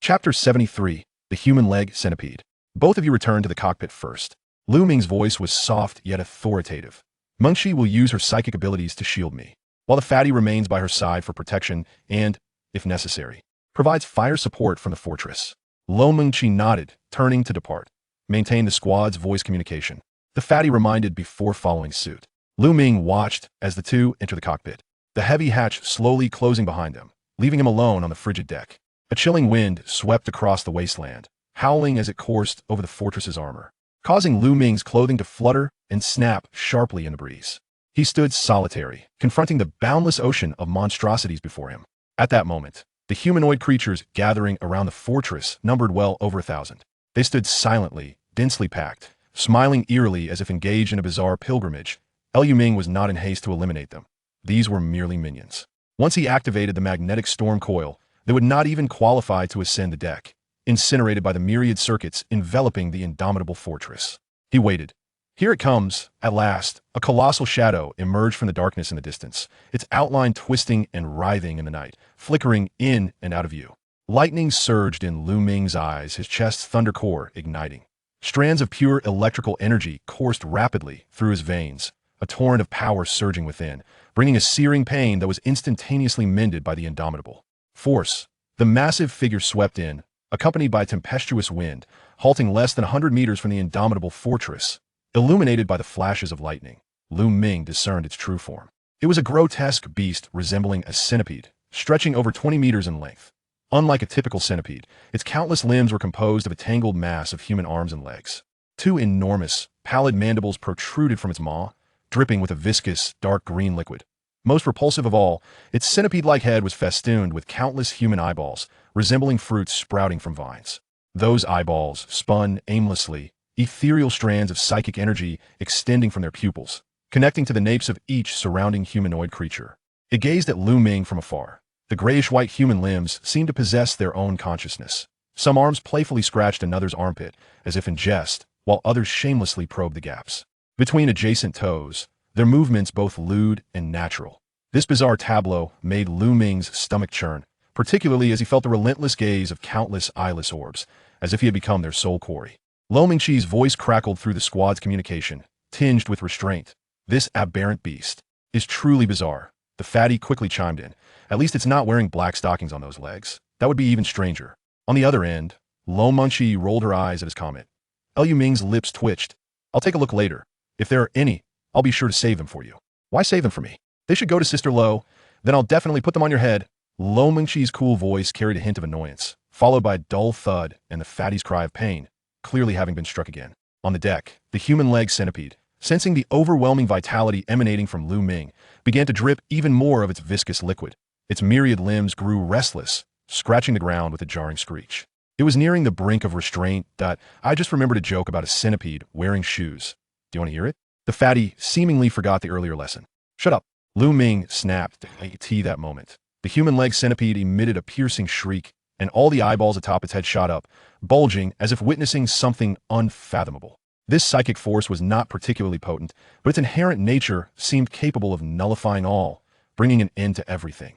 Chapter 73, The Human Leg Centipede. Both of you return to the cockpit first. Lu Ming's voice was soft yet authoritative. Mengshi will use her psychic abilities to shield me, while the fatty remains by her side for protection and, if necessary, provides fire support from the fortress. Lo Mengshi nodded, turning to depart. Maintain the squad's voice communication. The fatty reminded before following suit. Lu Ming watched as the two enter the cockpit, the heavy hatch slowly closing behind them, leaving him alone on the frigid deck. A chilling wind swept across the wasteland, howling as it coursed over the fortress's armor, causing Lu Ming's clothing to flutter and snap sharply in the breeze. He stood solitary, confronting the boundless ocean of monstrosities before him. At that moment, the humanoid creatures gathering around the fortress numbered well over 1,000. They stood silently, densely packed, smiling eerily as if engaged in a bizarre pilgrimage. Lu Ming was not in haste to eliminate them. These were merely minions. Once he activated the magnetic storm coil, they would not even qualify to ascend the deck, incinerated by the myriad circuits enveloping the indomitable fortress. He waited. Here it comes, at last. A colossal shadow emerged from the darkness in the distance, its outline twisting and writhing in the night, flickering in and out of view. Lightning surged in Lu Ming's eyes, his chest's thunder core igniting. Strands of pure electrical energy coursed rapidly through his veins, a torrent of power surging within, bringing a searing pain that was instantaneously mended by the indomitable force. The massive figure swept in, accompanied by a tempestuous wind, halting less than 100 meters from the indomitable fortress. Illuminated by the flashes of lightning, Lu Ming discerned its true form. It was a grotesque beast resembling a centipede, stretching over 20 meters in length. Unlike a typical centipede, its countless limbs were composed of a tangled mass of human arms and legs. Two enormous, pallid mandibles protruded from its maw, dripping with a viscous, dark green liquid. Most repulsive of all, its centipede-like head was festooned with countless human eyeballs, resembling fruits sprouting from vines. Those eyeballs spun aimlessly, ethereal strands of psychic energy extending from their pupils, connecting to the napes of each surrounding humanoid creature. It gazed at Lu Ming from afar. The grayish-white human limbs seemed to possess their own consciousness. Some arms playfully scratched another's armpit, as if in jest, while others shamelessly probed the gaps between adjacent toes, their movements both lewd and natural. This bizarre tableau made Lu Ming's stomach churn, particularly as he felt the relentless gaze of countless eyeless orbs, as if he had become their sole quarry. Lo Mingqi's voice crackled through the squad's communication, tinged with restraint. This aberrant beast is truly bizarre. The fatty quickly chimed in. At least it's not wearing black stockings on those legs. That would be even stranger. On the other end, Lo Mingqi rolled her eyes at his comment. Lu Ming's lips twitched. I'll take a look later. If there are any, I'll be sure to save them for you. Why save them for me? They should go to Sister Lo. Then I'll definitely put them on your head. Lo Mingqi's cool voice carried a hint of annoyance, followed by a dull thud and the fatty's cry of pain, clearly having been struck again. On the deck, the human leg centipede, sensing the overwhelming vitality emanating from Lu Ming, began to drip even more of its viscous liquid. Its myriad limbs grew restless, scratching the ground with a jarring screech. It was nearing the brink of restraint that I just remembered a joke about a centipede wearing shoes. Do you want to hear it? The fatty seemingly forgot the earlier lesson. Shut up. Lu Ming snapped at that moment. The human leg centipede emitted a piercing shriek, and all the eyeballs atop its head shot up, bulging as if witnessing something unfathomable. This psychic force was not particularly potent, but its inherent nature seemed capable of nullifying all, bringing an end to everything.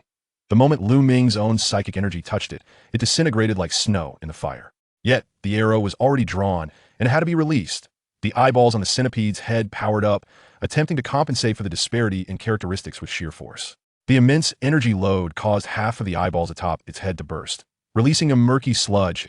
The moment Lu Ming's own psychic energy touched it, it disintegrated like snow in the fire. Yet, the arrow was already drawn, and it had to be released. The eyeballs on the centipede's head powered up, attempting to compensate for the disparity in characteristics with sheer force. The immense energy load caused half of the eyeballs atop its head to burst, releasing a murky sludge.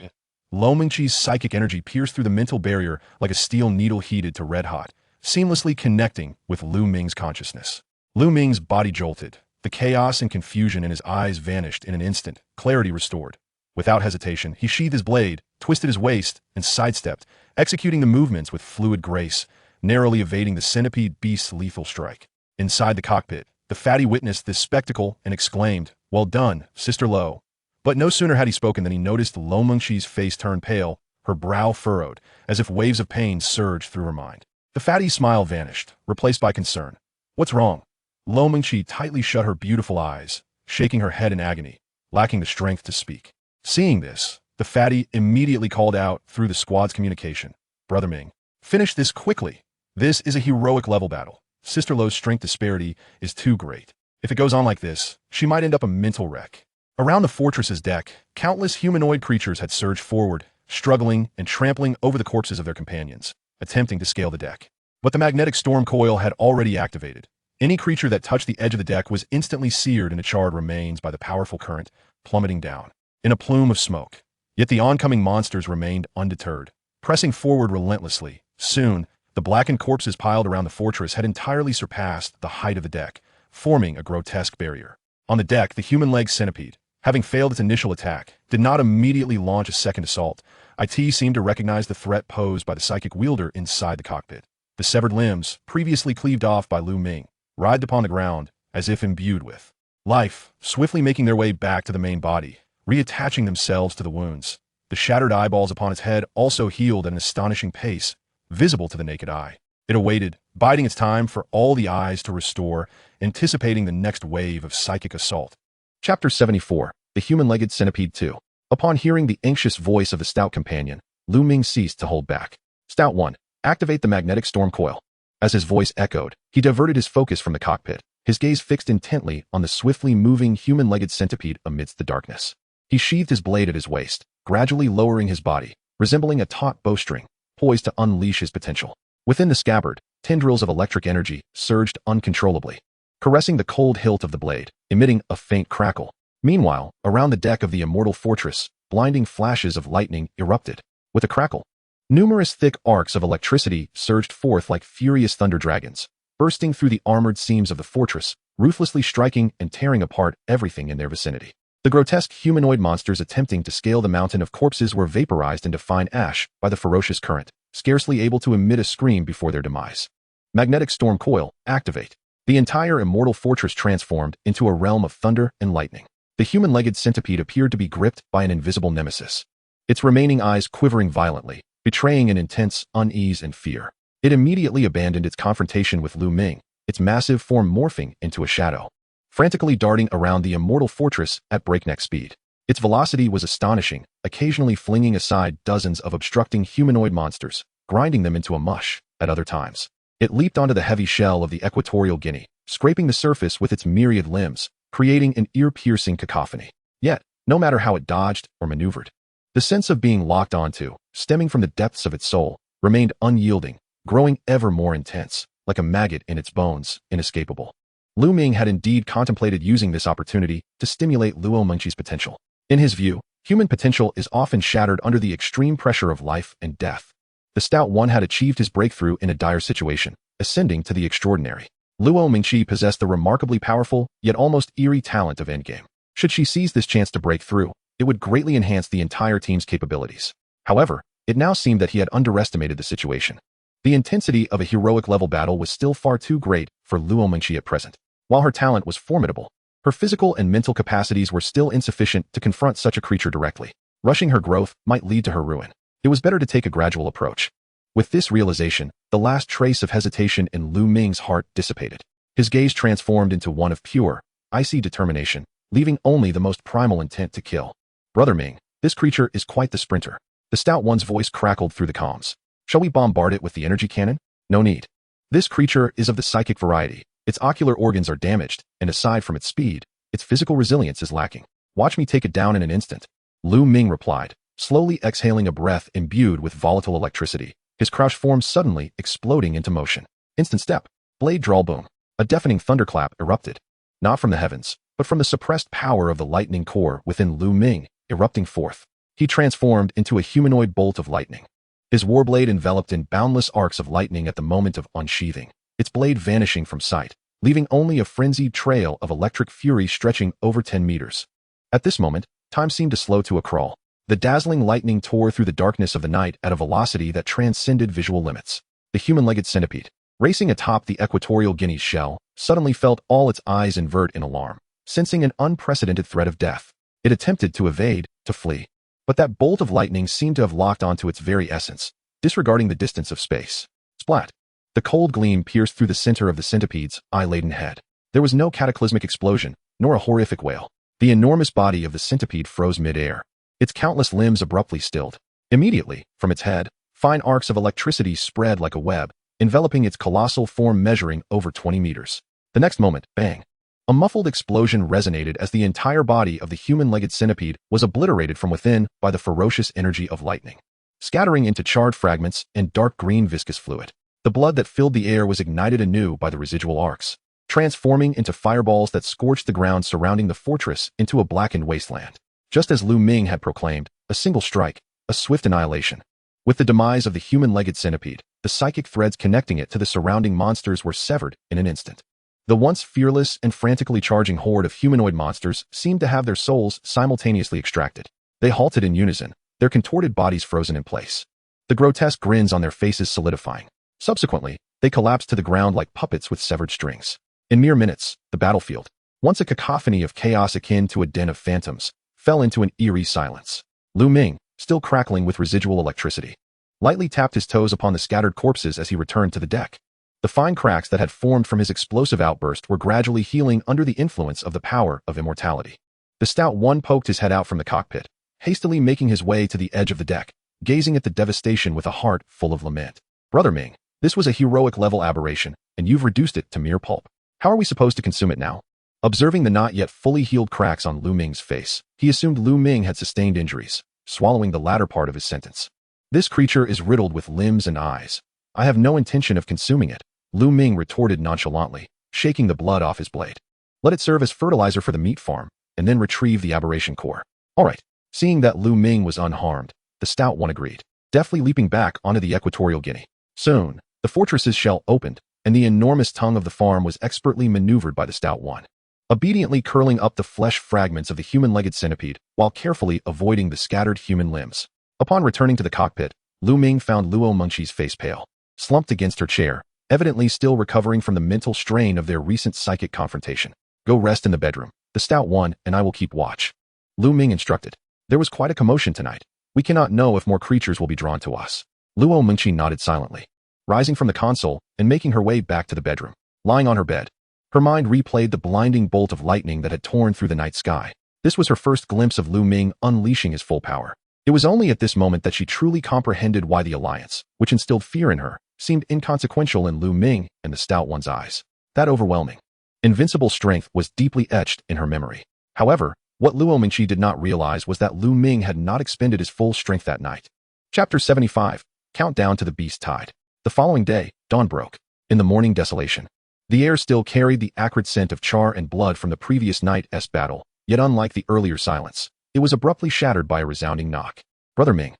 Lo Mingqi's psychic energy pierced through the mental barrier like a steel needle heated to red hot, seamlessly connecting with Lu Ming's consciousness. Lu Ming's body jolted. The chaos and confusion in his eyes vanished in an instant, clarity restored. Without hesitation, he sheathed his blade, twisted his waist, and sidestepped, executing the movements with fluid grace, narrowly evading the centipede beast's lethal strike. Inside the cockpit, the fatty witnessed this spectacle and exclaimed, "Well done, Sister Lo." But no sooner had he spoken than he noticed Lo Mingqi's face turn pale, her brow furrowed, as if waves of pain surged through her mind. The fatty's smile vanished, replaced by concern. "What's wrong?" Lo Mingqi tightly shut her beautiful eyes, shaking her head in agony, lacking the strength to speak. Seeing this, the fatty immediately called out through the squad's communication. "Brother Ming, finish this quickly. This is a heroic level battle. Sister Lo's strength disparity is too great. If it goes on like this, she might end up a mental wreck." Around the fortress's deck, countless humanoid creatures had surged forward, struggling and trampling over the corpses of their companions, attempting to scale the deck. But the magnetic storm coil had already activated. Any creature that touched the edge of the deck was instantly seared into charred remains by the powerful current, plummeting down in a plume of smoke. Yet the oncoming monsters remained undeterred, pressing forward relentlessly. Soon, the blackened corpses piled around the fortress had entirely surpassed the height of the deck, forming a grotesque barrier. On the deck, the human-legged centipede, having failed its initial attack, did not immediately launch a second assault. IT seemed to recognize the threat posed by the psychic wielder inside the cockpit. The severed limbs, previously cleaved off by Ming, writhed upon the ground as if imbued with life, swiftly making their way back to the main body, reattaching themselves to the wounds. The shattered eyeballs upon its head also healed at an astonishing pace, visible to the naked eye. It awaited, biding its time for all the eyes to restore, anticipating the next wave of psychic assault. Chapter 74, The Human-Legged Centipede 2. Upon hearing the anxious voice of the stout companion, Ming ceased to hold back. Stout 1, activate the magnetic storm coil. As his voice echoed, he diverted his focus from the cockpit, his gaze fixed intently on the swiftly moving human-legged centipede amidst the darkness. He sheathed his blade at his waist, gradually lowering his body, resembling a taut bowstring, poised to unleash his potential. Within the scabbard, tendrils of electric energy surged uncontrollably, caressing the cold hilt of the blade, emitting a faint crackle. Meanwhile, around the deck of the immortal fortress, blinding flashes of lightning erupted. With a crackle, numerous thick arcs of electricity surged forth like furious thunder dragons, bursting through the armored seams of the fortress, ruthlessly striking and tearing apart everything in their vicinity. The grotesque humanoid monsters attempting to scale the mountain of corpses were vaporized into fine ash by the ferocious current, scarcely able to emit a scream before their demise. Magnetic storm coil, activate. The entire immortal fortress transformed into a realm of thunder and lightning. The human-legged centipede appeared to be gripped by an invisible nemesis, its remaining eyes quivering violently, betraying an intense unease and fear. It immediately abandoned its confrontation with Ming, its massive form morphing into a shadow, frantically darting around the immortal fortress at breakneck speed. Its velocity was astonishing, occasionally flinging aside dozens of obstructing humanoid monsters, grinding them into a mush. At other times, it leaped onto the heavy shell of the equatorial guinea, scraping the surface with its myriad limbs, creating an ear-piercing cacophony. Yet, no matter how it dodged or maneuvered, the sense of being locked onto, stemming from the depths of its soul, remained unyielding, growing ever more intense, like a maggot in its bones, inescapable. Ming had indeed contemplated using this opportunity to stimulate Ming's potential. In his view, human potential is often shattered under the extreme pressure of life and death. The stout one had achieved his breakthrough in a dire situation, ascending to the extraordinary. Ming possessed the remarkably powerful, yet almost eerie talent of endgame. Should she seize this chance to break through, it would greatly enhance the entire team's capabilities. However, it now seemed that he had underestimated the situation. The intensity of a heroic-level battle was still far too great for Ming at present. While her talent was formidable, her physical and mental capacities were still insufficient to confront such a creature directly. Rushing her growth might lead to her ruin. It was better to take a gradual approach. With this realization, the last trace of hesitation in Ming's heart dissipated. His gaze transformed into one of pure, icy determination, leaving only the most primal intent to kill. Brother Ming, this creature is quite the sprinter. The stout one's voice crackled through the comms. Shall we bombard it with the energy cannon? No need. This creature is of the psychic variety. Its ocular organs are damaged, and aside from its speed, its physical resilience is lacking. Watch me take it down in an instant. Ming replied, slowly exhaling a breath imbued with volatile electricity, his crouched form suddenly exploding into motion. Instant step, blade drawl boom. A deafening thunderclap erupted, not from the heavens, but from the suppressed power of the lightning core within Ming, erupting forth. He transformed into a humanoid bolt of lightning, his warblade enveloped in boundless arcs of lightning at the moment of unsheathing, its blade vanishing from sight, leaving only a frenzied trail of electric fury stretching over 10 meters. At this moment, time seemed to slow to a crawl. The dazzling lightning tore through the darkness of the night at a velocity that transcended visual limits. The human-legged centipede, racing atop the equatorial guinea's shell, suddenly felt all its eyes invert in alarm, sensing an unprecedented threat of death. It attempted to evade, to flee. But that bolt of lightning seemed to have locked onto its very essence, disregarding the distance of space. Splat! The cold gleam pierced through the center of the centipede's eye-laden head. There was no cataclysmic explosion, nor a horrific wail. The enormous body of the centipede froze mid-air, its countless limbs abruptly stilled. Immediately, from its head, fine arcs of electricity spread like a web, enveloping its colossal form measuring over 20 meters. The next moment, bang! A muffled explosion resonated as the entire body of the human-legged centipede was obliterated from within by the ferocious energy of lightning. Scattering into charred fragments and dark green viscous fluid, the blood that filled the air was ignited anew by the residual arcs, transforming into fireballs that scorched the ground surrounding the fortress into a blackened wasteland. Just as Lu Ming had proclaimed, a single strike, a swift annihilation. With the demise of the human-legged centipede, the psychic threads connecting it to the surrounding monsters were severed in an instant. The once fearless and frantically charging horde of humanoid monsters seemed to have their souls simultaneously extracted. They halted in unison, their contorted bodies frozen in place, the grotesque grins on their faces solidifying. Subsequently, they collapsed to the ground like puppets with severed strings. In mere minutes, the battlefield, once a cacophony of chaos akin to a den of phantoms, fell into an eerie silence. Lu Ming, still crackling with residual electricity, lightly tapped his toes upon the scattered corpses as he returned to the deck. The fine cracks that had formed from his explosive outburst were gradually healing under the influence of the power of immortality. The stout one poked his head out from the cockpit, hastily making his way to the edge of the deck, gazing at the devastation with a heart full of lament. Brother Ming, this was a heroic-level aberration, and you've reduced it to mere pulp. How are we supposed to consume it now? Observing the not yet fully healed cracks on Lu Ming's face, he assumed Lu Ming had sustained injuries, swallowing the latter part of his sentence. This creature is riddled with limbs and eyes. I have no intention of consuming it, Lu Ming retorted nonchalantly, shaking the blood off his blade. Let it serve as fertilizer for the meat farm, and then retrieve the aberration core. All right. Seeing that Lu Ming was unharmed, the stout one agreed, deftly leaping back onto the equatorial guinea. Soon, the fortress's shell opened, and the enormous tongue of the farm was expertly maneuvered by the stout one, obediently curling up the flesh fragments of the human-legged centipede while carefully avoiding the scattered human limbs. Upon returning to the cockpit, Lu Ming found Luo Mengqi's face pale, slumped against her chair, evidently still recovering from the mental strain of their recent psychic confrontation. Go rest in the bedroom, the stout one, and I will keep watch, Lu Ming instructed. There was quite a commotion tonight. We cannot know if more creatures will be drawn to us. Luo Mengqi nodded silently, rising from the console and making her way back to the bedroom. Lying on her bed, her mind replayed the blinding bolt of lightning that had torn through the night sky. This was her first glimpse of Lu Ming unleashing his full power. It was only at this moment that she truly comprehended why the alliance, which instilled fear in her, seemed inconsequential in Lu Ming and the stout one's eyes. That overwhelming, invincible strength was deeply etched in her memory. However, what Luo Mengqi did not realize was that Lu Ming had not expended his full strength that night. Chapter 75, Countdown to the Beast Tide. The following day, dawn broke. In the morning desolation, the air still carried the acrid scent of char and blood from the previous night's battle, yet unlike the earlier silence, it was abruptly shattered by a resounding knock. Brother Ming,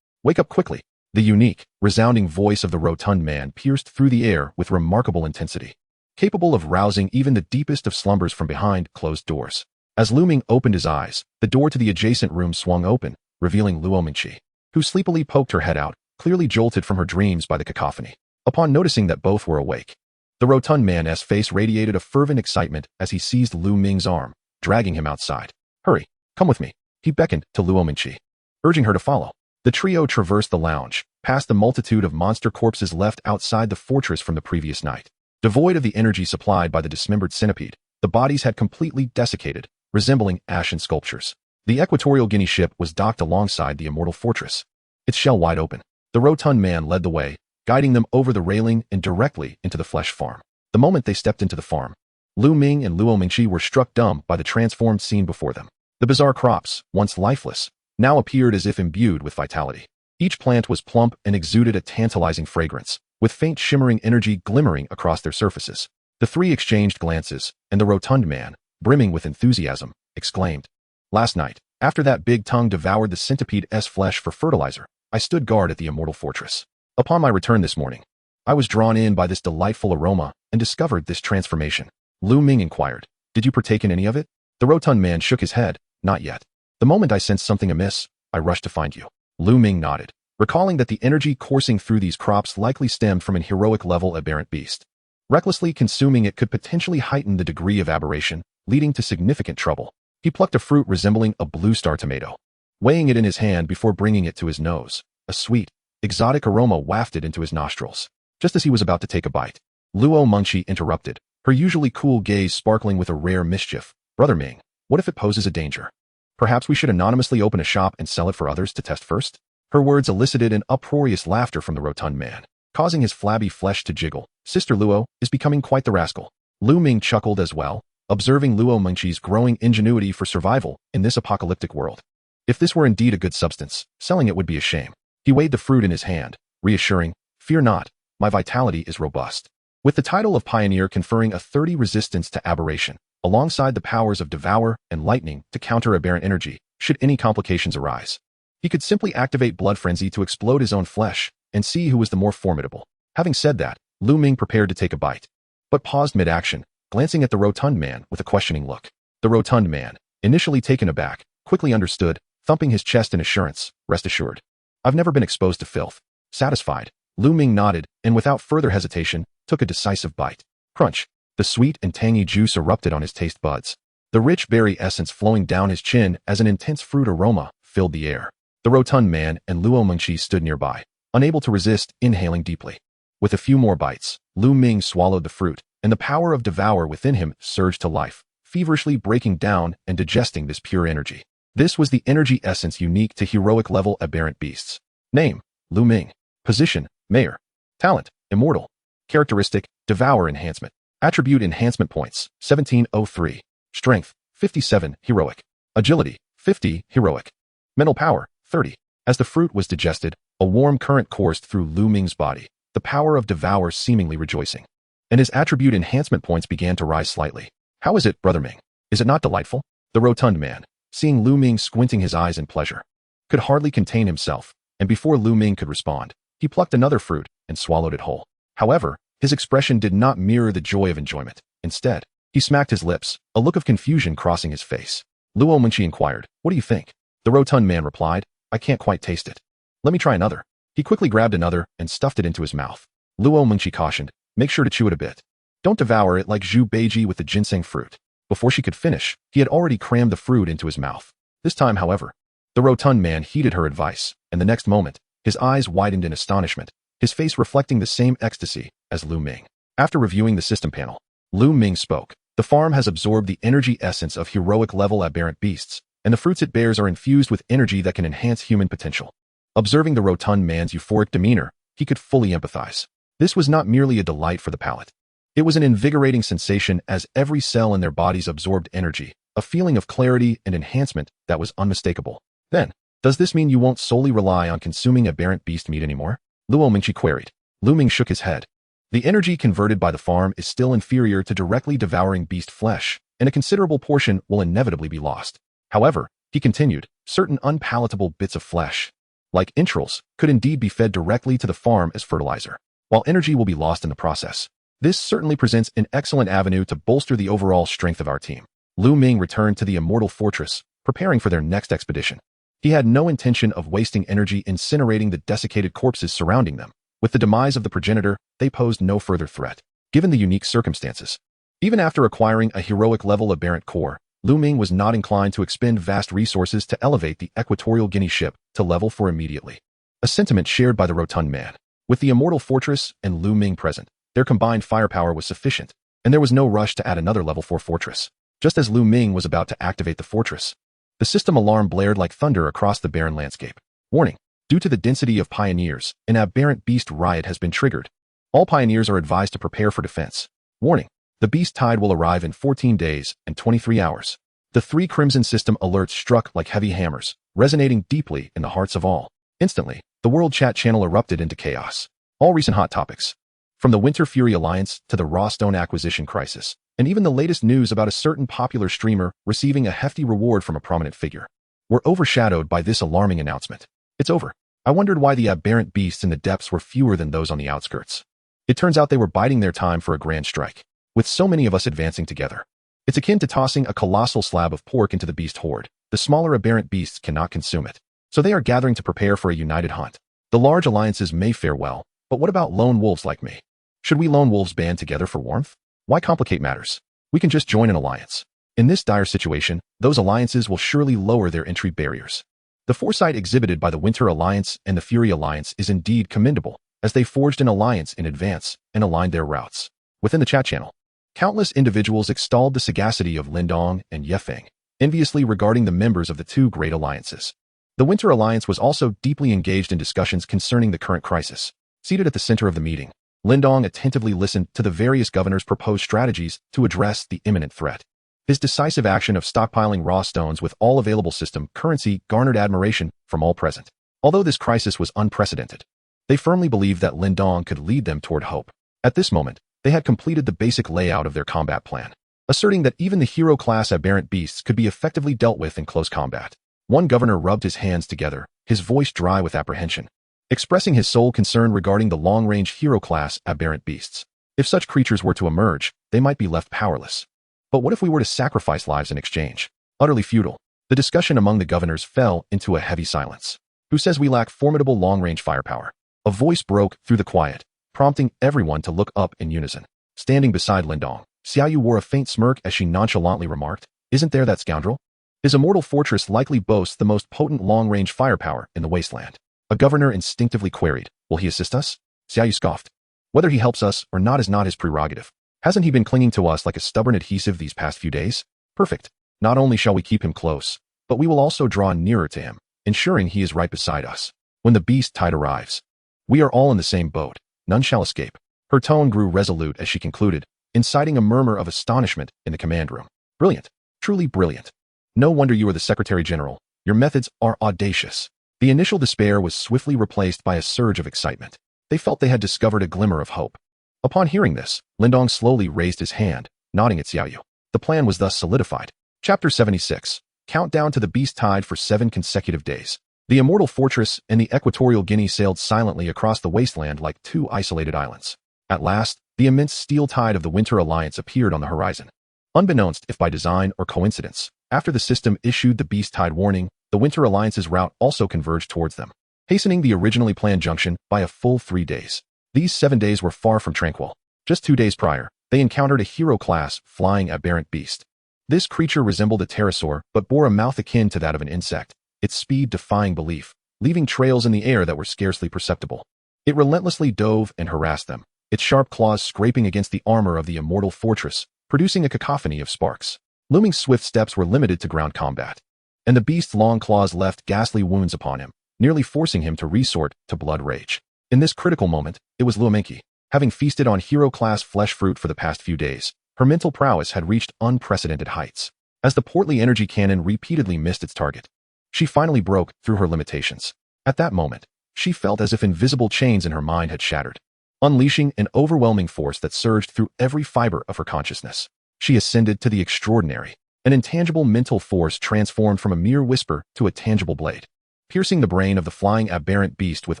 wake up quickly. The unique, resounding voice of the rotund man pierced through the air with remarkable intensity, capable of rousing even the deepest of slumbers from behind closed doors. As Lu Ming opened his eyes, the door to the adjacent room swung open, revealing Luo Mengqi, who sleepily poked her head out, clearly jolted from her dreams by the cacophony. Upon noticing that both were awake, the rotund man's face radiated a fervent excitement as he seized Lu Ming's arm, dragging him outside. Hurry, come with me, he beckoned to Luo Mengqi, urging her to follow. The trio traversed the lounge, past the multitude of monster corpses left outside the fortress from the previous night. Devoid of the energy supplied by the dismembered centipede, the bodies had completely desiccated, resembling ashen sculptures. The equatorial guinea ship was docked alongside the immortal fortress, its shell wide open. The rotund man led the way, guiding them over the railing and directly into the flesh farm. The moment they stepped into the farm, Lu Ming and Luo Mengqi were struck dumb by the transformed scene before them. The bizarre crops, once lifeless, now appeared as if imbued with vitality. Each plant was plump and exuded a tantalizing fragrance, with faint shimmering energy glimmering across their surfaces. The three exchanged glances, and the rotund man, brimming with enthusiasm, exclaimed, Last night, after that big tongue devoured the centipede's flesh for fertilizer, I stood guard at the immortal fortress. Upon my return this morning, I was drawn in by this delightful aroma and discovered this transformation. Lu Ming inquired, Did you partake in any of it? The rotund man shook his head, Not yet. The moment I sensed something amiss, I rushed to find you. Lu Ming nodded, recalling that the energy coursing through these crops likely stemmed from an heroic-level aberrant beast. Recklessly consuming it could potentially heighten the degree of aberration, leading to significant trouble. He plucked a fruit resembling a blue star tomato, weighing it in his hand before bringing it to his nose. A sweet, exotic aroma wafted into his nostrils. Just as he was about to take a bite, Luo Mengqi interrupted, her usually cool gaze sparkling with a rare mischief. Brother Ming, what if it poses a danger? Perhaps we should anonymously open a shop and sell it for others to test first? Her words elicited an uproarious laughter from the rotund man, causing his flabby flesh to jiggle. Sister Luo is becoming quite the rascal. Lu Ming chuckled as well, observing Luo Mengqi's growing ingenuity for survival in this apocalyptic world. If this were indeed a good substance, selling it would be a shame. He weighed the fruit in his hand, reassuring, "Fear not, my vitality is robust." With the title of Pioneer conferring a 30 resistance to aberration, alongside the powers of Devour and Lightning to counter aberrant energy, should any complications arise. He could simply activate Blood Frenzy to explode his own flesh and see who was the more formidable. Having said that, Lu Ming prepared to take a bite, but paused mid-action, glancing at the rotund man with a questioning look. The rotund man, initially taken aback, quickly understood, thumping his chest in assurance, "Rest assured. I've never been exposed to filth." Satisfied, Lu Ming nodded and without further hesitation, took a decisive bite. Crunch. The sweet and tangy juice erupted on his taste buds. The rich berry essence flowing down his chin as an intense fruit aroma filled the air. The rotund man and Luo Mengqi stood nearby, unable to resist, inhaling deeply. With a few more bites, Lu Ming swallowed the fruit, and the power of Devour within him surged to life, feverishly breaking down and digesting this pure energy. This was the energy essence unique to heroic-level aberrant beasts. Name: Lu Ming. Position: Mayor. Talent: Immortal. Characteristic: Devour Enhancement. Attribute Enhancement Points: 1703. Strength: 57, Heroic. Agility: 50, Heroic. Mental Power: 30. As the fruit was digested, a warm current coursed through Lu Ming's body, the power of Devour seemingly rejoicing. And his attribute enhancement points began to rise slightly. "How is it, Brother Ming? Is it not delightful?" The rotund man, seeing Lu Ming squinting his eyes in pleasure, could hardly contain himself, and before Lu Ming could respond, he plucked another fruit and swallowed it whole. However, his expression did not mirror the joy of enjoyment. Instead, he smacked his lips, a look of confusion crossing his face. Luo Mengqi inquired, "What do you think?" The rotund man replied, "I can't quite taste it. Let me try another." He quickly grabbed another and stuffed it into his mouth. Luo Mengqi cautioned, "Make sure to chew it a bit. Don't devour it like Zhu Beiji with the ginseng fruit." Before she could finish, he had already crammed the fruit into his mouth. This time, however, the rotund man heeded her advice, and the next moment, his eyes widened in astonishment, his face reflecting the same ecstasy as Lu Ming. After reviewing the system panel, Lu Ming spoke. "The farm has absorbed the energy essence of heroic-level aberrant beasts, and the fruits it bears are infused with energy that can enhance human potential." Observing the rotund man's euphoric demeanor, he could fully empathize. This was not merely a delight for the palate. It was an invigorating sensation as every cell in their bodies absorbed energy, a feeling of clarity and enhancement that was unmistakable. "Then, does this mean you won't solely rely on consuming aberrant beast meat anymore?" Luo Mengqi queried. Lu Ming shook his head. "The energy converted by the farm is still inferior to directly devouring beast flesh, and a considerable portion will inevitably be lost. However," he continued, "certain unpalatable bits of flesh, like entrails, could indeed be fed directly to the farm as fertilizer, while energy will be lost in the process. This certainly presents an excellent avenue to bolster the overall strength of our team." Lu Ming returned to the Immortal Fortress, preparing for their next expedition. He had no intention of wasting energy incinerating the desiccated corpses surrounding them. With the demise of the progenitor, they posed no further threat, given the unique circumstances. Even after acquiring a heroic-level aberrant core, Lu Ming was not inclined to expend vast resources to elevate the Equatorial Guinea ship to level 4 immediately. A sentiment shared by the rotund man. With the Immortal Fortress and Lu Ming present, their combined firepower was sufficient, and there was no rush to add another level 4 fortress. Just as Lu Ming was about to activate the fortress, the system alarm blared like thunder across the barren landscape. "Warning. Due to the density of pioneers, an aberrant beast riot has been triggered. All pioneers are advised to prepare for defense. Warning. The beast tide will arrive in 14 days and 23 hours. The 3 Crimson system alerts struck like heavy hammers, resonating deeply in the hearts of all. Instantly, the world chat channel erupted into chaos. All recent hot topics, from the Winter Fury Alliance to the Raw Stone acquisition crisis, and even the latest news about a certain popular streamer receiving a hefty reward from a prominent figure, were overshadowed by this alarming announcement. It's over. I wondered why the aberrant beasts in the depths were fewer than those on the outskirts. It turns out they were biding their time for a grand strike, with so many of us advancing together. It's akin to tossing a colossal slab of pork into the beast horde. The smaller aberrant beasts cannot consume it, so they are gathering to prepare for a united hunt. The large alliances may fare well, but what about lone wolves like me? Should we lone wolves band together for warmth? Why complicate matters? We can just join an alliance. In this dire situation, those alliances will surely lower their entry barriers. The foresight exhibited by the Winter Alliance and the Fury Alliance is indeed commendable, as they forged an alliance in advance and aligned their routes. Within the chat channel, countless individuals extolled the sagacity of Lindong and Yefeng, enviously regarding the members of the 2 great alliances. The Winter Alliance was also deeply engaged in discussions concerning the current crisis. Seated at the center of the meeting, Lindong attentively listened to the various governors' proposed strategies to address the imminent threat. His decisive action of stockpiling raw stones with all available system currency garnered admiration from all present. Although this crisis was unprecedented, they firmly believed that Lindong could lead them toward hope. At this moment, they had completed the basic layout of their combat plan, asserting that even the hero-class aberrant beasts could be effectively dealt with in close combat. One governor rubbed his hands together, his voice dry with apprehension, expressing his sole concern regarding the long-range hero-class aberrant beasts. If such creatures were to emerge, they might be left powerless. But what if we were to sacrifice lives in exchange? Utterly futile. The discussion among the governors fell into a heavy silence. Who says we lack formidable long-range firepower? A voice broke through the quiet, prompting everyone to look up in unison. Standing beside Lindong, Xiaoyu wore a faint smirk as she nonchalantly remarked, "Isn't there that scoundrel? His immortal fortress likely boasts the most potent long-range firepower in the Wasteland." A governor instinctively queried, "Will he assist us?" Xiaoyu scoffed. "Whether he helps us or not is not his prerogative. Hasn't he been clinging to us like a stubborn adhesive these past few days? Perfect. Not only shall we keep him close, but we will also draw nearer to him, ensuring he is right beside us. When the beast tide arrives, we are all in the same boat. None shall escape." Her tone grew resolute as she concluded, inciting a murmur of astonishment in the command room. "Brilliant. Truly brilliant. No wonder you are the Secretary General. Your methods are audacious." The initial despair was swiftly replaced by a surge of excitement. They felt they had discovered a glimmer of hope. Upon hearing this, Lindong slowly raised his hand, nodding at Xiaoyu. The plan was thus solidified. Chapter 76. Countdown to the beast tide for 7 consecutive days. The immortal fortress and the equatorial Guinea sailed silently across the wasteland like two isolated islands. At last, the immense steel tide of the Winter Alliance appeared on the horizon. Unbeknownst if by design or coincidence, after the system issued the beast tide warning, the Winter Alliance's route also converged towards them, hastening the originally planned junction by a full 3 days. These 7 days were far from tranquil. Just 2 days prior, they encountered a hero-class flying aberrant beast. This creature resembled a pterosaur but bore a mouth akin to that of an insect, its speed defying belief, leaving trails in the air that were scarcely perceptible. It relentlessly dove and harassed them, its sharp claws scraping against the armor of the immortal fortress, producing a cacophony of sparks. Looming's swift steps were limited to ground combat, and the beast's long claws left ghastly wounds upon him, nearly forcing him to resort to blood rage. In this critical moment, it was Luomenki. Having feasted on hero-class flesh fruit for the past few days, her mental prowess had reached unprecedented heights. As the portly energy cannon repeatedly missed its target, she finally broke through her limitations. At that moment, she felt as if invisible chains in her mind had shattered, unleashing an overwhelming force that surged through every fiber of her consciousness. She ascended to the extraordinary. An intangible mental force transformed from a mere whisper to a tangible blade, piercing the brain of the flying aberrant beast with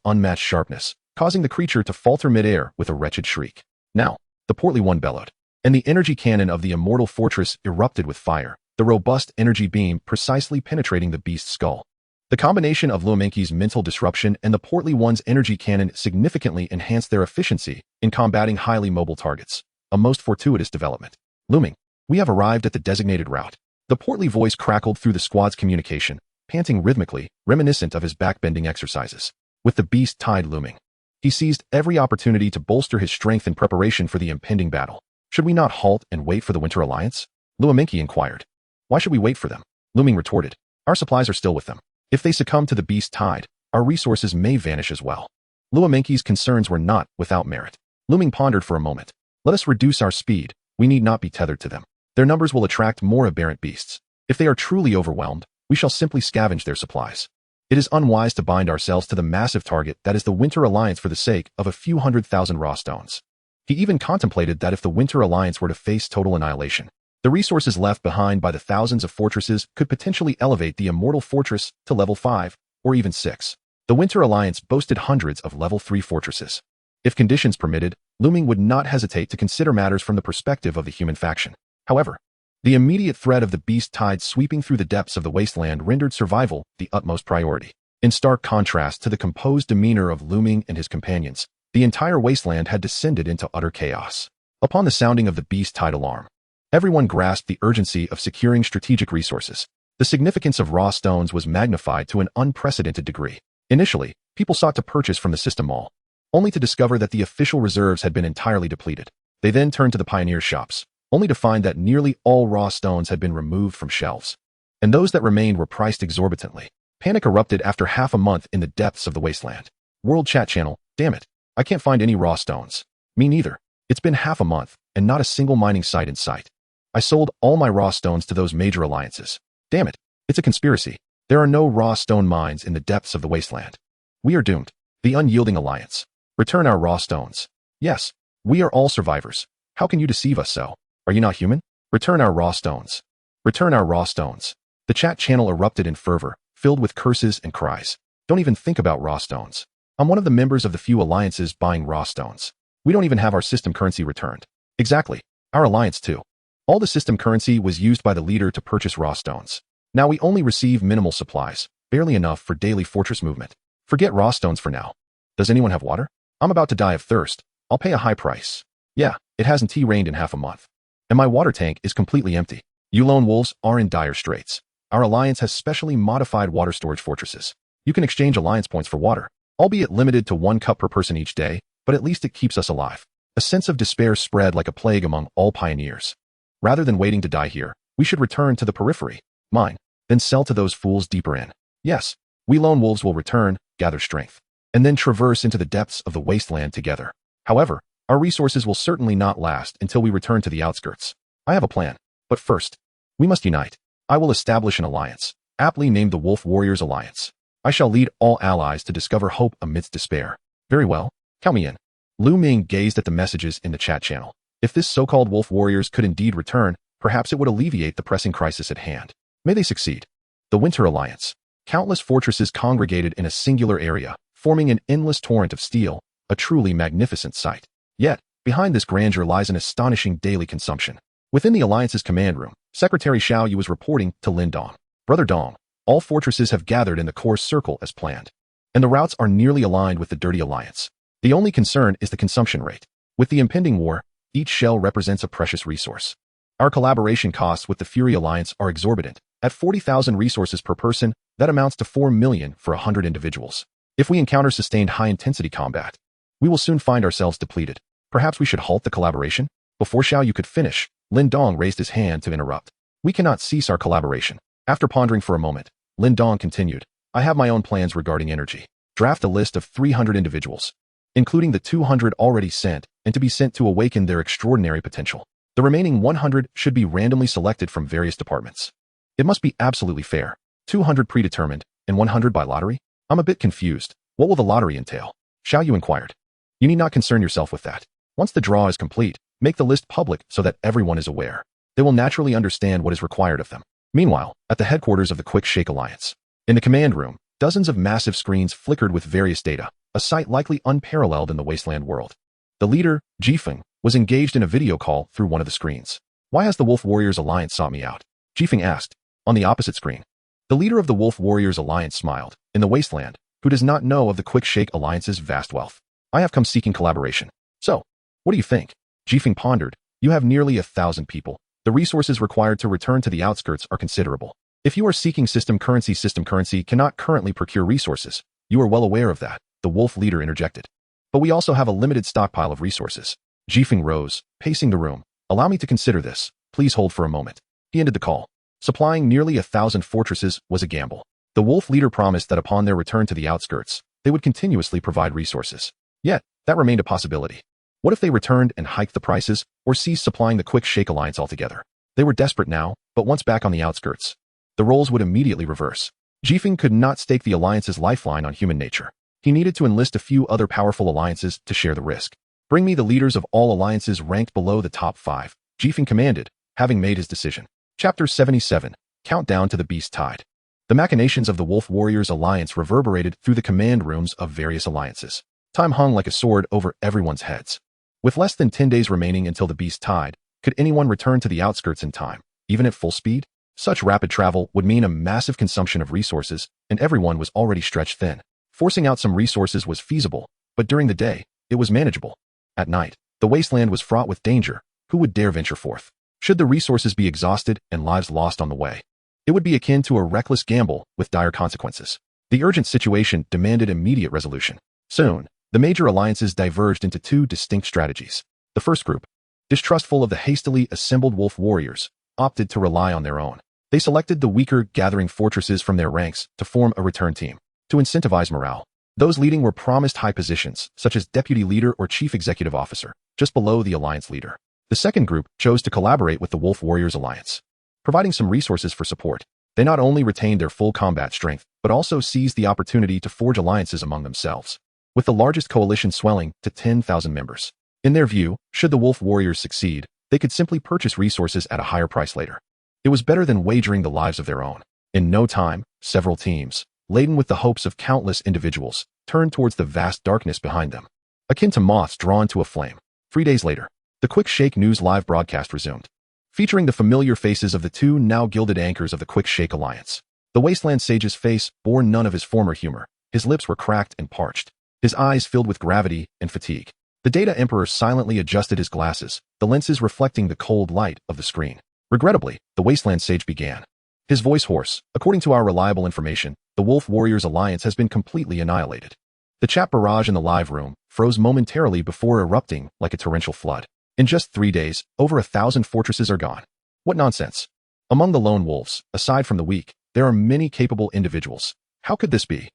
unmatched sharpness, causing the creature to falter midair with a wretched shriek. Now, the portly one bellowed, and the energy cannon of the immortal fortress erupted with fire, the robust energy beam precisely penetrating the beast's skull. The combination of Luomenki's mental disruption and the portly one's energy cannon significantly enhanced their efficiency in combating highly mobile targets, a most fortuitous development. "Looming, we have arrived at the designated route." The portly voice crackled through the squad's communication, panting rhythmically, reminiscent of his backbending exercises. With the beast tide looming, he seized every opportunity to bolster his strength in preparation for the impending battle. "Should we not halt and wait for the Winter Alliance?" Luomenki inquired. "Why should we wait for them?" Looming retorted. "Our supplies are still with them. If they succumb to the beast tide, our resources may vanish as well." Luomenki's concerns were not without merit. Looming pondered for a moment. "Let us reduce our speed. We need not be tethered to them. Their numbers will attract more aberrant beasts. If they are truly overwhelmed, we shall simply scavenge their supplies. It is unwise to bind ourselves to the massive target that is the Winter Alliance for the sake of a few 100,000 raw stones." He even contemplated that if the Winter Alliance were to face total annihilation, the resources left behind by the thousands of fortresses could potentially elevate the immortal fortress to level 5, or even 6. The Winter Alliance boasted hundreds of level 3 fortresses. If conditions permitted, Looming would not hesitate to consider matters from the perspective of the human faction. However, the immediate threat of the beast tide sweeping through the depths of the wasteland rendered survival the utmost priority. In stark contrast to the composed demeanor of Looming and his companions, the entire wasteland had descended into utter chaos. Upon the sounding of the beast tide alarm, everyone grasped the urgency of securing strategic resources. The significance of raw stones was magnified to an unprecedented degree. Initially, people sought to purchase from the system mall, only to discover that the official reserves had been entirely depleted. They then turned to the pioneer shops, only to find that nearly all raw stones had been removed from shelves, and those that remained were priced exorbitantly. Panic erupted after half a month in the depths of the wasteland. World chat channel, "Damn it, I can't find any raw stones." "Me neither. It's been half a month, and not a single mining site in sight." I sold all my raw stones to those major alliances. Damn it, it's a conspiracy. There are no raw stone mines in the depths of the wasteland. We are doomed. The unyielding alliance. Return our raw stones. Yes, we are all survivors. How can you deceive us so? Are you not human? Return our raw stones. Return our raw stones. The chat channel erupted in fervor, filled with curses and cries. Don't even think about raw stones. I'm one of the members of the few alliances buying raw stones. We don't even have our system currency returned. Exactly. Our alliance too. All the system currency was used by the leader to purchase raw stones. Now we only receive minimal supplies, barely enough for daily fortress movement. Forget raw stones for now. Does anyone have water? I'm about to die of thirst. I'll pay a high price. Yeah, it hasn't rained in half a month. And my water tank is completely empty. You lone wolves are in dire straits. Our alliance has specially modified water storage fortresses. You can exchange alliance points for water, albeit limited to 1 cup per person each day, but at least it keeps us alive. A sense of despair spread like a plague among all pioneers. Rather than waiting to die here, we should return to the periphery, mine, then sell to those fools deeper in. Yes, we lone wolves will return, gather strength, and then traverse into the depths of the wasteland together. However, our resources will certainly not last until we return to the outskirts. I have a plan, but first, we must unite. I will establish an alliance, aptly named the Wolf Warriors Alliance. I shall lead all allies to discover hope amidst despair. Very well, count me in. Ming gazed at the messages in the chat channel. If this so-called Wolf Warriors could indeed return, perhaps it would alleviate the pressing crisis at hand. May they succeed. The Winter Alliance. Countless fortresses congregated in a singular area, forming an endless torrent of steel, a truly magnificent sight. Yet, behind this grandeur lies an astonishing daily consumption. Within the Alliance's command room, Secretary Xiao Yu was reporting to Lin Dong. Brother Dong, all fortresses have gathered in the core circle as planned, and the routes are nearly aligned with the Dirty Alliance. The only concern is the consumption rate. With the impending war, each shell represents a precious resource. Our collaboration costs with the Fury Alliance are exorbitant. At 40,000 resources per person, that amounts to 4 million for 100 individuals. If we encounter sustained high-intensity combat, we will soon find ourselves depleted. Perhaps we should halt the collaboration? Before Xiao Yu could finish, Lin Dong raised his hand to interrupt. We cannot cease our collaboration. After pondering for a moment, Lin Dong continued, I have my own plans regarding energy. Draft a list of 300 individuals, including the 200 already sent and to be sent to awaken their extraordinary potential. The remaining 100 should be randomly selected from various departments. It must be absolutely fair. 200 predetermined and 100 by lottery? I'm a bit confused. What will the lottery entail? Xiao Yu inquired. You need not concern yourself with that. Once the draw is complete, make the list public so that everyone is aware. They will naturally understand what is required of them. Meanwhile, at the headquarters of the Quick Shake Alliance, in the command room, dozens of massive screens flickered with various data, a sight likely unparalleled in the Wasteland world. The leader, Jifeng, was engaged in a video call through one of the screens. Why has the Wolf Warriors Alliance sought me out? Jifeng asked. On the opposite screen, the leader of the Wolf Warriors Alliance smiled. In the Wasteland, who does not know of the Quick Shake Alliance's vast wealth? I have come seeking collaboration. So, what do you think? Jifeng pondered. You have nearly 1,000 people. The resources required to return to the outskirts are considerable. If you are seeking system currency cannot currently procure resources. You are well aware of that, the wolf leader interjected. But we also have a limited stockpile of resources. Jifeng rose, pacing the room. Allow me to consider this. Please hold for a moment. He ended the call. Supplying nearly 1,000 fortresses was a gamble. The wolf leader promised that upon their return to the outskirts, they would continuously provide resources. Yet, that remained a possibility. What if they returned and hiked the prices, or ceased supplying the Quick Shake Alliance altogether? They were desperate now, but once back on the outskirts, the roles would immediately reverse. Jifeng could not stake the alliance's lifeline on human nature. He needed to enlist a few other powerful alliances to share the risk. Bring me the leaders of all alliances ranked below the top 5, Jifeng commanded, having made his decision. Chapter 77, Countdown to the Beast Tide. The machinations of the Wolf Warriors Alliance reverberated through the command rooms of various alliances. Time hung like a sword over everyone's heads. With less than 10 days remaining until the Beast Tide, could anyone return to the outskirts in time, even at full speed? Such rapid travel would mean a massive consumption of resources, and everyone was already stretched thin. Forcing out some resources was feasible, but during the day, it was manageable. At night, the wasteland was fraught with danger. Who would dare venture forth? Should the resources be exhausted and lives lost on the way? It would be akin to a reckless gamble with dire consequences. The urgent situation demanded immediate resolution. Soon, the major alliances diverged into 2 distinct strategies. The first group, distrustful of the hastily assembled wolf warriors, opted to rely on their own. They selected the weaker, gathering fortresses from their ranks to form a return team. To incentivize morale, those leading were promised high positions, such as deputy leader or chief executive officer, just below the alliance leader. The second group chose to collaborate with the Wolf Warriors Alliance. Providing some resources for support, they not only retained their full combat strength, but also seized the opportunity to forge alliances among themselves, with the largest coalition swelling to 10,000 members. In their view, should the Wolf Warriors succeed, they could simply purchase resources at a higher price later. It was better than wagering the lives of their own. In no time, several teams, laden with the hopes of countless individuals, turned towards the vast darkness behind them, akin to moths drawn to a flame. 3 days later, the Quick Shake News live broadcast resumed, featuring the familiar faces of the two now gilded anchors of the Quick Shake Alliance. The Wasteland Sage's face bore none of his former humor. His lips were cracked and parched, his eyes filled with gravity and fatigue. The Data Emperor silently adjusted his glasses, the lenses reflecting the cold light of the screen. Regrettably, the Wasteland Sage began, his voice hoarse. According to our reliable information, the Wolf Warriors Alliance has been completely annihilated. The chat barrage in the live room froze momentarily before erupting like a torrential flood. In just 3 days, over 1,000 fortresses are gone. What nonsense. Among the lone wolves, aside from the weak, there are many capable individuals. How could this be?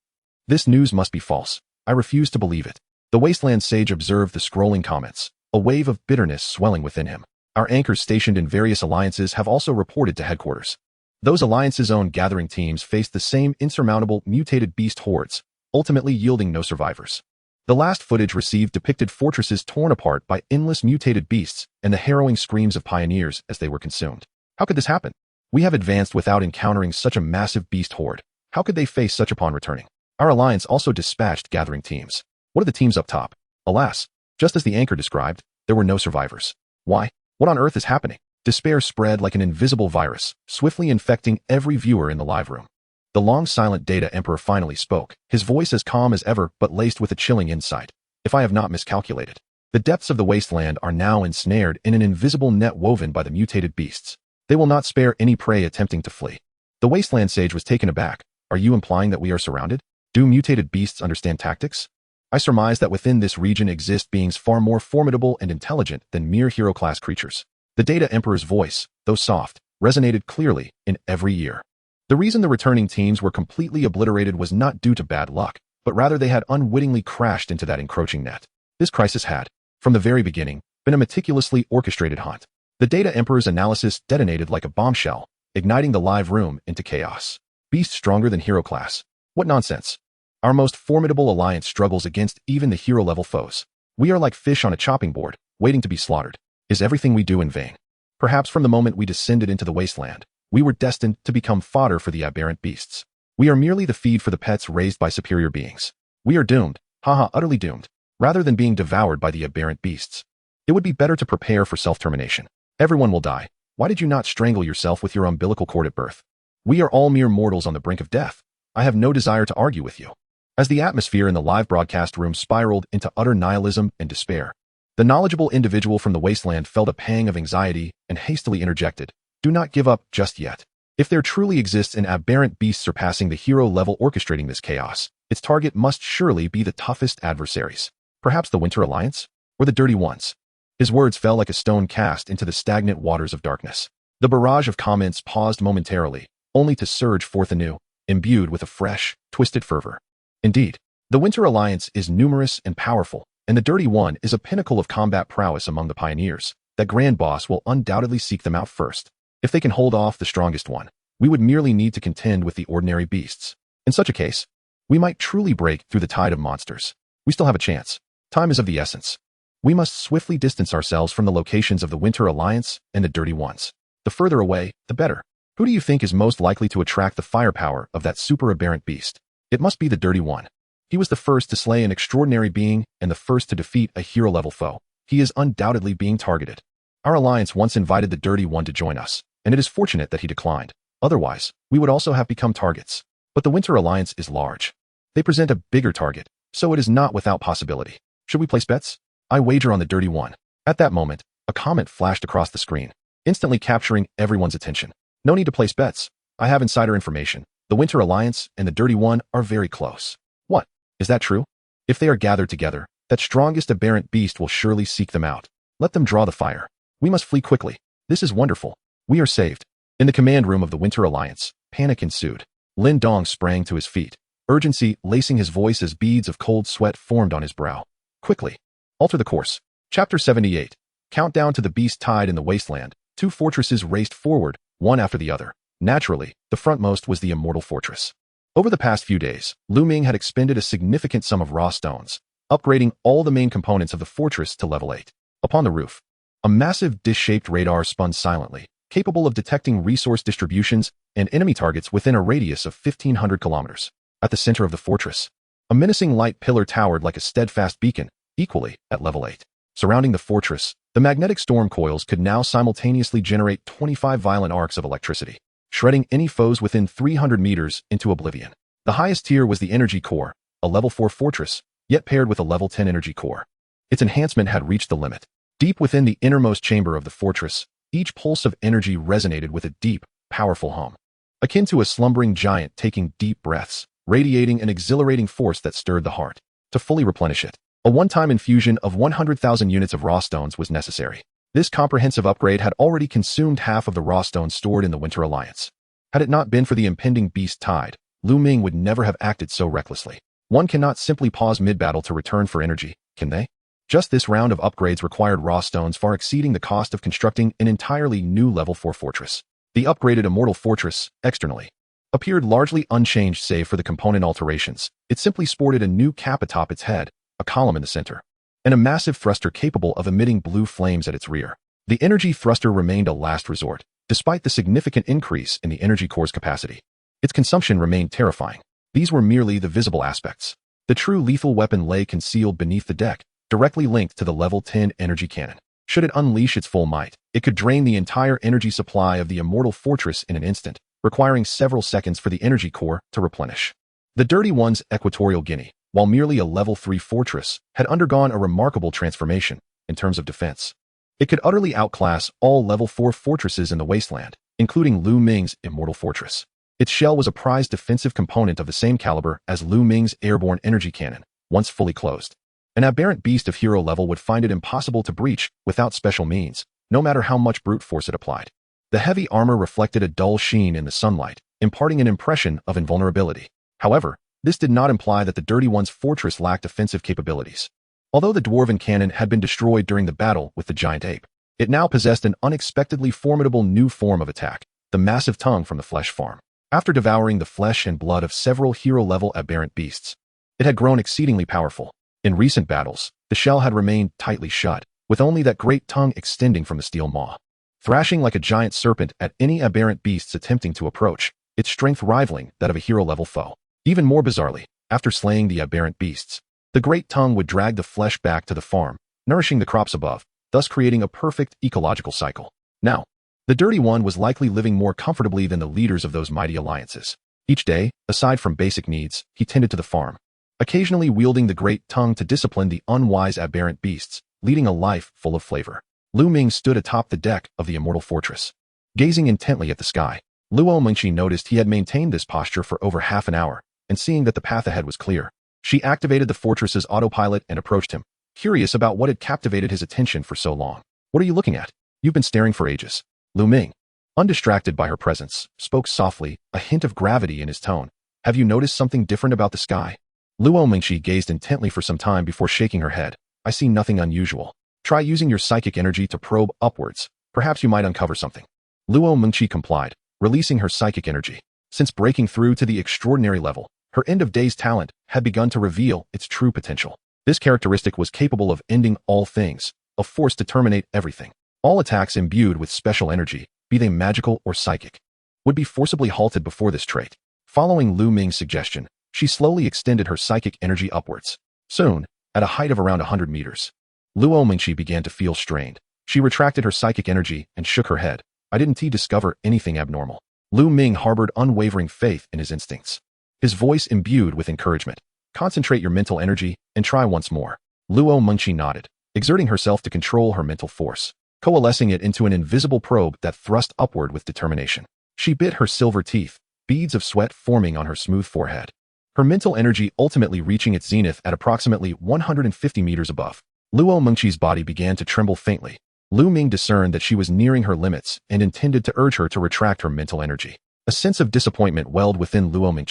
This news must be false. I refuse to believe it. The Wasteland Sage observed the scrolling comments, a wave of bitterness swelling within him. Our anchors stationed in various alliances have also reported to headquarters. Those alliances' own gathering teams faced the same insurmountable mutated beast hordes, ultimately yielding no survivors. The last footage received depicted fortresses torn apart by endless mutated beasts and the harrowing screams of pioneers as they were consumed. How could this happen? We have advanced without encountering such a massive beast horde. How could they face such upon returning? Our alliance also dispatched gathering teams. What are the teams up top? Alas, just as the anchor described, there were no survivors. Why? What on earth is happening? Despair spread like an invisible virus, swiftly infecting every viewer in the live room. The long silent Data Emperor finally spoke, his voice as calm as ever but laced with a chilling insight. If I have not miscalculated, the depths of the wasteland are now ensnared in an invisible net woven by the mutated beasts. They will not spare any prey attempting to flee. The Wasteland Sage was taken aback. Are you implying that we are surrounded? Do mutated beasts understand tactics? I surmise that within this region exist beings far more formidable and intelligent than mere hero-class creatures. The Data Emperor's voice, though soft, resonated clearly in every ear. The reason the returning teams were completely obliterated was not due to bad luck, but rather they had unwittingly crashed into that encroaching net. This crisis had, from the very beginning, been a meticulously orchestrated hunt. The Data Emperor's analysis detonated like a bombshell, igniting the live room into chaos. Beasts stronger than hero class. What nonsense. Our most formidable alliance struggles against even the hero-level foes. We are like fish on a chopping board, waiting to be slaughtered. Is everything we do in vain? Perhaps from the moment we descended into the wasteland, we were destined to become fodder for the aberrant beasts. We are merely the feed for the pets raised by superior beings. We are doomed, utterly doomed, rather than being devoured by the aberrant beasts. It would be better to prepare for self-termination. Everyone will die. Why did you not strangle yourself with your umbilical cord at birth? We are all mere mortals on the brink of death. I have no desire to argue with you. As the atmosphere in the live broadcast room spiraled into utter nihilism and despair, the knowledgeable individual from the wasteland felt a pang of anxiety and hastily interjected, "Do not give up just yet. If there truly exists an aberrant beast surpassing the hero level orchestrating this chaos, its target must surely be the toughest adversaries. Perhaps the Winter Alliance? Or the Dirty Ones?" His words fell like a stone cast into the stagnant waters of darkness. The barrage of comments paused momentarily, only to surge forth anew, imbued with a fresh, twisted fervor. Indeed, the Winter Alliance is numerous and powerful, and the Dirty One is a pinnacle of combat prowess among the pioneers. That grand boss will undoubtedly seek them out first. If they can hold off the strongest one, we would merely need to contend with the ordinary beasts. In such a case, we might truly break through the tide of monsters. We still have a chance. Time is of the essence. We must swiftly distance ourselves from the locations of the Winter Alliance and the Dirty Ones. The further away, the better. Who do you think is most likely to attract the firepower of that super aberrant beast? It must be the Dirty One. He was the first to slay an extraordinary being and the first to defeat a hero-level foe. He is undoubtedly being targeted. Our alliance once invited the Dirty One to join us, and it is fortunate that he declined. Otherwise, we would also have become targets. But the Winter Alliance is large. They present a bigger target, so it is not without possibility. Should we place bets? I wager on the Dirty One. At that moment, a comment flashed across the screen, instantly capturing everyone's attention. No need to place bets. I have insider information. The Winter Alliance and the Dirty One are very close. What? Is that true? If they are gathered together, that strongest aberrant beast will surely seek them out. Let them draw the fire. We must flee quickly. This is wonderful. We are saved. In the command room of the Winter Alliance, panic ensued. Lin Dong sprang to his feet, urgency lacing his voice as beads of cold sweat formed on his brow. Quickly. Alter the course. Chapter 78. Countdown to the beast tide in the Wasteland. Two fortresses raced forward, one after the other. Naturally, the frontmost was the immortal fortress. Over the past few days, Ming had expended a significant sum of raw stones, upgrading all the main components of the fortress to level 8. Upon the roof, a massive dish-shaped radar spun silently, capable of detecting resource distributions and enemy targets within a radius of 1,500 kilometers. At the center of the fortress, a menacing light pillar towered like a steadfast beacon, equally at level 8. Surrounding the fortress, the magnetic storm coils could now simultaneously generate 25 violent arcs of electricity, shredding any foes within 300 meters into oblivion. The highest tier was the energy core, a level 4 fortress, yet paired with a level 10 energy core. Its enhancement had reached the limit. Deep within the innermost chamber of the fortress, each pulse of energy resonated with a deep, powerful hum, akin to a slumbering giant taking deep breaths, radiating an exhilarating force that stirred the heart. To fully replenish it, a one-time infusion of 100,000 units of raw stones was necessary. This comprehensive upgrade had already consumed half of the raw stones stored in the Winter Alliance. Had it not been for the impending beast tide, Ming would never have acted so recklessly. One cannot simply pause mid-battle to return for energy, can they? Just this round of upgrades required raw stones far exceeding the cost of constructing an entirely new level 4 fortress. The upgraded immortal fortress, externally, appeared largely unchanged save for the component alterations. It simply sported a new cap atop its head, a column in the center, and a massive thruster capable of emitting blue flames at its rear. The energy thruster remained a last resort. Despite the significant increase in the energy core's capacity, its consumption remained terrifying. These were merely the visible aspects. The true lethal weapon lay concealed beneath the deck, directly linked to the level 10 energy cannon. Should it unleash its full might, it could drain the entire energy supply of the immortal fortress in an instant, requiring several seconds for the energy core to replenish. The Dirty One's Equatorial Guinea, while merely a level 3 fortress, had undergone a remarkable transformation in terms of defense. It could utterly outclass all level 4 fortresses in the Wasteland, including Ming's immortal fortress. Its shell was a prized defensive component of the same caliber as Ming's airborne energy cannon, once fully closed. An aberrant beast of hero level would find it impossible to breach without special means, no matter how much brute force it applied. The heavy armor reflected a dull sheen in the sunlight, imparting an impression of invulnerability. However, this did not imply that the Dirty One's fortress lacked offensive capabilities. Although the dwarven cannon had been destroyed during the battle with the giant ape, it now possessed an unexpectedly formidable new form of attack, the massive tongue from the flesh farm. After devouring the flesh and blood of several hero-level aberrant beasts, it had grown exceedingly powerful. In recent battles, the shell had remained tightly shut, with only that great tongue extending from the steel maw, thrashing like a giant serpent at any aberrant beasts attempting to approach, its strength rivaling that of a hero-level foe. Even more bizarrely, after slaying the aberrant beasts, the great tongue would drag the flesh back to the farm, nourishing the crops above, thus creating a perfect ecological cycle. Now, the Dirty One was likely living more comfortably than the leaders of those mighty alliances. Each day, aside from basic needs, he tended to the farm, occasionally wielding the great tongue to discipline the unwise aberrant beasts, leading a life full of flavor. Ming stood atop the deck of the immortal fortress, gazing intently at the sky. Ming noticed he had maintained this posture for over half an hour, and seeing that the path ahead was clear, she activated the fortress's autopilot and approached him, curious about what had captivated his attention for so long. "What are you looking at? You've been staring for ages." Ming, undistracted by her presence, spoke softly, a hint of gravity in his tone. "Have you noticed something different about the sky?" Ming gazed intently for some time before shaking her head. "I see nothing unusual. Try using your psychic energy to probe upwards. Perhaps you might uncover something." Ming complied, releasing her psychic energy. Since breaking through to the extraordinary level, her end-of-days talent had begun to reveal its true potential. This characteristic was capable of ending all things, a force to terminate everything. All attacks imbued with special energy, be they magical or psychic, would be forcibly halted before this trait. Following Ming's suggestion, she slowly extended her psychic energy upwards. Soon, at a height of around 100 meters, Ming began to feel strained. She retracted her psychic energy and shook her head. "I didn't discover anything abnormal." Ming harbored unwavering faith in his instincts, his voice imbued with encouragement. "Concentrate your mental energy and try once more." Ming nodded, exerting herself to control her mental force, coalescing it into an invisible probe that thrust upward with determination. She bit her silver teeth, beads of sweat forming on her smooth forehead, her mental energy ultimately reaching its zenith at approximately 150 meters above. Ming's body began to tremble faintly. Ming discerned that she was nearing her limits and intended to urge her to retract her mental energy. A sense of disappointment welled within Ming.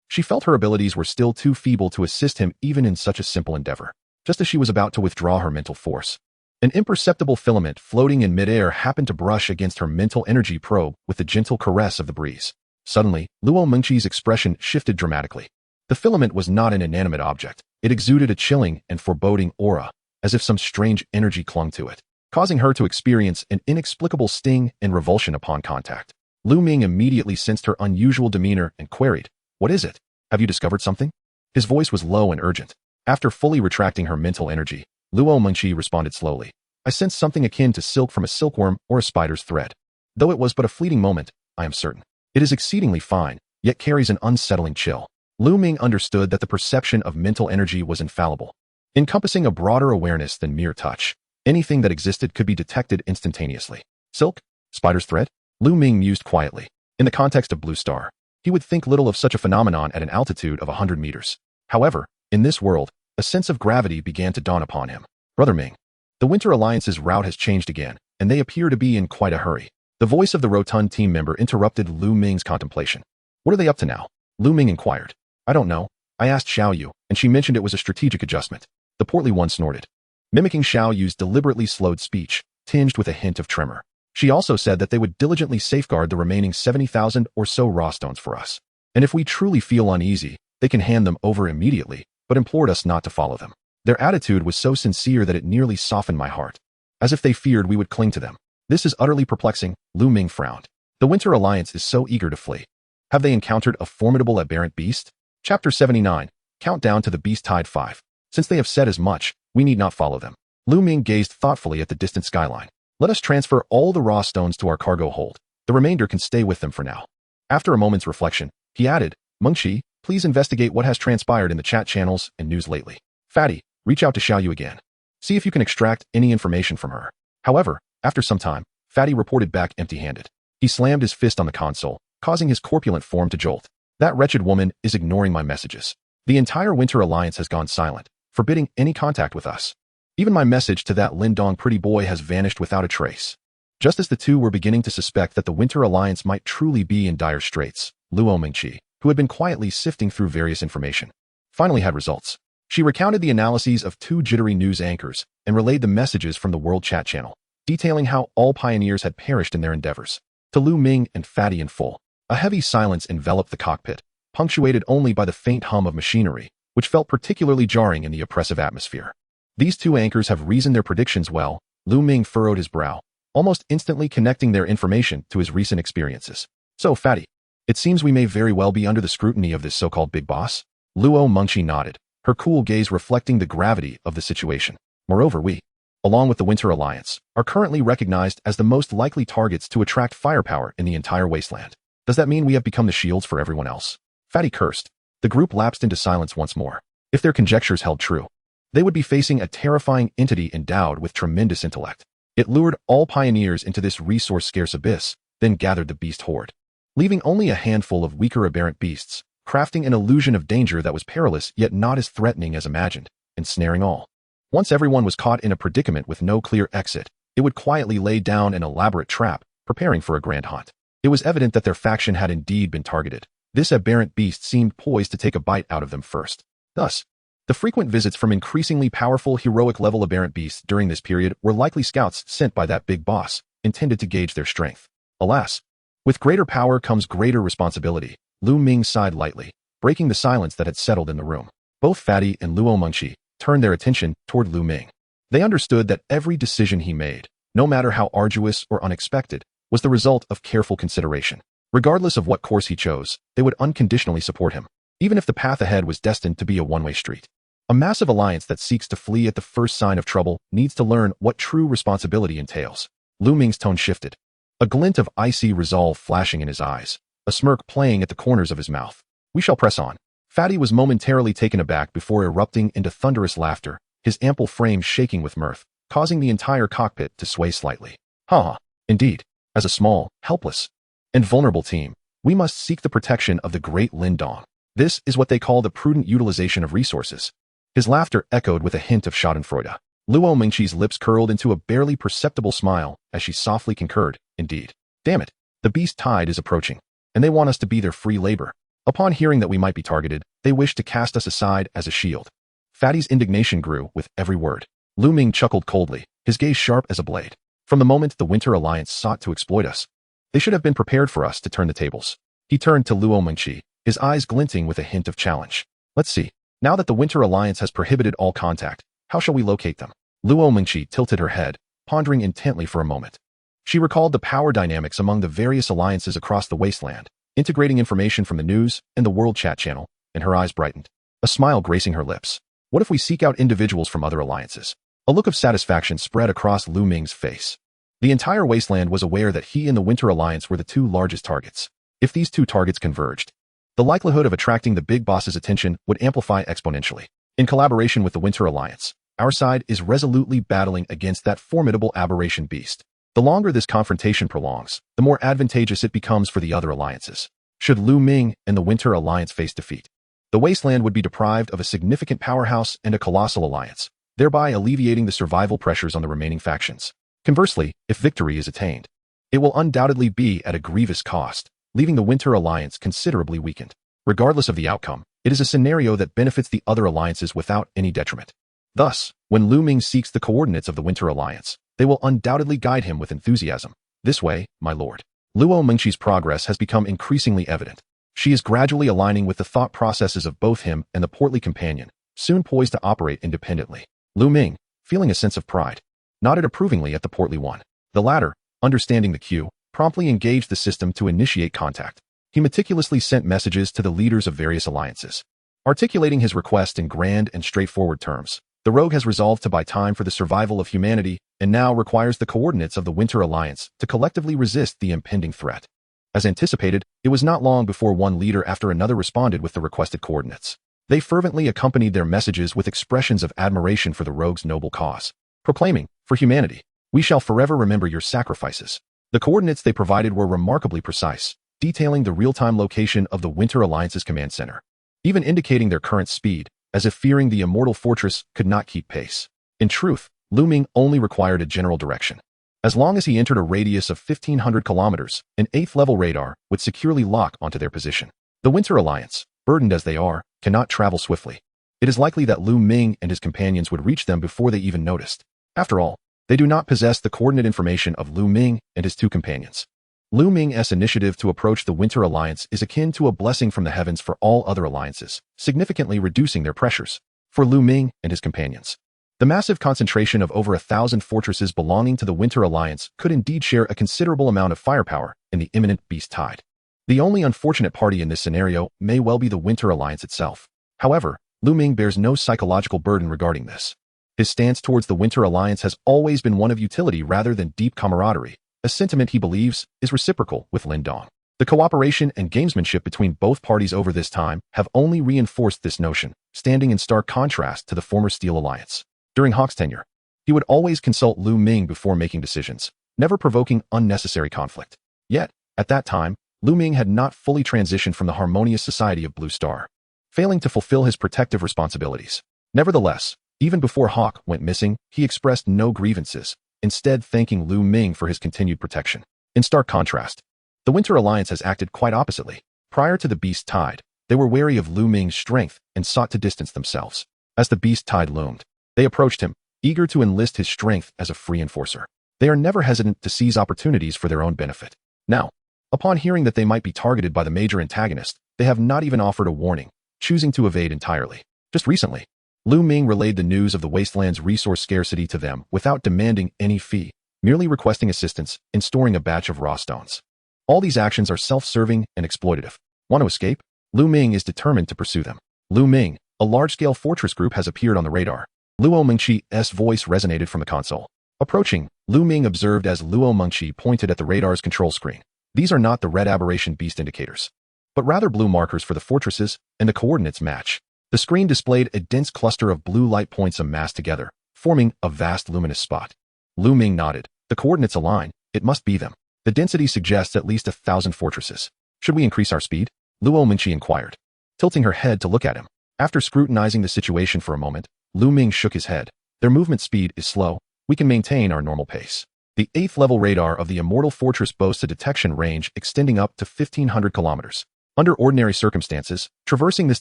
She felt her abilities were still too feeble to assist him even in such a simple endeavor. Just as she was about to withdraw her mental force, An imperceptible filament floating in midair happened to brush against her mental energy probe with the gentle caress of the breeze. Suddenly, Luo Mengqi's expression shifted dramatically. The filament was not an inanimate object. It exuded a chilling and foreboding aura, as if some strange energy clung to it, causing her to experience an inexplicable sting and revulsion upon contact. Lu Ming immediately sensed her unusual demeanor and queried, "What is it? Have you discovered something?" His voice was low and urgent. After fully retracting her mental energy, Luo Mengqi responded slowly, "I sense something akin to silk from a silkworm or a spider's thread. Though it was but a fleeting moment, I am certain. It is exceedingly fine, yet carries an unsettling chill." Lu Ming understood that the perception of mental energy was infallible, encompassing a broader awareness than mere touch. Anything that existed could be detected instantaneously. Silk? Spider's thread? Lu Ming mused quietly. In the context of Blue Star, he would think little of such a phenomenon at an altitude of 100 meters. However, in this world, a sense of gravity began to dawn upon him. "Brother Ming, the Winter Alliance's route has changed again, and they appear to be in quite a hurry." The voice of the rotund team member interrupted Lu Ming's contemplation. "What are they up to now?" Lu Ming inquired. "I don't know. I asked Xiao Yu, and she mentioned it was a strategic adjustment." The portly one snorted. Mimicking Xiao Yu's deliberately slowed speech, tinged with a hint of tremor. She also said that they would diligently safeguard the remaining 70,000 or so raw stones for us. And if we truly feel uneasy, they can hand them over immediately, but implored us not to follow them. Their attitude was so sincere that it nearly softened my heart, as if they feared we would cling to them. "This is utterly perplexing," Lu Ming frowned. "The Winter Alliance is so eager to flee. Have they encountered a formidable aberrant beast?" Chapter 79, Countdown to the Beast Tide 5. "Since they have said as much, we need not follow them." Lu Ming gazed thoughtfully at the distant skyline. "Let us transfer all the raw stones to our cargo hold. The remainder can stay with them for now." After a moment's reflection, he added, "Mengqi, please investigate what has transpired in the chat channels and news lately. Fatty, reach out to Xiao Yu again. See if you can extract any information from her." However, after some time, Fatty reported back empty-handed. He slammed his fist on the console, causing his corpulent form to jolt. "That wretched woman is ignoring my messages. The entire Winter Alliance has gone silent, forbidding any contact with us. Even my message to that Lindong pretty boy has vanished without a trace." Just as the two were beginning to suspect that the Winter Alliance might truly be in dire straits, Luo Mengqi, who had been quietly sifting through various information, finally had results. She recounted the analyses of two jittery news anchors and relayed the messages from the World Chat channel, detailing how all pioneers had perished in their endeavors. To Lu Ming and Fatty in full, a heavy silence enveloped the cockpit, punctuated only by the faint hum of machinery, which felt particularly jarring in the oppressive atmosphere. "These two anchors have reasoned their predictions well," Lu Ming furrowed his brow, almost instantly connecting their information to his recent experiences. "So, Fatty, it seems we may very well be under the scrutiny of this so-called big boss?" Luo Mengqi nodded, her cool gaze reflecting the gravity of the situation. "Moreover, we, along with the Winter Alliance, are currently recognized as the most likely targets to attract firepower in the entire Wasteland. Does that mean we have become the shields for everyone else?" Fatty cursed. The group lapsed into silence once more. If their conjectures held true, they would be facing a terrifying entity endowed with tremendous intellect. It lured all pioneers into this resource-scarce abyss, then gathered the beast horde, leaving only a handful of weaker aberrant beasts, crafting an illusion of danger that was perilous yet not as threatening as imagined, ensnaring all. Once everyone was caught in a predicament with no clear exit, it would quietly lay down an elaborate trap, preparing for a grand hunt. It was evident that their faction had indeed been targeted. This aberrant beast seemed poised to take a bite out of them first. Thus, the frequent visits from increasingly powerful heroic-level aberrant beasts during this period were likely scouts sent by that big boss, intended to gauge their strength. Alas, with greater power comes greater responsibility. Lu Ming sighed lightly, breaking the silence that had settled in the room. Both Fatty and Luo Mengqi turned their attention toward Lu Ming. They understood that every decision he made, no matter how arduous or unexpected, was the result of careful consideration. Regardless of what course he chose, they would unconditionally support him, even if the path ahead was destined to be a one-way street. A massive alliance that seeks to flee at the first sign of trouble needs to learn what true responsibility entails. Lu Ming's tone shifted, a glint of icy resolve flashing in his eyes, a smirk playing at the corners of his mouth. "We shall press on." Fatty was momentarily taken aback before erupting into thunderous laughter, his ample frame shaking with mirth, causing the entire cockpit to sway slightly. "Ha! Indeed, as a small, helpless, and vulnerable team, we must seek the protection of the great Lindong. This is what they call the prudent utilization of resources." His laughter echoed with a hint of schadenfreude. Luo Mengqi's lips curled into a barely perceptible smile as she softly concurred, "Indeed. Damn it, the beast tide is approaching, and they want us to be their free labor. Upon hearing that we might be targeted, they wish to cast us aside as a shield." Fatty's indignation grew with every word. Lu Ming chuckled coldly, his his gaze sharp as a blade. From the moment the Winter Alliance sought to exploit us, they should have been prepared for us to turn the tables. He turned to Luo Mengqi, his eyes glinting with a hint of challenge. Let's see. Now that the Winter Alliance has prohibited all contact, how shall we locate them? Luo Mengqi tilted her head, pondering intently for a moment. She recalled the power dynamics among the various alliances across the Wasteland, integrating information from the news and the World Chat channel, and her eyes brightened, a smile gracing her lips. What if we seek out individuals from other alliances? A look of satisfaction spread across Lu Ming's face. The entire Wasteland was aware that he and the Winter Alliance were the two largest targets. If these two targets converged, the likelihood of attracting the big boss's attention would amplify exponentially. In collaboration with the Winter Alliance, our side is resolutely battling against that formidable aberration beast. The longer this confrontation prolongs, the more advantageous it becomes for the other alliances. Should Lu Ming and the Winter Alliance face defeat, the Wasteland would be deprived of a significant powerhouse and a colossal alliance, thereby alleviating the survival pressures on the remaining factions. Conversely, if victory is attained, it will undoubtedly be at a grievous cost, leaving the Winter Alliance considerably weakened. Regardless of the outcome, it is a scenario that benefits the other alliances without any detriment. Thus, when Lu Ming seeks the coordinates of the Winter Alliance, they will undoubtedly guide him with enthusiasm. This way, my lord. Luo Mengqi's progress has become increasingly evident. She is gradually aligning with the thought processes of both him and the portly companion, soon poised to operate independently. Lu Ming, feeling a sense of pride, nodded approvingly at the portly one. The latter, understanding the cue, promptly engaged the system to initiate contact. He meticulously sent messages to the leaders of various alliances, articulating his request in grand and straightforward terms. The rogue has resolved to buy time for the survival of humanity and now requires the coordinates of the Winter Alliance to collectively resist the impending threat. As anticipated, it was not long before one leader after another responded with the requested coordinates. They fervently accompanied their messages with expressions of admiration for the rogue's noble cause, proclaiming, "For humanity, we shall forever remember your sacrifices." The coordinates they provided were remarkably precise, detailing the real-time location of the Winter Alliance's command center, even indicating their current speed, as if fearing the immortal fortress could not keep pace. In truth, Lu Ming only required a general direction. As long as he entered a radius of 1,500 kilometers, an 8th-level radar would securely lock onto their position. The Winter Alliance, burdened as they are, cannot travel swiftly. It is likely that Lu Ming and his companions would reach them before they even noticed. After all, they do not possess the coordinate information of Lu Ming and his two companions. Lu Ming's initiative to approach the Winter Alliance is akin to a blessing from the heavens for all other alliances, significantly reducing their pressures. For Lu Ming and his companions, the massive concentration of over 1,000 fortresses belonging to the Winter Alliance could indeed share a considerable amount of firepower in the imminent beast tide. The only unfortunate party in this scenario may well be the Winter Alliance itself. However, Lu Ming bears no psychological burden regarding this. His stance towards the Winter Alliance has always been one of utility rather than deep camaraderie, a sentiment he believes is reciprocal with Lin Dong. The cooperation and gamesmanship between both parties over this time have only reinforced this notion, standing in stark contrast to the former Steel Alliance. During Hawk's tenure, he would always consult Lu Ming before making decisions, never provoking unnecessary conflict. Yet, at that time, Lu Ming had not fully transitioned from the harmonious society of Blue Star, failing to fulfill his protective responsibilities. Nevertheless, even before Hawk went missing, he expressed no grievances, instead thanking Lu Ming for his continued protection. In stark contrast, the Winter Alliance has acted quite oppositely. Prior to the Beast Tide, they were wary of Lu Ming's strength and sought to distance themselves. As the Beast Tide loomed, they approached him, eager to enlist his strength as a free enforcer. They are never hesitant to seize opportunities for their own benefit. Now, upon hearing that they might be targeted by the major antagonist, they have not even offered a warning, choosing to evade entirely. Just recently, Lu Ming relayed the news of the Wasteland's resource scarcity to them without demanding any fee, merely requesting assistance in storing a batch of raw stones. All these actions are self-serving and exploitative. Want to escape? Lu Ming is determined to pursue them. Lu Ming, a large-scale fortress group has appeared on the radar. Luo Mengqi's voice resonated from the console. Approaching, Lu Ming observed as Luo Mengqi pointed at the radar's control screen. These are not the red aberration beast indicators, but rather blue markers for the fortresses, and the coordinates match. The screen displayed a dense cluster of blue light points amassed together, forming a vast luminous spot. Lu Ming nodded. The coordinates align. It must be them. The density suggests at least 1,000 fortresses. Should we increase our speed? Luo Mengqi inquired, tilting her head to look at him. After scrutinizing the situation for a moment, Lu Ming shook his head. Their movement speed is slow. We can maintain our normal pace. The 8th-level radar of the Immortal Fortress boasts a detection range extending up to 1,500 kilometers. Under ordinary circumstances, traversing this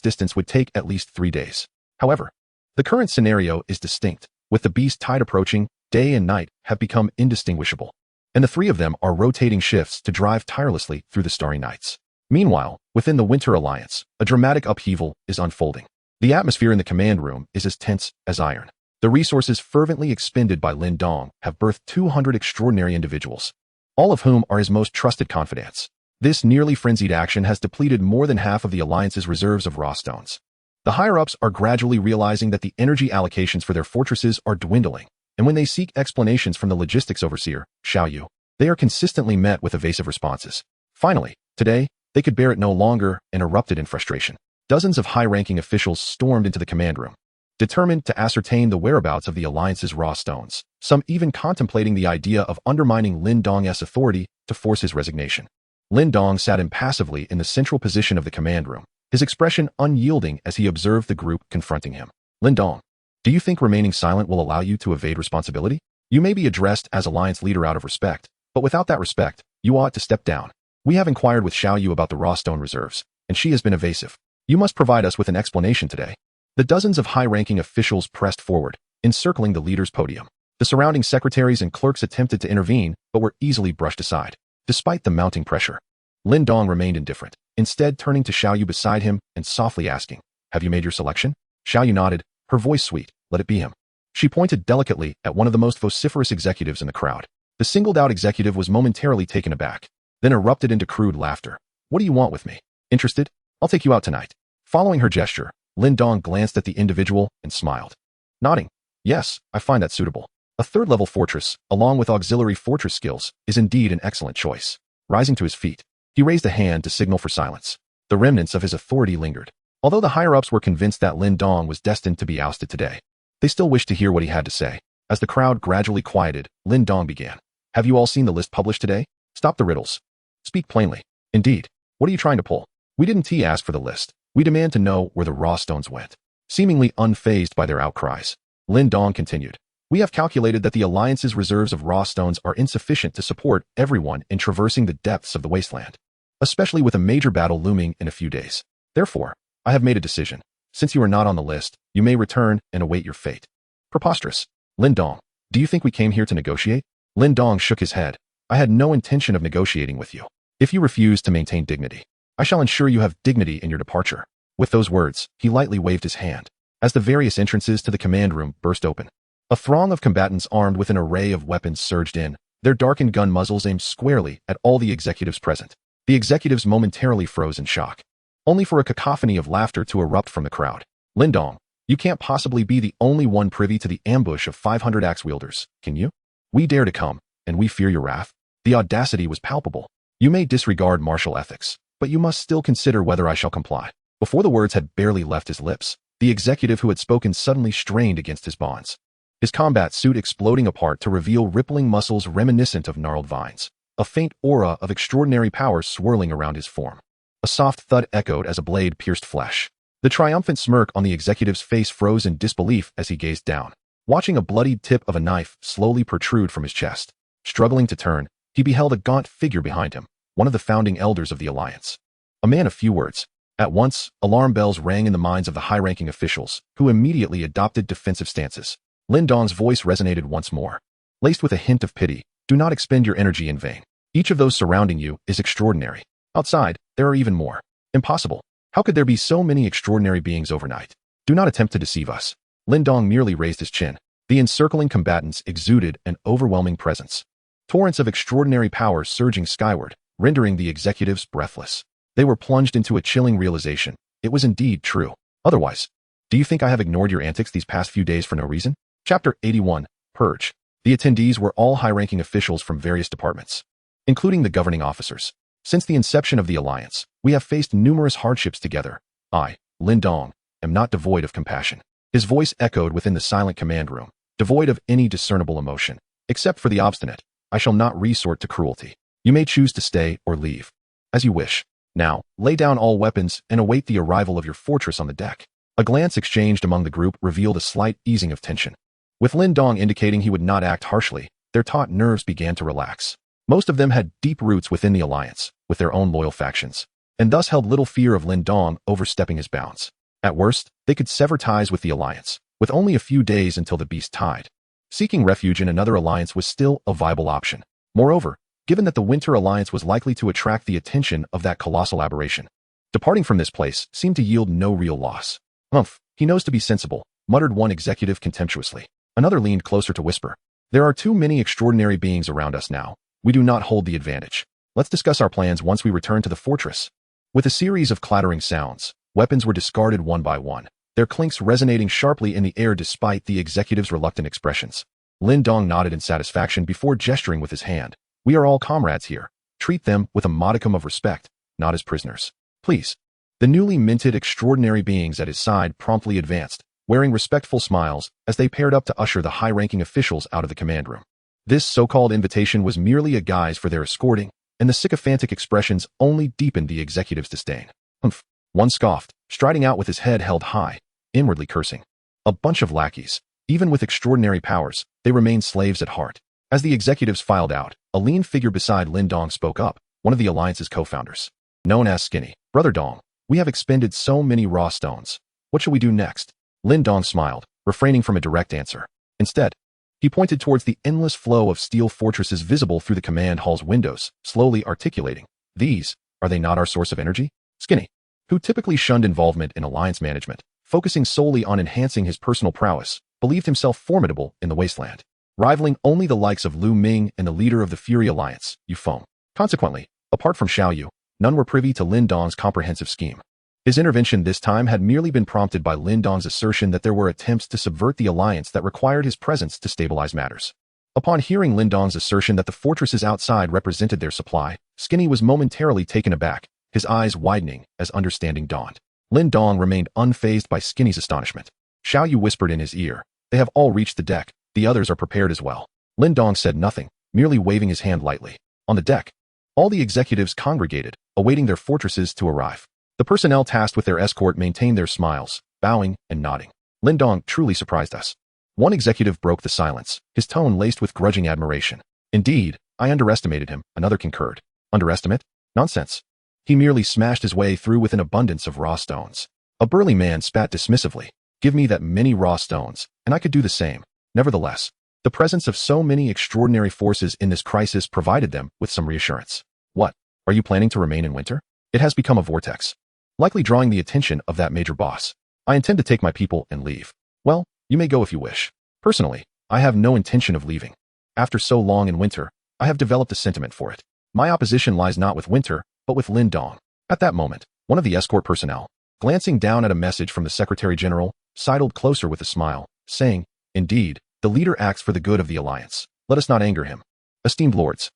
distance would take at least 3 days. However, the current scenario is distinct. With the Beast Tide approaching, day and night have become indistinguishable, and the three of them are rotating shifts to drive tirelessly through the starry nights. Meanwhile, within the Winter Alliance, a dramatic upheaval is unfolding. The atmosphere in the command room is as tense as iron. The resources fervently expended by Lin Dong have birthed 200 extraordinary individuals, all of whom are his most trusted confidants. This nearly frenzied action has depleted more than half of the Alliance's reserves of raw stones. The higher-ups are gradually realizing that the energy allocations for their fortresses are dwindling, and when they seek explanations from the logistics overseer, Xiao Yu, they are consistently met with evasive responses. Finally, today, they could bear it no longer and erupted in frustration. Dozens of high-ranking officials stormed into the command room, determined to ascertain the whereabouts of the Alliance's raw stones, some even contemplating the idea of undermining Lin Dong's authority to force his resignation. Lin Dong sat impassively in the central position of the command room, his expression unyielding as he observed the group confronting him. Lin Dong, do you think remaining silent will allow you to evade responsibility? You may be addressed as Alliance leader out of respect, but without that respect, you ought to step down. We have inquired with Xiao Yu about the raw stone reserves, and she has been evasive. You must provide us with an explanation today. The dozens of high-ranking officials pressed forward, encircling the leader's podium. The surrounding secretaries and clerks attempted to intervene, but were easily brushed aside. Despite the mounting pressure, Lin Dong remained indifferent, instead turning to Xiao Yu beside him and softly asking, "Have you made your selection?" Xiao Yu nodded, her voice sweet. "Let it be him." She pointed delicately at one of the most vociferous executives in the crowd. The singled-out executive was momentarily taken aback, then erupted into crude laughter. "What do you want with me? Interested? I'll take you out tonight." Following her gesture, Lin Dong glanced at the individual and smiled, nodding. "Yes, I find that suitable. A third-level fortress, along with auxiliary fortress skills, is indeed an excellent choice." Rising to his feet, he raised a hand to signal for silence. The remnants of his authority lingered. Although the higher-ups were convinced that Lin Dong was destined to be ousted today, they still wished to hear what he had to say. As the crowd gradually quieted, Lin Dong began. "Have you all seen the list published today? Stop the riddles. Speak plainly. Indeed. What are you trying to pull? We didn't ask for the list. We demand to know where the raw stones went." Seemingly unfazed by their outcries, Lin Dong continued. "We have calculated that the Alliance's reserves of raw stones are insufficient to support everyone in traversing the depths of the Wasteland, especially with a major battle looming in a few days. Therefore, I have made a decision. Since you are not on the list, you may return and await your fate." "Preposterous. Lin Dong, do you think we came here to negotiate?" Lin Dong shook his head. "I had no intention of negotiating with you. If you refuse to maintain dignity, I shall ensure you have dignity in your departure." With those words, he lightly waved his hand. As the various entrances to the command room burst open, a throng of combatants armed with an array of weapons surged in, their darkened gun muzzles aimed squarely at all the executives present. The executives momentarily froze in shock, only for a cacophony of laughter to erupt from the crowd. "Lin Dong, you can't possibly be the only one privy to the ambush of 500 axe-wielders, can you? We dare to come, and we fear your wrath." The audacity was palpable. "You may disregard martial ethics, but you must still consider whether I shall comply." Before the words had barely left his lips, the executive who had spoken suddenly strained against his bonds, his combat suit exploding apart to reveal rippling muscles reminiscent of gnarled vines, a faint aura of extraordinary power swirling around his form. A soft thud echoed as a blade pierced flesh. The triumphant smirk on the executive's face froze in disbelief as he gazed down, watching a bloodied tip of a knife slowly protrude from his chest. Struggling to turn, he beheld a gaunt figure behind him, one of the founding elders of the Alliance. A man of few words. At once, alarm bells rang in the minds of the high-ranking officials, who immediately adopted defensive stances. Lin Dong's voice resonated once more, laced with a hint of pity. "Do not expend your energy in vain. Each of those surrounding you is extraordinary. Outside, there are even more. Impossible. How could there be so many extraordinary beings overnight? Do not attempt to deceive us." Lin Dong merely raised his chin. The encircling combatants exuded an overwhelming presence. Torrents of extraordinary power surging skyward, rendering the executives breathless. They were plunged into a chilling realization. It was indeed true. Otherwise, do you think I have ignored your antics these past few days for no reason? Chapter 81, Purge. The attendees were all high-ranking officials from various departments, including the governing officers. Since the inception of the Alliance, we have faced numerous hardships together. I, Lin Dong, am not devoid of compassion. His voice echoed within the silent command room, devoid of any discernible emotion. Except for the obstinate, I shall not resort to cruelty. You may choose to stay or leave, as you wish. Now, lay down all weapons and await the arrival of your fortress on the deck. A glance exchanged among the group revealed a slight easing of tension. With Lin Dong indicating he would not act harshly, their taut nerves began to relax. Most of them had deep roots within the Alliance, with their own loyal factions, and thus held little fear of Lin Dong overstepping his bounds. At worst, they could sever ties with the Alliance, with only a few days until the beast tide. Seeking refuge in another alliance was still a viable option. Moreover, given that the Winter Alliance was likely to attract the attention of that colossal aberration, departing from this place seemed to yield no real loss. Humph, he knows to be sensible, muttered one executive contemptuously. Another leaned closer to whisper. There are too many extraordinary beings around us now. We do not hold the advantage. Let's discuss our plans once we return to the fortress. With a series of clattering sounds, weapons were discarded one by one, their clinks resonating sharply in the air despite the executive's reluctant expressions. Lin Dong nodded in satisfaction before gesturing with his hand. We are all comrades here. Treat them with a modicum of respect, not as prisoners. Please. The newly minted extraordinary beings at his side promptly advanced, wearing respectful smiles as they paired up to usher the high-ranking officials out of the command room. This so-called invitation was merely a guise for their escorting, and the sycophantic expressions only deepened the executive's disdain. Humph. One scoffed, striding out with his head held high, inwardly cursing. A bunch of lackeys. Even with extraordinary powers, they remained slaves at heart. As the executives filed out, a lean figure beside Lin Dong spoke up, one of the alliance's co-founders. Known as Skinny. Brother Dong, we have expended so many raw stones. What shall we do next? Lin Dong smiled, refraining from a direct answer. Instead, he pointed towards the endless flow of steel fortresses visible through the command hall's windows, slowly articulating. These, are they not our source of energy? Skinny, who typically shunned involvement in alliance management, focusing solely on enhancing his personal prowess, believed himself formidable in the Wasteland, rivaling only the likes of Lu Ming and the leader of the Fury Alliance, Yu Feng. Consequently, apart from Xiao Yu, none were privy to Lin Dong's comprehensive scheme. His intervention this time had merely been prompted by Lin Dong's assertion that there were attempts to subvert the alliance that required his presence to stabilize matters. Upon hearing Lin Dong's assertion that the fortresses outside represented their supply, Skinny was momentarily taken aback, his eyes widening as understanding dawned. Lin Dong remained unfazed by Skinny's astonishment. Xiao Yu whispered in his ear, "They have all reached the deck. The others are prepared as well." Lin Dong said nothing, merely waving his hand lightly. On the deck, all the executives congregated, awaiting their fortresses to arrive. The personnel tasked with their escort maintained their smiles, bowing and nodding. Lin Dong truly surprised us. One executive broke the silence, his tone laced with grudging admiration. Indeed, I underestimated him, another concurred. Underestimate? Nonsense. He merely smashed his way through with an abundance of raw stones. A burly man spat dismissively. Give me that many raw stones, and I could do the same. Nevertheless, the presence of so many extraordinary forces in this crisis provided them with some reassurance. What? Are you planning to remain in winter? It has become a vortex, likely drawing the attention of that major boss. I intend to take my people and leave. Well, you may go if you wish. Personally, I have no intention of leaving. After so long in winter, I have developed a sentiment for it. My opposition lies not with winter, but with Lin Dong. At that moment, one of the escort personnel, glancing down at a message from the Secretary General, sidled closer with a smile, saying, "Indeed, the leader acts for the good of the alliance. Let us not anger him. Esteemed lords.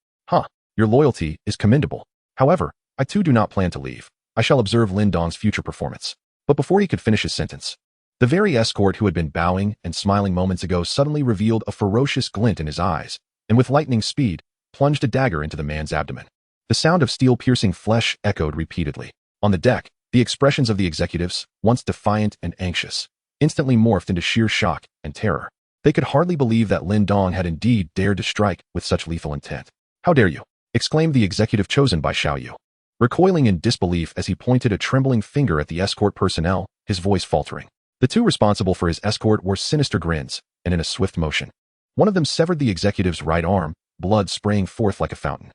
Your loyalty is commendable. However, I too do not plan to leave. I shall observe Lin Dong's future performance." But before he could finish his sentence, the very escort who had been bowing and smiling moments ago suddenly revealed a ferocious glint in his eyes, and with lightning speed, plunged a dagger into the man's abdomen. The sound of steel-piercing flesh echoed repeatedly. On the deck, the expressions of the executives, once defiant and anxious, instantly morphed into sheer shock and terror. They could hardly believe that Lin Dong had indeed dared to strike with such lethal intent. "How dare you!" exclaimed the executive chosen by Xiao Yu, recoiling in disbelief as he pointed a trembling finger at the escort personnel, his voice faltering. The two responsible for his escort wore sinister grins, and in a swift motion, one of them severed the executive's right arm, blood spraying forth like a fountain.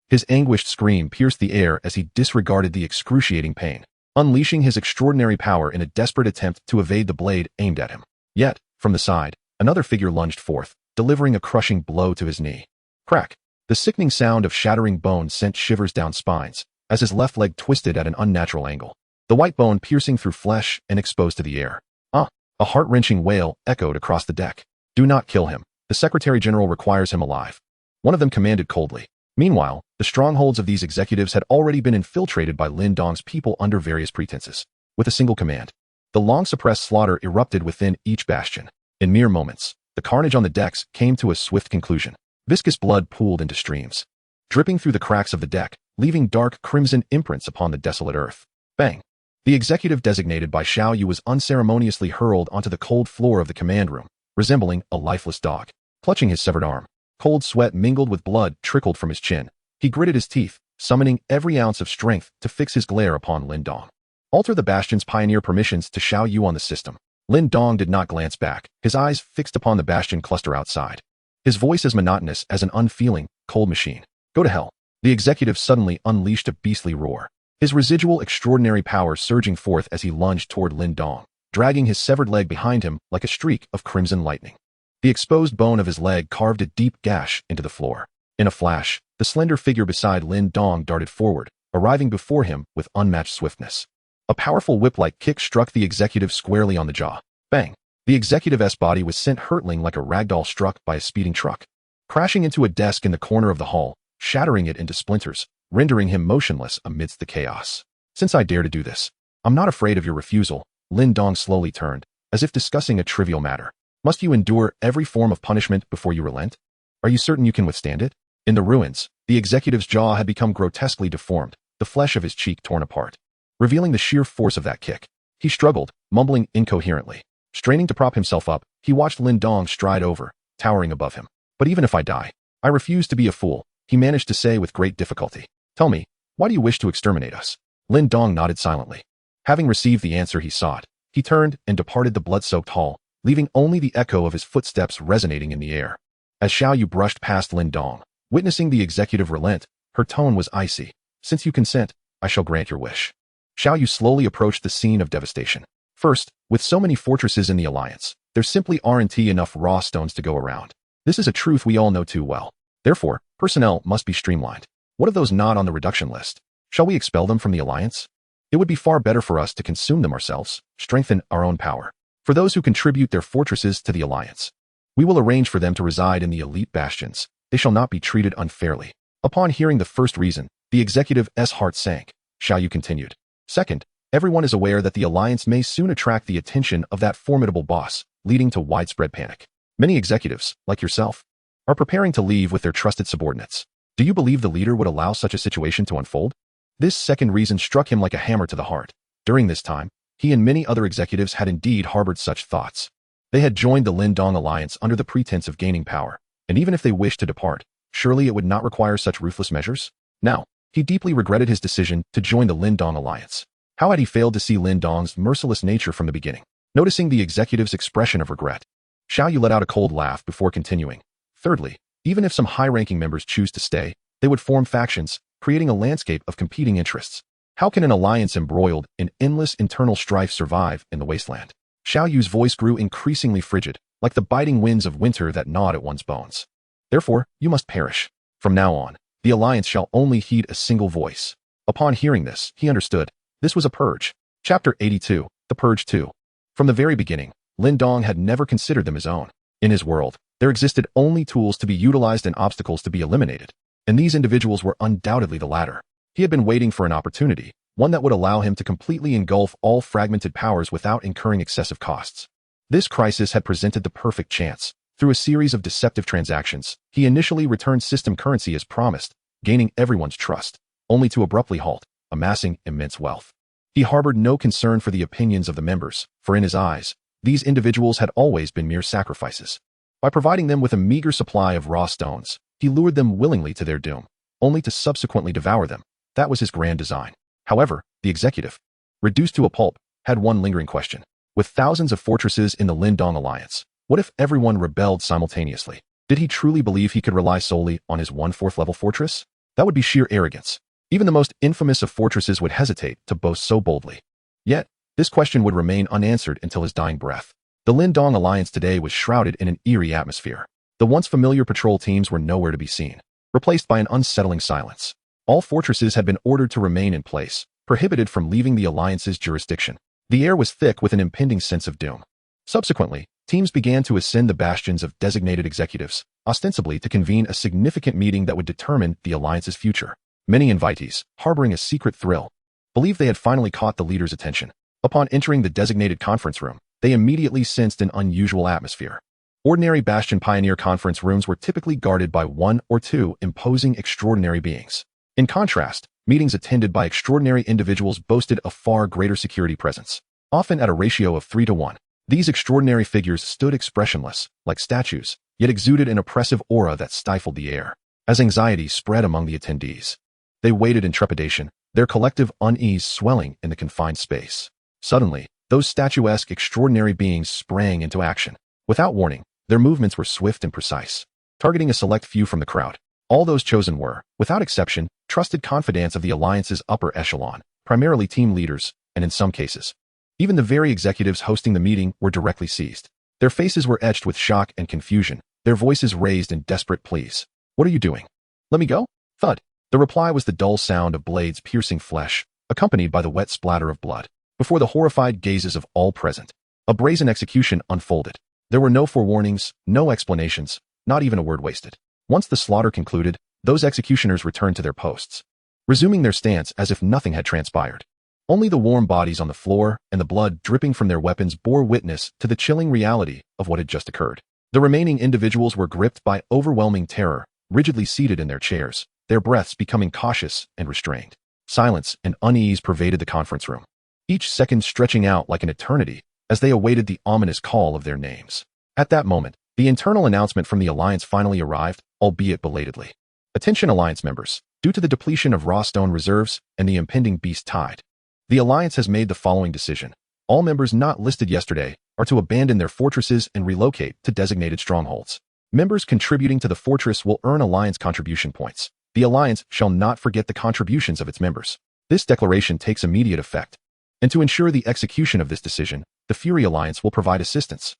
His anguished scream pierced the air as he disregarded the excruciating pain, unleashing his extraordinary power in a desperate attempt to evade the blade aimed at him. Yet, from the side, another figure lunged forth, delivering a crushing blow to his knee. Crack! The sickening sound of shattering bone sent shivers down spines, as his left leg twisted at an unnatural angle, the white bone piercing through flesh and exposed to the air. A heart-wrenching wail echoed across the deck. "Do not kill him. The Secretary General requires him alive," one of them commanded coldly. Meanwhile, the strongholds of these executives had already been infiltrated by Lin Dong's people under various pretenses. With a single command, the long-suppressed slaughter erupted within each bastion. In mere moments, the carnage on the decks came to a swift conclusion. Viscous blood pooled into streams, dripping through the cracks of the deck, leaving dark crimson imprints upon the desolate earth. Bang! The executive designated by Xiao Yu was unceremoniously hurled onto the cold floor of the command room, resembling a lifeless dog. Clutching his severed arm, cold sweat mingled with blood trickled from his chin. He gritted his teeth, summoning every ounce of strength to fix his glare upon Lin Dong. Alter the Bastion's pioneer permissions to Xiao Yu on the system. Lin Dong did not glance back, his eyes fixed upon the bastion cluster outside. His voice as monotonous as an unfeeling, cold machine. Go to hell. The executive suddenly unleashed a beastly roar, his residual extraordinary power surging forth as he lunged toward Lin Dong, dragging his severed leg behind him like a streak of crimson lightning. The exposed bone of his leg carved a deep gash into the floor. In a flash, the slender figure beside Lin Dong darted forward, arriving before him with unmatched swiftness. A powerful whip-like kick struck the executive squarely on the jaw. Bang! The executive's body was sent hurtling like a ragdoll struck by a speeding truck, crashing into a desk in the corner of the hall, shattering it into splinters, rendering him motionless amidst the chaos. Since I dare to do this, I'm not afraid of your refusal. Lin Dong slowly turned, as if discussing a trivial matter. Must you endure every form of punishment before you relent? Are you certain you can withstand it? In the ruins, the executive's jaw had become grotesquely deformed, the flesh of his cheek torn apart, revealing the sheer force of that kick. He struggled, mumbling incoherently. Straining to prop himself up, he watched Lin Dong stride over, towering above him. But even if I die, I refuse to be a fool, he managed to say with great difficulty. Tell me, why do you wish to exterminate us? Lin Dong nodded silently. Having received the answer he sought, he turned and departed the blood-soaked hall, leaving only the echo of his footsteps resonating in the air. As Xiao Yu brushed past Lin Dong, witnessing the executive relent, her tone was icy. Since you consent, I shall grant your wish. Xiao Yu slowly approached the scene of devastation. First, with so many fortresses in the alliance, there simply aren't enough raw stones to go around. This is a truth we all know too well. Therefore, personnel must be streamlined. What of those not on the reduction list? Shall we expel them from the alliance? It would be far better for us to consume them ourselves, strengthen our own power. For those who contribute their fortresses to the alliance, we will arrange for them to reside in the elite bastions. They shall not be treated unfairly. Upon hearing the first reason, the executive's heart sank. Xiao Yu continued. Second, everyone is aware that the alliance may soon attract the attention of that formidable boss, leading to widespread panic. Many executives, like yourself, are preparing to leave with their trusted subordinates. Do you believe the leader would allow such a situation to unfold? This second reason struck him like a hammer to the heart. During this time, he and many other executives had indeed harbored such thoughts. They had joined the Lin Dong alliance under the pretense of gaining power, and even if they wished to depart, surely it would not require such ruthless measures? Now, he deeply regretted his decision to join the Lin Dong alliance. How had he failed to see Lin Dong's merciless nature from the beginning? Noticing the executive's expression of regret, Xiao Yu let out a cold laugh before continuing. Thirdly, even if some high-ranking members choose to stay, they would form factions, creating a landscape of competing interests. How can an alliance embroiled in endless internal strife survive in the wasteland? Xiao Yu's voice grew increasingly frigid, like the biting winds of winter that gnawed at one's bones. Therefore, you must perish. From now on, the alliance shall only heed a single voice. Upon hearing this, he understood. This was a purge. Chapter 82, The Purge 2. From the very beginning, Lin Dong had never considered them his own. In his world, there existed only tools to be utilized and obstacles to be eliminated. And these individuals were undoubtedly the latter. He had been waiting for an opportunity, one that would allow him to completely engulf all fragmented powers without incurring excessive costs. This crisis had presented the perfect chance. Through a series of deceptive transactions, he initially returned system currency as promised, gaining everyone's trust, only to abruptly halt, amassing immense wealth. He harbored no concern for the opinions of the members, for in his eyes, these individuals had always been mere sacrifices. By providing them with a meager supply of raw stones, he lured them willingly to their doom, only to subsequently devour them. That was his grand design. However, the executive, reduced to a pulp, had one lingering question. With thousands of fortresses in the Lin Dong alliance, what if everyone rebelled simultaneously? Did he truly believe he could rely solely on his 1/4 level fortress? That would be sheer arrogance. Even the most infamous of fortresses would hesitate to boast so boldly. Yet, this question would remain unanswered until his dying breath. The Lin Dong alliance today was shrouded in an eerie atmosphere. The once familiar patrol teams were nowhere to be seen, replaced by an unsettling silence. All fortresses had been ordered to remain in place, prohibited from leaving the alliance's jurisdiction. The air was thick with an impending sense of doom. Subsequently, teams began to ascend the bastions of designated executives, ostensibly to convene a significant meeting that would determine the alliance's future. Many invitees, harboring a secret thrill, believed they had finally caught the leader's attention. Upon entering the designated conference room, they immediately sensed an unusual atmosphere. Ordinary Bastion Pioneer conference rooms were typically guarded by one or two imposing extraordinary beings. In contrast, meetings attended by extraordinary individuals boasted a far greater security presence, often at a ratio of 3-to-1. These extraordinary figures stood expressionless, like statues, yet exuded an oppressive aura that stifled the air. As anxiety spread among the attendees, they waited in trepidation, their collective unease swelling in the confined space. Suddenly, those statuesque, extraordinary beings sprang into action. Without warning, their movements were swift and precise, targeting a select few from the crowd. All those chosen were, without exception, trusted confidants of the Alliance's upper echelon, primarily team leaders, and in some cases, even the very executives hosting the meeting were directly seized. Their faces were etched with shock and confusion, their voices raised in desperate pleas. "What are you doing? Let me go?" Thud. The reply was the dull sound of blades piercing flesh, accompanied by the wet splatter of blood. Before the horrified gazes of all present, a brazen execution unfolded. There were no forewarnings, no explanations, not even a word wasted. Once the slaughter concluded, those executioners returned to their posts, resuming their stance as if nothing had transpired. Only the warm bodies on the floor and the blood dripping from their weapons bore witness to the chilling reality of what had just occurred. The remaining individuals were gripped by overwhelming terror, rigidly seated in their chairs, their breaths becoming cautious and restrained. Silence and unease pervaded the conference room, each second stretching out like an eternity as they awaited the ominous call of their names. At that moment, the internal announcement from the Alliance finally arrived, albeit belatedly. "Attention Alliance members, due to the depletion of raw stone reserves and the impending beast tide, the Alliance has made the following decision. All members not listed yesterday are to abandon their fortresses and relocate to designated strongholds. Members contributing to the fortress will earn Alliance contribution points. The Alliance shall not forget the contributions of its members." This declaration takes immediate effect, and to ensure the execution of this decision, the Fury Alliance will provide assistance.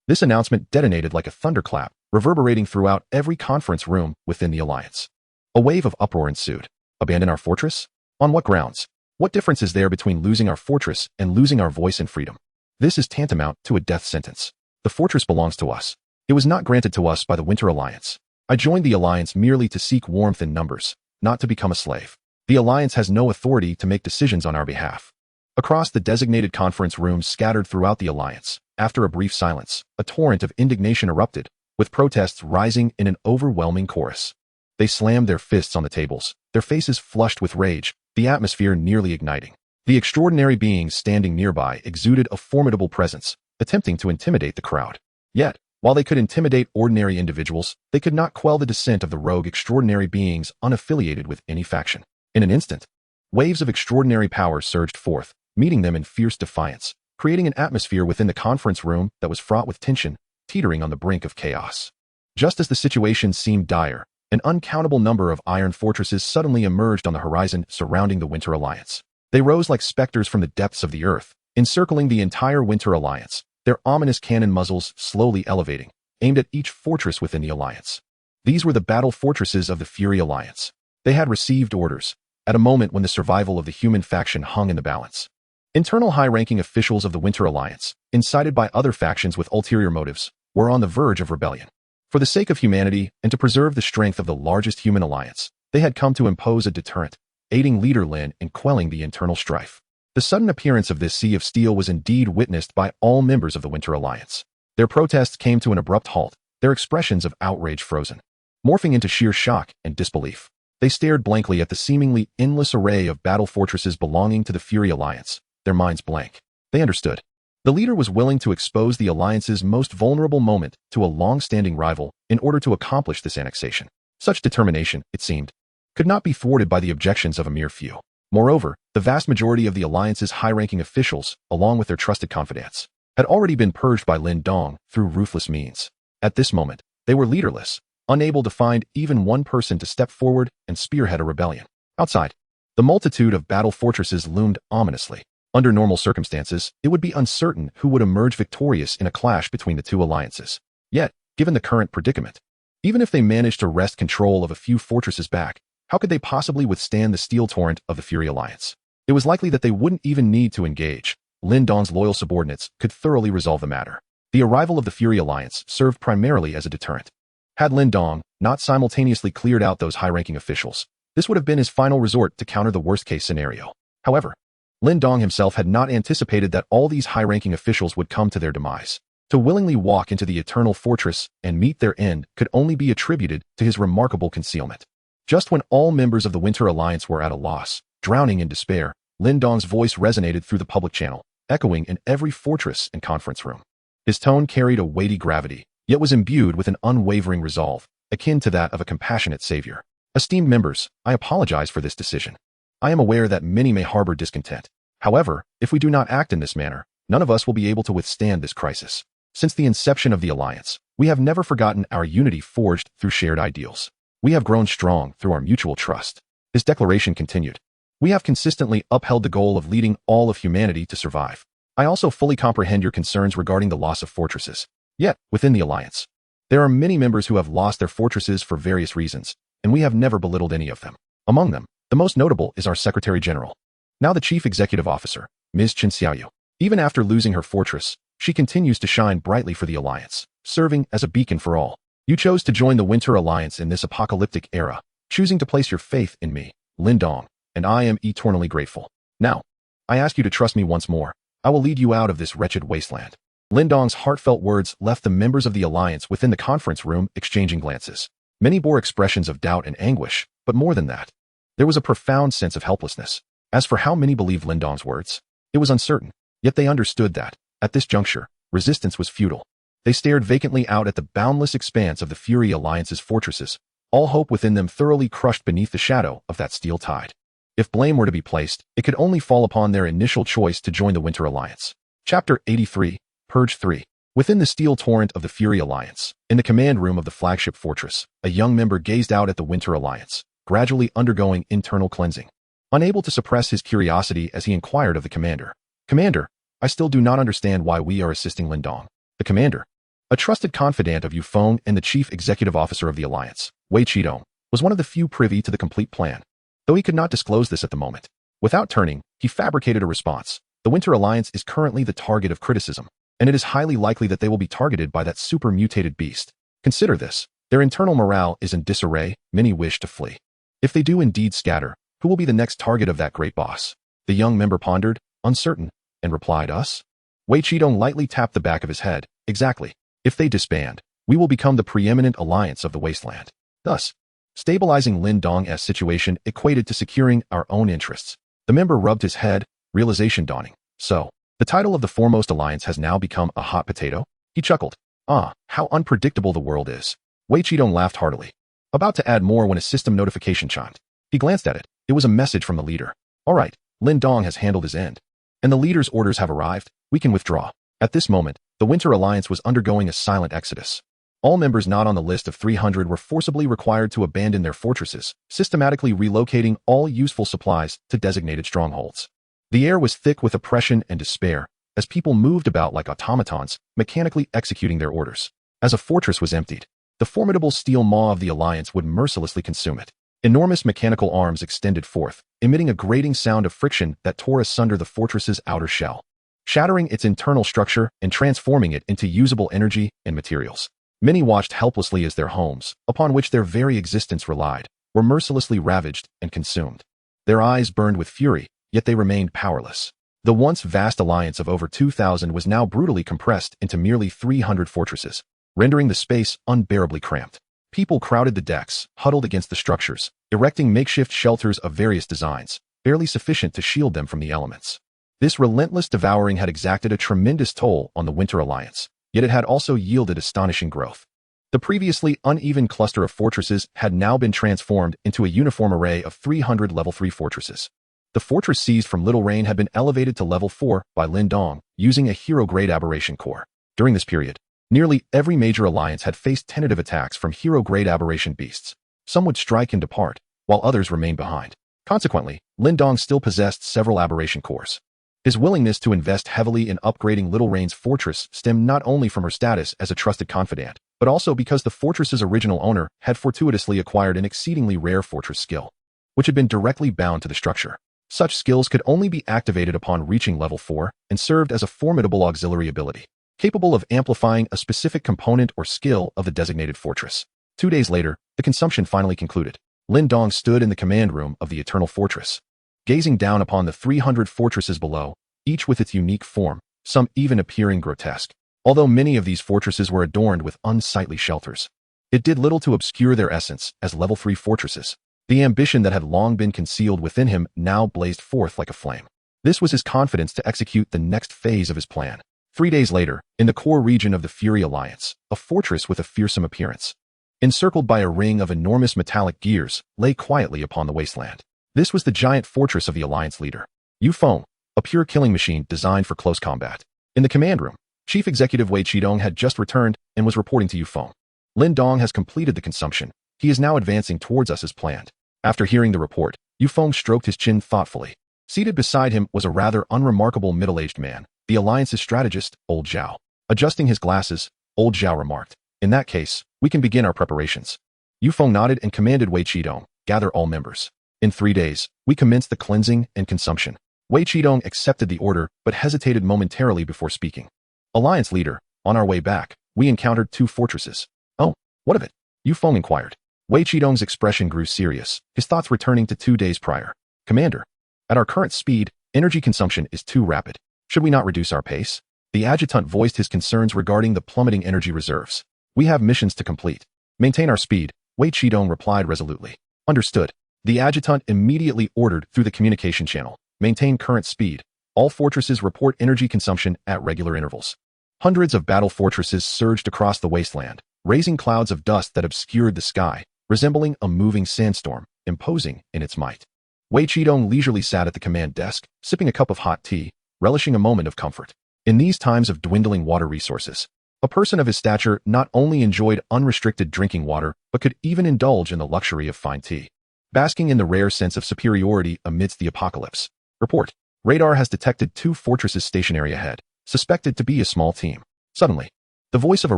This announcement detonated like a thunderclap, reverberating throughout every conference room within the Alliance. A wave of uproar ensued. Abandon our fortress? On what grounds? What difference is there between losing our fortress and losing our voice and freedom? This is tantamount to a death sentence. The fortress belongs to us. It was not granted to us by the Winter Alliance. I joined the Alliance merely to seek warmth in numbers, not to become a slave. The Alliance has no authority to make decisions on our behalf. Across the designated conference rooms scattered throughout the Alliance, after a brief silence, a torrent of indignation erupted, with protests rising in an overwhelming chorus. They slammed their fists on the tables, their faces flushed with rage, the atmosphere nearly igniting. The extraordinary beings standing nearby exuded a formidable presence, attempting to intimidate the crowd. Yet, while they could intimidate ordinary individuals, they could not quell the descent of the rogue extraordinary beings unaffiliated with any faction. In an instant, waves of extraordinary power surged forth, meeting them in fierce defiance, creating an atmosphere within the conference room that was fraught with tension, teetering on the brink of chaos. Just as the situation seemed dire, an uncountable number of iron fortresses suddenly emerged on the horizon surrounding the Winter Alliance. They rose like specters from the depths of the earth, encircling the entire Winter Alliance, their ominous cannon muzzles slowly elevating, aimed at each fortress within the Alliance. These were the battle fortresses of the Fury Alliance. They had received orders, at a moment when the survival of the human faction hung in the balance. Internal high-ranking officials of the Winter Alliance, incited by other factions with ulterior motives, were on the verge of rebellion. For the sake of humanity and to preserve the strength of the largest human alliance, they had come to impose a deterrent, aiding Leader Lin in quelling the internal strife. The sudden appearance of this sea of steel was indeed witnessed by all members of the Winter Alliance. Their protests came to an abrupt halt, their expressions of outrage frozen, morphing into sheer shock and disbelief. They stared blankly at the seemingly endless array of battle fortresses belonging to the Fury Alliance, their minds blank. They understood. The leader was willing to expose the Alliance's most vulnerable moment to a long-standing rival in order to accomplish this annexation. Such determination, it seemed, could not be thwarted by the objections of a mere few. Moreover, the vast majority of the Alliance's high-ranking officials, along with their trusted confidants, had already been purged by Lin Dong through ruthless means. At this moment, they were leaderless, unable to find even one person to step forward and spearhead a rebellion. Outside, the multitude of battle fortresses loomed ominously. Under normal circumstances, it would be uncertain who would emerge victorious in a clash between the two alliances. Yet, given the current predicament, even if they managed to wrest control of a few fortresses back, how could they possibly withstand the steel torrent of the Fury Alliance? It was likely that they wouldn't even need to engage. Lin Dong's loyal subordinates could thoroughly resolve the matter. The arrival of the Fury Alliance served primarily as a deterrent. Had Lin Dong not simultaneously cleared out those high-ranking officials, this would have been his final resort to counter the worst-case scenario. However, Lin Dong himself had not anticipated that all these high-ranking officials would come to their demise. To willingly walk into the Eternal Fortress and meet their end could only be attributed to his remarkable concealment. Just when all members of the Winter Alliance were at a loss, drowning in despair, Lin Dong's voice resonated through the public channel, echoing in every fortress and conference room. His tone carried a weighty gravity, yet was imbued with an unwavering resolve, akin to that of a compassionate savior. Esteemed members, I apologize for this decision. I am aware that many may harbor discontent. However, if we do not act in this manner, none of us will be able to withstand this crisis. Since the inception of the Alliance, we have never forgotten our unity forged through shared ideals. We have grown strong through our mutual trust. His declaration continued. We have consistently upheld the goal of leading all of humanity to survive. I also fully comprehend your concerns regarding the loss of fortresses. Yet, within the Alliance, there are many members who have lost their fortresses for various reasons, and we have never belittled any of them. Among them, the most notable is our Secretary General, now the Chief Executive Officer, Ms. Chen Xiaoyu. Even after losing her fortress, she continues to shine brightly for the Alliance, serving as a beacon for all. You chose to join the Winter Alliance in this apocalyptic era, choosing to place your faith in me, Lin Dong, and I am eternally grateful. Now, I ask you to trust me once more. I will lead you out of this wretched wasteland. Lin Dong's heartfelt words left the members of the Alliance within the conference room exchanging glances. Many bore expressions of doubt and anguish, but more than that, there was a profound sense of helplessness. As for how many believed Lin Dong's words, it was uncertain, yet they understood that, at this juncture, resistance was futile. They stared vacantly out at the boundless expanse of the Fury Alliance's fortresses, all hope within them thoroughly crushed beneath the shadow of that steel tide. If blame were to be placed, it could only fall upon their initial choice to join the Winter Alliance. Chapter 83, Purge 3. Within the steel torrent of the Fury Alliance, in the command room of the flagship fortress, a young member gazed out at the Winter Alliance, gradually undergoing internal cleansing. Unable to suppress his curiosity as he inquired of the commander, Commander, I still do not understand why we are assisting Lin Dong. The commander, a trusted confidant of Yu Feng and the Chief Executive Officer of the Alliance, Wei Qidong, was one of the few privy to the complete plan. Though he could not disclose this at the moment. Without turning, he fabricated a response. The Winter Alliance is currently the target of criticism, and it is highly likely that they will be targeted by that super-mutated beast. Consider this. Their internal morale is in disarray, many wish to flee. If they do indeed scatter, who will be the next target of that great boss? The young member pondered, uncertain, and replied, us? Wei Qidong lightly tapped the back of his head. Exactly. If they disband, we will become the preeminent alliance of the Wasteland. Thus, stabilizing Lin Dong's situation equated to securing our own interests. The member rubbed his head, realization dawning. So, the title of the foremost alliance has now become a hot potato? He chuckled. Ah, how unpredictable the world is. Wei Qidong laughed heartily. About to add more when a system notification chimed. He glanced at it. It was a message from the leader. All right, Lin Dong has handled his end. And the leader's orders have arrived. We can withdraw. At this moment, the Winter Alliance was undergoing a silent exodus. All members not on the list of 300 were forcibly required to abandon their fortresses, systematically relocating all useful supplies to designated strongholds. The air was thick with oppression and despair, as people moved about like automatons, mechanically executing their orders. As a fortress was emptied, the formidable steel maw of the Alliance would mercilessly consume it. Enormous mechanical arms extended forth, emitting a grating sound of friction that tore asunder the fortress's outer shell, shattering its internal structure and transforming it into usable energy and materials. Many watched helplessly as their homes, upon which their very existence relied, were mercilessly ravaged and consumed. Their eyes burned with fury, yet they remained powerless. The once vast alliance of over 2,000 was now brutally compressed into merely 300 fortresses, rendering the space unbearably cramped. People crowded the decks, huddled against the structures, erecting makeshift shelters of various designs, barely sufficient to shield them from the elements. This relentless devouring had exacted a tremendous toll on the Winter Alliance, yet it had also yielded astonishing growth. The previously uneven cluster of fortresses had now been transformed into a uniform array of 300 level 3 fortresses. The fortress seized from Little Rain had been elevated to level 4 by Lin Dong, using a hero-grade aberration core. During this period, nearly every major alliance had faced tentative attacks from hero-grade aberration beasts. Some would strike and depart, while others remained behind. Consequently, Lin Dong still possessed several aberration cores. His willingness to invest heavily in upgrading Little Rain's fortress stemmed not only from her status as a trusted confidant, but also because the fortress's original owner had fortuitously acquired an exceedingly rare fortress skill, which had been directly bound to the structure. Such skills could only be activated upon reaching level 4 and served as a formidable auxiliary ability, capable of amplifying a specific component or skill of the designated fortress. 2 days later, the consumption finally concluded. Lin Dong stood in the command room of the Eternal Fortress, gazing down upon the 300 fortresses below, each with its unique form, some even appearing grotesque. Although many of these fortresses were adorned with unsightly shelters, it did little to obscure their essence as level 3 fortresses. The ambition that had long been concealed within him now blazed forth like a flame. This was his confidence to execute the next phase of his plan. 3 days later, in the core region of the Fury Alliance, a fortress with a fearsome appearance, encircled by a ring of enormous metallic gears, lay quietly upon the wasteland. This was the giant fortress of the Alliance leader, Yu Feng, a pure killing machine designed for close combat. In the command room, Chief Executive Wei Qidong had just returned and was reporting to Yufeng. Lin Dong has completed the consumption. He is now advancing towards us as planned. After hearing the report, Yufeng stroked his chin thoughtfully. Seated beside him was a rather unremarkable middle-aged man, the Alliance's strategist, Old Zhao. Adjusting his glasses, Old Zhao remarked, "In that case, we can begin our preparations." Yufeng nodded and commanded Wei Qidong, "Gather all members. In 3 days, we commence the cleansing and consumption." Wei Qidong accepted the order but hesitated momentarily before speaking. "Alliance leader, on our way back, we encountered 2 fortresses." "Oh, what of it?" Yufeng inquired. Wei Qidong's expression grew serious, his thoughts returning to 2 days prior. "Commander, at our current speed, energy consumption is too rapid. Should we not reduce our pace?" The adjutant voiced his concerns regarding the plummeting energy reserves. "We have missions to complete. Maintain our speed," Wei Qidong replied resolutely. "Understood." The adjutant immediately ordered through the communication channel, "Maintain current speed. All fortresses report energy consumption at regular intervals." Hundreds of battle fortresses surged across the wasteland, raising clouds of dust that obscured the sky, resembling a moving sandstorm, imposing in its might. Wei Qidong leisurely sat at the command desk, sipping a cup of hot tea, relishing a moment of comfort. In these times of dwindling water resources, a person of his stature not only enjoyed unrestricted drinking water, but could even indulge in the luxury of fine tea. Basking in the rare sense of superiority amidst the apocalypse. Report. Radar has detected 2 fortresses stationary ahead, suspected to be a small team. Suddenly, the voice of a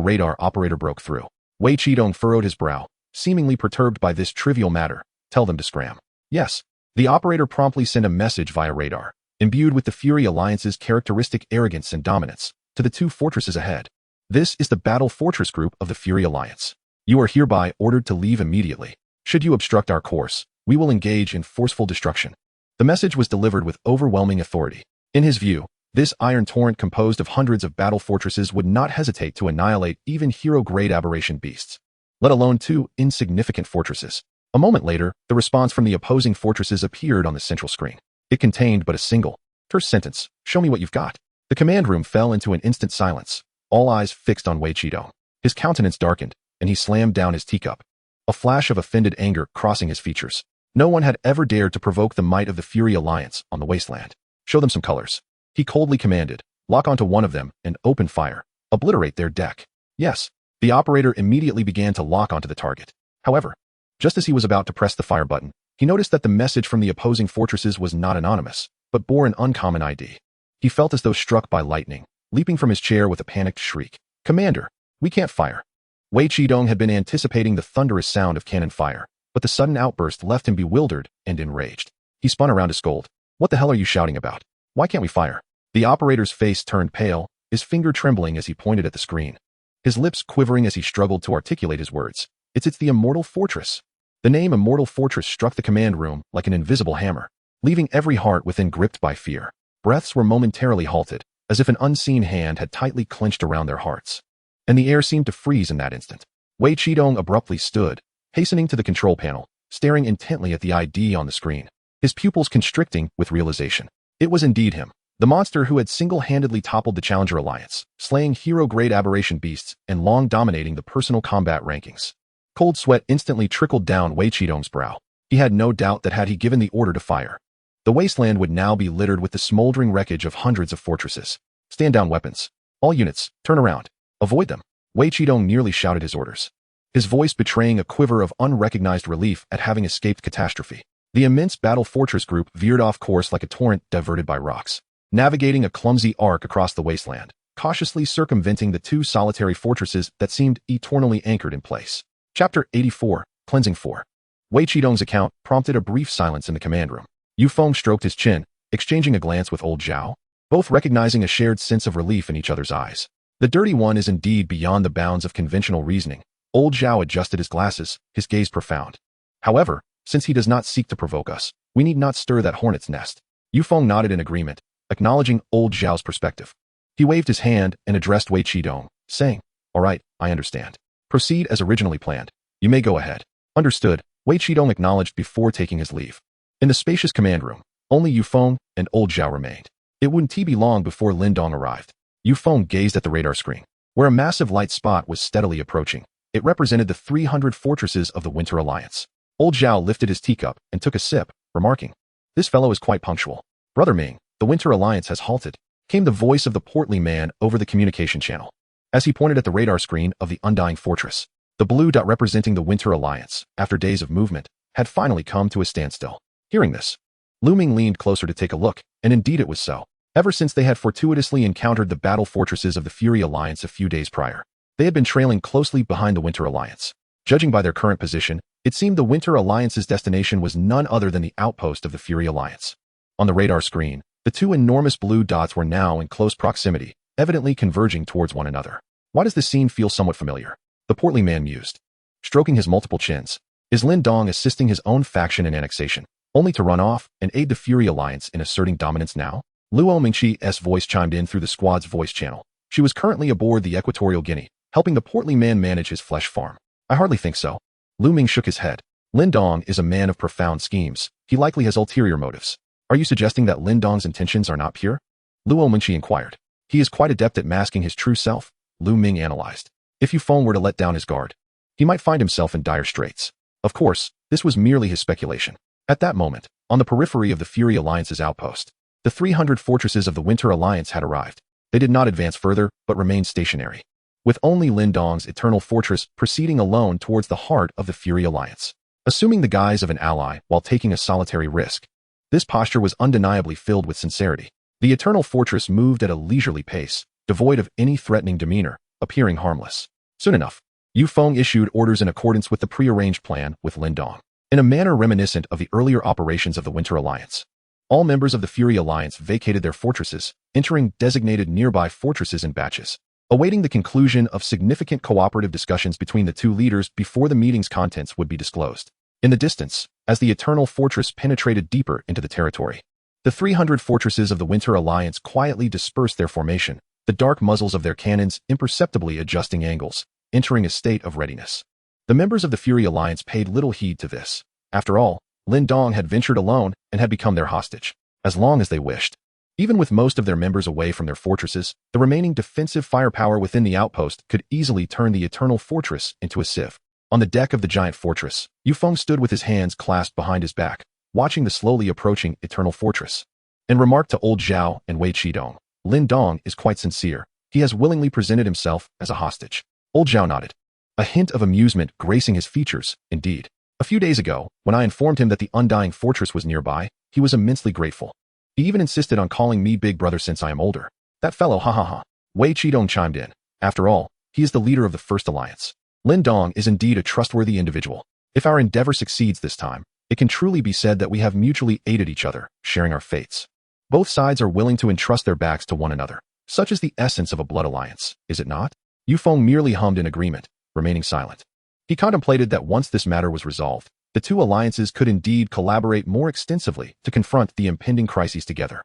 radar operator broke through. Wei Qidong furrowed his brow, seemingly perturbed by this trivial matter. "Tell them to scram." "Yes." The operator promptly sent a message via radar, imbued with the Fury Alliance's characteristic arrogance and dominance, to the 2 fortresses ahead. "This is the Battle Fortress Group of the Fury Alliance. You are hereby ordered to leave immediately. Should you obstruct our course, we will engage in forceful destruction." The message was delivered with overwhelming authority. In his view, this iron torrent composed of hundreds of battle fortresses would not hesitate to annihilate even hero-grade aberration beasts, let alone 2 insignificant fortresses. A moment later, the response from the opposing fortresses appeared on the central screen. It contained but a single, terse sentence: "Show me what you've got." The command room fell into an instant silence, all eyes fixed on Wei Qidong. His countenance darkened, and he slammed down his teacup, a flash of offended anger crossing his features. No one had ever dared to provoke the might of the Fury Alliance on the Wasteland. "Show them some colors," he coldly commanded. "Lock onto one of them and open fire. Obliterate their deck." "Yes." The operator immediately began to lock onto the target. However, just as he was about to press the fire button, he noticed that the message from the opposing fortresses was not anonymous, but bore an uncommon ID. He felt as though struck by lightning, leaping from his chair with a panicked shriek. "Commander, we can't fire." Wei Qidong had been anticipating the thunderous sound of cannon fire, but the sudden outburst left him bewildered and enraged. He spun around to scold. "What the hell are you shouting about? Why can't we fire?" The operator's face turned pale, his finger trembling as he pointed at the screen. His lips quivering as he struggled to articulate his words. It's the Immortal Fortress." The name Immortal Fortress struck the command room like an invisible hammer, leaving every heart within gripped by fear. Breaths were momentarily halted, as if an unseen hand had tightly clenched around their hearts. And the air seemed to freeze in that instant. Wei Qidong abruptly stood, hastening to the control panel, staring intently at the ID on the screen, his pupils constricting with realization. It was indeed him, the monster who had single-handedly toppled the Challenger Alliance, slaying hero-grade aberration beasts and long dominating the personal combat rankings. Cold sweat instantly trickled down Wei Qidong's brow. He had no doubt that had he given the order to fire, the wasteland would now be littered with the smoldering wreckage of hundreds of fortresses. "Stand down weapons. All units, turn around. Avoid them." Wei Qidong nearly shouted his orders, his voice betraying a quiver of unrecognized relief at having escaped catastrophe. The immense battle fortress group veered off course like a torrent diverted by rocks, navigating a clumsy arc across the wasteland, cautiously circumventing the 2 solitary fortresses that seemed eternally anchored in place. Chapter 84, Cleansing 4. Wei Qidong's account prompted a brief silence in the command room. Yufeng stroked his chin, exchanging a glance with Old Zhao, both recognizing a shared sense of relief in each other's eyes. The dirty one is indeed beyond the bounds of conventional reasoning. Old Zhao adjusted his glasses, his gaze profound. "However, since he does not seek to provoke us, we need not stir that hornet's nest." Yufeng nodded in agreement, acknowledging Old Zhao's perspective. He waved his hand and addressed Wei Qidong, saying, "All right, I understand. Proceed as originally planned. You may go ahead." "Understood," Wei Qidong acknowledged before taking his leave. In the spacious command room, only Yufeng and Old Zhao remained. It wouldn't be long before Lin Dong arrived. Yufeng gazed at the radar screen, where a massive light spot was steadily approaching. It represented the 300 fortresses of the Winter Alliance. Old Zhao lifted his teacup and took a sip, remarking, "This fellow is quite punctual. Brother Ming, the Winter Alliance has halted." came the voice of the portly man over the communication channel. As he pointed at the radar screen of the undying fortress, the blue dot representing the Winter Alliance, after days of movement, had finally come to a standstill. Hearing this, Ming leaned closer to take a look, and indeed it was so. Ever since they had fortuitously encountered the battle fortresses of the Fury Alliance a few days prior, they had been trailing closely behind the Winter Alliance. Judging by their current position, it seemed the Winter Alliance's destination was none other than the outpost of the Fury Alliance. On the radar screen, the two enormous blue dots were now in close proximity, evidently converging towards one another. Why does this scene feel somewhat familiar? The portly man mused. Stroking his multiple chins, is Lin Dong assisting his own faction in annexation, only to run off and aid the Fury Alliance in asserting dominance now? Luo Mingqi's voice chimed in through the squad's voice channel. She was currently aboard the Equatorial Guinea, helping the portly man manage his flesh farm. I hardly think so. Lu Ming shook his head. Lin Dong is a man of profound schemes. He likely has ulterior motives. Are you suggesting that Lin Dong's intentions are not pure? Luo Mingqi inquired. He is quite adept at masking his true self, Lu Ming analyzed. If Yufeng were to let down his guard, he might find himself in dire straits. Of course, this was merely his speculation. At that moment, on the periphery of the Fury Alliance's outpost, the 300 fortresses of the Winter Alliance had arrived. They did not advance further, but remained stationary, with only Lin Dong's Eternal Fortress proceeding alone towards the heart of the Fury Alliance. Assuming the guise of an ally while taking a solitary risk, this posture was undeniably filled with sincerity. The Eternal Fortress moved at a leisurely pace, devoid of any threatening demeanor, appearing harmless. Soon enough, Yufeng issued orders in accordance with the prearranged plan with Lin Dong, in a manner reminiscent of the earlier operations of the Winter Alliance. All members of the Fury Alliance vacated their fortresses, entering designated nearby fortresses in batches, awaiting the conclusion of significant cooperative discussions between the two leaders before the meeting's contents would be disclosed. In the distance, as the Eternal Fortress penetrated deeper into the territory, the 300 fortresses of the Winter Alliance quietly dispersed their formation, the dark muzzles of their cannons imperceptibly adjusting angles, entering a state of readiness. The members of the Fury Alliance paid little heed to this. After all, Lin Dong had ventured alone and had become their hostage, as long as they wished. Even with most of their members away from their fortresses, the remaining defensive firepower within the outpost could easily turn the Eternal Fortress into a sieve. On the deck of the giant fortress, Yufeng stood with his hands clasped behind his back, watching the slowly approaching Eternal Fortress. In remark to old Zhao and Wei Qidong, Lin Dong is quite sincere. He has willingly presented himself as a hostage. Old Zhao nodded, a hint of amusement gracing his features, indeed. A few days ago, when I informed him that the undying fortress was nearby, he was immensely grateful. He even insisted on calling me big brother since I am older. That fellow, ha ha ha. Wei Qidong chimed in. After all, he is the leader of the First Alliance. Lin Dong is indeed a trustworthy individual. If our endeavor succeeds this time, it can truly be said that we have mutually aided each other, sharing our fates. Both sides are willing to entrust their backs to one another. Such is the essence of a blood alliance, is it not? Yufeng merely hummed in agreement, remaining silent. He contemplated that once this matter was resolved, the two alliances could indeed collaborate more extensively to confront the impending crises together.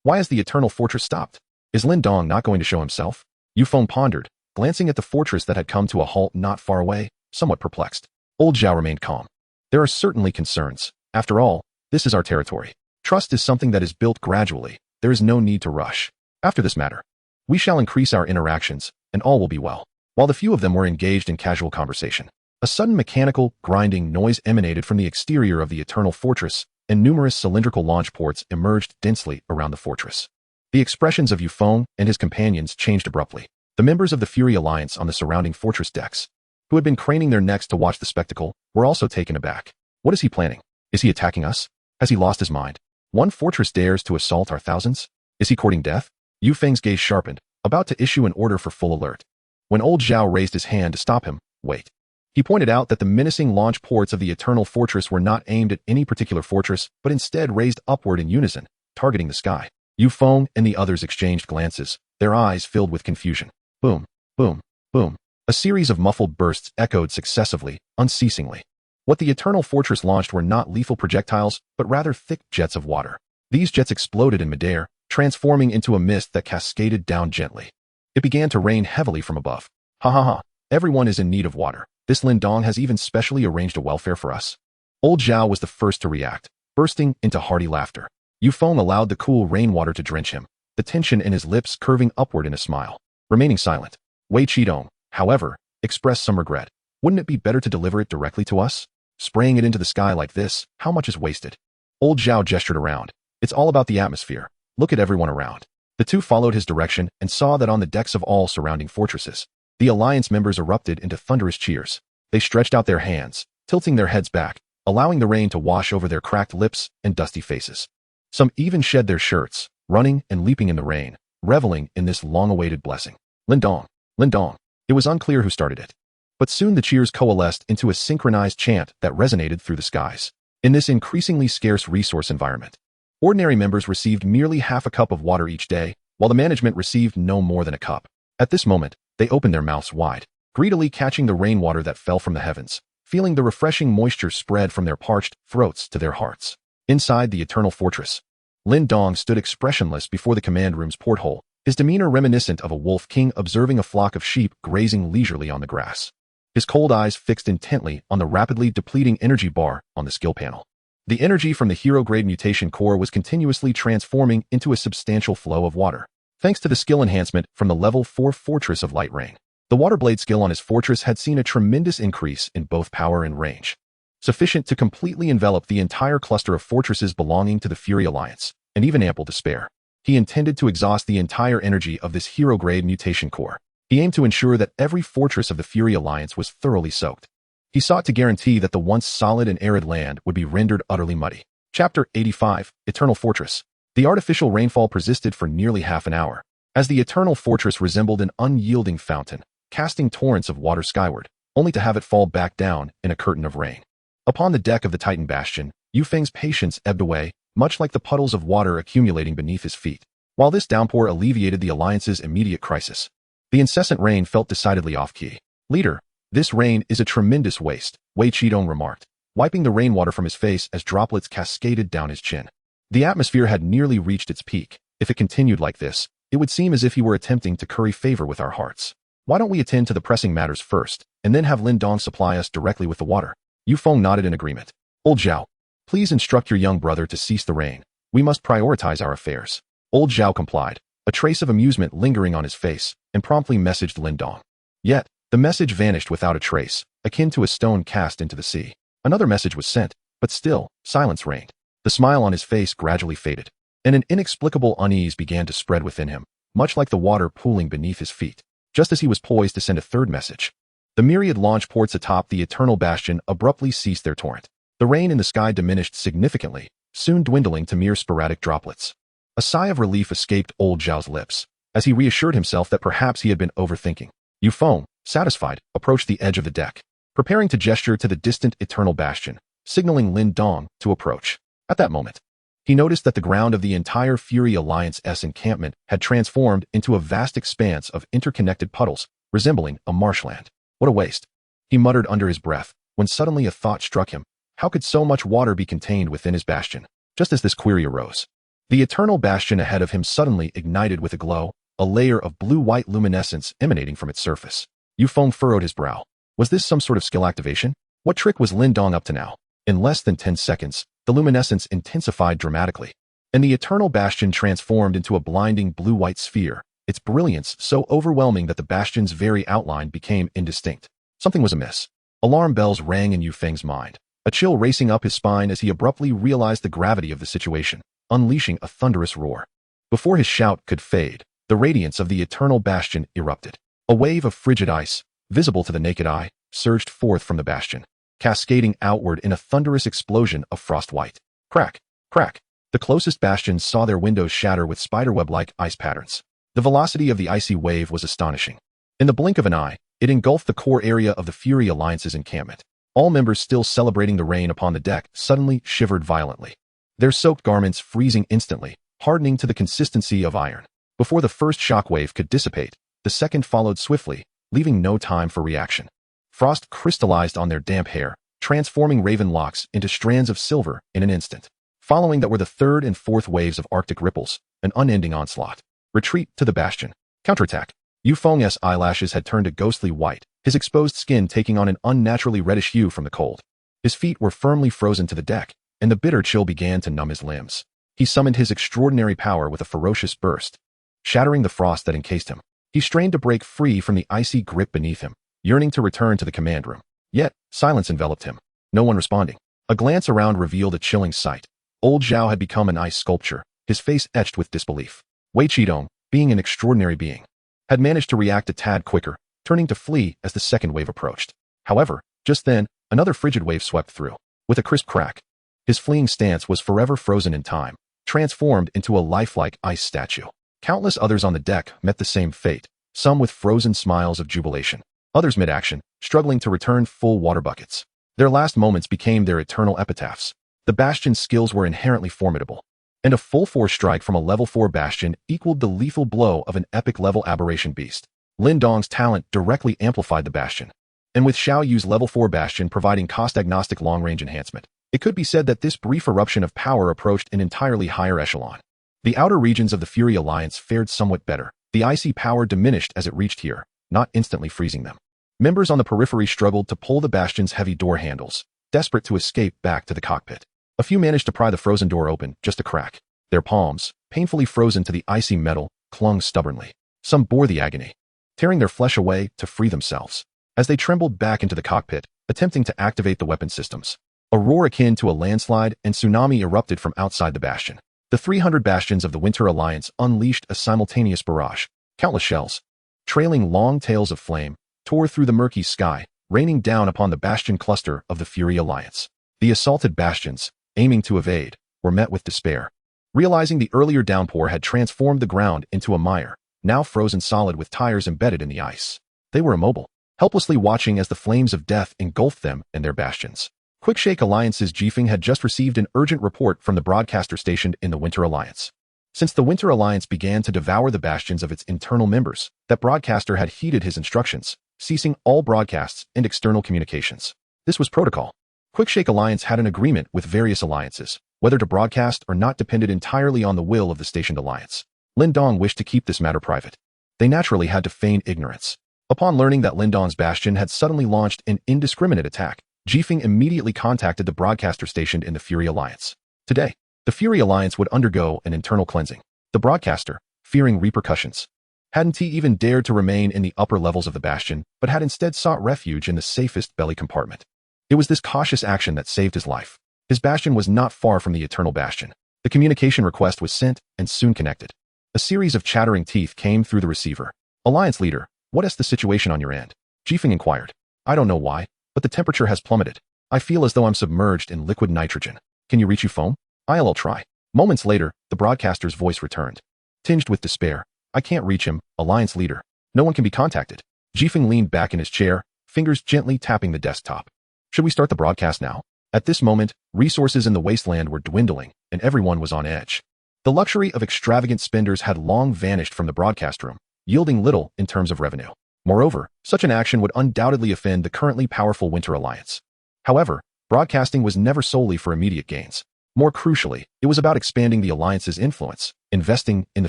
Why has the Eternal Fortress stopped? Is Lin Dong not going to show himself? Yufeng pondered, glancing at the fortress that had come to a halt not far away, somewhat perplexed. Old Zhao remained calm. There are certainly concerns. After all, this is our territory. Trust is something that is built gradually. There is no need to rush. After this matter, we shall increase our interactions, and all will be well. While the few of them were engaged in casual conversation, a sudden mechanical, grinding noise emanated from the exterior of the Eternal Fortress, and numerous cylindrical launch ports emerged densely around the fortress. The expressions of Yufeng and his companions changed abruptly. The members of the Fury Alliance on the surrounding fortress decks, who had been craning their necks to watch the spectacle, were also taken aback. What is he planning? Is he attacking us? Has he lost his mind? One fortress dares to assault our thousands? Is he courting death? Yufeng's gaze sharpened, about to issue an order for full alert. When old Zhao raised his hand to stop him, wait. He pointed out that the menacing launch ports of the Eternal Fortress were not aimed at any particular fortress, but instead raised upward in unison, targeting the sky. Yufeng and the others exchanged glances, their eyes filled with confusion. Boom, boom, boom. A series of muffled bursts echoed successively, unceasingly. What the Eternal Fortress launched were not lethal projectiles, but rather thick jets of water. These jets exploded in midair, transforming into a mist that cascaded down gently. It began to rain heavily from above. Ha ha ha, everyone is in need of water. This Lin Dong has even specially arranged a welfare for us. Old Zhao was the first to react, bursting into hearty laughter. Yufeng allowed the cool rainwater to drench him, the tension in his lips curving upward in a smile. Remaining silent, Wei Qidong, however, expressed some regret. Wouldn't it be better to deliver it directly to us? Spraying it into the sky like this, how much is wasted? Old Zhao gestured around. It's all about the atmosphere. Look at everyone around. The two followed his direction and saw that on the decks of all surrounding fortresses, the Alliance members erupted into thunderous cheers. They stretched out their hands, tilting their heads back, allowing the rain to wash over their cracked lips and dusty faces. Some even shed their shirts, running and leaping in the rain, reveling in this long-awaited blessing. Lindong, Lindong. It was unclear who started it. But soon the cheers coalesced into a synchronized chant that resonated through the skies. In this increasingly scarce resource environment, ordinary members received merely half a cup of water each day, while the management received no more than a cup. At this moment, they opened their mouths wide, greedily catching the rainwater that fell from the heavens, feeling the refreshing moisture spread from their parched throats to their hearts. Inside the eternal fortress, Lin Dong stood expressionless before the command room's porthole, his demeanor reminiscent of a wolf king observing a flock of sheep grazing leisurely on the grass. His cold eyes fixed intently on the rapidly depleting energy bar on the skill panel. The energy from the hero-grade mutation core was continuously transforming into a substantial flow of water, thanks to the skill enhancement from the level 4 Fortress of Light Rain. The water blade skill on his fortress had seen a tremendous increase in both power and range, sufficient to completely envelop the entire cluster of fortresses belonging to the Fury Alliance, and even ample to spare. He intended to exhaust the entire energy of this hero-grade mutation core. He aimed to ensure that every fortress of the Fury Alliance was thoroughly soaked. He sought to guarantee that the once solid and arid land would be rendered utterly muddy. Chapter 85, Eternal Fortress. The artificial rainfall persisted for nearly half an hour, as the Eternal Fortress resembled an unyielding fountain, casting torrents of water skyward, only to have it fall back down in a curtain of rain. Upon the deck of the Titan Bastion, Yu Feng's patience ebbed away, much like the puddles of water accumulating beneath his feet. While this downpour alleviated the Alliance's immediate crisis, the incessant rain felt decidedly off-key. "Leader, this rain is a tremendous waste," Wei Qidong remarked, wiping the rainwater from his face as droplets cascaded down his chin. The atmosphere had nearly reached its peak. If it continued like this, it would seem as if he were attempting to curry favor with our hearts. Why don't we attend to the pressing matters first, and then have Lin Dong supply us directly with the water? Yu Feng nodded in agreement. "Old Zhao, please instruct your young brother to cease the rain. We must prioritize our affairs." Old Zhao complied, a trace of amusement lingering on his face, and promptly messaged Lin Dong. Yet, the message vanished without a trace, akin to a stone cast into the sea. Another message was sent, but still, silence reigned. The smile on his face gradually faded, and an inexplicable unease began to spread within him, much like the water pooling beneath his feet. Just as he was poised to send a third message, the myriad launch ports atop the Eternal Bastion abruptly ceased their torrent. The rain in the sky diminished significantly, soon dwindling to mere sporadic droplets. A sigh of relief escaped old Zhao's lips, as he reassured himself that perhaps he had been overthinking. Yu Feng, satisfied, approached the edge of the deck, preparing to gesture to the distant Eternal Bastion, signaling Lin Dong to approach. At that moment, he noticed that the ground of the entire Fury Alliance's encampment had transformed into a vast expanse of interconnected puddles, resembling a marshland. "What a waste," he muttered under his breath, when suddenly a thought struck him. How could so much water be contained within his bastion? Just as this query arose, the Eternal Bastion ahead of him suddenly ignited with a glow, a layer of blue-white luminescence emanating from its surface. Yu Feng furrowed his brow. Was this some sort of skill activation? What trick was Lin Dong up to now? In less than 10 seconds, the luminescence intensified dramatically, and the Eternal Bastion transformed into a blinding blue-white sphere, its brilliance so overwhelming that the bastion's very outline became indistinct. Something was amiss. Alarm bells rang in Yu Feng's mind, a chill racing up his spine as he abruptly realized the gravity of the situation, unleashing a thunderous roar. Before his shout could fade, the radiance of the Eternal Bastion erupted. A wave of frigid ice, visible to the naked eye, surged forth from the bastion, cascading outward in a thunderous explosion of frost white. Crack, crack. The closest bastions saw their windows shatter with spiderweb-like ice patterns. The velocity of the icy wave was astonishing. In the blink of an eye, it engulfed the core area of the Fury Alliance's encampment. All members still celebrating the rain upon the deck suddenly shivered violently, their soaked garments freezing instantly, hardening to the consistency of iron. Before the first shockwave could dissipate, the second followed swiftly, leaving no time for reaction. Frost crystallized on their damp hair, transforming raven locks into strands of silver in an instant. Following that were the third and fourth waves of Arctic ripples, an unending onslaught. Retreat to the bastion. Counterattack. Yu Feng's eyelashes had turned a ghostly white, his exposed skin taking on an unnaturally reddish hue from the cold. His feet were firmly frozen to the deck, and the bitter chill began to numb his limbs. He summoned his extraordinary power with a ferocious burst, shattering the frost that encased him. He strained to break free from the icy grip beneath him, yearning to return to the command room. Yet, silence enveloped him, no one responding. A glance around revealed a chilling sight. Old Zhao had become an ice sculpture, his face etched with disbelief. Wei Qidong, being an extraordinary being, had managed to react a tad quicker, turning to flee as the second wave approached. However, just then, another frigid wave swept through. With a crisp crack, his fleeing stance was forever frozen in time, transformed into a lifelike ice statue. Countless others on the deck met the same fate, some with frozen smiles of jubilation, others mid-action, struggling to return full water buckets. Their last moments became their eternal epitaphs. The Bastion's skills were inherently formidable, and a full force strike from a level 4 Bastion equaled the lethal blow of an epic level aberration beast. Lin Dong's talent directly amplified the Bastion, and with Xiao Yu's level 4 Bastion providing cost-agnostic long-range enhancement, it could be said that this brief eruption of power approached an entirely higher echelon. The outer regions of the Fury Alliance fared somewhat better. The icy power diminished as it reached here, not instantly freezing them. Members on the periphery struggled to pull the Bastion's heavy door handles, desperate to escape back to the cockpit. A few managed to pry the frozen door open, just a crack. Their palms, painfully frozen to the icy metal, clung stubbornly. Some bore the agony, tearing their flesh away to free themselves. As they trembled back into the cockpit, attempting to activate the weapon systems, a roar akin to a landslide and tsunami erupted from outside the Bastion. The 300 Bastions of the Winter Alliance unleashed a simultaneous barrage. Countless shells, trailing long tails of flame, tore through the murky sky, raining down upon the Bastion cluster of the Fury Alliance. The assaulted Bastions, aiming to evade, were met with despair. Realizing the earlier downpour had transformed the ground into a mire, now frozen solid with tires embedded in the ice. They were immobile, helplessly watching as the flames of death engulfed them and their Bastions. Quickshake Alliance's Jifeng had just received an urgent report from the broadcaster stationed in the Winter Alliance. Since the Winter Alliance began to devour the Bastions of its internal members, that broadcaster had heeded his instructions, ceasing all broadcasts and external communications. This was protocol. Quickshake Alliance had an agreement with various alliances. Whether to broadcast or not depended entirely on the will of the stationed alliance. Lin Dong wished to keep this matter private. They naturally had to feign ignorance. Upon learning that Lin Dong's Bastion had suddenly launched an indiscriminate attack, Jifeng immediately contacted the broadcaster stationed in the Fury Alliance. Today, the Fury Alliance would undergo an internal cleansing. The broadcaster, fearing repercussions, hadn't even dared to remain in the upper levels of the Bastion, but had instead sought refuge in the safest belly compartment. It was this cautious action that saved his life. His Bastion was not far from the Eternal Bastion. The communication request was sent and soon connected. A series of chattering teeth came through the receiver. Alliance leader, what is the situation on your end? Jifeng inquired. I don't know why, but the temperature has plummeted. I feel as though I'm submerged in liquid nitrogen. Can you reach your phone? I'll try. Moments later, the broadcaster's voice returned, tinged with despair. I can't reach him, Alliance leader. No one can be contacted. Jifeng leaned back in his chair, fingers gently tapping the desktop. Should we start the broadcast now? At this moment, resources in the Wasteland were dwindling, and everyone was on edge. The luxury of extravagant spenders had long vanished from the broadcast room, yielding little in terms of revenue. Moreover, such an action would undoubtedly offend the currently powerful Winter Alliance. However, broadcasting was never solely for immediate gains. More crucially, it was about expanding the Alliance's influence, investing in the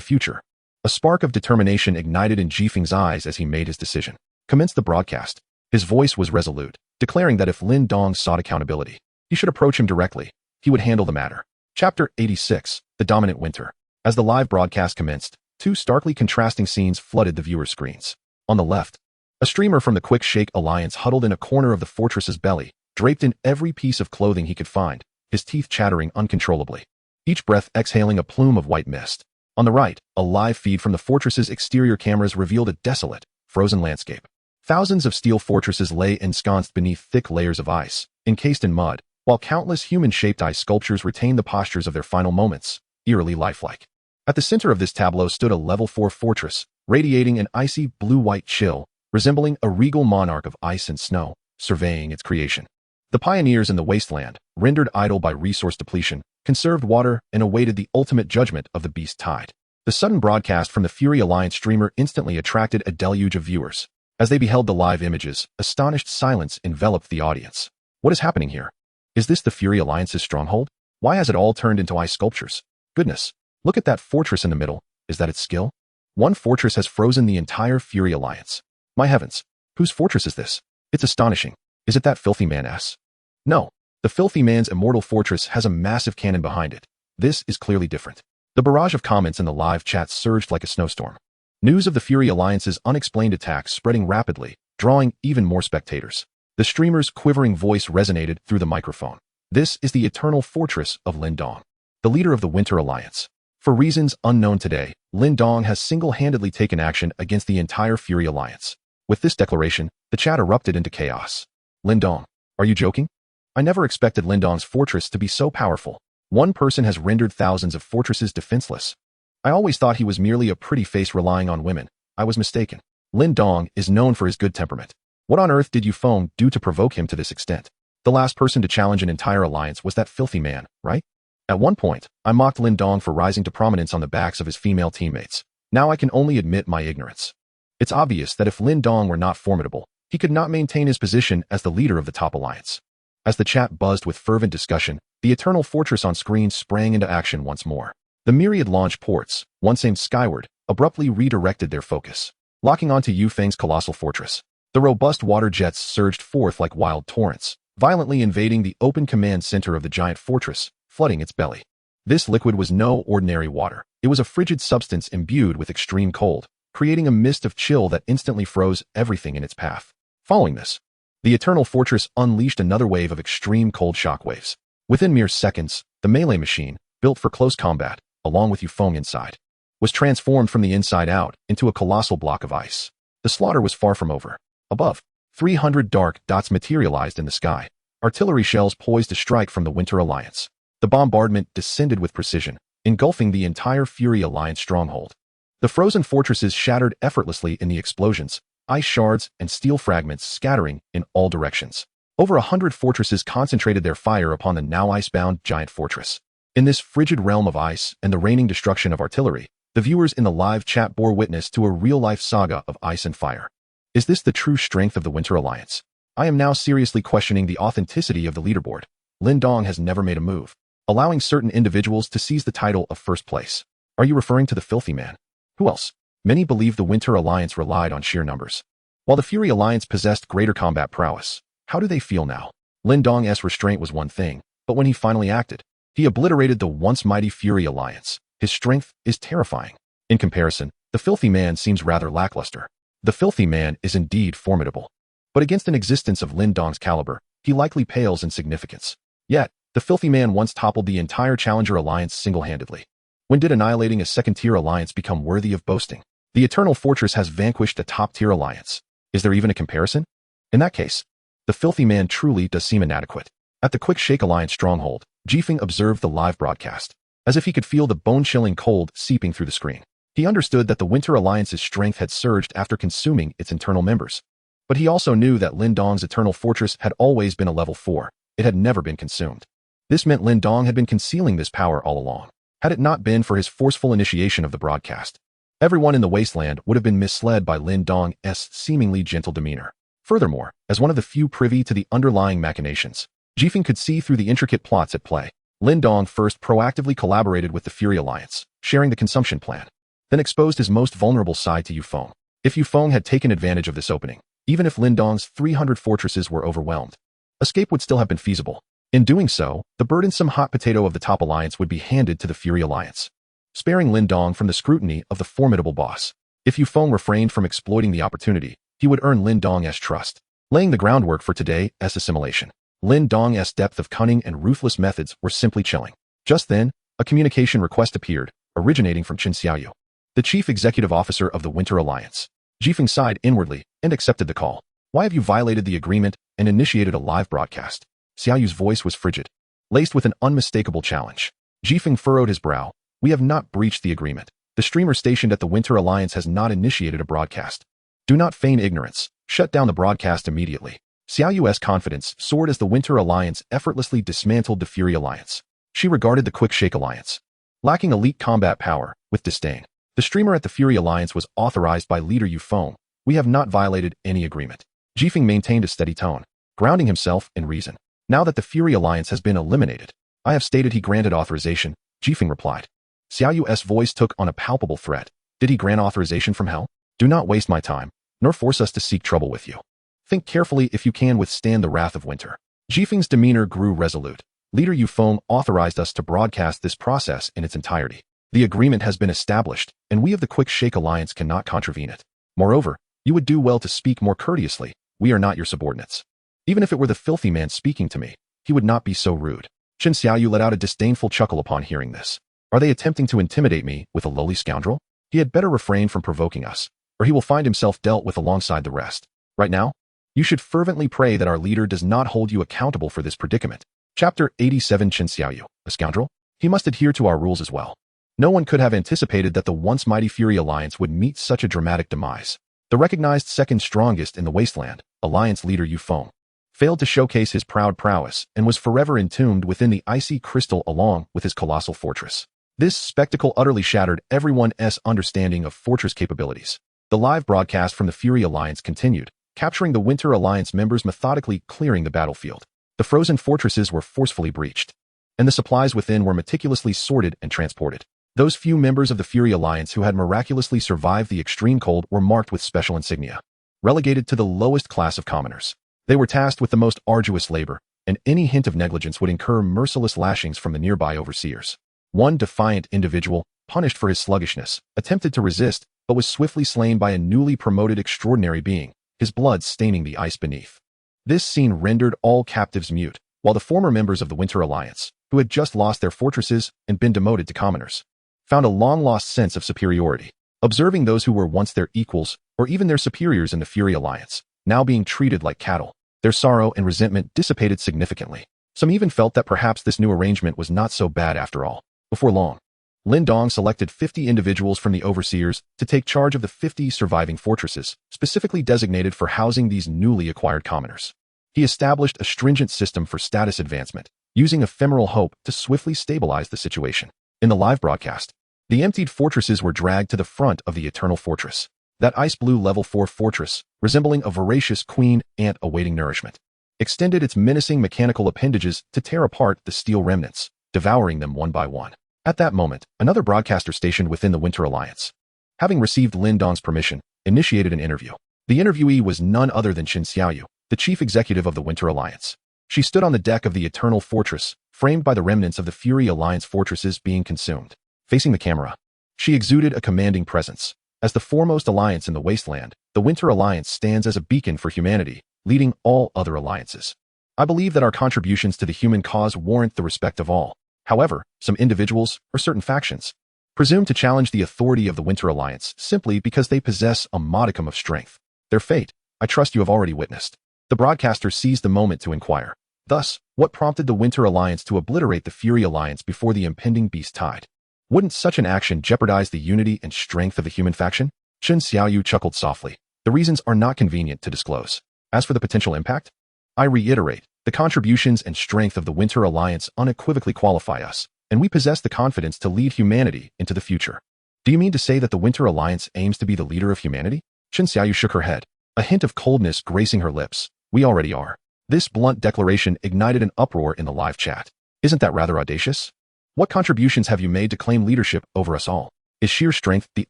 future. A spark of determination ignited in Jifeng's eyes as he made his decision. Commence the broadcast. His voice was resolute, declaring that if Lin Dong sought accountability, he should approach him directly. He would handle the matter. Chapter 86, The Dominant Winter. As the live broadcast commenced, two starkly contrasting scenes flooded the viewer's screens. On the left, a streamer from the Quickshake Alliance huddled in a corner of the fortress's belly, draped in every piece of clothing he could find, his teeth chattering uncontrollably, each breath exhaling a plume of white mist. On the right, a live feed from the fortress's exterior cameras revealed a desolate, frozen landscape. Thousands of steel fortresses lay ensconced beneath thick layers of ice, encased in mud, while countless human-shaped ice sculptures retained the postures of their final moments, eerily lifelike. At the center of this tableau stood a level 4 fortress, radiating an icy blue-white chill, resembling a regal monarch of ice and snow, surveying its creation. The pioneers in the Wasteland, rendered idle by resource depletion, conserved water and awaited the ultimate judgment of the beast tide. The sudden broadcast from the Fury Alliance streamer instantly attracted a deluge of viewers. As they beheld the live images, astonished silence enveloped the audience. What is happening here? Is this the Fury Alliance's stronghold? Why has it all turned into ice sculptures? Goodness, look at that fortress in the middle. Is that its skill? One fortress has frozen the entire Fury Alliance. My heavens, whose fortress is this? It's astonishing. Is it that filthy man's? No, the filthy man's immortal fortress has a massive cannon behind it. This is clearly different. The barrage of comments in the live chat surged like a snowstorm. News of the Fury Alliance's unexplained attack spreading rapidly, drawing even more spectators. The streamer's quivering voice resonated through the microphone. This is the eternal fortress of Lin Dong, the leader of the Winter Alliance. For reasons unknown today, Lin Dong has single-handedly taken action against the entire Fury Alliance. With this declaration, the chat erupted into chaos. Lin Dong, are you joking? I never expected Lin Dong's fortress to be so powerful. One person has rendered thousands of fortresses defenseless. I always thought he was merely a pretty face relying on women. I was mistaken. Lin Dong is known for his good temperament. What on earth did Yufeng do to provoke him to this extent? The last person to challenge an entire alliance was that filthy man, right? At one point, I mocked Lin Dong for rising to prominence on the backs of his female teammates. Now I can only admit my ignorance. It's obvious that if Lin Dong were not formidable, he could not maintain his position as the leader of the top alliance. As the chat buzzed with fervent discussion, the Eternal Fortress on screen sprang into action once more. The myriad launch ports, once aimed skyward, abruptly redirected their focus, locking onto Yufeng's colossal fortress. The robust water jets surged forth like wild torrents, violently invading the open command center of the giant fortress, flooding its belly. This liquid was no ordinary water. It was a frigid substance imbued with extreme cold, creating a mist of chill that instantly froze everything in its path. Following this, the Eternal Fortress unleashed another wave of extreme cold shockwaves. Within mere seconds, the melee machine, built for close combat, along with Yufeng inside, was transformed from the inside out into a colossal block of ice. The slaughter was far from over. Above, 300 dark dots materialized in the sky, artillery shells poised to strike from the Winter Alliance. The bombardment descended with precision, engulfing the entire Fury Alliance stronghold. The frozen fortresses shattered effortlessly in the explosions, ice shards and steel fragments scattering in all directions. Over 100 fortresses concentrated their fire upon the now icebound giant fortress. In this frigid realm of ice and the raining destruction of artillery, the viewers in the live chat bore witness to a real-life saga of ice and fire. Is this the true strength of the Winter Alliance? I am now seriously questioning the authenticity of the leaderboard. Lin Dong has never made a move, allowing certain individuals to seize the title of first place. Are you referring to the filthy man? Who else? Many believe the Winter Alliance relied on sheer numbers, while the Fury Alliance possessed greater combat prowess. How do they feel now? Lin Dong's restraint was one thing, but when he finally acted, he obliterated the once mighty Fury Alliance. His strength is terrifying. In comparison, the filthy man seems rather lackluster. The filthy man is indeed formidable, but against an existence of Lin Dong's caliber, he likely pales in significance. Yet, the filthy man once toppled the entire Challenger Alliance single-handedly. When did annihilating a second-tier alliance become worthy of boasting? The Eternal Fortress has vanquished a top-tier alliance. Is there even a comparison? In that case, the filthy man truly does seem inadequate. At the Quick Shake Alliance stronghold, Jifeng observed the live broadcast, as if he could feel the bone-chilling cold seeping through the screen. He understood that the Winter Alliance's strength had surged after consuming its internal members. But he also knew that Lin Dong's Eternal Fortress had always been a level 4. It had never been consumed. This meant Lin Dong had been concealing this power all along. Had it not been for his forceful initiation of the broadcast, everyone in the Wasteland would have been misled by Lin Dong's seemingly gentle demeanor. Furthermore, as one of the few privy to the underlying machinations, Jifeng could see through the intricate plots at play. Lin Dong first proactively collaborated with the Fury Alliance, sharing the consumption plan, then exposed his most vulnerable side to Yufeng. If Yufeng had taken advantage of this opening, even if Lin Dong's 300 fortresses were overwhelmed, escape would still have been feasible. In doing so, the burdensome hot potato of the top alliance would be handed to the Fury Alliance, sparing Lin Dong from the scrutiny of the formidable boss. If Yufeng refrained from exploiting the opportunity, he would earn Lin Dong's trust, laying the groundwork for today's assimilation. Lin Dong's depth of cunning and ruthless methods were simply chilling. Just then, a communication request appeared, originating from Qin Xiaoyu, the chief executive officer of the Winter Alliance. Jifeng sighed inwardly and accepted the call. Why have you violated the agreement and initiated a live broadcast? Xiaoyu's voice was frigid, laced with an unmistakable challenge. Jifeng furrowed his brow. We have not breached the agreement. The streamer stationed at the Winter Alliance has not initiated a broadcast. Do not feign ignorance. Shut down the broadcast immediately. Xiaoyu's confidence soared as the Winter Alliance effortlessly dismantled the Fury Alliance. She regarded the Quick Shake Alliance, lacking elite combat power, with disdain. The streamer at the Fury Alliance was authorized by leader Yufeng. We have not violated any agreement. Jifeng maintained a steady tone, grounding himself in reason. Now that the Fury Alliance has been eliminated, I have stated he granted authorization, Jifeng replied. Xiaoyu's voice took on a palpable threat. Did he grant authorization from hell? Do not waste my time, nor force us to seek trouble with you. Think carefully if you can withstand the wrath of winter. Jifeng's demeanor grew resolute. Leader Yufeng authorized us to broadcast this process in its entirety. The agreement has been established, and we of the Quick Shake Alliance cannot contravene it. Moreover, you would do well to speak more courteously. We are not your subordinates. Even if it were the filthy man speaking to me, he would not be so rude. Qin Xiaoyu let out a disdainful chuckle upon hearing this. Are they attempting to intimidate me with a lowly scoundrel? He had better refrain from provoking us, or he will find himself dealt with alongside the rest. Right now, you should fervently pray that our leader does not hold you accountable for this predicament. Chapter 87 Chen Xiaoyu, a scoundrel? He must adhere to our rules as well. No one could have anticipated that the once mighty Fury Alliance would meet such a dramatic demise. The recognized second strongest in the Wasteland, Alliance leader Yu Feng, failed to showcase his proud prowess and was forever entombed within the icy crystal along with his colossal fortress. This spectacle utterly shattered everyone's understanding of fortress capabilities. The live broadcast from the Fury Alliance continued, capturing the Winter Alliance members methodically clearing the battlefield. The frozen fortresses were forcefully breached, and the supplies within were meticulously sorted and transported. Those few members of the Fury Alliance who had miraculously survived the extreme cold were marked with special insignia, relegated to the lowest class of commoners. They were tasked with the most arduous labor, and any hint of negligence would incur merciless lashings from the nearby overseers. One defiant individual, punished for his sluggishness, attempted to resist, but was swiftly slain by a newly promoted extraordinary being, his blood staining the ice beneath. This scene rendered all captives mute, while the former members of the Winter Alliance, who had just lost their fortresses and been demoted to commoners, found a long-lost sense of superiority. Observing those who were once their equals, or even their superiors in the Fury Alliance, now being treated like cattle, their sorrow and resentment dissipated significantly. Some even felt that perhaps this new arrangement was not so bad after all. Before long, Lin Dong selected 50 individuals from the overseers to take charge of the 50 surviving fortresses, specifically designated for housing these newly acquired commoners. He established a stringent system for status advancement, using ephemeral hope to swiftly stabilize the situation. In the live broadcast, the emptied fortresses were dragged to the front of the Eternal Fortress, that ice-blue level 4 fortress, resembling a voracious queen ant awaiting nourishment, extended its menacing mechanical appendages to tear apart the steel remnants, devouring them one by one. At that moment, another broadcaster stationed within the Winter Alliance, having received Lin Dong's permission, initiated an interview. The interviewee was none other than Chen Xiaoyu, the chief executive of the Winter Alliance. She stood on the deck of the Eternal Fortress, framed by the remnants of the Fury Alliance fortresses being consumed. Facing the camera, she exuded a commanding presence. As the foremost alliance in the Wasteland, the Winter Alliance stands as a beacon for humanity, leading all other alliances. I believe that our contributions to the human cause warrant the respect of all. However, some individuals, or certain factions, presume to challenge the authority of the Winter Alliance simply because they possess a modicum of strength. Their fate, I trust you have already witnessed. The broadcaster seized the moment to inquire. Thus, what prompted the Winter Alliance to obliterate the Fury Alliance before the impending beast tide? Wouldn't such an action jeopardize the unity and strength of the human faction? Chen Xiaoyu chuckled softly. The reasons are not convenient to disclose. As for the potential impact, I reiterate, the contributions and strength of the Winter Alliance unequivocally qualify us, and we possess the confidence to lead humanity into the future. Do you mean to say that the Winter Alliance aims to be the leader of humanity? Chen Xiaoyu shook her head, a hint of coldness gracing her lips. We already are. This blunt declaration ignited an uproar in the live chat. Isn't that rather audacious? What contributions have you made to claim leadership over us all? Is sheer strength the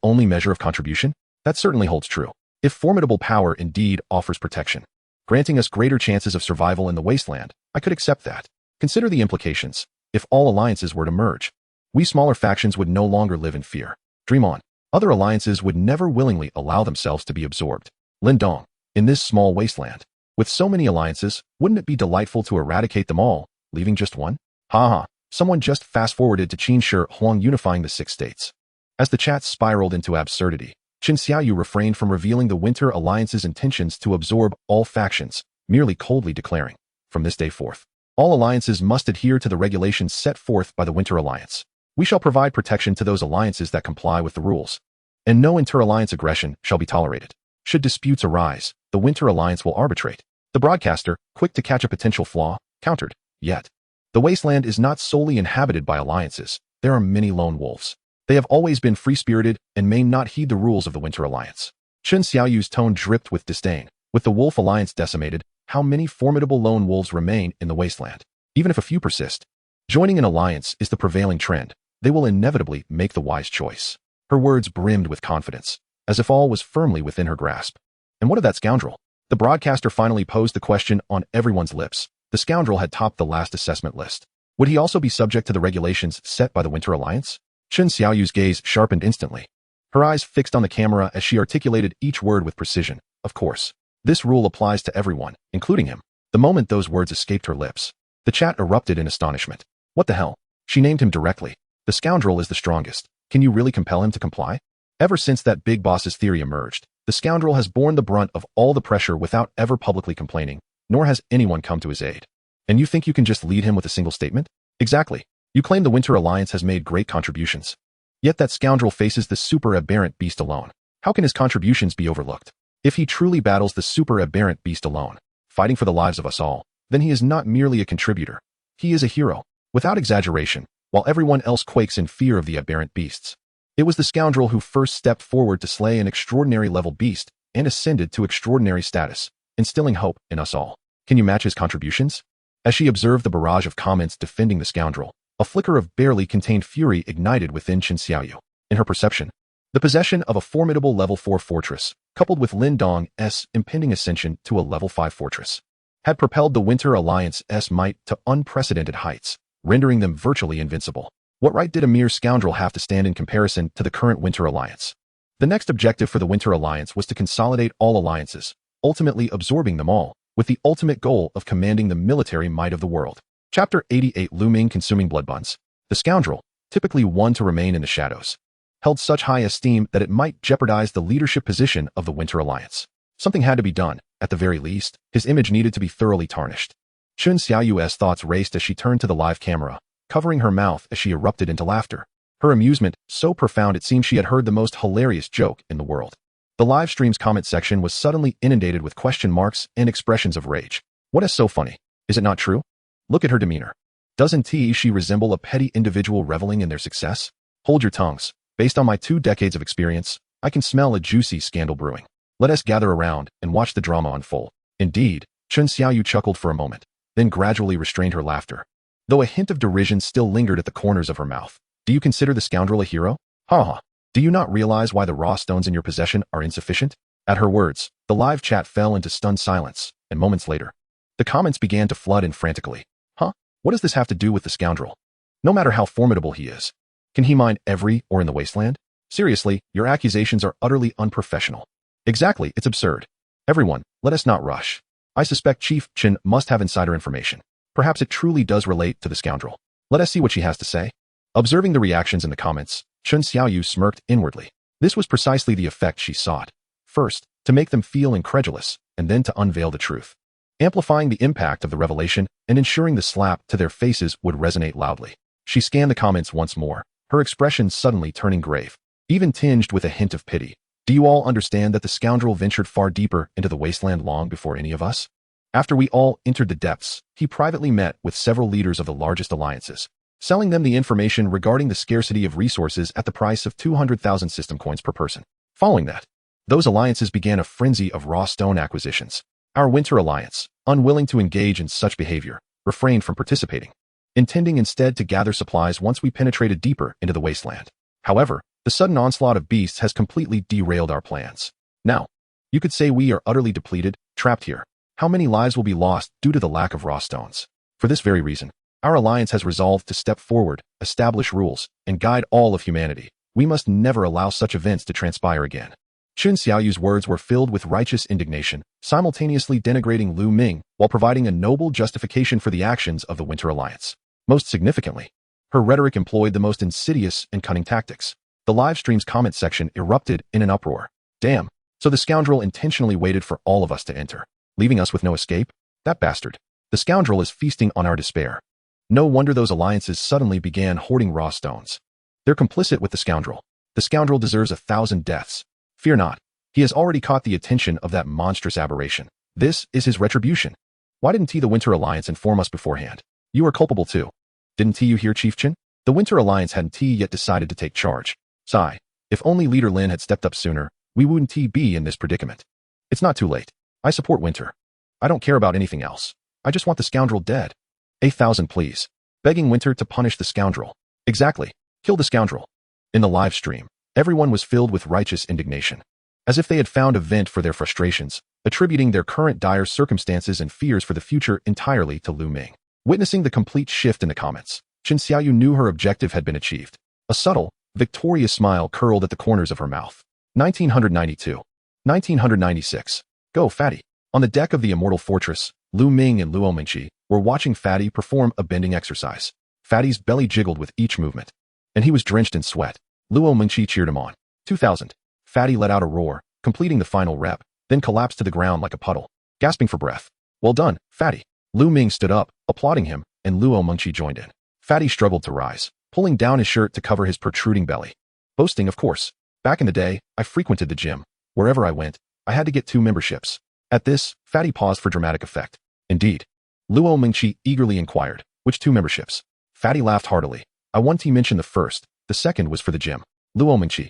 only measure of contribution? That certainly holds true. If formidable power indeed offers protection, granting us greater chances of survival in the Wasteland, I could accept that. Consider the implications. If all alliances were to merge, we smaller factions would no longer live in fear. Dream on. Other alliances would never willingly allow themselves to be absorbed. Lin Dong, in this small wasteland, with so many alliances, wouldn't it be delightful to eradicate them all, leaving just one? Ha. Someone just fast-forwarded to Qin Shi Huang unifying the 6 states. As the chat spiraled into absurdity, Chen Xiaoyu refrained from revealing the Winter Alliance's intentions to absorb all factions, merely coldly declaring, from this day forth, all alliances must adhere to the regulations set forth by the Winter Alliance. We shall provide protection to those alliances that comply with the rules, and no inter-alliance aggression shall be tolerated. Should disputes arise, the Winter Alliance will arbitrate. The broadcaster, quick to catch a potential flaw, countered, yet, the Wasteland is not solely inhabited by alliances. There are many lone wolves. They have always been free-spirited and may not heed the rules of the Winter Alliance. Chen Xiaoyu's tone dripped with disdain. With the Wolf Alliance decimated, how many formidable lone wolves remain in the Wasteland? Even if a few persist, joining an alliance is the prevailing trend. They will inevitably make the wise choice. Her words brimmed with confidence, as if all was firmly within her grasp. And what of that scoundrel? The broadcaster finally posed the question on everyone's lips. The scoundrel had topped the last assessment list. Would he also be subject to the regulations set by the Winter Alliance? Chen Xiaoyu's gaze sharpened instantly, her eyes fixed on the camera as she articulated each word with precision. Of course. This rule applies to everyone, including him. The moment those words escaped her lips, the chat erupted in astonishment. What the hell? She named him directly. The scoundrel is the strongest. Can you really compel him to comply? Ever since that big boss's theory emerged, the scoundrel has borne the brunt of all the pressure without ever publicly complaining, nor has anyone come to his aid. And you think you can just lead him with a single statement? Exactly. You claim the Winter Alliance has made great contributions. Yet that scoundrel faces the super aberrant beast alone. How can his contributions be overlooked? If he truly battles the super aberrant beast alone, fighting for the lives of us all, then he is not merely a contributor. He is a hero. Without exaggeration, while everyone else quakes in fear of the aberrant beasts. It was the scoundrel who first stepped forward to slay an extraordinary level beast and ascended to extraordinary status, instilling hope in us all. Can you match his contributions? As she observed the barrage of comments defending the scoundrel, a flicker of barely contained fury ignited within Chen Xiaoyu. In her perception, the possession of a formidable level 4 fortress, coupled with Lin Dong's impending ascension to a level 5 fortress, had propelled the Winter Alliance's might to unprecedented heights, rendering them virtually invincible. What right did a mere scoundrel have to stand in comparison to the current Winter Alliance? The next objective for the Winter Alliance was to consolidate all alliances, ultimately absorbing them all, with the ultimate goal of commanding the military might of the world. Chapter 88 Ming consuming blood buns. The scoundrel, typically one to remain in the shadows, held such high esteem that it might jeopardize the leadership position of the Winter Alliance. Something had to be done. At the very least, his image needed to be thoroughly tarnished. Chen Xiaoyu's thoughts raced as she turned to the live camera, covering her mouth as she erupted into laughter. Her amusement, so profound it seemed she had heard the most hilarious joke in the world. The live stream's comment section was suddenly inundated with question marks and expressions of rage. What is so funny? Is it not true? Look at her demeanor. Doesn't she resemble a petty individual reveling in their success? Hold your tongues. Based on my 2 decades of experience, I can smell a juicy scandal brewing. Let us gather around and watch the drama unfold. Indeed, Chen Xiaoyu chuckled for a moment, then gradually restrained her laughter, though a hint of derision still lingered at the corners of her mouth. Do you consider the scoundrel a hero? Ha ha. Do you not realize why the raw stones in your possession are insufficient? At her words, the live chat fell into stunned silence, and moments later, the comments began to flood in frantically. Huh? What does this have to do with the scoundrel? No matter how formidable he is, can he mine every ore in the Wasteland? Seriously, your accusations are utterly unprofessional. Exactly, it's absurd. Everyone, let us not rush. I suspect Chief Chen must have insider information. Perhaps it truly does relate to the scoundrel. Let us see what she has to say. Observing the reactions in the comments, Chen Xiaoyu smirked inwardly. This was precisely the effect she sought. First, to make them feel incredulous, and then to unveil the truth, amplifying the impact of the revelation and ensuring the slap to their faces would resonate loudly. She scanned the comments once more, her expression suddenly turning grave, even tinged with a hint of pity. Do you all understand that the scoundrel ventured far deeper into the wasteland long before any of us? After we all entered the depths, he privately met with several leaders of the largest alliances, selling them the information regarding the scarcity of resources at the price of 200,000 system coins per person. Following that, those alliances began a frenzy of raw stone acquisitions. Our Winter Alliance, unwilling to engage in such behavior, refrained from participating, intending instead to gather supplies once we penetrated deeper into the wasteland. However, the sudden onslaught of beasts has completely derailed our plans. Now, you could say we are utterly depleted, trapped here. How many lives will be lost due to the lack of raw stones? For this very reason, our alliance has resolved to step forward, establish rules, and guide all of humanity. We must never allow such events to transpire again. Chen Xiaoyu's words were filled with righteous indignation, simultaneously denigrating Ming while providing a noble justification for the actions of the Winter Alliance. Most significantly, her rhetoric employed the most insidious and cunning tactics. The live stream's comment section erupted in an uproar. Damn, so the scoundrel intentionally waited for all of us to enter, leaving us with no escape? That bastard. The scoundrel is feasting on our despair. No wonder those alliances suddenly began hoarding raw stones. They're complicit with the scoundrel. The scoundrel deserves 1,000 deaths. Fear not. He has already caught the attention of that monstrous aberration. This is his retribution. Why didn't the Winter Alliance inform us beforehand? You are culpable too. Didn't you hear, Chief Chen? The Winter Alliance hadn't yet decided to take charge. Sigh. If only Leader Lin had stepped up sooner, we wouldn't be in this predicament. It's not too late. I support Winter. I don't care about anything else. I just want the scoundrel dead. 1,000 please. Begging Winter to punish the scoundrel. Exactly. Kill the scoundrel. In the live stream, everyone was filled with righteous indignation, as if they had found a vent for their frustrations, attributing their current dire circumstances and fears for the future entirely to Ming. Witnessing the complete shift in the comments, Chen Xiaoyu knew her objective had been achieved. A subtle, victorious smile curled at the corners of her mouth. 1992. 1996. Go, Fatty. On the deck of the Immortal Fortress, Ming and Luo Mingqi were watching Fatty perform a bending exercise. Fatty's belly jiggled with each movement, and he was drenched in sweat. Luo Mingqi cheered him on. 2000. Fatty let out a roar, completing the final rep, then collapsed to the ground like a puddle, gasping for breath. Well done, Fatty. Lu Ming stood up, applauding him, and Luo Mingqi joined in. Fatty struggled to rise, pulling down his shirt to cover his protruding belly. Boasting, of course. Back in the day, I frequented the gym. Wherever I went, I had to get 2 memberships. At this, Fatty paused for dramatic effect. Indeed. Luo Mingqi eagerly inquired, which 2 memberships? Fatty laughed heartily. I wanted to mention the first, the second was for the gym. Luo Mingqi.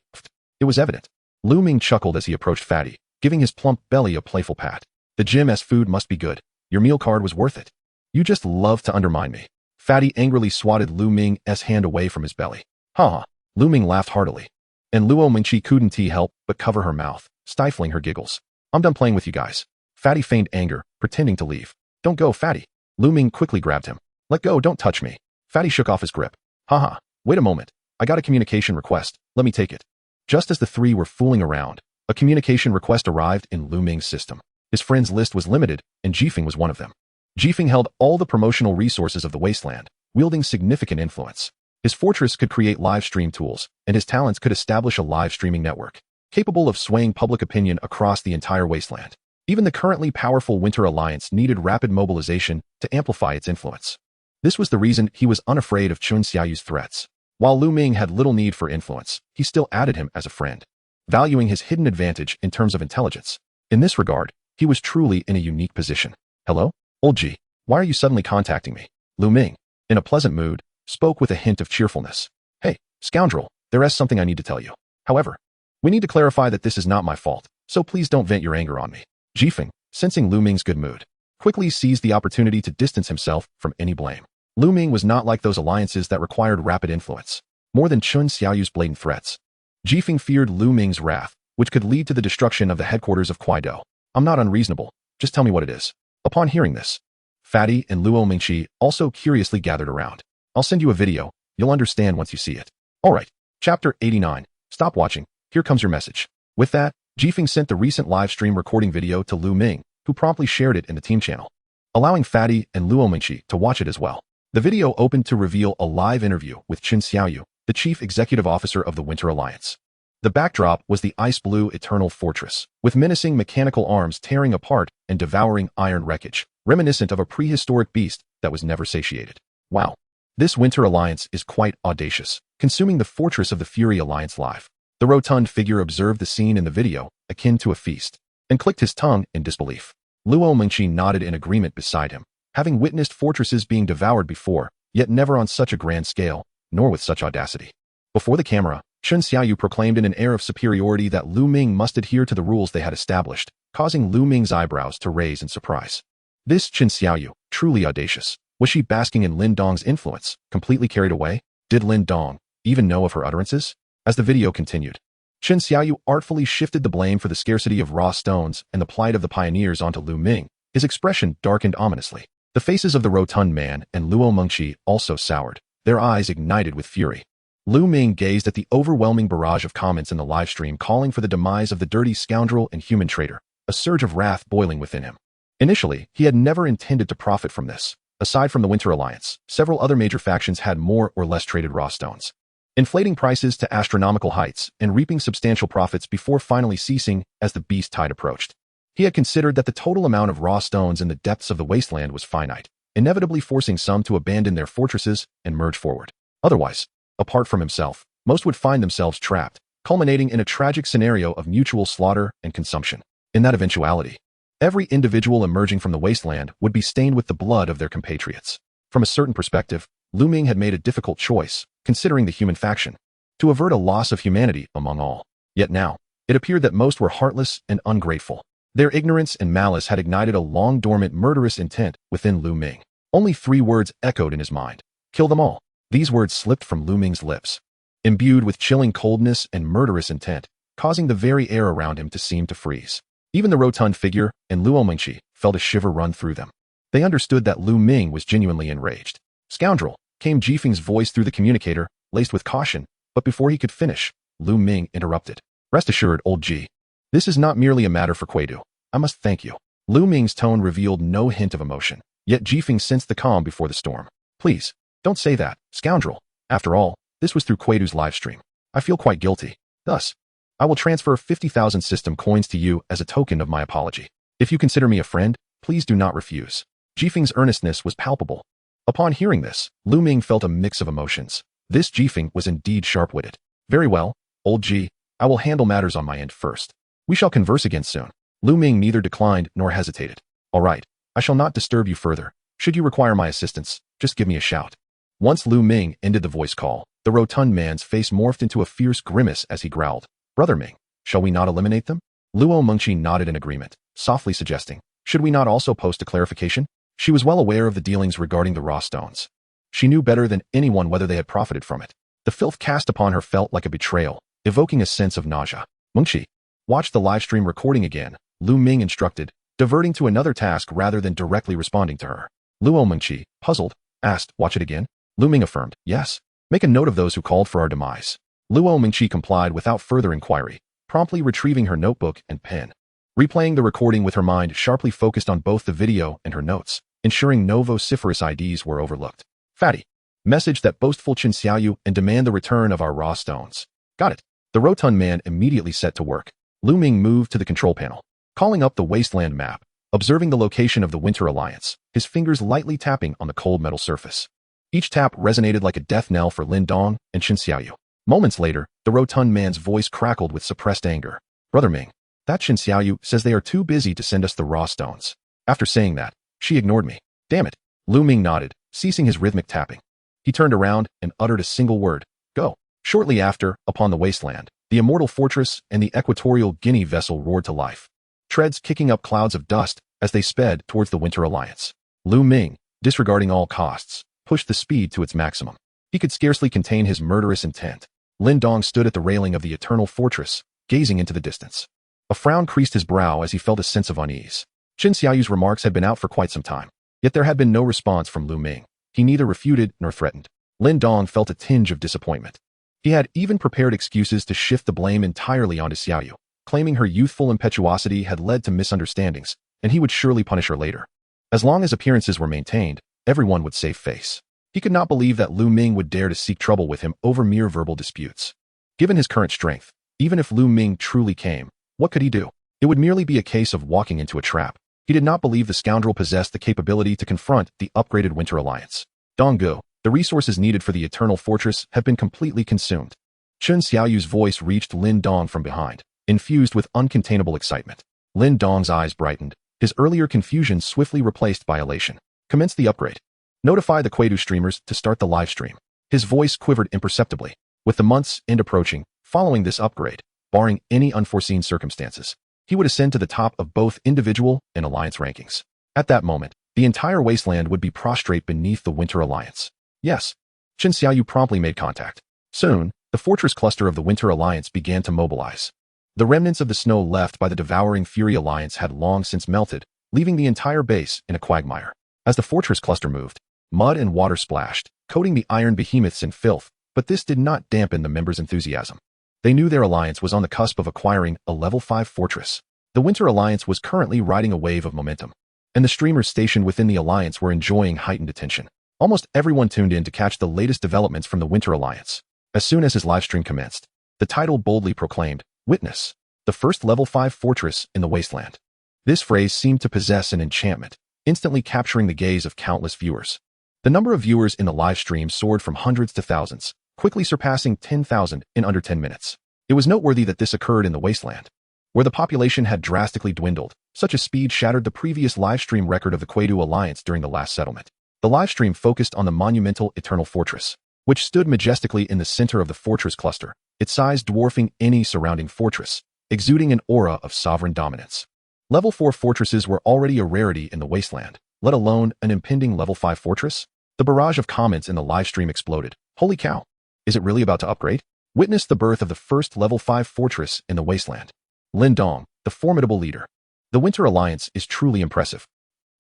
It was evident. Lu Ming chuckled as he approached Fatty, giving his plump belly a playful pat. The gym's food must be good. Your meal card was worth it. You just love to undermine me. Fatty angrily swatted Lu Ming's hand away from his belly. Ha! Lu Ming laughed heartily. And Luo Mingqi couldn't help but cover her mouth, stifling her giggles. I'm done playing with you guys. Fatty feigned anger, pretending to leave. Don't go, Fatty. Lu Ming quickly grabbed him. Let go, don't touch me. Fatty shook off his grip. Haha, wait a moment. I got a communication request. Let me take it. Just as the 3 were fooling around, a communication request arrived in Lu Ming's system. His friends list was limited, and Jifeng was one of them. Jifeng held all the promotional resources of the Wasteland, wielding significant influence. His fortress could create live stream tools, and his talents could establish a live streaming network, capable of swaying public opinion across the entire Wasteland. Even the currently powerful Winter Alliance needed rapid mobilization to amplify its influence. This was the reason he was unafraid of Chun Xiaoyu's threats. While Lu Ming had little need for influence, he still added him as a friend, valuing his hidden advantage in terms of intelligence. In this regard, he was truly in a unique position. Hello? Old G, why are you suddenly contacting me? Lu Ming, in a pleasant mood, spoke with a hint of cheerfulness. Hey, scoundrel, there is something I need to tell you. However, we need to clarify that this is not my fault, so please don't vent your anger on me. Jifeng, sensing Lu Ming's good mood, quickly seized the opportunity to distance himself from any blame. Lu Ming was not like those alliances that required rapid influence. More than Chun Xiaoyu's blatant threats, Jifeng feared Lu Ming's wrath, which could lead to the destruction of the headquarters of Kuaido. I'm not unreasonable, just tell me what it is. Upon hearing this, Fatty and Luo Mingqi also curiously gathered around. I'll send you a video, you'll understand once you see it. Alright, Chapter 89, stop watching, here comes your message. With that, Jifeng sent the recent live stream recording video to Lu Ming, who promptly shared it in the team channel, allowing Fatty and Luo Mingqi to watch it as well. The video opened to reveal a live interview with Chun Xiaoyu, the chief executive officer of the Winter Alliance. The backdrop was the ice blue eternal fortress, with menacing mechanical arms tearing apart and devouring iron wreckage, reminiscent of a prehistoric beast that was never satiated. Wow. This Winter Alliance is quite audacious, consuming the fortress of the Fury Alliance live. The rotund figure observed the scene in the video, akin to a feast, and clicked his tongue in disbelief. Luo Mingqi nodded in agreement beside him, having witnessed fortresses being devoured before, yet never on such a grand scale, nor with such audacity. Before the camera, Chun Xiaoyu proclaimed in an air of superiority that Lu Ming must adhere to the rules they had established, causing Lu Ming's eyebrows to raise in surprise. This Chun Xiaoyu, truly audacious. Was she basking in Lin Dong's influence, completely carried away? Did Lin Dong even know of her utterances? As the video continued, Chun Xiaoyu artfully shifted the blame for the scarcity of raw stones and the plight of the pioneers onto Lu Ming. His expression darkened ominously. The faces of the rotund man and Luo Mingqi also soured, their eyes ignited with fury. Lu Ming gazed at the overwhelming barrage of comments in the livestream calling for the demise of the dirty scoundrel and human traitor, a surge of wrath boiling within him. Initially, he had never intended to profit from this. Aside from the Winter Alliance, several other major factions had more or less traded raw stones, inflating prices to astronomical heights and reaping substantial profits before finally ceasing as the beast tide approached. He had considered that the total amount of raw stones in the depths of the wasteland was finite, inevitably forcing some to abandon their fortresses and merge forward. Otherwise, apart from himself, most would find themselves trapped, culminating in a tragic scenario of mutual slaughter and consumption. In that eventuality, every individual emerging from the wasteland would be stained with the blood of their compatriots. From a certain perspective, Lu Ming had made a difficult choice, considering the human faction, to avert a loss of humanity among all. Yet now, it appeared that most were heartless and ungrateful. Their ignorance and malice had ignited a long-dormant murderous intent within Lu Ming. Only 3 words echoed in his mind. Kill them all. These words slipped from Lu Ming's lips, imbued with chilling coldness and murderous intent, causing the very air around him to seem to freeze. Even the rotund figure and Luo Mingqi felt a shiver run through them. They understood that Lu Ming was genuinely enraged. Scoundrel, came Jifeng's voice through the communicator, laced with caution, but before he could finish, Lu Ming interrupted. Rest assured, old G. This is not merely a matter for Kuaido. I must thank you. Lu Ming's tone revealed no hint of emotion, yet Jifeng sensed the calm before the storm. Please, don't say that, scoundrel. After all, This was through Quaidu's livestream. I feel quite guilty. Thus, I will transfer 50,000 system coins to you as a token of my apology. If you consider me a friend, please do not refuse. Jifeng's earnestness was palpable. Upon hearing this, Lu Ming felt a mix of emotions. This Jifeng was indeed sharp-witted. Very well, old G, I will handle matters on my end first. We shall converse again soon. Lu Ming neither declined nor hesitated. All right, I shall not disturb you further. Should you require my assistance, just give me a shout. Once Lu Ming ended the voice call, the rotund man's face morphed into a fierce grimace as he growled. Brother Ming, shall we not eliminate them? Luo Mengqi nodded in agreement, softly suggesting, should we not also post a clarification? She was well aware of the dealings regarding the raw stones. She knew better than anyone whether they had profited from it. The filth cast upon her felt like a betrayal, evoking a sense of nausea. Mengqi, watch the livestream recording again, Lu Ming instructed, diverting to another task rather than directly responding to her. Luo Mengqi, puzzled, asked, watch it again? Lu Ming affirmed, yes. Make a note of those who called for our demise. Luo Mengqi complied without further inquiry, promptly retrieving her notebook and pen. Replaying the recording with her mind sharply focused on both the video and her notes, ensuring no vociferous IDs were overlooked. Fatty. Message that boastful Qin Xiaoyu and demand the return of our raw stones. Got it. The rotund man immediately set to work. Lu Ming moved to the control panel, calling up the Wasteland map, observing the location of the Winter Alliance, his fingers lightly tapping on the cold metal surface. Each tap resonated like a death knell for Lin Dong and Qin Xiaoyu. Moments later, the rotund man's voice crackled with suppressed anger. Brother Ming, that Qin Xiaoyu says they are too busy to send us the raw stones. After saying that, she ignored me. Damn it. Lu Ming nodded, ceasing his rhythmic tapping. He turned around and uttered a single word. Go. Shortly after, upon the Wasteland, the Immortal Fortress and the Equatorial Guinea vessel roared to life, treads kicking up clouds of dust as they sped towards the Winter Alliance. Lu Ming, disregarding all costs, pushed the speed to its maximum. He could scarcely contain his murderous intent. Lin Dong stood at the railing of the Eternal Fortress, gazing into the distance. A frown creased his brow as he felt a sense of unease. Qin Xiaoyu's remarks had been out for quite some time, yet there had been no response from Lu Ming. He neither refuted nor threatened. Lin Dong felt a tinge of disappointment. He had even prepared excuses to shift the blame entirely onto Xiaoyu, claiming her youthful impetuosity had led to misunderstandings, and he would surely punish her later. As long as appearances were maintained, everyone would save face. He could not believe that Lu Ming would dare to seek trouble with him over mere verbal disputes. Given his current strength, even if Lu Ming truly came, what could he do? It would merely be a case of walking into a trap. He did not believe the scoundrel possessed the capability to confront the upgraded Winter Alliance. Donggu, the resources needed for the Eternal Fortress have been completely consumed. Qin Xiaoyu's voice reached Lin Dong from behind, infused with uncontainable excitement. Lin Dong's eyes brightened, his earlier confusion swiftly replaced by elation. Commence the upgrade. Notify the Quaidu streamers to start the live stream. His voice quivered imperceptibly. With the month's end approaching, following this upgrade, barring any unforeseen circumstances, he would ascend to the top of both individual and alliance rankings. At that moment, the entire Wasteland would be prostrate beneath the Winter Alliance. Yes. Qin Xiaoyu promptly made contact. Soon, the fortress cluster of the Winter Alliance began to mobilize. The remnants of the snow left by the devouring Fury Alliance had long since melted, leaving the entire base in a quagmire. As the fortress cluster moved, mud and water splashed, coating the iron behemoths in filth, but this did not dampen the members' enthusiasm. They knew their alliance was on the cusp of acquiring a level 5 fortress. The Winter Alliance was currently riding a wave of momentum, and the streamers stationed within the alliance were enjoying heightened attention. Almost everyone tuned in to catch the latest developments from the Winter Alliance. As soon as his livestream commenced, the title boldly proclaimed, Witness, the first level 5 fortress in the Wasteland. This phrase seemed to possess an enchantment, instantly capturing the gaze of countless viewers. The number of viewers in the live stream soared from hundreds to thousands, quickly surpassing 10,000 in under 10 minutes. It was noteworthy that this occurred in the Wasteland, where the population had drastically dwindled. Such a speed shattered the previous livestream record of the Quaidu Alliance during the last settlement. The livestream focused on the monumental Eternal Fortress, which stood majestically in the center of the fortress cluster, its size dwarfing any surrounding fortress, exuding an aura of sovereign dominance. Level 4 fortresses were already a rarity in the Wasteland, let alone an impending level 5 fortress. The barrage of comments in the livestream exploded. Holy cow! Is it really about to upgrade? Witness the birth of the first level 5 fortress in the Wasteland. Lin Dong, the formidable leader. The Winter Alliance is truly impressive.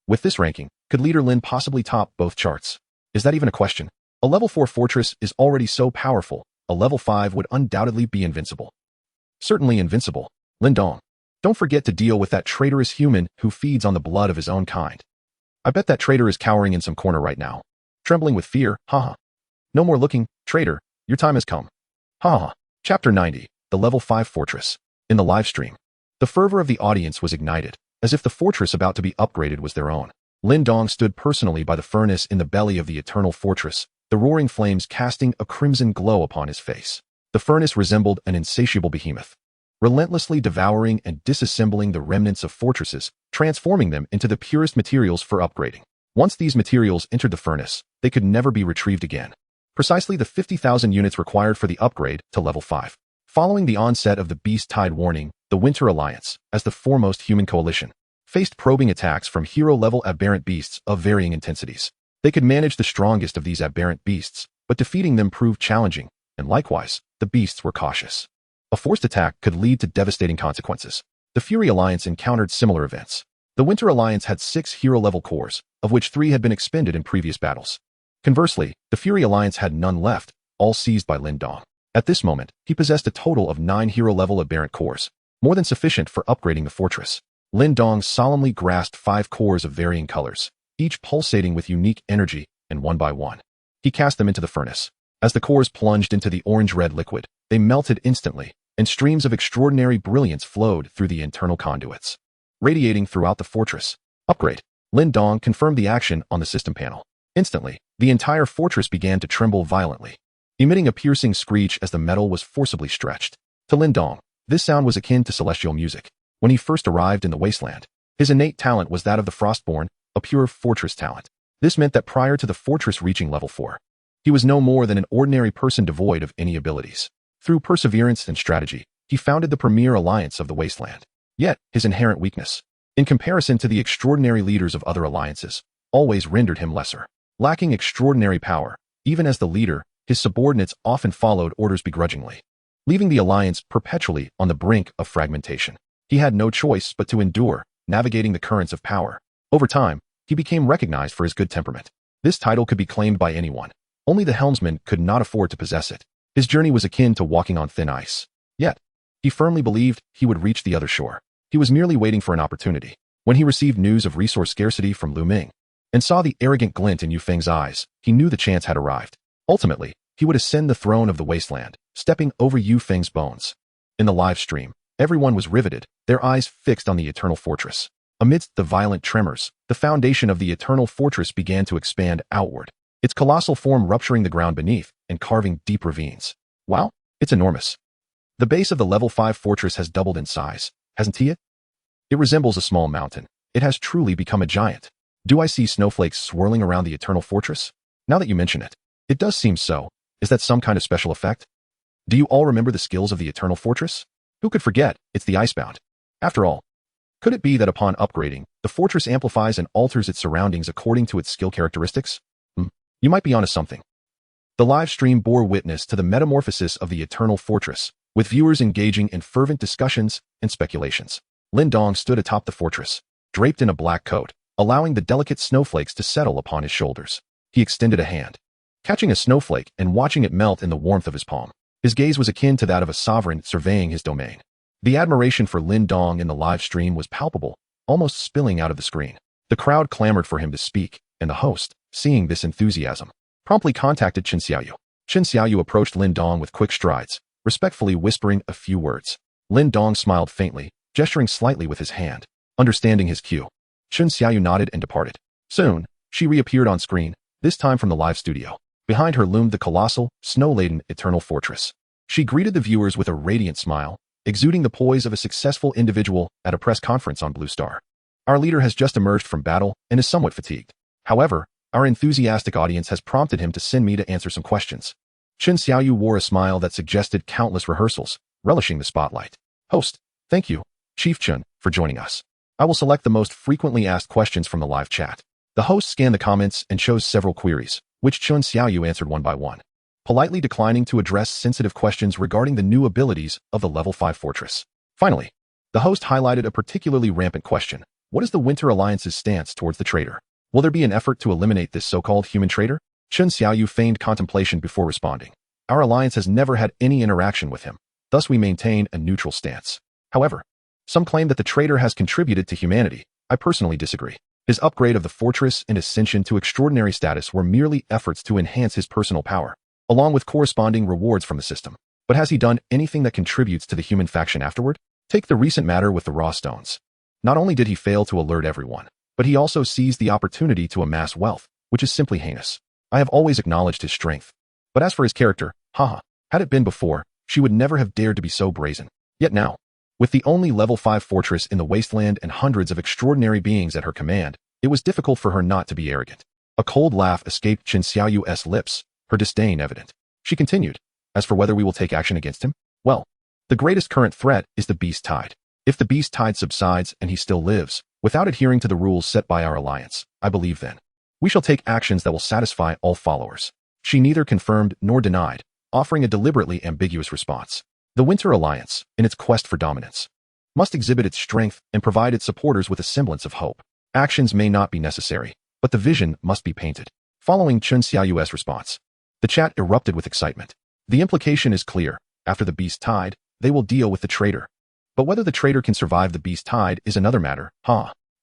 With this ranking, could leader Lin possibly top both charts? Is that even a question? A level 4 fortress is already so powerful, a level 5 would undoubtedly be invincible. Certainly invincible. Lin Dong, don't forget to deal with that traitorous human who feeds on the blood of his own kind. I bet that traitor is cowering in some corner right now, trembling with fear, haha. No more looking, traitor, Your time has come. Ha. Chapter 90, The Level 5 Fortress. In the live stream, the fervor of the audience was ignited, as if the fortress about to be upgraded was their own. Lin Dong stood personally by the furnace in the belly of the eternal fortress, the roaring flames casting a crimson glow upon his face. The furnace resembled an insatiable behemoth, relentlessly devouring and disassembling the remnants of fortresses, transforming them into the purest materials for upgrading. Once these materials entered the furnace, they could never be retrieved again. Precisely the 50,000 units required for the upgrade to level 5. Following the onset of the Beast Tide warning, the Winter Alliance, as the foremost human coalition, faced probing attacks from hero-level aberrant beasts of varying intensities. They could manage the strongest of these aberrant beasts, but defeating them proved challenging, and likewise, the beasts were cautious. A forced attack could lead to devastating consequences. The Fury Alliance encountered similar events. The Winter Alliance had 6 hero-level cores, of which 3 had been expended in previous battles. Conversely, the Fury Alliance had none left, all seized by Lin Dong. At this moment, he possessed a total of 9 hero-level aberrant cores, more than sufficient for upgrading the fortress. Lin Dong solemnly grasped 5 cores of varying colors, each pulsating with unique energy, and one by one, he cast them into the furnace. As the cores plunged into the orange-red liquid, they melted instantly, and streams of extraordinary brilliance flowed through the internal conduits, radiating throughout the fortress. Upgrade. Lin Dong confirmed the action on the system panel. Instantly, the entire fortress began to tremble violently, emitting a piercing screech as the metal was forcibly stretched. To Lin Dong, this sound was akin to celestial music. When he first arrived in the Wasteland, his innate talent was that of the Frostborn, a pure fortress talent. This meant that prior to the fortress reaching level 4, he was no more than an ordinary person devoid of any abilities. Through perseverance and strategy, he founded the premier alliance of the Wasteland. Yet, his inherent weakness, in comparison to the extraordinary leaders of other alliances, always rendered him lesser. Lacking extraordinary power, even as the leader, his subordinates often followed orders begrudgingly, leaving the alliance perpetually on the brink of fragmentation. He had no choice but to endure, navigating the currents of power. Over time, he became recognized for his good temperament. This title could be claimed by anyone. Only the helmsman could not afford to possess it. His journey was akin to walking on thin ice. Yet, he firmly believed he would reach the other shore. He was merely waiting for an opportunity. When he received news of resource scarcity from Lu Ming, and saw the arrogant glint in Yu Feng's eyes, he knew the chance had arrived. Ultimately, he would ascend the throne of the Wasteland, stepping over Yu Feng's bones. In the live stream, everyone was riveted, their eyes fixed on the eternal fortress. Amidst the violent tremors, the foundation of the eternal fortress began to expand outward, its colossal form rupturing the ground beneath and carving deep ravines. Wow, it's enormous. The base of the level 5 fortress has doubled in size, hasn't it? It resembles a small mountain. It has truly become a giant. Do I see snowflakes swirling around the eternal fortress? Now that you mention it, it does seem so. Is that some kind of special effect? Do you all remember the skills of the eternal fortress? Who could forget? It's the Icebound. After all, could it be that upon upgrading, the fortress amplifies and alters its surroundings according to its skill characteristics? You might be onto something. The live stream bore witness to the metamorphosis of the eternal fortress, with viewers engaging in fervent discussions and speculations. Lin Dong stood atop the fortress, draped in a black coat, allowing the delicate snowflakes to settle upon his shoulders. He extended a hand, catching a snowflake and watching it melt in the warmth of his palm. His gaze was akin to that of a sovereign surveying his domain. The admiration for Lin Dong in the live stream was palpable, almost spilling out of the screen. The crowd clamored for him to speak, and the host, seeing this enthusiasm, promptly contacted Chen Xiaoyu. Chen Xiaoyu approached Lin Dong with quick strides, respectfully whispering a few words. Lin Dong smiled faintly, gesturing slightly with his hand. Understanding his cue, Chen Xiaoyu nodded and departed. Soon, she reappeared on screen, this time from the live studio. Behind her loomed the colossal, snow-laden eternal fortress. She greeted the viewers with a radiant smile, exuding the poise of a successful individual at a press conference on Blue Star. Our leader has just emerged from battle and is somewhat fatigued. However, our enthusiastic audience has prompted him to send me to answer some questions. Chen Xiaoyu wore a smile that suggested countless rehearsals, relishing the spotlight. Host, thank you, Chief Chen, for joining us. I will select the most frequently asked questions from the live chat. The host scanned the comments and chose several queries, which Chen Xiaoyu answered one by one, politely declining to address sensitive questions regarding the new abilities of the level 5 fortress. Finally, the host highlighted a particularly rampant question. What is the Winter Alliance's stance towards the traitor? Will there be an effort to eliminate this so-called human traitor? Chen Xiaoyu feigned contemplation before responding. Our alliance has never had any interaction with him, thus we maintain a neutral stance. However, some claim that the traitor has contributed to humanity. I personally disagree. His upgrade of the fortress and ascension to extraordinary status were merely efforts to enhance his personal power, along with corresponding rewards from the system. But has he done anything that contributes to the human faction afterward? Take the recent matter with the raw stones. Not only did he fail to alert everyone, but he also seized the opportunity to amass wealth, which is simply heinous. I have always acknowledged his strength. But as for his character, haha, had it been before, she would never have dared to be so brazen. Yet now, with the only level 5 fortress in the Wasteland and hundreds of extraordinary beings at her command, it was difficult for her not to be arrogant. A cold laugh escaped Chen Xiaoyu's lips, her disdain evident. She continued, as for whether we will take action against him, well, the greatest current threat is the beast tide. If the beast tide subsides and he still lives, without adhering to the rules set by our alliance, I believe then, we shall take actions that will satisfy all followers. She neither confirmed nor denied, offering a deliberately ambiguous response. The Winter Alliance, in its quest for dominance, must exhibit its strength and provide its supporters with a semblance of hope. Actions may not be necessary, but the vision must be painted. Following Chen Xiaoyu's response, the chat erupted with excitement. The implication is clear. After the beast tide, they will deal with the traitor. But whether the traitor can survive the beast tide is another matter.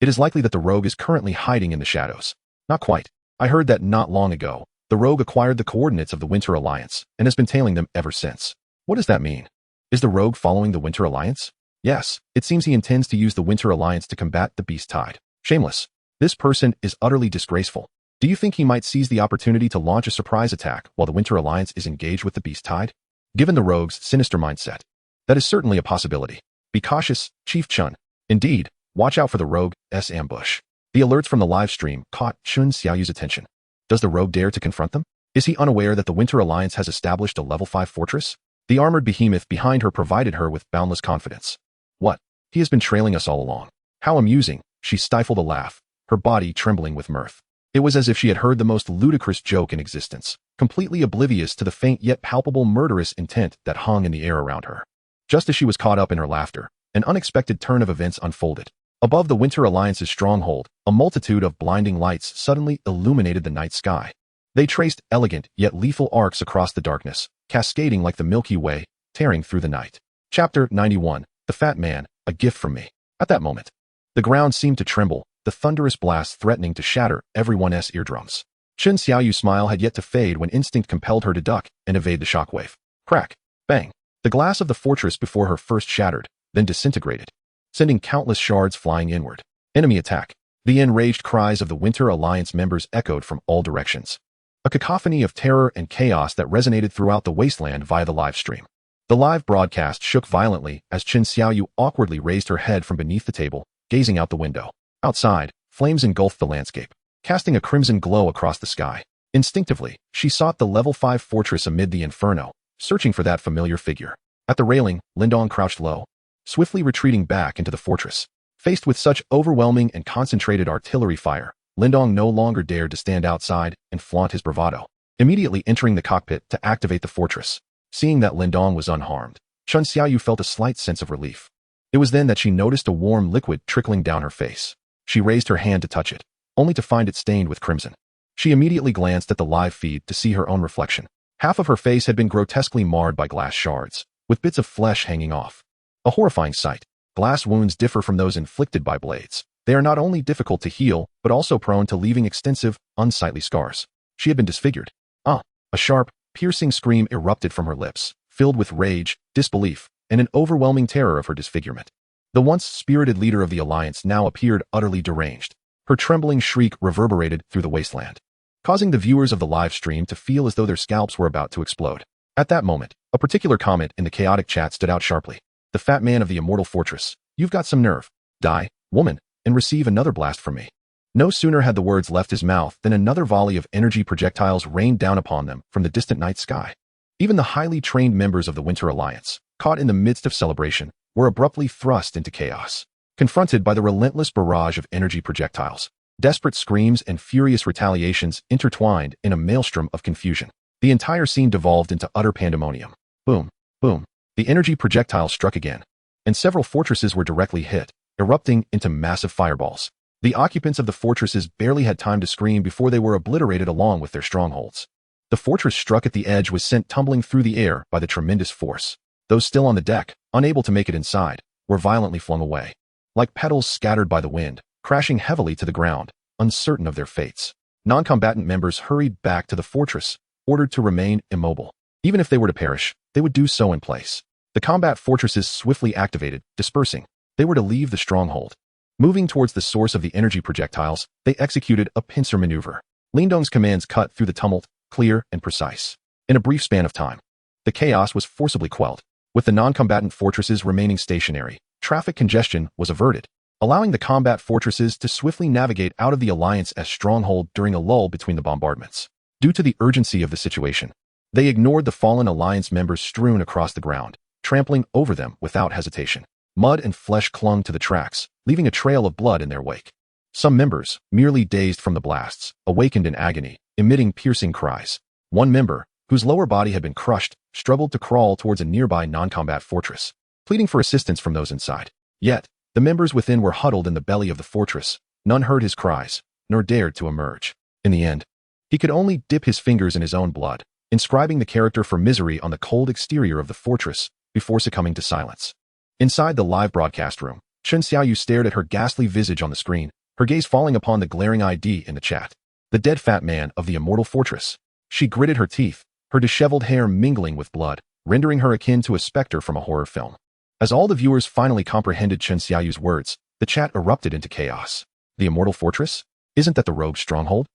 It is likely that the rogue is currently hiding in the shadows. Not quite. I heard that not long ago, the rogue acquired the coordinates of the Winter Alliance and has been tailing them ever since. What does that mean? Is the rogue following the Winter Alliance? Yes, it seems he intends to use the Winter Alliance to combat the beast tide. Shameless. This person is utterly disgraceful. Do you think he might seize the opportunity to launch a surprise attack while the Winter Alliance is engaged with the beast tide? Given the rogue's sinister mindset, that is certainly a possibility. Be cautious, Chief Chun. Indeed, watch out for the rogue's ambush. The alerts from the live stream caught Chen Xiaoyu's attention. Does the rogue dare to confront them? Is he unaware that the Winter Alliance has established a level 5 fortress? The armored behemoth behind her provided her with boundless confidence. What? He has been trailing us all along. How amusing. She stifled a laugh, her body trembling with mirth. It was as if she had heard the most ludicrous joke in existence, completely oblivious to the faint yet palpable murderous intent that hung in the air around her. Just as she was caught up in her laughter, an unexpected turn of events unfolded. Above the Winter Alliance's stronghold, a multitude of blinding lights suddenly illuminated the night sky. They traced elegant yet lethal arcs across the darkness, cascading like the Milky Way, tearing through the night. Chapter 91, The Fat Man, A Gift from Me. At that moment, the ground seemed to tremble, the thunderous blast threatening to shatter everyone's eardrums. Chen Xiaoyu's smile had yet to fade when instinct compelled her to duck and evade the shockwave. Crack! Bang! The glass of the fortress before her first shattered, then disintegrated, sending countless shards flying inward. Enemy attack! The enraged cries of the Winter Alliance members echoed from all directions. A cacophony of terror and chaos that resonated throughout the wasteland via the live stream. The live broadcast shook violently as Chen Xiaoyu awkwardly raised her head from beneath the table, gazing out the window. Outside, flames engulfed the landscape, casting a crimson glow across the sky. Instinctively, she sought the level 5 fortress amid the inferno, searching for that familiar figure. At the railing, Lindong crouched low, swiftly retreating back into the fortress. Faced with such overwhelming and concentrated artillery fire, Lindong no longer dared to stand outside and flaunt his bravado. Immediately entering the cockpit to activate the fortress. Seeing that Lindong was unharmed, Chen Xiaoyu felt a slight sense of relief. It was then that she noticed a warm liquid trickling down her face. She raised her hand to touch it, only to find it stained with crimson. She immediately glanced at the live feed to see her own reflection. Half of her face had been grotesquely marred by glass shards, with bits of flesh hanging off. A horrifying sight. Glass wounds differ from those inflicted by blades. They are not only difficult to heal, but also prone to leaving extensive, unsightly scars. She had been disfigured. A sharp, piercing scream erupted from her lips, filled with rage, disbelief, and an overwhelming terror of her disfigurement. The once spirited leader of the Alliance now appeared utterly deranged. Her trembling shriek reverberated through the wasteland, causing the viewers of the live stream to feel as though their scalps were about to explode. At that moment, a particular comment in the chaotic chat stood out sharply. The fat man of the immortal fortress. You've got some nerve. Die, woman, and receive another blast from me. No sooner had the words left his mouth than another volley of energy projectiles rained down upon them from the distant night sky. Even the highly trained members of the Winter Alliance, caught in the midst of celebration, were abruptly thrust into chaos. Confronted by the relentless barrage of energy projectiles, desperate screams and furious retaliations intertwined in a maelstrom of confusion. The entire scene devolved into utter pandemonium. Boom, boom. The energy projectiles struck again, and several fortresses were directly hit, erupting into massive fireballs. The occupants of the fortresses barely had time to scream before they were obliterated along with their strongholds. The fortress struck at the edge was sent tumbling through the air by the tremendous force. Those still on the deck, unable to make it inside, were violently flung away. Like petals scattered by the wind, crashing heavily to the ground, uncertain of their fates. Non-combatant members hurried back to the fortress, ordered to remain immobile. Even if they were to perish, they would do so in place. The combat fortresses swiftly activated, dispersing. They were to leave the stronghold. Moving towards the source of the energy projectiles, they executed a pincer maneuver. Lindong's commands cut through the tumult, clear and precise. In a brief span of time, the chaos was forcibly quelled. With the non-combatant fortresses remaining stationary, traffic congestion was averted, allowing the combat fortresses to swiftly navigate out of the Alliance's stronghold during a lull between the bombardments. Due to the urgency of the situation, they ignored the fallen Alliance members strewn across the ground, trampling over them without hesitation. Mud and flesh clung to the tracks, leaving a trail of blood in their wake. Some members, merely dazed from the blasts, awakened in agony, emitting piercing cries. One member, whose lower body had been crushed, struggled to crawl towards a nearby non-combat fortress, pleading for assistance from those inside. Yet, the members within were huddled in the belly of the fortress. None heard his cries, nor dared to emerge. In the end, he could only dip his fingers in his own blood, inscribing the character for misery on the cold exterior of the fortress before succumbing to silence. Inside the live broadcast room, Chen Xiaoyu stared at her ghastly visage on the screen, her gaze falling upon the glaring ID in the chat. The dead fat man of the immortal fortress. She gritted her teeth, her disheveled hair mingling with blood, rendering her akin to a specter from a horror film. As all the viewers finally comprehended Chen Xiaoyu's words, the chat erupted into chaos. The immortal fortress? Isn't that the rogue's stronghold?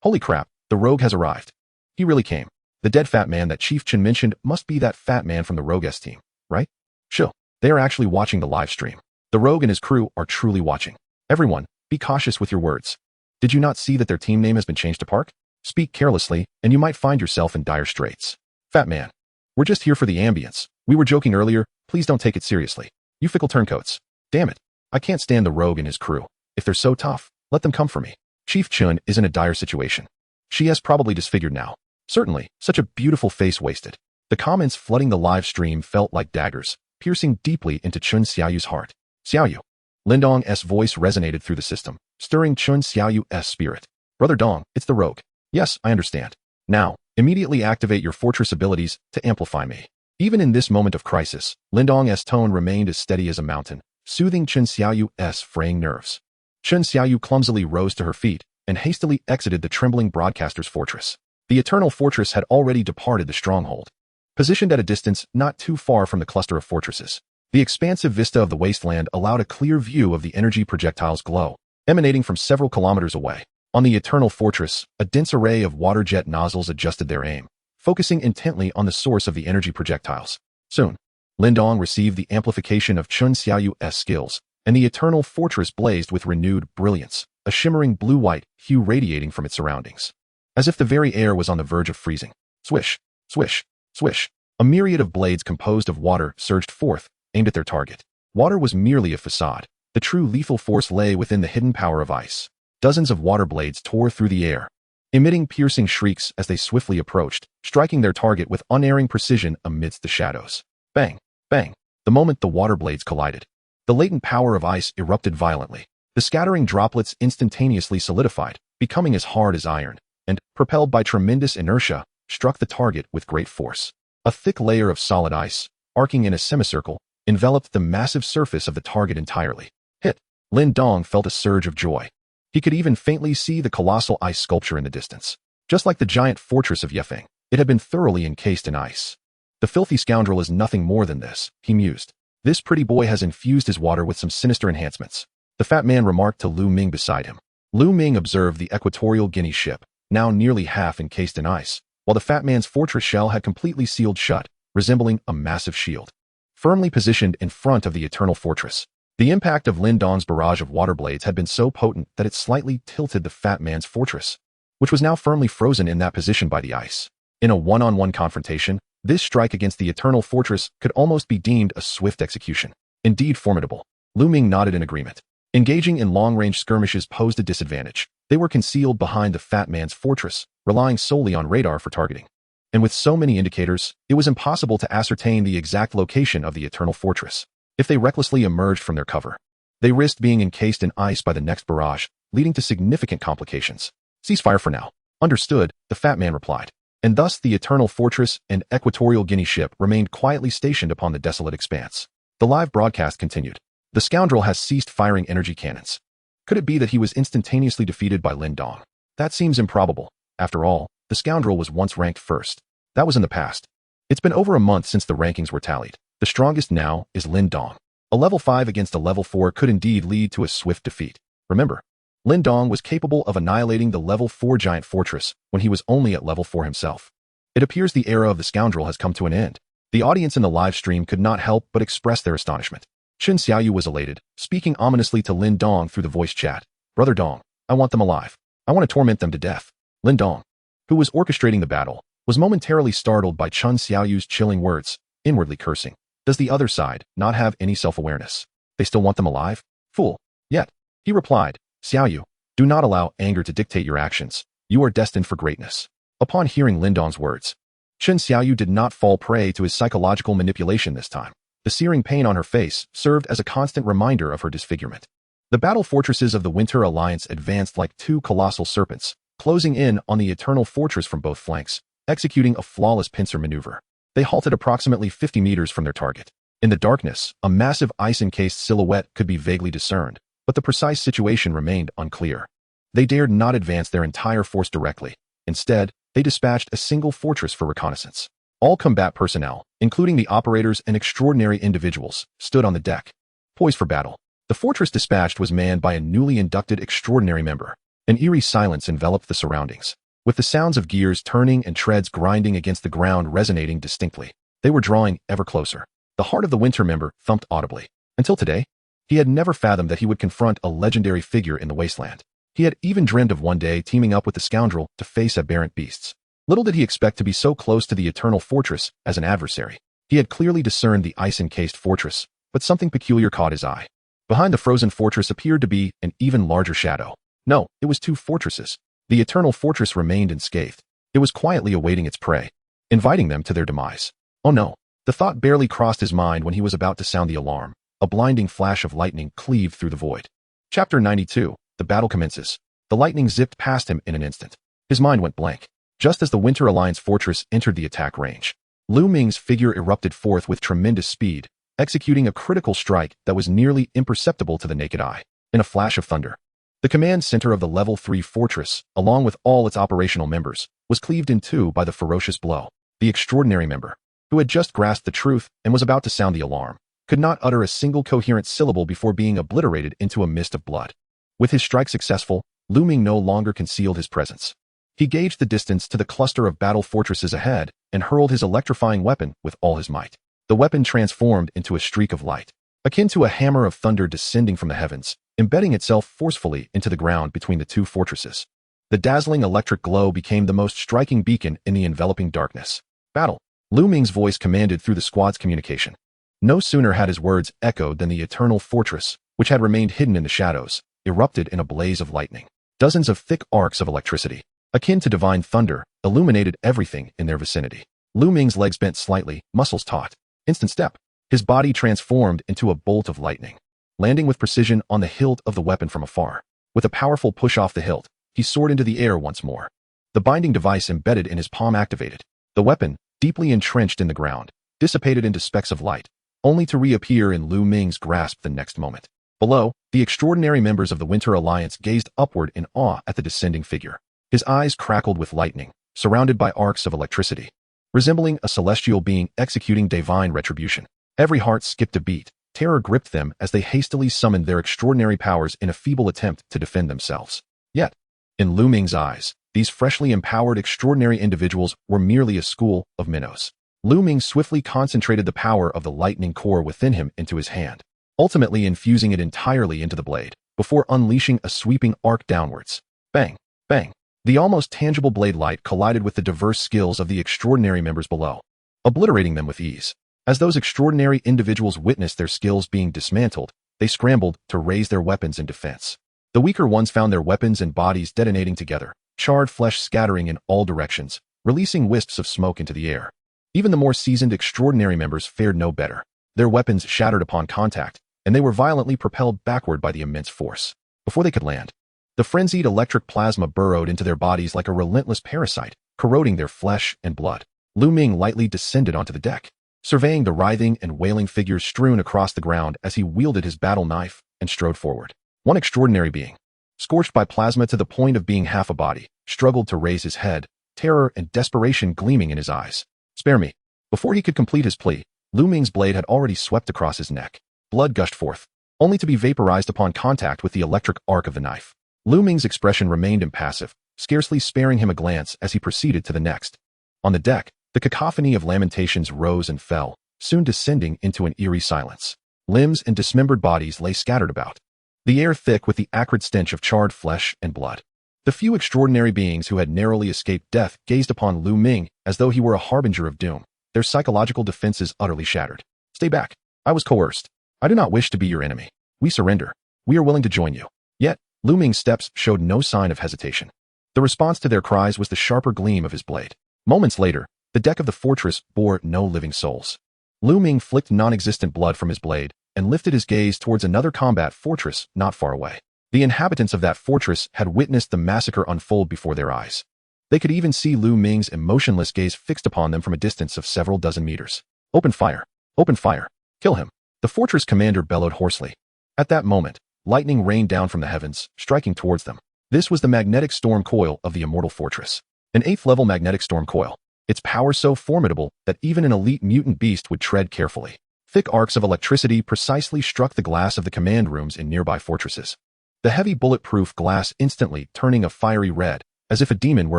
Holy crap, the rogue has arrived. He really came. The dead fat man that Chief Chen mentioned must be that fat man from the Rogue's team, right? Sure. They are actually watching the live stream. The rogue and his crew are truly watching. Everyone, be cautious with your words. Did you not see that their team name has been changed to Park? Speak carelessly, and you might find yourself in dire straits. Fat man. We're just here for the ambience. We were joking earlier, please don't take it seriously. You fickle turncoats. Damn it. I can't stand the rogue and his crew. If they're so tough, let them come for me. Chief Chen is in a dire situation. She has probably disfigured now. Certainly, such a beautiful face wasted. The comments flooding the live stream felt like daggers, piercing deeply into Chen Xiaoyu's heart. Xiaoyu. Lindong's voice resonated through the system, stirring Chen Xiaoyu's spirit. Brother Dong, it's the rogue. Yes, I understand. Now, immediately activate your fortress abilities to amplify me. Even in this moment of crisis, Lindong's tone remained as steady as a mountain, soothing Chen Xiaoyu's fraying nerves. Chen Xiaoyu clumsily rose to her feet and hastily exited the trembling broadcaster's fortress. The Eternal Fortress had already departed the stronghold. Positioned at a distance not too far from the cluster of fortresses, the expansive vista of the Wasteland allowed a clear view of the energy projectile's glow, emanating from several kilometers away. On the Eternal Fortress, a dense array of water jet nozzles adjusted their aim, focusing intently on the source of the energy projectiles. Soon, Lindong received the amplification of Chen Xiaoyu's skills, and the Eternal Fortress blazed with renewed brilliance, a shimmering blue-white hue radiating from its surroundings. As if the very air was on the verge of freezing. Swish, swish, swish. A myriad of blades composed of water surged forth, aimed at their target. Water was merely a facade. The true lethal force lay within the hidden power of ice. Dozens of water blades tore through the air, emitting piercing shrieks as they swiftly approached, striking their target with unerring precision amidst the shadows. Bang, bang. The moment the water blades collided, the latent power of ice erupted violently. The scattering droplets instantaneously solidified, becoming as hard as iron, and, propelled by tremendous inertia, struck the target with great force. A thick layer of solid ice, arcing in a semicircle, enveloped the massive surface of the target entirely. Hit. Lindong felt a surge of joy. He could even faintly see the colossal ice sculpture in the distance. Just like the giant fortress of Yefeng, it had been thoroughly encased in ice. The filthy scoundrel is nothing more than this, he mused. This pretty boy has infused his water with some sinister enhancements. The fat man remarked to Lu Ming beside him. Lu Ming observed the Equatorial Guinea ship, now nearly half encased in ice, while the fat man's fortress shell had completely sealed shut, resembling a massive shield. Firmly positioned in front of the Eternal Fortress, the impact of Lindong's barrage of water blades had been so potent that it slightly tilted the fat man's fortress, which was now firmly frozen in that position by the ice. In a one-on-one confrontation, this strike against the Eternal Fortress could almost be deemed a swift execution. Indeed formidable. Lu Ming nodded in agreement. Engaging in long-range skirmishes posed a disadvantage. They were concealed behind the fat man's fortress, relying solely on radar for targeting. And with so many indicators, it was impossible to ascertain the exact location of the Eternal Fortress. If they recklessly emerged from their cover, they risked being encased in ice by the next barrage, leading to significant complications. Ceasefire for now. Understood, the fat man replied. And thus the Eternal Fortress and Equatorial Guinea ship remained quietly stationed upon the desolate expanse. The live broadcast continued. The scoundrel has ceased firing energy cannons. Could it be that he was instantaneously defeated by Lindong? That seems improbable. After all, the scoundrel was once ranked first. That was in the past. It's been over a month since the rankings were tallied. The strongest now is Lin Dong. A level 5 against a level 4 could indeed lead to a swift defeat. Remember, Lin Dong was capable of annihilating the level 4 giant fortress when he was only at level 4 himself. It appears the era of the scoundrel has come to an end. The audience in the live stream could not help but express their astonishment. Chen Xiaoyu was elated, speaking ominously to Lin Dong through the voice chat. Brother Dong, I want them alive. I want to torment them to death. Lin Dong, who was orchestrating the battle, was momentarily startled by Chen Xiaoyu's chilling words, inwardly cursing. Does the other side not have any self-awareness? They still want them alive? Fool. Yet, he replied, Xiaoyu, do not allow anger to dictate your actions. You are destined for greatness. Upon hearing Lin Dong's words, Chen Xiaoyu did not fall prey to his psychological manipulation this time. The searing pain on her face served as a constant reminder of her disfigurement. The battle fortresses of the Winter Alliance advanced like two colossal serpents, closing in on the Eternal Fortress from both flanks, executing a flawless pincer maneuver. They halted approximately 50 meters from their target. In the darkness, a massive ice-encased silhouette could be vaguely discerned, but the precise situation remained unclear. They dared not advance their entire force directly. Instead, they dispatched a single fortress for reconnaissance. All combat personnel, including the operators and extraordinary individuals, stood on the deck, poised for battle. The fortress dispatched was manned by a newly inducted extraordinary member. An eerie silence enveloped the surroundings, with the sounds of gears turning and treads grinding against the ground resonating distinctly. They were drawing ever closer. The heart of the Winter member thumped audibly. Until today, he had never fathomed that he would confront a legendary figure in the Wasteland. He had even dreamed of one day teaming up with the scoundrel to face aberrant beasts. Little did he expect to be so close to the Eternal Fortress as an adversary. He had clearly discerned the ice-encased fortress, but something peculiar caught his eye. Behind the frozen fortress appeared to be an even larger shadow. No, it was two fortresses. The Eternal Fortress remained unscathed. It was quietly awaiting its prey, inviting them to their demise. Oh no. The thought barely crossed his mind when he was about to sound the alarm. A blinding flash of lightning cleaved through the void. Chapter 92. The battle commences. The lightning zipped past him in an instant. His mind went blank. Just as the Winter Alliance fortress entered the attack range, Lu Ming's figure erupted forth with tremendous speed, executing a critical strike that was nearly imperceptible to the naked eye. In a flash of thunder, the command center of the Level 3 fortress, along with all its operational members, was cleaved in two by the ferocious blow. The extraordinary member, who had just grasped the truth and was about to sound the alarm, could not utter a single coherent syllable before being obliterated into a mist of blood. With his strike successful, Lu Ming no longer concealed his presence. He gauged the distance to the cluster of battle fortresses ahead and hurled his electrifying weapon with all his might. The weapon transformed into a streak of light, akin to a hammer of thunder descending from the heavens, embedding itself forcefully into the ground between the two fortresses. The dazzling electric glow became the most striking beacon in the enveloping darkness. Battle! Lu Ming's voice commanded through the squad's communication. No sooner had his words echoed than the Eternal Fortress, which had remained hidden in the shadows, erupted in a blaze of lightning. Dozens of thick arcs of electricity, akin to divine thunder, illuminated everything in their vicinity. Lu Ming's legs bent slightly, muscles taut. Instant step. His body transformed into a bolt of lightning, landing with precision on the hilt of the weapon from afar. With a powerful push off the hilt, he soared into the air once more. The binding device embedded in his palm activated. The weapon, deeply entrenched in the ground, dissipated into specks of light, only to reappear in Lu Ming's grasp the next moment. Below, the extraordinary members of the Winter Alliance gazed upward in awe at the descending figure. His eyes crackled with lightning, surrounded by arcs of electricity, resembling a celestial being executing divine retribution. Every heart skipped a beat. Terror gripped them as they hastily summoned their extraordinary powers in a feeble attempt to defend themselves. Yet, in Lu Ming's eyes, these freshly empowered extraordinary individuals were merely a school of minnows. Lu Ming swiftly concentrated the power of the lightning core within him into his hand, ultimately infusing it entirely into the blade, before unleashing a sweeping arc downwards. Bang! Bang! The almost tangible blade light collided with the diverse skills of the extraordinary members below, obliterating them with ease. As those extraordinary individuals witnessed their skills being dismantled, they scrambled to raise their weapons in defense. The weaker ones found their weapons and bodies detonating together, charred flesh scattering in all directions, releasing wisps of smoke into the air. Even the more seasoned extraordinary members fared no better. Their weapons shattered upon contact, and they were violently propelled backward by the immense force. Before they could land, the frenzied electric plasma burrowed into their bodies like a relentless parasite, corroding their flesh and blood. Lu Ming lightly descended onto the deck, surveying the writhing and wailing figures strewn across the ground as he wielded his battle knife and strode forward. One extraordinary being, scorched by plasma to the point of being half a body, struggled to raise his head, terror and desperation gleaming in his eyes. "Spare me." Before he could complete his plea, Lu Ming's blade had already swept across his neck. Blood gushed forth, only to be vaporized upon contact with the electric arc of the knife. Lu Ming's expression remained impassive, scarcely sparing him a glance as he proceeded to the next. On the deck, the cacophony of lamentations rose and fell, soon descending into an eerie silence. Limbs and dismembered bodies lay scattered about, the air thick with the acrid stench of charred flesh and blood. The few extraordinary beings who had narrowly escaped death gazed upon Lu Ming as though he were a harbinger of doom, their psychological defenses utterly shattered. "Stay back. I was coerced. I do not wish to be your enemy. We surrender. We are willing to join you." Yet, Lu Ming's steps showed no sign of hesitation. The response to their cries was the sharper gleam of his blade. Moments later, the deck of the fortress bore no living souls. Lu Ming flicked non-existent blood from his blade and lifted his gaze towards another combat fortress not far away. The inhabitants of that fortress had witnessed the massacre unfold before their eyes. They could even see Lu Ming's emotionless gaze fixed upon them from a distance of several dozen meters. "Open fire! Open fire! Kill him!" the fortress commander bellowed hoarsely. At that moment, lightning rained down from the heavens, striking towards them. This was the magnetic storm coil of the immortal fortress. An 8th-level magnetic storm coil. Its power so formidable that even an elite mutant beast would tread carefully. Thick arcs of electricity precisely struck the glass of the command rooms in nearby fortresses. The heavy bulletproof glass instantly turning a fiery red, as if a demon were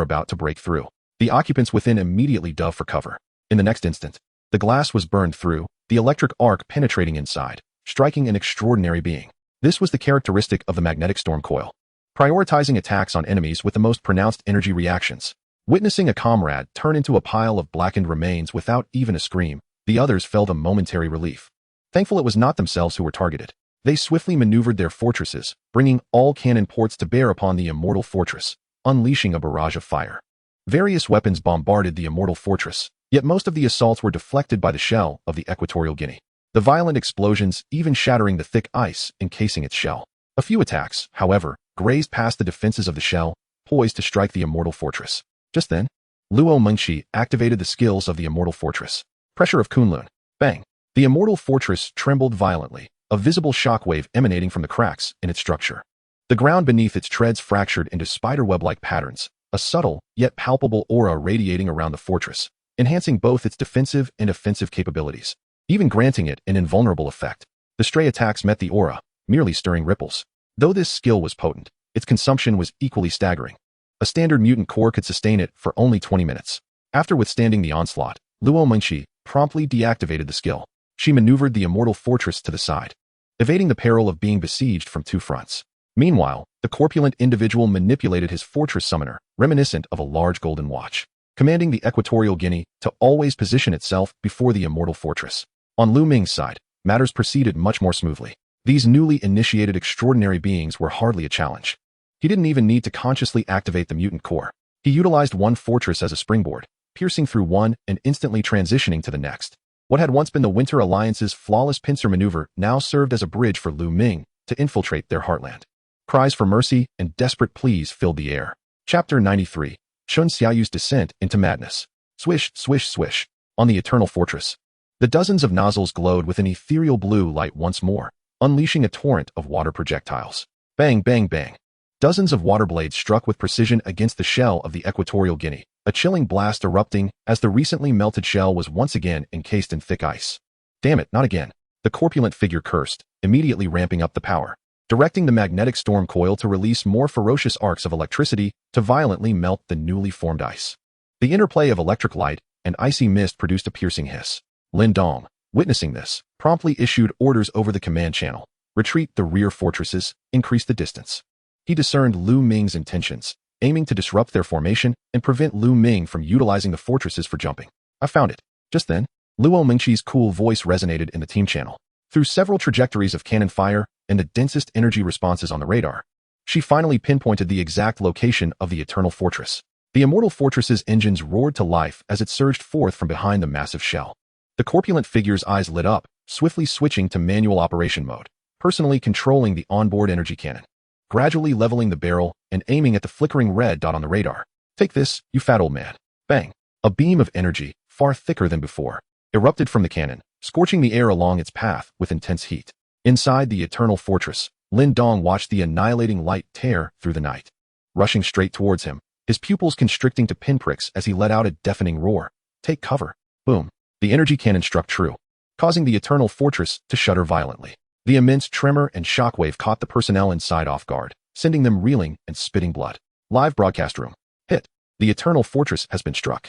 about to break through. The occupants within immediately dove for cover. In the next instant, the glass was burned through, the electric arc penetrating inside, striking an extraordinary being. This was the characteristic of the magnetic storm coil, prioritizing attacks on enemies with the most pronounced energy reactions. Witnessing a comrade turn into a pile of blackened remains without even a scream, the others felt a momentary relief. Thankful it was not themselves who were targeted. They swiftly maneuvered their fortresses, bringing all cannon ports to bear upon the immortal fortress, unleashing a barrage of fire. Various weapons bombarded the immortal fortress, yet most of the assaults were deflected by the shell of the Equatorial Guinea. The violent explosions even shattering the thick ice encasing its shell. A few attacks, however, grazed past the defenses of the shell, poised to strike the immortal fortress. Just then, Luo Mengshi activated the skills of the immortal fortress. Pressure of Kunlun. Bang! The immortal fortress trembled violently, a visible shockwave emanating from the cracks in its structure. The ground beneath its treads fractured into spiderweb-like patterns, a subtle yet palpable aura radiating around the fortress, enhancing both its defensive and offensive capabilities, even granting it an invulnerable effect. The stray attacks met the aura, merely stirring ripples. Though this skill was potent, its consumption was equally staggering. A standard mutant core could sustain it for only 20 minutes. After withstanding the onslaught, Luo Mengshi promptly deactivated the skill. She maneuvered the immortal fortress to the side, evading the peril of being besieged from two fronts. Meanwhile, the corpulent individual manipulated his fortress summoner, reminiscent of a large golden watch, commanding the Equatorial Guinea to always position itself before the immortal fortress. On Lu Ming's side, matters proceeded much more smoothly. These newly initiated extraordinary beings were hardly a challenge. He didn't even need to consciously activate the mutant core. He utilized one fortress as a springboard, piercing through one and instantly transitioning to the next. What had once been the Winter Alliance's flawless pincer maneuver now served as a bridge for Lu Ming to infiltrate their heartland. Cries for mercy and desperate pleas filled the air. Chapter 93. Shun Xiaoyu's Descent into Madness. Swish, swish, swish. On the Eternal Fortress. The dozens of nozzles glowed with an ethereal blue light once more, unleashing a torrent of water projectiles. Bang, bang, bang. Dozens of water blades struck with precision against the shell of the Equatorial Guinea, a chilling blast erupting as the recently melted shell was once again encased in thick ice. Damn it, not again. The corpulent figure cursed, immediately ramping up the power, directing the magnetic storm coil to release more ferocious arcs of electricity to violently melt the newly formed ice. The interplay of electric light and icy mist produced a piercing hiss. Lin Dong, witnessing this, promptly issued orders over the command channel. Retreat the rear fortresses, increase the distance. He discerned Lu Ming's intentions, aiming to disrupt their formation and prevent Lu Ming from utilizing the fortresses for jumping. I found it. Just then, Luo Mengqi's cool voice resonated in the team channel. Through several trajectories of cannon fire and the densest energy responses on the radar, she finally pinpointed the exact location of the Eternal Fortress. The Immortal Fortress's engines roared to life as it surged forth from behind the massive shell. The corpulent figure's eyes lit up, swiftly switching to manual operation mode, personally controlling the onboard energy cannon, gradually leveling the barrel and aiming at the flickering red dot on the radar. Take this, you fat old man. Bang. A beam of energy, far thicker than before, erupted from the cannon, scorching the air along its path with intense heat. Inside the Eternal Fortress, Lin Dong watched the annihilating light tear through the night. Rushing straight towards him, his pupils constricting to pinpricks as he let out a deafening roar. Take cover. Boom. The energy cannon struck true, causing the Eternal Fortress to shudder violently. The immense tremor and shockwave caught the personnel inside off guard, sending them reeling and spitting blood. Live broadcast room. Hit. The Eternal Fortress has been struck.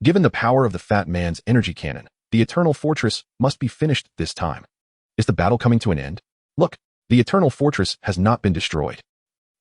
Given the power of the fat man's energy cannon, the Eternal Fortress must be finished this time. Is the battle coming to an end? Look, the Eternal Fortress has not been destroyed.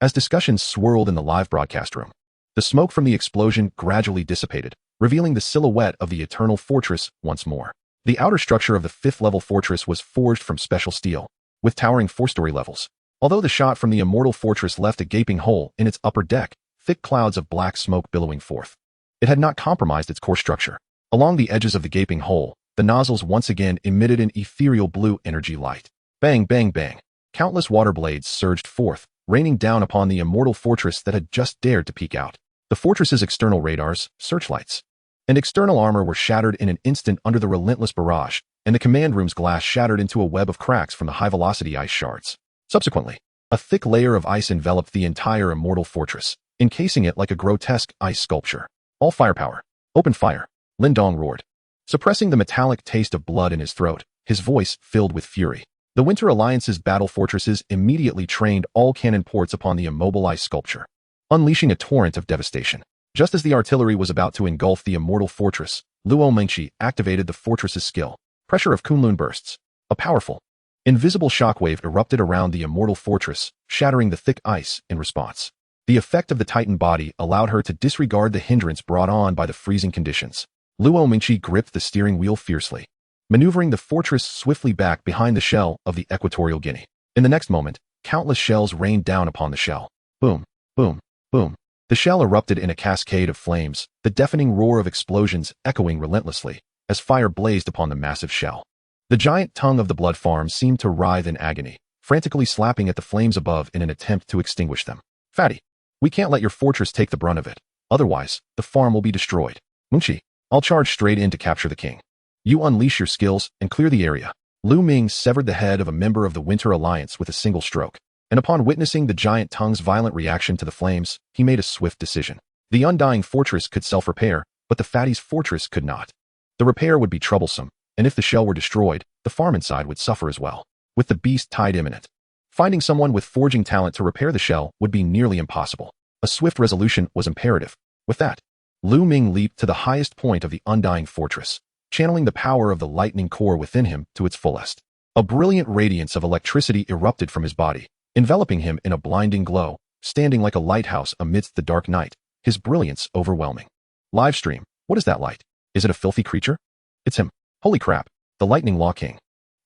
As discussions swirled in the live broadcast room, the smoke from the explosion gradually dissipated, revealing the silhouette of the Eternal Fortress once more. The outer structure of the 5th-level fortress was forged from special steel, with towering 4-story levels. Although the shot from the immortal fortress left a gaping hole in its upper deck, thick clouds of black smoke billowing forth, it had not compromised its core structure. Along the edges of the gaping hole, the nozzles once again emitted an ethereal blue energy light. Bang, bang, bang. Countless water blades surged forth, raining down upon the immortal fortress that had just dared to peek out. The fortress's external radars, searchlights, and external armor were shattered in an instant under the relentless barrage, and the command room's glass shattered into a web of cracks from the high-velocity ice shards. Subsequently, a thick layer of ice enveloped the entire immortal fortress, encasing it like a grotesque ice sculpture. All firepower. Open fire. Lin Dong roared, suppressing the metallic taste of blood in his throat, his voice filled with fury. The Winter Alliance's battle fortresses immediately trained all cannon ports upon the immobilized sculpture, unleashing a torrent of devastation. Just as the artillery was about to engulf the immortal fortress, Luo Mingqi activated the fortress's skill. Pressure of Kunlun bursts. A powerful, invisible shockwave erupted around the immortal fortress, shattering the thick ice in response. The effect of the Titan body allowed her to disregard the hindrance brought on by the freezing conditions. Luo Mingqi gripped the steering wheel fiercely, maneuvering the fortress swiftly back behind the shell of the Equatorial Guinea. In the next moment, countless shells rained down upon the shell. Boom, boom, boom. The shell erupted in a cascade of flames, the deafening roar of explosions echoing relentlessly as fire blazed upon the massive shell. The giant tongue of the blood farm seemed to writhe in agony, frantically slapping at the flames above in an attempt to extinguish them. Fatty, we can't let your fortress take the brunt of it. Otherwise, the farm will be destroyed. Mingqi, I'll charge straight in to capture the king. You unleash your skills and clear the area. Lu Ming severed the head of a member of the Winter Alliance with a single stroke, and upon witnessing the giant tongue's violent reaction to the flames, he made a swift decision. The undying fortress could self-repair, but the fatty's fortress could not. The repair would be troublesome, and if the shell were destroyed, the farm inside would suffer as well. With the beast tide imminent, finding someone with forging talent to repair the shell would be nearly impossible. A swift resolution was imperative. With that, Lu Ming leaped to the highest point of the undying fortress, channeling the power of the lightning core within him to its fullest. A brilliant radiance of electricity erupted from his body, enveloping him in a blinding glow, standing like a lighthouse amidst the dark night, his brilliance overwhelming. Livestream, what is that light? Is it a filthy creature? It's him. Holy crap, the Lightning Law King.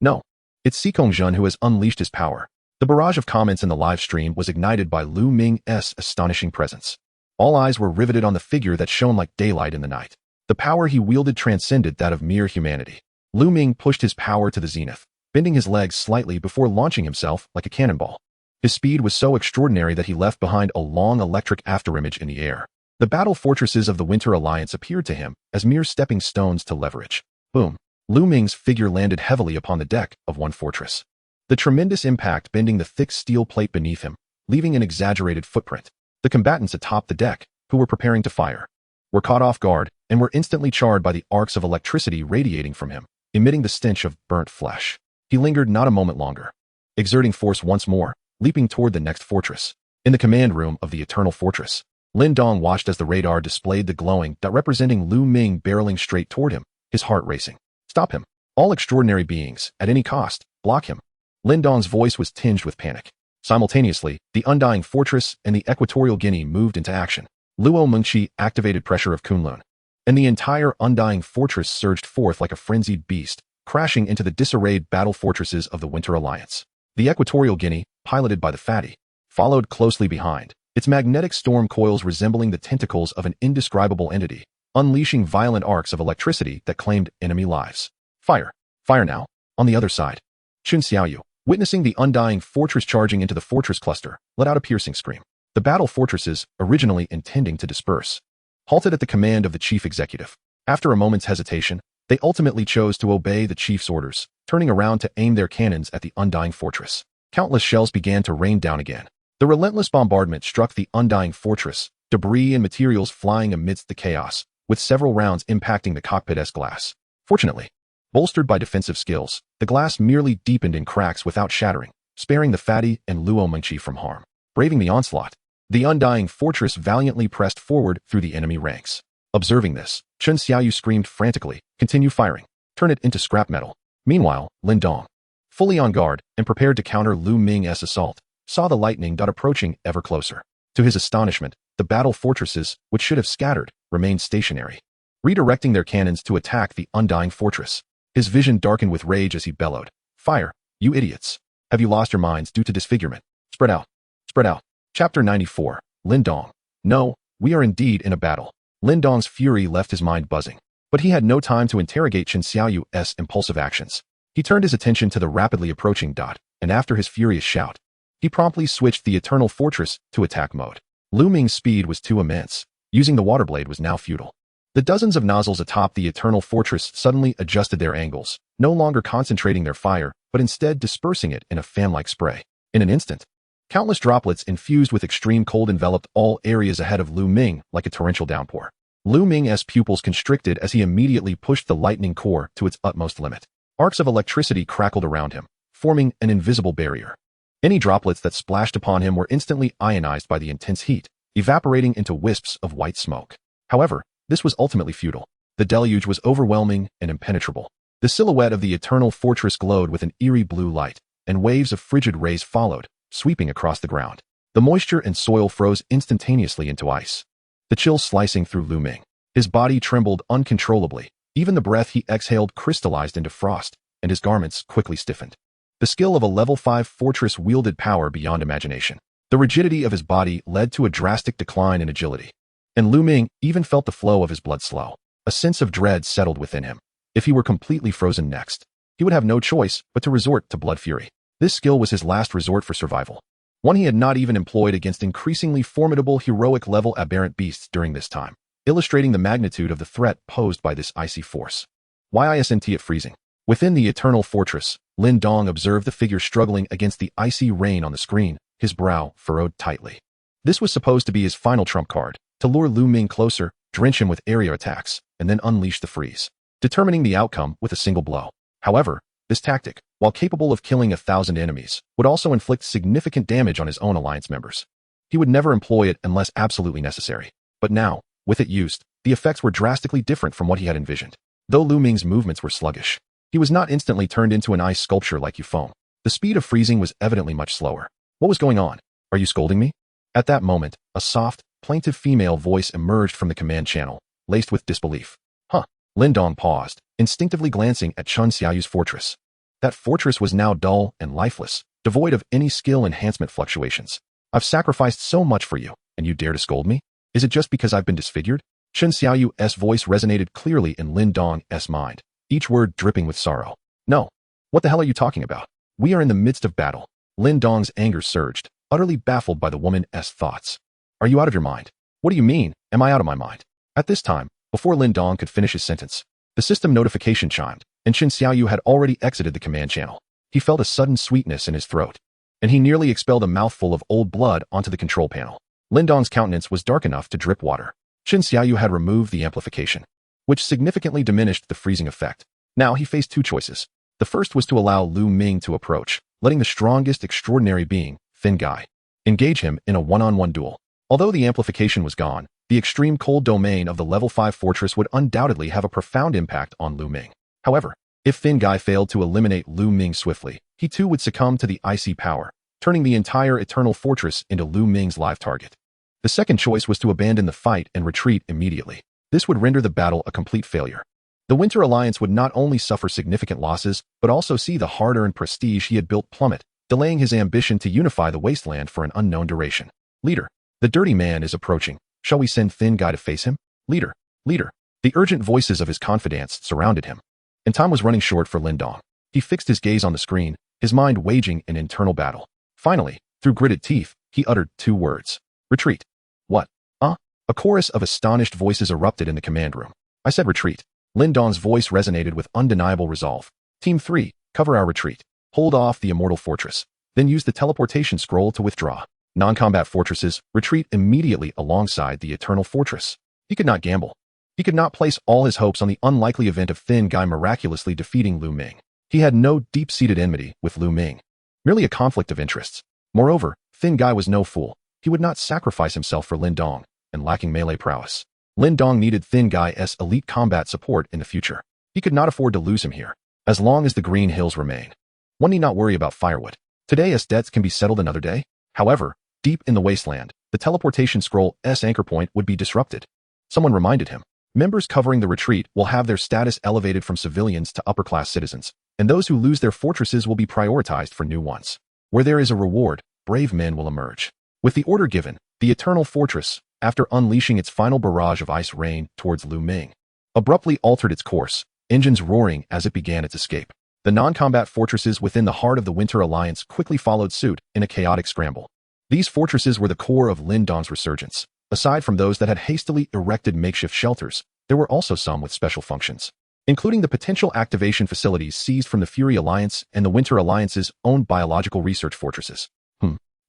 No, it's Sikong Jun who has unleashed his power. The barrage of comments in the live stream was ignited by Lu Ming's astonishing presence. All eyes were riveted on the figure that shone like daylight in the night. The power he wielded transcended that of mere humanity. Lu Ming pushed his power to the zenith, bending his legs slightly before launching himself like a cannonball. His speed was so extraordinary that he left behind a long electric afterimage in the air. The battle fortresses of the Winter Alliance appeared to him as mere stepping stones to leverage. Boom. Lu Ming's figure landed heavily upon the deck of one fortress, the tremendous impact bending the thick steel plate beneath him, leaving an exaggerated footprint. The combatants atop the deck, who were preparing to fire, were caught off guard and were instantly charred by the arcs of electricity radiating from him, emitting the stench of burnt flesh. He lingered not a moment longer, exerting force once more, leaping toward the next fortress. In the command room of the Eternal Fortress, Lin Dong watched as the radar displayed the glowing dot representing Lu Ming barreling straight toward him, his heart racing. Stop him. All extraordinary beings, at any cost, block him. Lin Dong's voice was tinged with panic. Simultaneously, the undying fortress and the Equatorial Guinea moved into action. Luo Mingqi activated pressure of Kunlun, and the entire undying fortress surged forth like a frenzied beast, crashing into the disarrayed battle fortresses of the Winter Alliance. The Equatorial Guinea, piloted by the fatty, followed closely behind, its magnetic storm coils resembling the tentacles of an indescribable entity, unleashing violent arcs of electricity that claimed enemy lives. Fire! Fire now! On the other side. Chun Xiaoyu, witnessing the undying fortress charging into the fortress cluster, let out a piercing scream. The battle fortresses, originally intending to disperse, halted at the command of the chief executive. After a moment's hesitation, they ultimately chose to obey the chief's orders, turning around to aim their cannons at the undying fortress. Countless shells began to rain down again. The relentless bombardment struck the undying fortress, debris and materials flying amidst the chaos, with several rounds impacting the cockpit's glass. Fortunately, bolstered by defensive skills, the glass merely deepened in cracks without shattering, sparing the fatty and Luo Mengqi from harm. Braving the onslaught, the undying fortress valiantly pressed forward through the enemy ranks. Observing this, Chen Xiaoyu screamed frantically, "Continue firing. Turn it into scrap metal." Meanwhile, Lin Dong, fully on guard and prepared to counter Lu Ming's assault, saw the lightning dot approaching ever closer. To his astonishment, the battle fortresses, which should have scattered, remained stationary, redirecting their cannons to attack the undying fortress. His vision darkened with rage as he bellowed, "Fire, you idiots! Have you lost your minds due to disfigurement? Spread out! Spread out!" Chapter 94. Lin Dong. No, we are indeed in a battle. Lin Dong's fury left his mind buzzing, but he had no time to interrogate Chen Xiaoyu's impulsive actions. He turned his attention to the rapidly approaching dot, and after his furious shout, he promptly switched the Eternal Fortress to attack mode. Lu Ming's speed was too immense. Using the water blade was now futile. The dozens of nozzles atop the Eternal Fortress suddenly adjusted their angles, no longer concentrating their fire, but instead dispersing it in a fan-like spray. In an instant, countless droplets infused with extreme cold enveloped all areas ahead of Lu Ming like a torrential downpour. Lu Ming's pupils constricted as he immediately pushed the lightning core to its utmost limit. Arcs of electricity crackled around him, forming an invisible barrier. Any droplets that splashed upon him were instantly ionized by the intense heat, evaporating into wisps of white smoke. However, this was ultimately futile. The deluge was overwhelming and impenetrable. The silhouette of the Eternal Fortress glowed with an eerie blue light, and waves of frigid rays followed, sweeping across the ground. The moisture and soil froze instantaneously into ice, the chill slicing through Lu Ming. His body trembled uncontrollably. Even the breath he exhaled crystallized into frost, and his garments quickly stiffened. The skill of a level 5 fortress wielded power beyond imagination. The rigidity of his body led to a drastic decline in agility, and Lu Ming even felt the flow of his blood slow. A sense of dread settled within him. If he were completely frozen next, he would have no choice but to resort to blood fury. This skill was his last resort for survival, one he had not even employed against increasingly formidable heroic-level aberrant beasts during this time, illustrating the magnitude of the threat posed by this icy force. Isn't it freezing? Within the Eternal Fortress, Lin Dong observed the figure struggling against the icy rain on the screen, his brow furrowed tightly. This was supposed to be his final trump card, to lure Lu Ming closer, drench him with area attacks, and then unleash the freeze, determining the outcome with a single blow. However, this tactic, while capable of killing 1,000 enemies, would also inflict significant damage on his own alliance members. He would never employ it unless absolutely necessary. But now, with it used, the effects were drastically different from what he had envisioned. Though Lu Ming's movements were sluggish, he was not instantly turned into an ice sculpture like Yufeng. The speed of freezing was evidently much slower. What was going on? Are you scolding me? At that moment, a soft, plaintive female voice emerged from the command channel, laced with disbelief. Huh. Lin Dong paused, instinctively glancing at Chen Xiaoyu's fortress. That fortress was now dull and lifeless, devoid of any skill enhancement fluctuations. I've sacrificed so much for you, and you dare to scold me? Is it just because I've been disfigured? Chen Xiaoyu's voice resonated clearly in Lin Dong's mind, each word dripping with sorrow. No. What the hell are you talking about? We are in the midst of battle. Lin Dong's anger surged, utterly baffled by the woman's thoughts. Are you out of your mind? What do you mean, am I out of my mind? At this time, before Lin Dong could finish his sentence, the system notification chimed, and Chen Xiaoyu had already exited the command channel. He felt a sudden sweetness in his throat, and he nearly expelled a mouthful of old blood onto the control panel. Lin Dong's countenance was dark enough to drip water. Chen Xiaoyu had removed the amplification, which significantly diminished the freezing effect. Now he faced two choices. The first was to allow Lu Ming to approach, letting the strongest extraordinary being, Thin Guy, engage him in a one-on-one duel. Although the amplification was gone, the extreme cold domain of the level 5 fortress would undoubtedly have a profound impact on Lu Ming. However, if Thin Guy failed to eliminate Lu Ming swiftly, he too would succumb to the icy power, turning the entire Eternal Fortress into Lu Ming's live target. The second choice was to abandon the fight and retreat immediately. This would render the battle a complete failure. The Winter Alliance would not only suffer significant losses, but also see the hard-earned prestige he had built plummet, delaying his ambition to unify the Wasteland for an unknown duration. Leader, the dirty man is approaching. Shall we send Thin Guy to face him? Leader, leader. The urgent voices of his confidants surrounded him, and time was running short for Lin Dong. He fixed his gaze on the screen, his mind waging an internal battle. Finally, through gritted teeth, he uttered two words. Retreat. What? A chorus of astonished voices erupted in the command room. I said retreat. Lin Dong's voice resonated with undeniable resolve. Team 3, cover our retreat. Hold off the immortal fortress. Then use the teleportation scroll to withdraw. Non-combat fortresses retreat immediately alongside the Eternal Fortress. He could not gamble. He could not place all his hopes on the unlikely event of Thin Guy miraculously defeating Lu Ming. He had no deep-seated enmity with Lu Ming, merely a conflict of interests. Moreover, Thin Guy was no fool. He would not sacrifice himself for Lin Dong, and lacking melee prowess. Lin Dong needed Thin Guy's elite combat support in the future. He could not afford to lose him here. As long as the Green Hills remain, one need not worry about firewood. Today's debts can be settled another day. However, deep in the Wasteland, the teleportation scroll's anchor point would be disrupted. Someone reminded him. Members covering the retreat will have their status elevated from civilians to upper-class citizens, and those who lose their fortresses will be prioritized for new ones. Where there is a reward, brave men will emerge. With the order given, the Eternal Fortress, after unleashing its final barrage of ice rain towards Lu Ming, abruptly altered its course, engines roaring as it began its escape. The non-combat fortresses within the heart of the Winter Alliance quickly followed suit in a chaotic scramble. These fortresses were the core of Lin Dong's resurgence. Aside from those that had hastily erected makeshift shelters, there were also some with special functions, including the potential activation facilities seized from the Fury Alliance and the Winter Alliance's own biological research fortresses.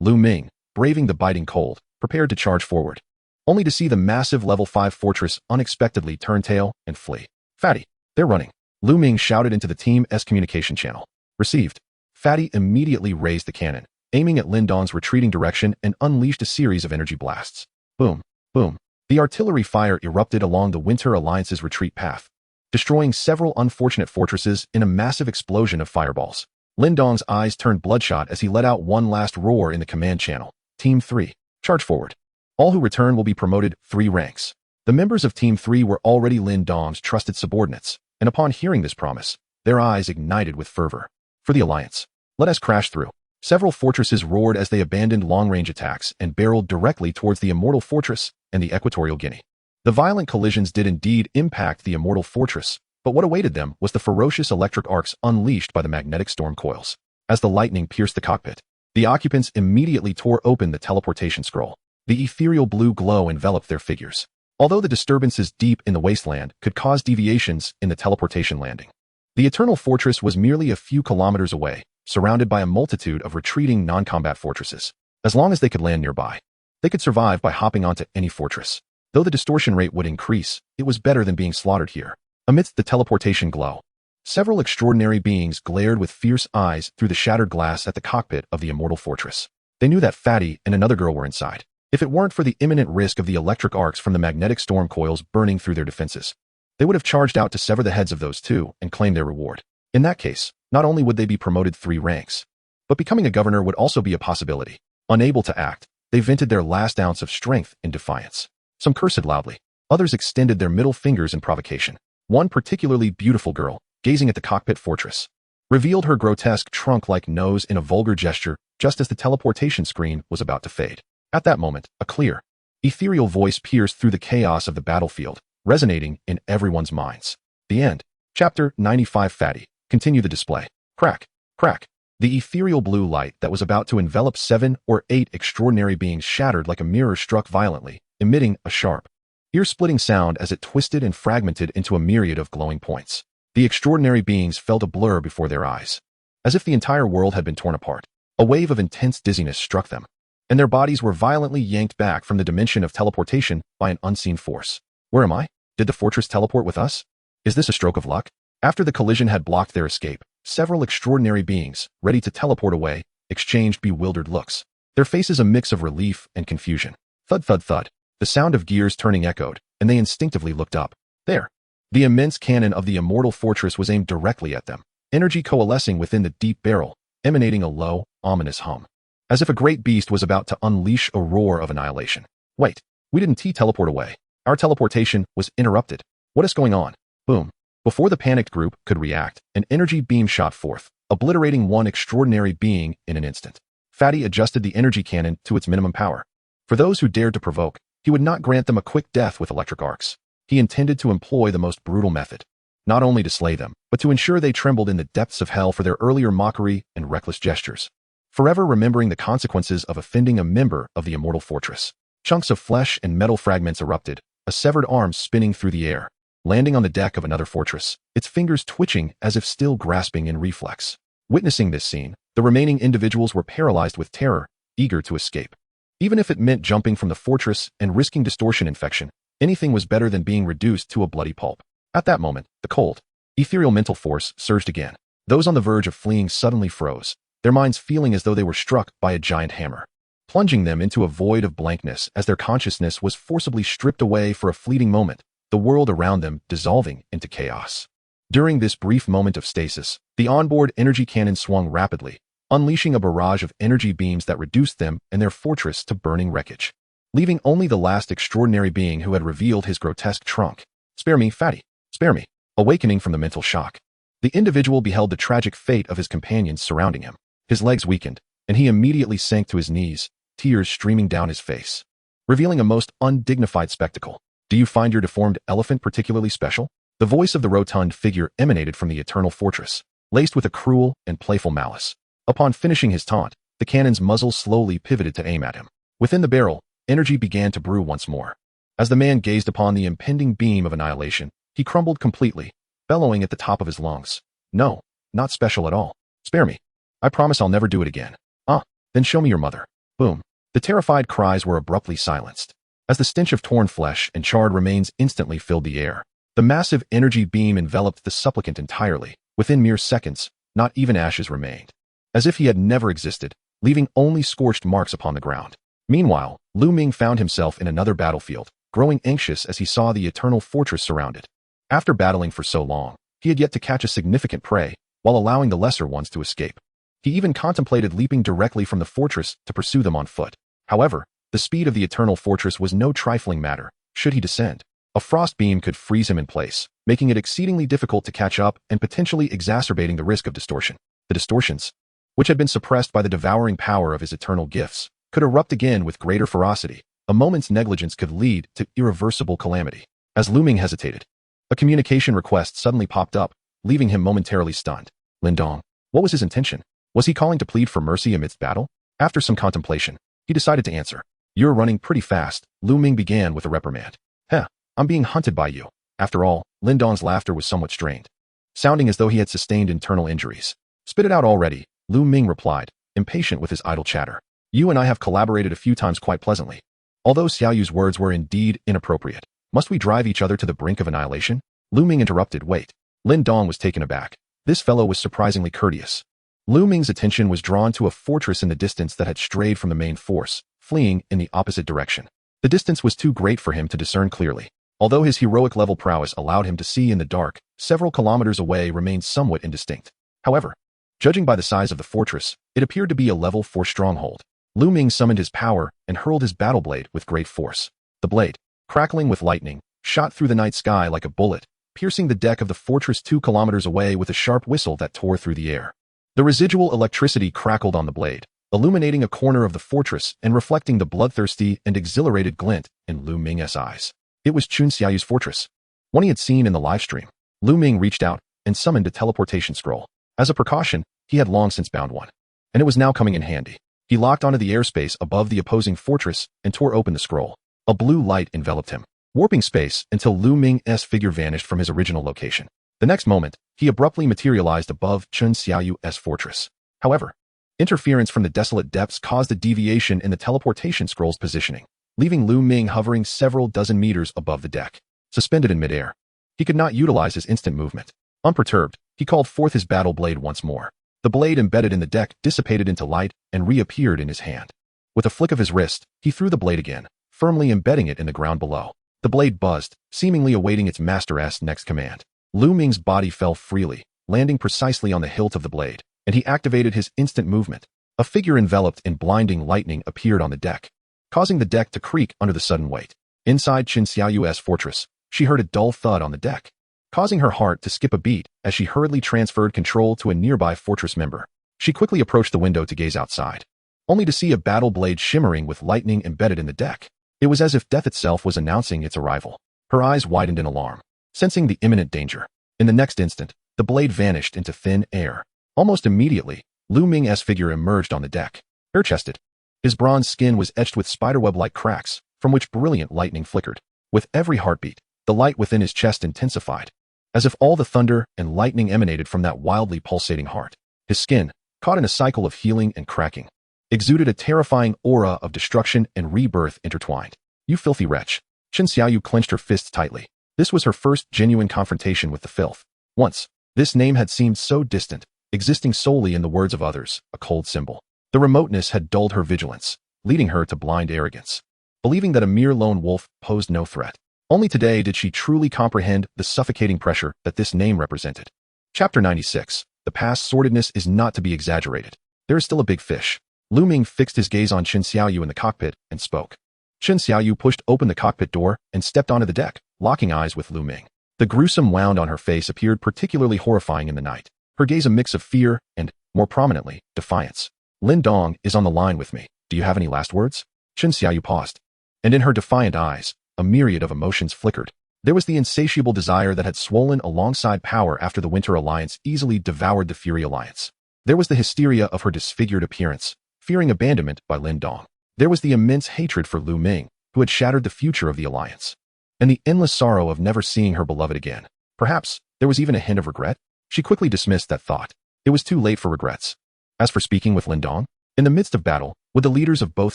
Lu Ming, braving the biting cold, prepared to charge forward, only to see the massive level 5 fortress unexpectedly turn tail and flee. Fatty, they're running. Lu Ming shouted into the team's communication channel. Received. Fatty immediately raised the cannon, aiming at Lin Dong's retreating direction and unleashed a series of energy blasts. Boom, boom. The artillery fire erupted along the Winter Alliance's retreat path, destroying several unfortunate fortresses in a massive explosion of fireballs. Lin Dong's eyes turned bloodshot as he let out one last roar in the command channel. Team 3, charge forward. All who return will be promoted 3 ranks. The members of Team 3 were already Lin Dong's trusted subordinates, and upon hearing this promise, their eyes ignited with fervor. For the Alliance, let us crash through. Several fortresses roared as they abandoned long-range attacks and barreled directly towards the Immortal Fortress and the Equatorial Guinea. The violent collisions did indeed impact the Immortal Fortress, but what awaited them was the ferocious electric arcs unleashed by the magnetic storm coils. As the lightning pierced the cockpit, the occupants immediately tore open the teleportation scroll. The ethereal blue glow enveloped their figures. Although the disturbances deep in the Wasteland could cause deviations in the teleportation landing, the Eternal Fortress was merely a few kilometers away, surrounded by a multitude of retreating non-combat fortresses. As long as they could land nearby, they could survive by hopping onto any fortress. Though the distortion rate would increase, it was better than being slaughtered here. Amidst the teleportation glow, several extraordinary beings glared with fierce eyes through the shattered glass at the cockpit of the Immortal Fortress. They knew that Fatty and another girl were inside. If it weren't for the imminent risk of the electric arcs from the magnetic storm coils burning through their defenses, they would have charged out to sever the heads of those two and claim their reward. In that case, not only would they be promoted 3 ranks, but becoming a governor would also be a possibility. Unable to act, they vented their last ounce of strength in defiance. Some cursed loudly. Others extended their middle fingers in provocation. One particularly beautiful girl, gazing at the cockpit fortress, revealed her grotesque trunk-like nose in a vulgar gesture just as the teleportation screen was about to fade. At that moment, a clear, ethereal voice pierced through the chaos of the battlefield, resonating in everyone's minds. The end. Chapter 95. Fatty. Continue the display. Crack. Crack. The ethereal blue light that was about to envelop 7 or 8 extraordinary beings shattered like a mirror struck violently, emitting a sharp, ear-splitting sound as it twisted and fragmented into a myriad of glowing points. The extraordinary beings felt a blur before their eyes. As if the entire world had been torn apart, a wave of intense dizziness struck them, and their bodies were violently yanked back from the dimension of teleportation by an unseen force. Where am I? Did the fortress teleport with us? Is this a stroke of luck? After the collision had blocked their escape, several extraordinary beings, ready to teleport away, exchanged bewildered looks. Their faces a mix of relief and confusion. Thud thud thud. The sound of gears turning echoed, and they instinctively looked up. There. The immense cannon of the Immortal Fortress was aimed directly at them, energy coalescing within the deep barrel, emanating a low, ominous hum, as if a great beast was about to unleash a roar of annihilation. Wait, we didn't teleport away. Our teleportation was interrupted. What is going on? Boom. Before the panicked group could react, an energy beam shot forth, obliterating one extraordinary being in an instant. Fatty adjusted the energy cannon to its minimum power. For those who dared to provoke, he would not grant them a quick death with electric arcs. He intended to employ the most brutal method, not only to slay them, but to ensure they trembled in the depths of hell for their earlier mockery and reckless gestures, forever remembering the consequences of offending a member of the Immortal Fortress. Chunks of flesh and metal fragments erupted, a severed arm spinning through the air, landing on the deck of another fortress, its fingers twitching as if still grasping in reflex. Witnessing this scene, the remaining individuals were paralyzed with terror, eager to escape. Even if it meant jumping from the fortress and risking distortion infection, anything was better than being reduced to a bloody pulp. At that moment, the cold, ethereal mental force surged again. Those on the verge of fleeing suddenly froze, their minds feeling as though they were struck by a giant hammer, plunging them into a void of blankness as their consciousness was forcibly stripped away for a fleeting moment, the world around them dissolving into chaos. During this brief moment of stasis, the onboard energy cannon swung rapidly, unleashing a barrage of energy beams that reduced them and their fortress to burning wreckage, leaving only the last extraordinary being who had revealed his grotesque trunk. "Spare me, fatty, spare me." Awakening from the mental shock, the individual beheld the tragic fate of his companions surrounding him. His legs weakened, and he immediately sank to his knees, tears streaming down his face, revealing a most undignified spectacle. "Do you find your deformed elephant particularly special?" The voice of the rotund figure emanated from the eternal fortress, laced with a cruel and playful malice. Upon finishing his taunt, the cannon's muzzle slowly pivoted to aim at him. Within the barrel, energy began to brew once more. As the man gazed upon the impending beam of annihilation, he crumbled completely, bellowing at the top of his lungs. "No, not special at all. Spare me. I promise I'll never do it again." "Ah, then show me your mother." Boom. The terrified cries were abruptly silenced, as the stench of torn flesh and charred remains instantly filled the air. The massive energy beam enveloped the supplicant entirely. Within mere seconds, not even ashes remained, as if he had never existed, leaving only scorched marks upon the ground. Meanwhile, Ming found himself in another battlefield, growing anxious as he saw the eternal fortress surrounded. After battling for so long, he had yet to catch a significant prey, while allowing the lesser ones to escape. He even contemplated leaping directly from the fortress to pursue them on foot. However, the speed of the eternal fortress was no trifling matter, should he descend. A frost beam could freeze him in place, making it exceedingly difficult to catch up and potentially exacerbating the risk of distortion. The distortions, which had been suppressed by the devouring power of his eternal gifts, could erupt again with greater ferocity. A moment's negligence could lead to irreversible calamity. As Ming hesitated, a communication request suddenly popped up, leaving him momentarily stunned. Lindong. What was his intention? Was he calling to plead for mercy amidst battle? After some contemplation, he decided to answer. "You're running pretty fast," Ming began with a reprimand. "Heh, I'm being hunted by you." After all, Lindong's laughter was somewhat strained, sounding as though he had sustained internal injuries. "Spit it out already," Ming replied, impatient with his idle chatter. "You and I have collaborated a few times quite pleasantly. Although Xiaoyu's words were indeed inappropriate, must we drive each other to the brink of annihilation?" Ming interrupted. "Wait." Lindong was taken aback. This fellow was surprisingly courteous. Ming's attention was drawn to a fortress in the distance that had strayed from the main force, fleeing in the opposite direction. The distance was too great for him to discern clearly. Although his heroic-level prowess allowed him to see in the dark, several kilometers away remained somewhat indistinct. However, judging by the size of the fortress, it appeared to be a level 4 stronghold. Ming summoned his power and hurled his battle blade with great force. The blade, crackling with lightning, shot through the night sky like a bullet, piercing the deck of the fortress 2 kilometers away with a sharp whistle that tore through the air. The residual electricity crackled on the blade, illuminating a corner of the fortress and reflecting the bloodthirsty and exhilarated glint in Ming's eyes. It was Chun Xiaoyu's fortress, one he had seen in the livestream. Ming reached out and summoned a teleportation scroll. As a precaution, he had long since bound one, and it was now coming in handy. He locked onto the airspace above the opposing fortress and tore open the scroll. A blue light enveloped him, warping space until Ming's figure vanished from his original location. The next moment, he abruptly materialized above Chun Xiaoyu's fortress. However, interference from the desolate depths caused a deviation in the teleportation scroll's positioning, leaving Ming hovering several dozen meters above the deck, suspended in midair. He could not utilize his instant movement. Unperturbed, he called forth his battle blade once more. The blade embedded in the deck dissipated into light and reappeared in his hand. With a flick of his wrist, he threw the blade again, firmly embedding it in the ground below. The blade buzzed, seemingly awaiting its master's next command. Ming's body fell freely, landing precisely on the hilt of the blade, and he activated his instant movement. A figure enveloped in blinding lightning appeared on the deck, causing the deck to creak under the sudden weight. Inside Chun Xiaoyu's fortress, she heard a dull thud on the deck, causing her heart to skip a beat as she hurriedly transferred control to a nearby fortress member. She quickly approached the window to gaze outside, only to see a battle blade shimmering with lightning embedded in the deck. It was as if death itself was announcing its arrival. Her eyes widened in alarm, sensing the imminent danger. In the next instant, the blade vanished into thin air. Almost immediately, Ming's figure emerged on the deck, bare-chested. His bronze skin was etched with spiderweb-like cracks, from which brilliant lightning flickered. With every heartbeat, the light within his chest intensified, as if all the thunder and lightning emanated from that wildly pulsating heart. His skin, caught in a cycle of healing and cracking, exuded a terrifying aura of destruction and rebirth intertwined. You filthy wretch. Chen Xiaoyu clenched her fists tightly. This was her first genuine confrontation with the filth. Once, this name had seemed so distant, existing solely in the words of others, a cold symbol. The remoteness had dulled her vigilance, leading her to blind arrogance, believing that a mere lone wolf posed no threat. Only today did she truly comprehend the suffocating pressure that this name represented. Chapter 96. The past's sordidness is not to be exaggerated. There is still a big fish. Lu Ming fixed his gaze on Chen Xiaoyu in the cockpit and spoke. Chen Xiaoyu pushed open the cockpit door and stepped onto the deck, locking eyes with Lu Ming. The gruesome wound on her face appeared particularly horrifying in the night, her gaze a mix of fear and, more prominently, defiance. Lin Dong is on the line with me. Do you have any last words? Chen Xiaoyu paused. And in her defiant eyes, a myriad of emotions flickered. There was the insatiable desire that had swollen alongside power after the Winter Alliance easily devoured the Fury Alliance. There was the hysteria of her disfigured appearance, fearing abandonment by Lin Dong. There was the immense hatred for Lu Ming, who had shattered the future of the Alliance. And the endless sorrow of never seeing her beloved again. Perhaps there was even a hint of regret. She quickly dismissed that thought. It was too late for regrets. As for speaking with Lin Dong, in the midst of battle, would the leaders of both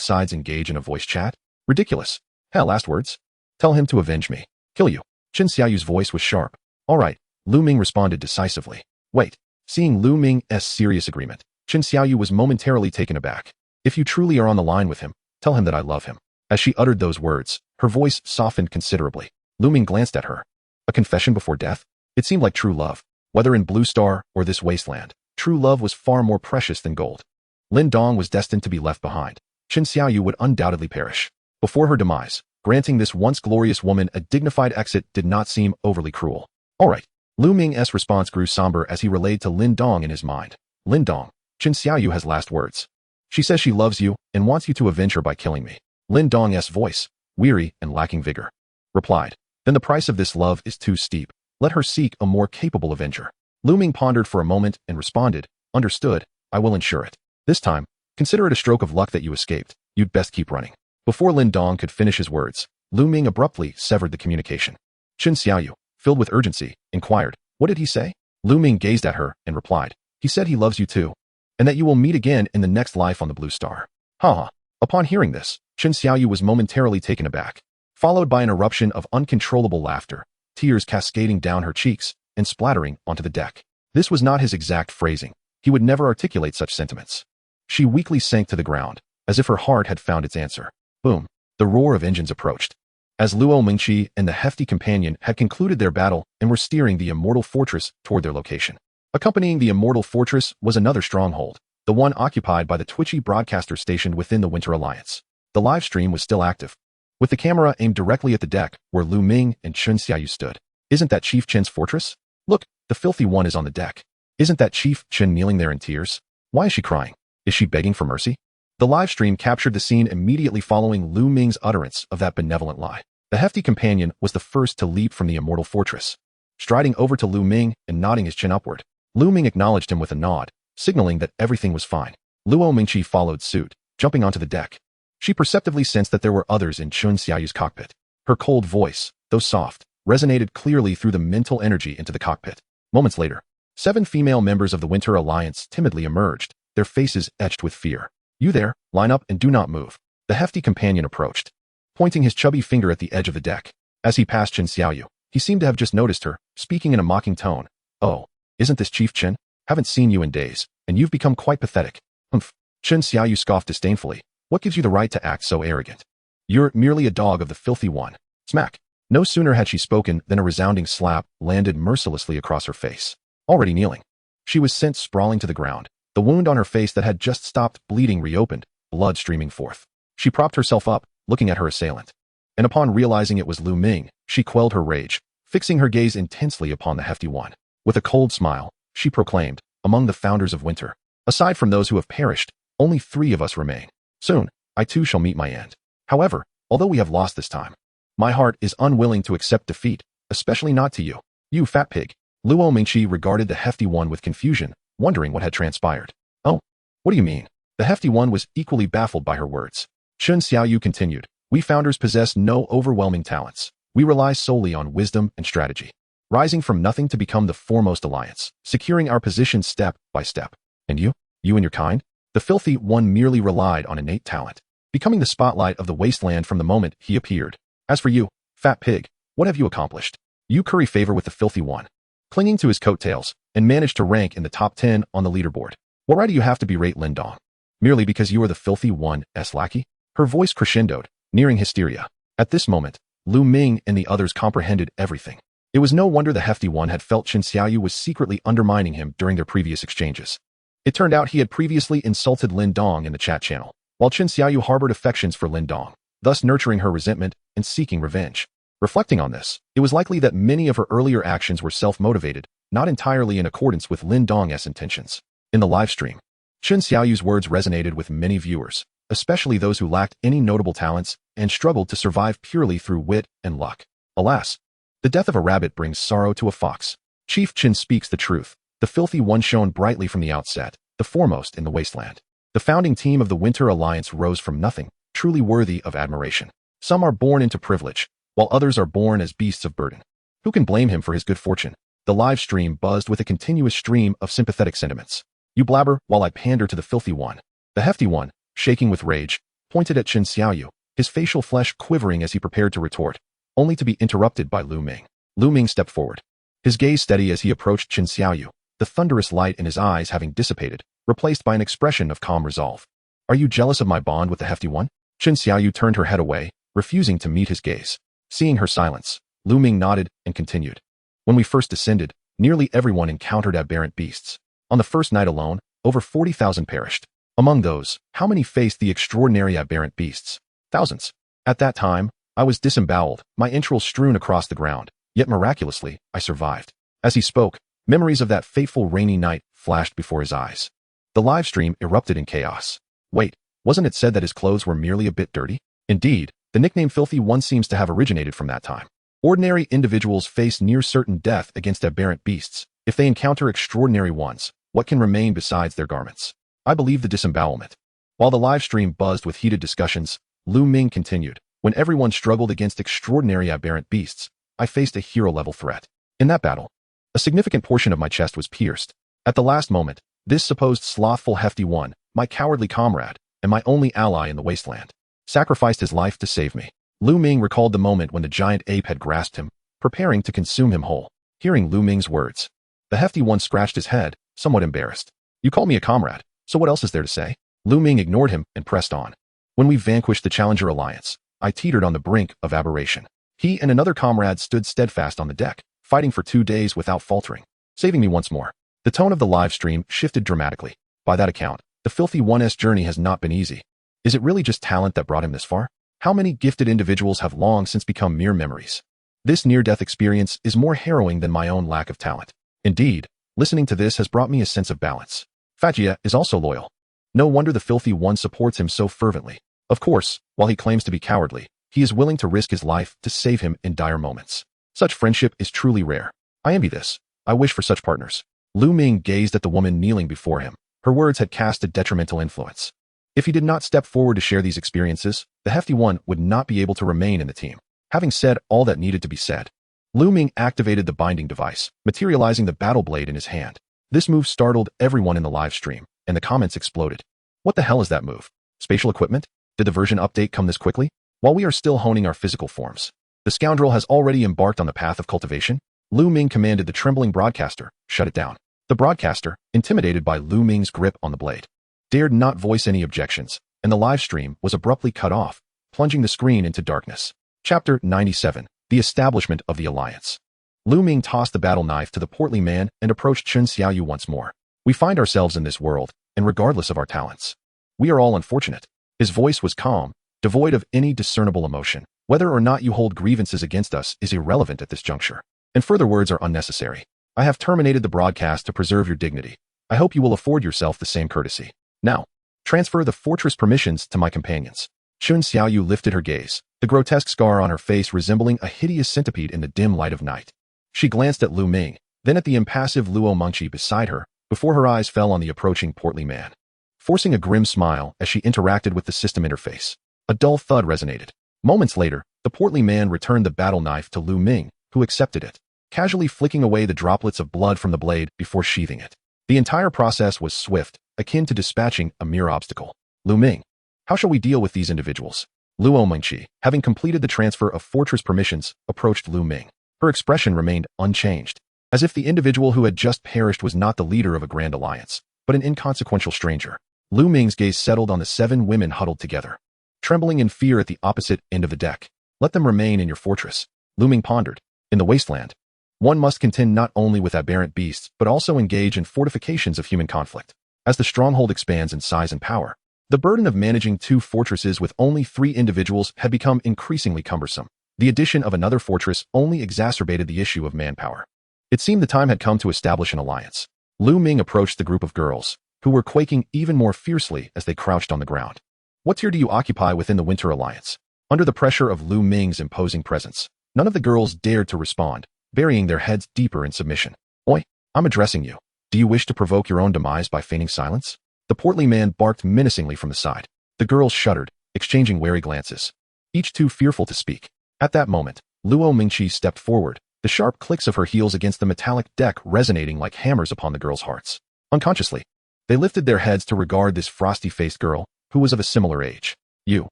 sides engage in a voice chat? Ridiculous. Hell, last words? Tell him to avenge me. Kill you. Chen Xiaoyu's voice was sharp. All right, Lu Ming responded decisively. Wait. Seeing Lu Ming's serious agreement, Chen Xiaoyu was momentarily taken aback. If you truly are on the line with him, tell him that I love him. As she uttered those words, her voice softened considerably. Lu Ming glanced at her. A confession before death? It seemed like true love. Whether in Blue Star or this wasteland, true love was far more precious than gold. Lin Dong was destined to be left behind. Chen Xiaoyu would undoubtedly perish. Before her demise, granting this once glorious woman a dignified exit did not seem overly cruel. All right. Lu Ming's response grew somber as he relayed to Lin Dong in his mind. Lin Dong, Chen Xiaoyu has last words. She says she loves you and wants you to avenge her by killing me. Lin Dong's voice, weary and lacking vigor, replied. Then the price of this love is too steep. Let her seek a more capable avenger. Lu Ming pondered for a moment and responded, Understood, I will ensure it. This time, consider it a stroke of luck that you escaped. You'd best keep running. Before Lin Dong could finish his words, Lu Ming abruptly severed the communication. Chen Xiaoyu, filled with urgency, inquired, What did he say? Lu Ming gazed at her and replied, He said he loves you too, and that you will meet again in the next life on the Blue Star. Ha! Upon hearing this, Chen Xiaoyu was momentarily taken aback, followed by an eruption of uncontrollable laughter, tears cascading down her cheeks and splattering onto the deck. This was not his exact phrasing. He would never articulate such sentiments. She weakly sank to the ground, as if her heart had found its answer. Boom! The roar of engines approached. As Luo Mingqi and the hefty companion had concluded their battle and were steering the immortal fortress toward their location. Accompanying the immortal fortress was another stronghold, the one occupied by the twitchy broadcaster stationed within the Winter Alliance. The live stream was still active. With the camera aimed directly at the deck where Lu Ming and Chen Xiaoyu stood. Isn't that Chief Chen's fortress? Look, the filthy one is on the deck. Isn't that Chief Chen kneeling there in tears? Why is she crying? Is she begging for mercy? The live stream captured the scene immediately following Lu Ming's utterance of that benevolent lie. The hefty companion was the first to leap from the immortal fortress. Striding over to Lu Ming and nodding his chin upward, Lu Ming acknowledged him with a nod, signaling that everything was fine. Luo Mingqi followed suit, jumping onto the deck. She perceptibly sensed that there were others in Chen Xiaoyu's cockpit. Her cold voice, though soft, resonated clearly through the mental energy into the cockpit. Moments later, 7 female members of the Winter Alliance timidly emerged, their faces etched with fear. You there, line up and do not move. The hefty companion approached, pointing his chubby finger at the edge of the deck. As he passed Chen Xiaoyu, he seemed to have just noticed her, speaking in a mocking tone. Oh, isn't this Chief Chen? Haven't seen you in days, and you've become quite pathetic. Humph. Chen Xiaoyu scoffed disdainfully. What gives you the right to act so arrogant? You're merely a dog of the filthy one. Smack. No sooner had she spoken than a resounding slap landed mercilessly across her face. Already kneeling, she was sent sprawling to the ground. The wound on her face that had just stopped bleeding reopened, blood streaming forth. She propped herself up, looking at her assailant. And upon realizing it was Lu Ming, she quelled her rage, fixing her gaze intensely upon the hefty one. With a cold smile, she proclaimed, among the founders of winter, aside from those who have perished, only 3 of us remain. Soon, I too shall meet my end. However, although we have lost this time, my heart is unwilling to accept defeat, especially not to you. You fat pig. Luo Mingqi regarded the hefty one with confusion, wondering what had transpired. Oh, what do you mean? The hefty one was equally baffled by her words. Chen Xiaoyu continued, we founders possess no overwhelming talents. We rely solely on wisdom and strategy, rising from nothing to become the foremost alliance, securing our position step by step. And you? You and your kind? The filthy one merely relied on innate talent, becoming the spotlight of the wasteland from the moment he appeared. As for you, fat pig, what have you accomplished? You curry favor with the filthy one, clinging to his coattails, and managed to rank in the top 10 on the leaderboard. What right do you have to berate Lindong? Merely because you are the filthy one's lackey? Her voice crescendoed, nearing hysteria. At this moment, Lu Ming and the others comprehended everything. It was no wonder the hefty one had felt Chen Xiaoyu was secretly undermining him during their previous exchanges. It turned out he had previously insulted Lindong in the chat channel, while Chen Xiaoyu harbored affections for Lindong, thus nurturing her resentment and seeking revenge. Reflecting on this, it was likely that many of her earlier actions were self-motivated, not entirely in accordance with Lindong's intentions. In the livestream, Chen Xiaoyu's words resonated with many viewers, especially those who lacked any notable talents and struggled to survive purely through wit and luck. Alas, the death of a rabbit brings sorrow to a fox. Chief Chen speaks the truth. The filthy one shone brightly from the outset, the foremost in the wasteland. The founding team of the Winter Alliance rose from nothing, truly worthy of admiration. Some are born into privilege, while others are born as beasts of burden. Who can blame him for his good fortune? The live stream buzzed with a continuous stream of sympathetic sentiments. You blabber while I pander to the filthy one. The hefty one, shaking with rage, pointed at Chen Xiaoyu, his facial flesh quivering as he prepared to retort, only to be interrupted by Lu Ming. Lu Ming stepped forward, his gaze steady as he approached Chen Xiaoyu, the thunderous light in his eyes having dissipated, replaced by an expression of calm resolve. Are you jealous of my bond with the hefty one? Chen Xiaoyu turned her head away, refusing to meet his gaze. Seeing her silence, Lu Ming nodded and continued. When we first descended, nearly everyone encountered aberrant beasts. On the first night alone, over 40,000 perished. Among those, how many faced the extraordinary aberrant beasts? Thousands. At that time, I was disemboweled, my entrails strewn across the ground, yet miraculously, I survived. As he spoke, memories of that fateful rainy night flashed before his eyes. The live stream erupted in chaos. Wait, wasn't it said that his clothes were merely a bit dirty? Indeed, the nickname Filthy One seems to have originated from that time. Ordinary individuals face near certain death against aberrant beasts. If they encounter extraordinary ones, what can remain besides their garments? I believe the disembowelment. While the live stream buzzed with heated discussions, Lu Ming continued. When everyone struggled against extraordinary aberrant beasts, I faced a hero-level threat. In that battle, a significant portion of my chest was pierced. At the last moment, this supposed slothful hefty one, my cowardly comrade, and my only ally in the wasteland, sacrificed his life to save me. Lu Ming recalled the moment when the giant ape had grasped him, preparing to consume him whole. Hearing Lu Ming's words, the hefty one scratched his head, somewhat embarrassed. You call me a comrade, so what else is there to say? Lu Ming ignored him and pressed on. When we vanquished the Challenger Alliance, I teetered on the brink of aberration. He and another comrade stood steadfast on the deck, fighting for 2 days without faltering, saving me once more. The tone of the live stream shifted dramatically. By that account, the Filthy One's journey has not been easy. Is it really just talent that brought him this far? How many gifted individuals have long since become mere memories? This near-death experience is more harrowing than my own lack of talent. Indeed, listening to this has brought me a sense of balance. Fajia is also loyal. No wonder the Filthy One supports him so fervently. Of course, while he claims to be cowardly, he is willing to risk his life to save him in dire moments. Such friendship is truly rare. I envy this. I wish for such partners. Lu Ming gazed at the woman kneeling before him. Her words had cast a detrimental influence. If he did not step forward to share these experiences, the hefty one would not be able to remain in the team. Having said all that needed to be said, Lu Ming activated the binding device, materializing the battle blade in his hand. This move startled everyone in the live stream, and the comments exploded. What the hell is that move? Spatial equipment? Did the version update come this quickly? While we are still honing our physical forms, the scoundrel has already embarked on the path of cultivation. Lu Ming commanded the trembling broadcaster, shut it down. The broadcaster, intimidated by Lu Ming's grip on the blade, dared not voice any objections, and the live stream was abruptly cut off, plunging the screen into darkness. Chapter 97, The Establishment of the Alliance. Lu Ming tossed the battle knife to the portly man and approached Chen Xiaoyu once more. We find ourselves in this world, and regardless of our talents, we are all unfortunate. His voice was calm, devoid of any discernible emotion. Whether or not you hold grievances against us is irrelevant at this juncture, and further words are unnecessary. I have terminated the broadcast to preserve your dignity. I hope you will afford yourself the same courtesy. Now, transfer the fortress permissions to my companions. Chen Xiaoyu lifted her gaze, the grotesque scar on her face resembling a hideous centipede in the dim light of night. She glanced at Lu Ming, then at the impassive Luo Mengqi beside her, before her eyes fell on the approaching portly man. Forcing a grim smile as she interacted with the system interface, a dull thud resonated. Moments later, the portly man returned the battle knife to Lu Ming, who accepted it, casually flicking away the droplets of blood from the blade before sheathing it. The entire process was swift, akin to dispatching a mere obstacle. Lu Ming. How shall we deal with these individuals? Luo Mengqi, having completed the transfer of fortress permissions, approached Lu Ming. Her expression remained unchanged, as if the individual who had just perished was not the leader of a grand alliance, but an inconsequential stranger. Lu Ming's gaze settled on the 7 women huddled together, trembling in fear at the opposite end of the deck. Let them remain in your fortress, Lu Ming pondered. In the Wasteland, one must contend not only with aberrant beasts, but also engage in fortifications of human conflict. As the stronghold expands in size and power, the burden of managing 2 fortresses with only 3 individuals had become increasingly cumbersome. The addition of another fortress only exacerbated the issue of manpower. It seemed the time had come to establish an alliance. Lu Ming approached the group of girls, who were quaking even more fiercely as they crouched on the ground. What tier do you occupy within the Winter Alliance? Under the pressure of Lu Ming's imposing presence, none of the girls dared to respond, burying their heads deeper in submission. Oi, I'm addressing you. Do you wish to provoke your own demise by feigning silence? The portly man barked menacingly from the side. The girls shuddered, exchanging wary glances, each too fearful to speak. At that moment, Luo Mingqi stepped forward, the sharp clicks of her heels against the metallic deck resonating like hammers upon the girls' hearts. Unconsciously, they lifted their heads to regard this frosty-faced girl, who was of a similar age. You,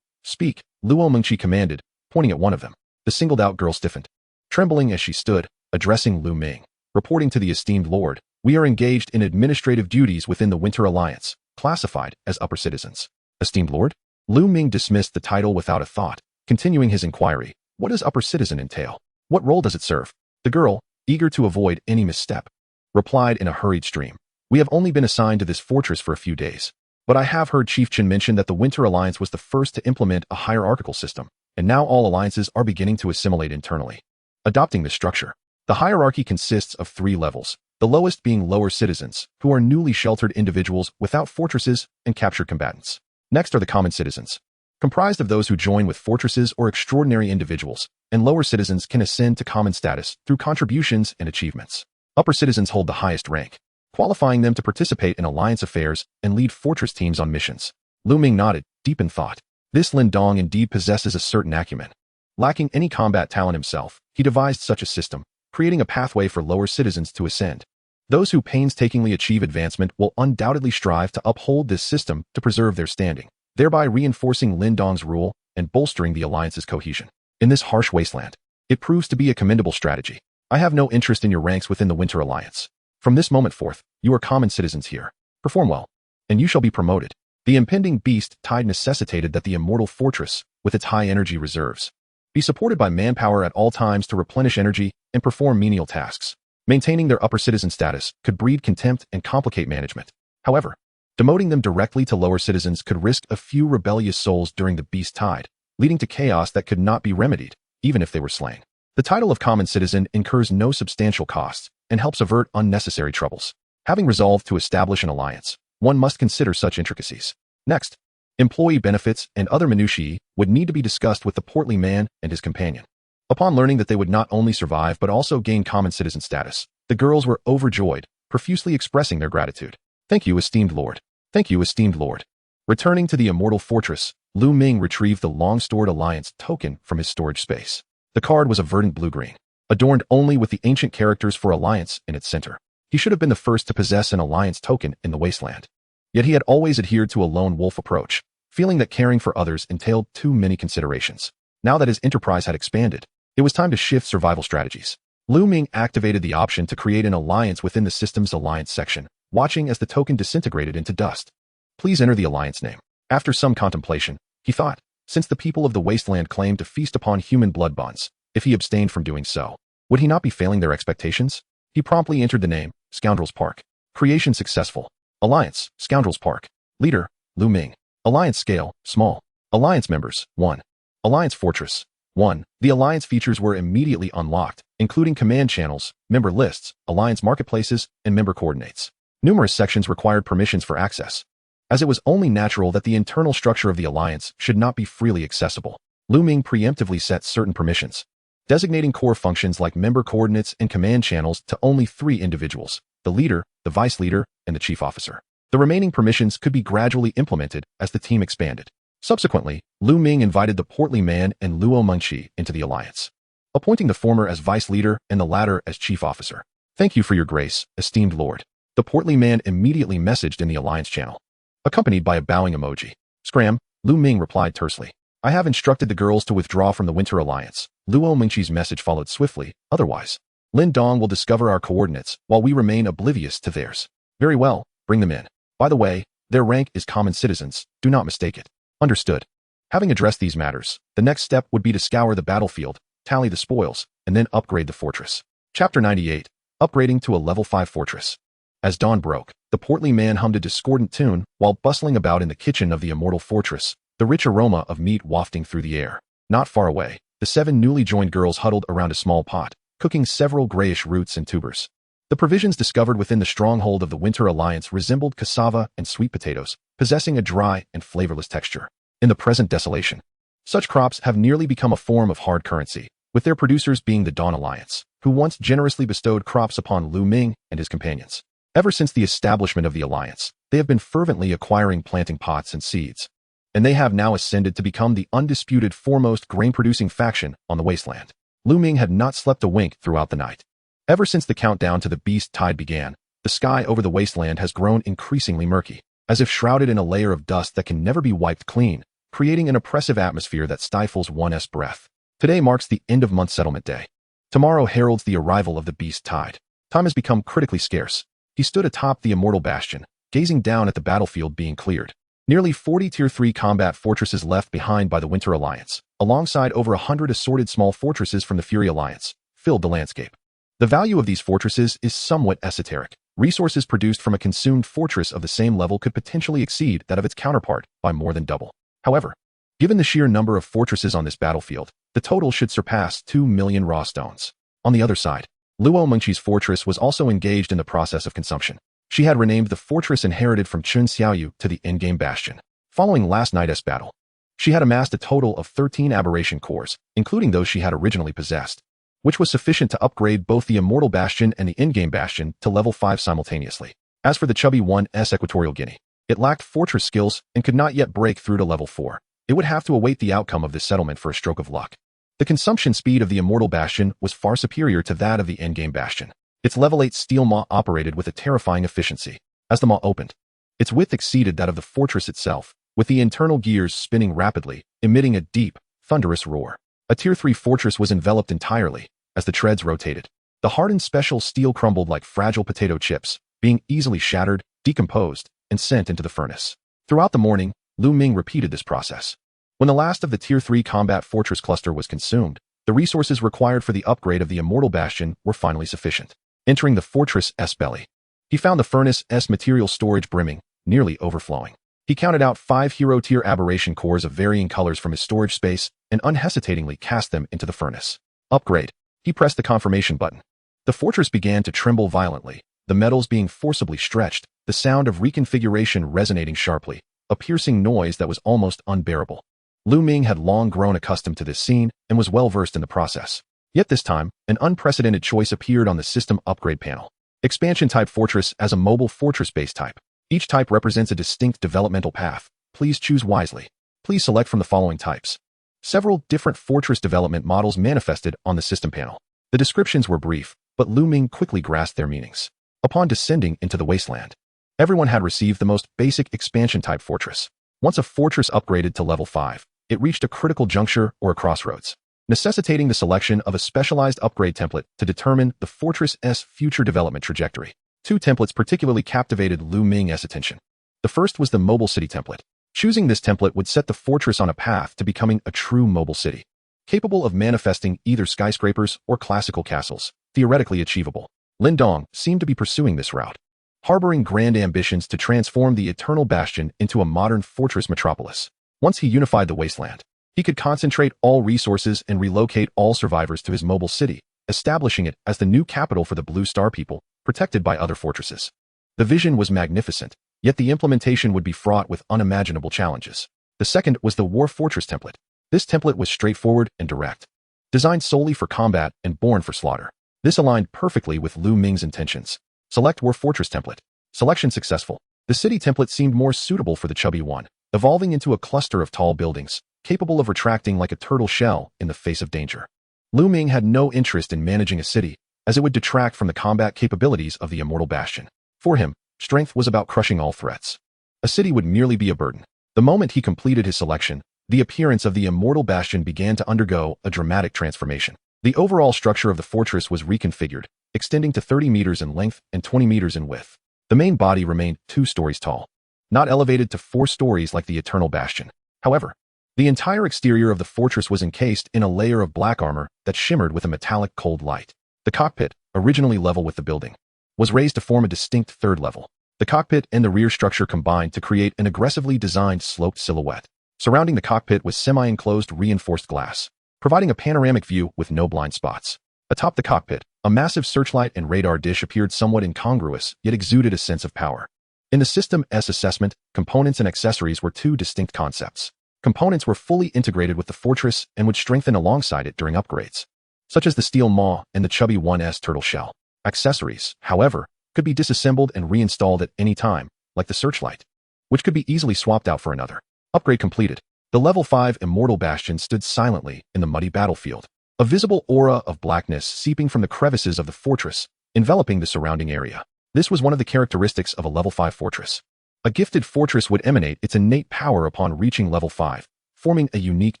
speak, Luo Mingqi commanded, pointing at one of them. The singled-out girl stiffened, trembling as she stood, addressing Lu Ming. Reporting to the esteemed lord, we are engaged in administrative duties within the Winter Alliance, classified as upper citizens. Esteemed lord? Lu Ming dismissed the title without a thought, continuing his inquiry. What does upper citizen entail? What role does it serve? The girl, eager to avoid any misstep, replied in a hurried stream. We have only been assigned to this fortress for a few days, but I have heard Chief Chen mention that the Winter Alliance was the first to implement a hierarchical system, and now all alliances are beginning to assimilate internally, adopting this structure. The hierarchy consists of 3 levels, the lowest being lower citizens, who are newly sheltered individuals without fortresses and captured combatants. Next are the common citizens, comprised of those who join with fortresses or extraordinary individuals, and lower citizens can ascend to common status through contributions and achievements. Upper citizens hold the highest rank, qualifying them to participate in alliance affairs and lead fortress teams on missions. Lu Ming nodded, deep in thought. This Lin Dong indeed possesses a certain acumen. Lacking any combat talent himself, he devised such a system, creating a pathway for lower citizens to ascend. Those who painstakingly achieve advancement will undoubtedly strive to uphold this system to preserve their standing, thereby reinforcing Lin Dong's rule and bolstering the alliance's cohesion. In this harsh wasteland, it proves to be a commendable strategy. I have no interest in your ranks within the Winter Alliance. From this moment forth, you are common citizens here. Perform well, and you shall be promoted. The impending beast tide necessitated that the immortal fortress, with its high energy reserves, be supported by manpower at all times to replenish energy and perform menial tasks. Maintaining their upper citizen status could breed contempt and complicate management. However, demoting them directly to lower citizens could risk a few rebellious souls during the beast tide, leading to chaos that could not be remedied, even if they were slain. The title of common citizen incurs no substantial costs and helps avert unnecessary troubles. Having resolved to establish an alliance, one must consider such intricacies. Next, employee benefits and other minutiae would need to be discussed with the portly man and his companion. Upon learning that they would not only survive but also gain common citizen status, the girls were overjoyed, profusely expressing their gratitude. Thank you, esteemed lord. Thank you, esteemed lord. Returning to the immortal fortress, Lu Ming retrieved the long-stored alliance token from his storage space. The card was a verdant blue-green, adorned only with the ancient characters for alliance in its center. He should have been the first to possess an alliance token in the Wasteland. Yet he had always adhered to a lone wolf approach, feeling that caring for others entailed too many considerations. Now that his enterprise had expanded, it was time to shift survival strategies. Lu Ming activated the option to create an alliance within the system's alliance section, watching as the token disintegrated into dust. Please enter the alliance name. After some contemplation, he thought, since the people of the Wasteland claimed to feast upon human blood bonds, if he abstained from doing so, would he not be failing their expectations? He promptly entered the name, Scoundrels Park. Creation successful. Alliance, Scoundrels Park. Leader, Lu Ming. Alliance scale, small. Alliance members, 1. Alliance Fortress, 1. The Alliance features were immediately unlocked, including command channels, member lists, Alliance marketplaces, and member coordinates. Numerous sections required permissions for access, as it was only natural that the internal structure of the Alliance should not be freely accessible. Lu Ming preemptively set certain permissions, designating core functions like member coordinates and command channels to only 3 individuals, the leader, the vice leader, and the chief officer. The remaining permissions could be gradually implemented as the team expanded. Subsequently, Lu Ming invited the portly man and Luo Mengqi into the alliance, appointing the former as vice leader and the latter as chief officer. Thank you for your grace, esteemed lord. The portly man immediately messaged in the Alliance channel, accompanied by a bowing emoji. Scram, Lu Ming replied tersely. I have instructed the girls to withdraw from the Winter Alliance. Luo Mingqi's message followed swiftly, otherwise, Lin Dong will discover our coordinates while we remain oblivious to theirs. Very well, bring them in. By the way, their rank is common citizens, do not mistake it. Understood. Having addressed these matters, the next step would be to scour the battlefield, tally the spoils, and then upgrade the fortress. Chapter 98. Upgrading to a level 5 fortress. As dawn broke, the portly man hummed a discordant tune while bustling about in the kitchen of the immortal fortress, the rich aroma of meat wafting through the air. Not far away, the 7 newly joined girls huddled around a small pot, cooking several grayish roots and tubers. The provisions discovered within the stronghold of the Winter Alliance resembled cassava and sweet potatoes, possessing a dry and flavorless texture. In the present desolation, such crops have nearly become a form of hard currency, with their producers being the Dawn Alliance, who once generously bestowed crops upon Lu Ming and his companions. Ever since the establishment of the alliance, they have been fervently acquiring planting pots and seeds, and they have now ascended to become the undisputed foremost grain-producing faction on the Wasteland. Lu Ming had not slept a wink throughout the night. Ever since the countdown to the beast tide began, the sky over the Wasteland has grown increasingly murky, as if shrouded in a layer of dust that can never be wiped clean, creating an oppressive atmosphere that stifles one's breath. Today marks the end-of-month settlement day. Tomorrow heralds the arrival of the beast tide. Time has become critically scarce. He stood atop the immortal bastion, gazing down at the battlefield being cleared. Nearly 40 Tier 3 combat fortresses left behind by the Winter Alliance, alongside over 100 assorted small fortresses from the Fury Alliance, filled the landscape. The value of these fortresses is somewhat esoteric. Resources produced from a consumed fortress of the same level could potentially exceed that of its counterpart by more than double. However, given the sheer number of fortresses on this battlefield, the total should surpass 2 million raw stones. On the other side, Luo Mengqi's fortress was also engaged in the process of consumption. She had renamed the fortress inherited from Chun Xiaoyu to the endgame bastion. Following last night's battle, she had amassed a total of 13 aberration cores, including those she had originally possessed, which was sufficient to upgrade both the immortal bastion and the endgame bastion to level 5 simultaneously. As for the chubby 1's Equatorial Guinea, it lacked fortress skills and could not yet break through to level 4. It would have to await the outcome of this settlement for a stroke of luck. The consumption speed of the immortal bastion was far superior to that of the endgame bastion. Its level 8 steel maw operated with a terrifying efficiency. As the maw opened, its width exceeded that of the fortress itself, with the internal gears spinning rapidly, emitting a deep, thunderous roar. A Tier 3 fortress was enveloped entirely as the treads rotated. The hardened special steel crumbled like fragile potato chips, being easily shattered, decomposed, and sent into the furnace. Throughout the morning, Lu Ming repeated this process. When the last of the Tier 3 combat fortress cluster was consumed, the resources required for the upgrade of the immortal bastion were finally sufficient. Entering the fortress's belly, he found the furnace's material storage brimming, nearly overflowing. He counted out 5 hero-tier aberration cores of varying colors from his storage space and unhesitatingly cast them into the furnace. Upgrade. He pressed the confirmation button. The fortress began to tremble violently, the metals being forcibly stretched, the sound of reconfiguration resonating sharply, a piercing noise that was almost unbearable. Lu Ming had long grown accustomed to this scene and was well versed in the process. Yet this time, an unprecedented choice appeared on the system upgrade panel. Expansion type fortress as a mobile fortress base type. Each type represents a distinct developmental path. Please choose wisely. Please select from the following types. Several different fortress development models manifested on the system panel. The descriptions were brief, but Lu Ming quickly grasped their meanings. Upon descending into the wasteland, everyone had received the most basic expansion type fortress. Once a fortress upgraded to level 5, it reached a critical juncture or a crossroads, necessitating the selection of a specialized upgrade template to determine the fortress's future development trajectory. 2 templates particularly captivated Lu Ming's attention. The first was the mobile city template. Choosing this template would set the fortress on a path to becoming a true mobile city, capable of manifesting either skyscrapers or classical castles, theoretically achievable. Lin Dong seemed to be pursuing this route, harboring grand ambitions to transform the Eternal Bastion into a modern fortress metropolis. Once he unified the wasteland, he could concentrate all resources and relocate all survivors to his mobile city, establishing it as the new capital for the Blue Star people, protected by other fortresses. The vision was magnificent, yet the implementation would be fraught with unimaginable challenges. The second was the War Fortress template. This template was straightforward and direct, designed solely for combat and born for slaughter. This aligned perfectly with Lu Ming's intentions. Select War Fortress template. Selection successful. The city template seemed more suitable for the chubby one, evolving into a cluster of tall buildings, capable of retracting like a turtle shell in the face of danger. Lu Ming had no interest in managing a city, as it would detract from the combat capabilities of the Immortal Bastion. For him, strength was about crushing all threats. A city would merely be a burden. The moment he completed his selection, the appearance of the immortal bastion began to undergo a dramatic transformation. The overall structure of the fortress was reconfigured, extending to 30 meters in length and 20 meters in width. The main body remained 2 stories tall, not elevated to 4 stories like the eternal bastion. However, the entire exterior of the fortress was encased in a layer of black armor that shimmered with a metallic cold light. The cockpit, originally level with the building, was raised to form a distinct third level. The cockpit and the rear structure combined to create an aggressively designed sloped silhouette. Surrounding the cockpit was semi-enclosed reinforced glass, providing a panoramic view with no blind spots. Atop the cockpit, a massive searchlight and radar dish appeared somewhat incongruous, yet exuded a sense of power. In the System S assessment, components and accessories were 2 distinct concepts. Components were fully integrated with the fortress and would strengthen alongside it during upgrades, such as the steel maw and the chubby 1S turtle shell. Accessories, however, could be disassembled and reinstalled at any time, like the searchlight, which could be easily swapped out for another. Upgrade completed. The level 5 immortal bastion stood silently in the muddy battlefield, a visible aura of blackness seeping from the crevices of the fortress, enveloping the surrounding area. This was one of the characteristics of a level 5 fortress. A gifted fortress would emanate its innate power upon reaching level 5, forming a unique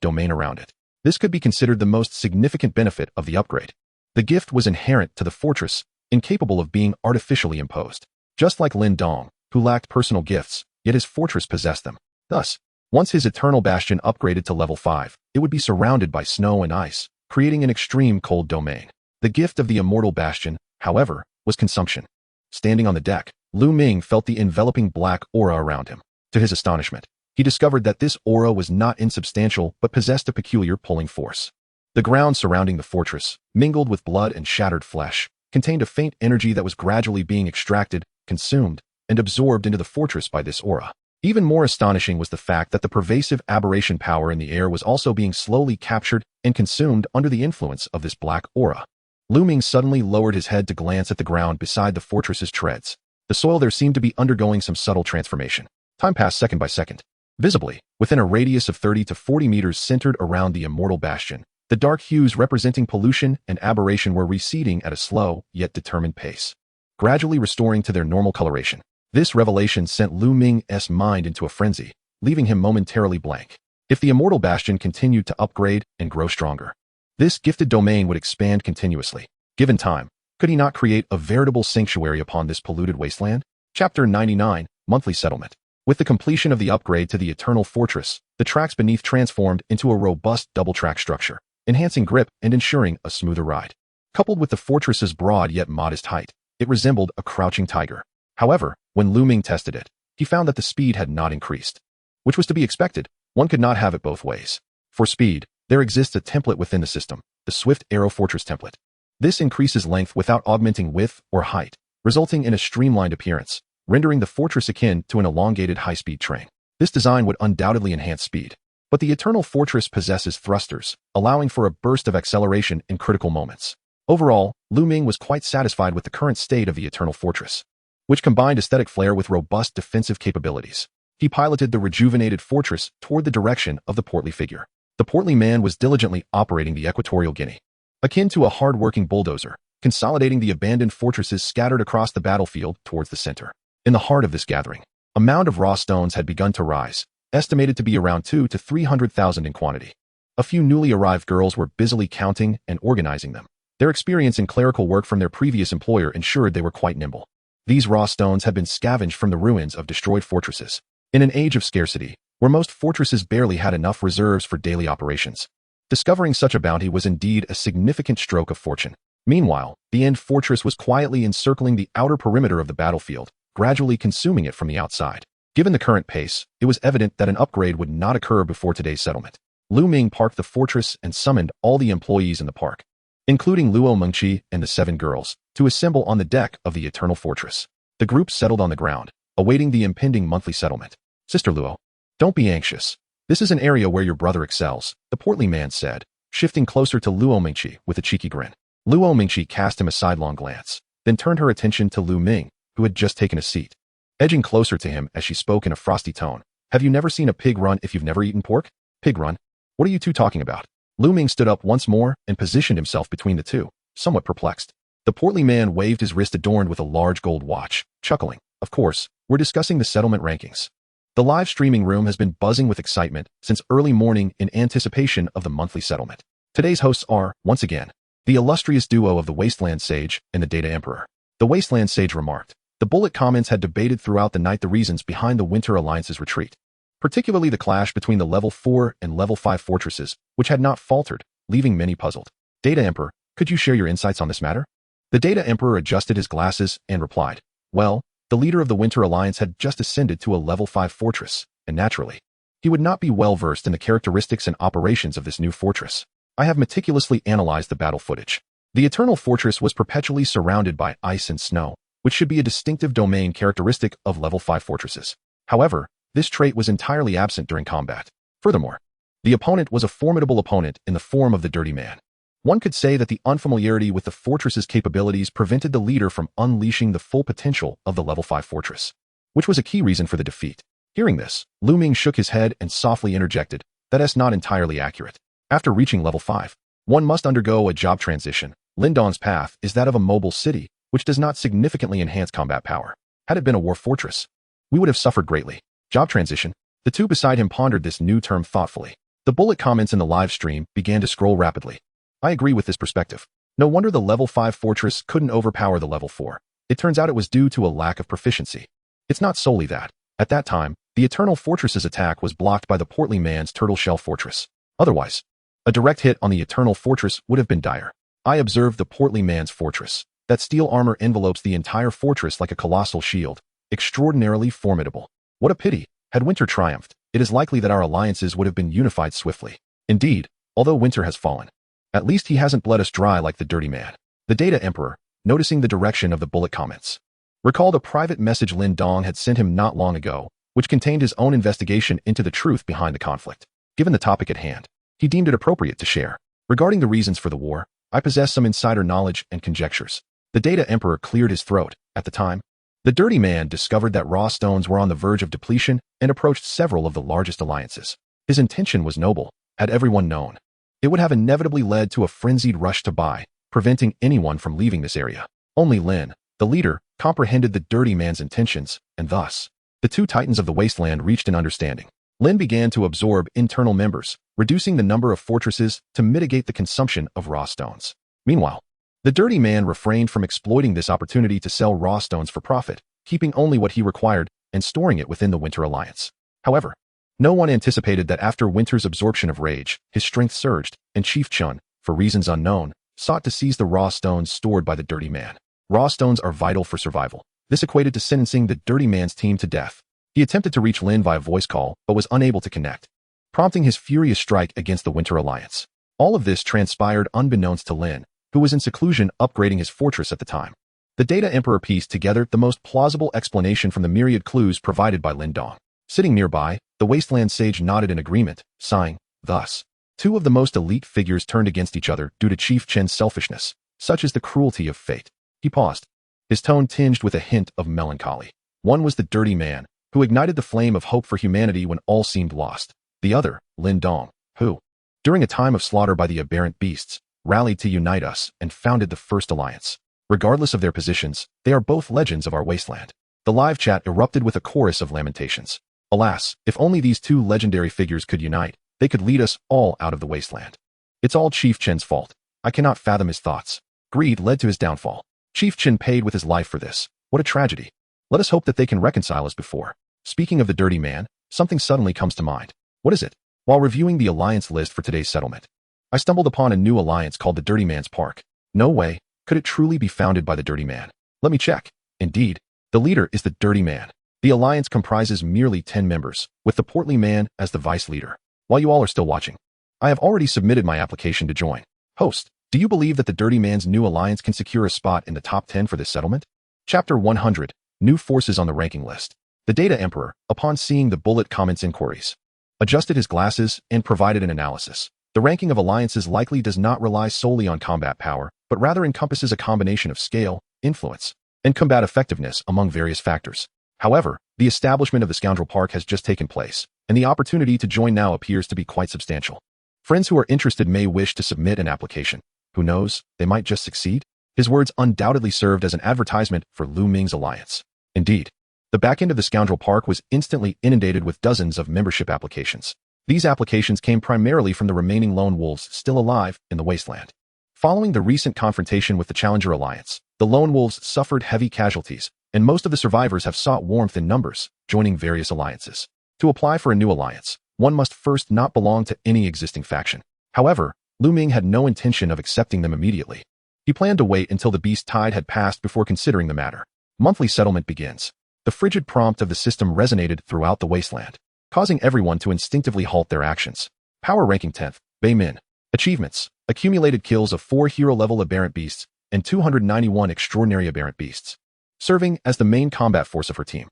domain around it. This could be considered the most significant benefit of the upgrade. The gift was inherent to the fortress, incapable of being artificially imposed. Just like Lin Dong, who lacked personal gifts, yet his fortress possessed them. Thus, once his eternal bastion upgraded to level 5, it would be surrounded by snow and ice, creating an extreme cold domain. The gift of the immortal bastion, however, was consumption. Standing on the deck, Lu Ming felt the enveloping black aura around him. To his astonishment, he discovered that this aura was not insubstantial but possessed a peculiar pulling force. The ground surrounding the fortress, mingled with blood and shattered flesh, contained a faint energy that was gradually being extracted, consumed, and absorbed into the fortress by this aura. Even more astonishing was the fact that the pervasive aberration power in the air was also being slowly captured and consumed under the influence of this black aura. Lu Ming suddenly lowered his head to glance at the ground beside the fortress's treads. The soil there seemed to be undergoing some subtle transformation. Time passed second by second. Visibly, within a radius of 30 to 40 meters centered around the immortal bastion, the dark hues representing pollution and aberration were receding at a slow, yet determined pace, gradually restoring to their normal coloration. This revelation sent Lu Ming's mind into a frenzy, leaving him momentarily blank. If the immortal bastion continued to upgrade and grow stronger, this gifted domain would expand continuously. Given time, could he not create a veritable sanctuary upon this polluted wasteland? Chapter 99, Monthly Settlement. With the completion of the upgrade to the Eternal Fortress, the tracks beneath transformed into a robust double-track structure, enhancing grip and ensuring a smoother ride. Coupled with the fortress's broad yet modest height, it resembled a crouching tiger. However, when Lu Ming tested it, he found that the speed had not increased. Which was to be expected. One could not have it both ways. For speed, there exists a template within the system, the Swift Arrow Fortress template. This increases length without augmenting width or height, resulting in a streamlined appearance, rendering the fortress akin to an elongated high-speed train. This design would undoubtedly enhance speed. But the Eternal Fortress possesses thrusters, allowing for a burst of acceleration in critical moments. Overall, Lu Ming was quite satisfied with the current state of the Eternal Fortress, which combined aesthetic flair with robust defensive capabilities. He piloted the rejuvenated fortress toward the direction of the portly figure. The portly man was diligently operating the Equatorial Guinea, akin to a hard-working bulldozer, consolidating the abandoned fortresses scattered across the battlefield towards the center. In the heart of this gathering, a mound of raw stones had begun to rise, estimated to be around 200,000 to 300,000 in quantity. A few newly arrived girls were busily counting and organizing them. Their experience in clerical work from their previous employer ensured they were quite nimble. These raw stones had been scavenged from the ruins of destroyed fortresses. In an age of scarcity, where most fortresses barely had enough reserves for daily operations, discovering such a bounty was indeed a significant stroke of fortune. Meanwhile, the end fortress was quietly encircling the outer perimeter of the battlefield, gradually consuming it from the outside. Given the current pace, it was evident that an upgrade would not occur before today's settlement. Lu Ming parked the fortress and summoned all the employees in the park, including Luo Mengqi and the 7 girls, to assemble on the deck of the Eternal Fortress. The group settled on the ground, awaiting the impending monthly settlement. Sister Luo, don't be anxious. This is an area where your brother excels, the portly man said, shifting closer to Luo Mengqi with a cheeky grin. Luo Mengqi cast him a sidelong glance, then turned her attention to Lu Ming, who had just taken a seat. Edging closer to him as she spoke in a frosty tone, have you never seen a pig run if you've never eaten pork? Pig run? What are you two talking about? Lu Ming stood up once more and positioned himself between the two, somewhat perplexed. The portly man waved his wrist adorned with a large gold watch, chuckling. Of course, we're discussing the settlement rankings. The live streaming room has been buzzing with excitement since early morning in anticipation of the monthly settlement. Today's hosts are, once again, the illustrious duo of the Wasteland Sage and the Data Emperor. The Wasteland Sage remarked, the bullet comments had debated throughout the night the reasons behind the Winter Alliance's retreat, particularly the clash between the level 4 and level 5 fortresses, which had not faltered, leaving many puzzled. Data Emperor, could you share your insights on this matter? The Data Emperor adjusted his glasses and replied, well, the leader of the Winter Alliance had just ascended to a level 5 fortress, and naturally, he would not be well versed in the characteristics and operations of this new fortress. I have meticulously analyzed the battle footage. The Eternal Fortress was perpetually surrounded by ice and snow, which should be a distinctive domain characteristic of level 5 fortresses. However, this trait was entirely absent during combat. Furthermore, the opponent was a formidable opponent in the form of the Dirty Man. One could say that the unfamiliarity with the fortress's capabilities prevented the leader from unleashing the full potential of the level 5 fortress, which was a key reason for the defeat. Hearing this, Ming shook his head and softly interjected, that's not entirely accurate. After reaching level 5, one must undergo a job transition. Lindong's path is that of a mobile city, which does not significantly enhance combat power. Had it been a war fortress, we would have suffered greatly. Job transition? The two beside him pondered this new term thoughtfully. The bullet comments in the live stream began to scroll rapidly. I agree with this perspective. No wonder the level 5 fortress couldn't overpower the level 4. It turns out it was due to a lack of proficiency. It's not solely that. At that time, the Eternal Fortress's attack was blocked by the portly man's turtle shell fortress. Otherwise, a direct hit on the Eternal Fortress would have been dire. I observed the portly man's fortress. That steel armor envelopes the entire fortress like a colossal shield. Extraordinarily formidable. What a pity. Had Winter triumphed, it is likely that our alliances would have been unified swiftly. Indeed, although Winter has fallen, at least he hasn't bled us dry like the Dirty Man. The Data Emperor, noticing the direction of the bullet comments, recalled a private message Lindong had sent him not long ago, which contained his own investigation into the truth behind the conflict. Given the topic at hand, he deemed it appropriate to share. Regarding the reasons for the war, I possess some insider knowledge and conjectures. The Data Emperor cleared his throat. At the time, the Dirty Man discovered that raw stones were on the verge of depletion and approached several of the largest alliances. His intention was noble. Had everyone known, it would have inevitably led to a frenzied rush to buy, preventing anyone from leaving this area. Only Lin, the leader, comprehended the Dirty Man's intentions, and thus, the two titans of the Wasteland reached an understanding. Lin began to absorb internal members, reducing the number of fortresses to mitigate the consumption of raw stones. Meanwhile, the Dirty Man refrained from exploiting this opportunity to sell raw stones for profit, keeping only what he required and storing it within the Winter Alliance. However, no one anticipated that after Winter's absorption of rage, his strength surged, and Chief Chun, for reasons unknown, sought to seize the raw stones stored by the Dirty Man. Raw stones are vital for survival. This equated to sentencing the Dirty Man's team to death. He attempted to reach Lin via voice call, but was unable to connect, prompting his furious strike against the Winter Alliance. All of this transpired unbeknownst to Lin, who was in seclusion upgrading his fortress at the time. The Data Emperor pieced together the most plausible explanation from the myriad clues provided by Lindong. Sitting nearby, the Wasteland Sage nodded in agreement, sighing. Thus, two of the most elite figures turned against each other due to Chief Chen's selfishness. Such is the cruelty of fate. He paused, his tone tinged with a hint of melancholy. One was the Dirty Man, who ignited the flame of hope for humanity when all seemed lost. The other, Lindong, who, during a time of slaughter by the aberrant beasts, rallied to unite us and founded the First Alliance. Regardless of their positions, they are both legends of our wasteland. The live chat erupted with a chorus of lamentations. Alas, if only these two legendary figures could unite, they could lead us all out of the wasteland. It's all Chief Chen's fault. I cannot fathom his thoughts. Greed led to his downfall. Chief Chen paid with his life for this. What a tragedy. Let us hope that they can reconcile as before. Speaking of the Dirty Man, something suddenly comes to mind. What is it? While reviewing the alliance list for today's settlement, I stumbled upon a new alliance called the Dirty Man's Park. No way could it truly be founded by the Dirty Man. Let me check. Indeed, the leader is the Dirty Man. The alliance comprises merely 10 members, with the portly man as the vice leader. While you all are still watching, I have already submitted my application to join. Host, do you believe that the Dirty Man's new alliance can secure a spot in the top 10 for this settlement? Chapter 100, New Forces on the Ranking List. The Data Emperor, upon seeing the bullet comments inquiries, adjusted his glasses and provided an analysis. The ranking of alliances likely does not rely solely on combat power, but rather encompasses a combination of scale, influence, and combat effectiveness among various factors. However, the establishment of the Scoundrel Park has just taken place, and the opportunity to join now appears to be quite substantial. Friends who are interested may wish to submit an application. Who knows, they might just succeed? His words undoubtedly served as an advertisement for Lu Ming's alliance. Indeed, the back end of the Scoundrel Park was instantly inundated with dozens of membership applications. These applications came primarily from the remaining lone wolves still alive in the Wasteland. Following the recent confrontation with the Challenger Alliance, the lone wolves suffered heavy casualties, and most of the survivors have sought warmth in numbers, joining various alliances. To apply for a new alliance, one must first not belong to any existing faction. However, Lu Ming had no intention of accepting them immediately. He planned to wait until the beast tide had passed before considering the matter. Monthly settlement begins. The frigid prompt of the system resonated throughout the Wasteland, causing everyone to instinctively halt their actions. Power ranking 10th, Bei Min. Achievements: accumulated kills of 4 hero-level aberrant beasts and 291 extraordinary aberrant beasts, serving as the main combat force of her team.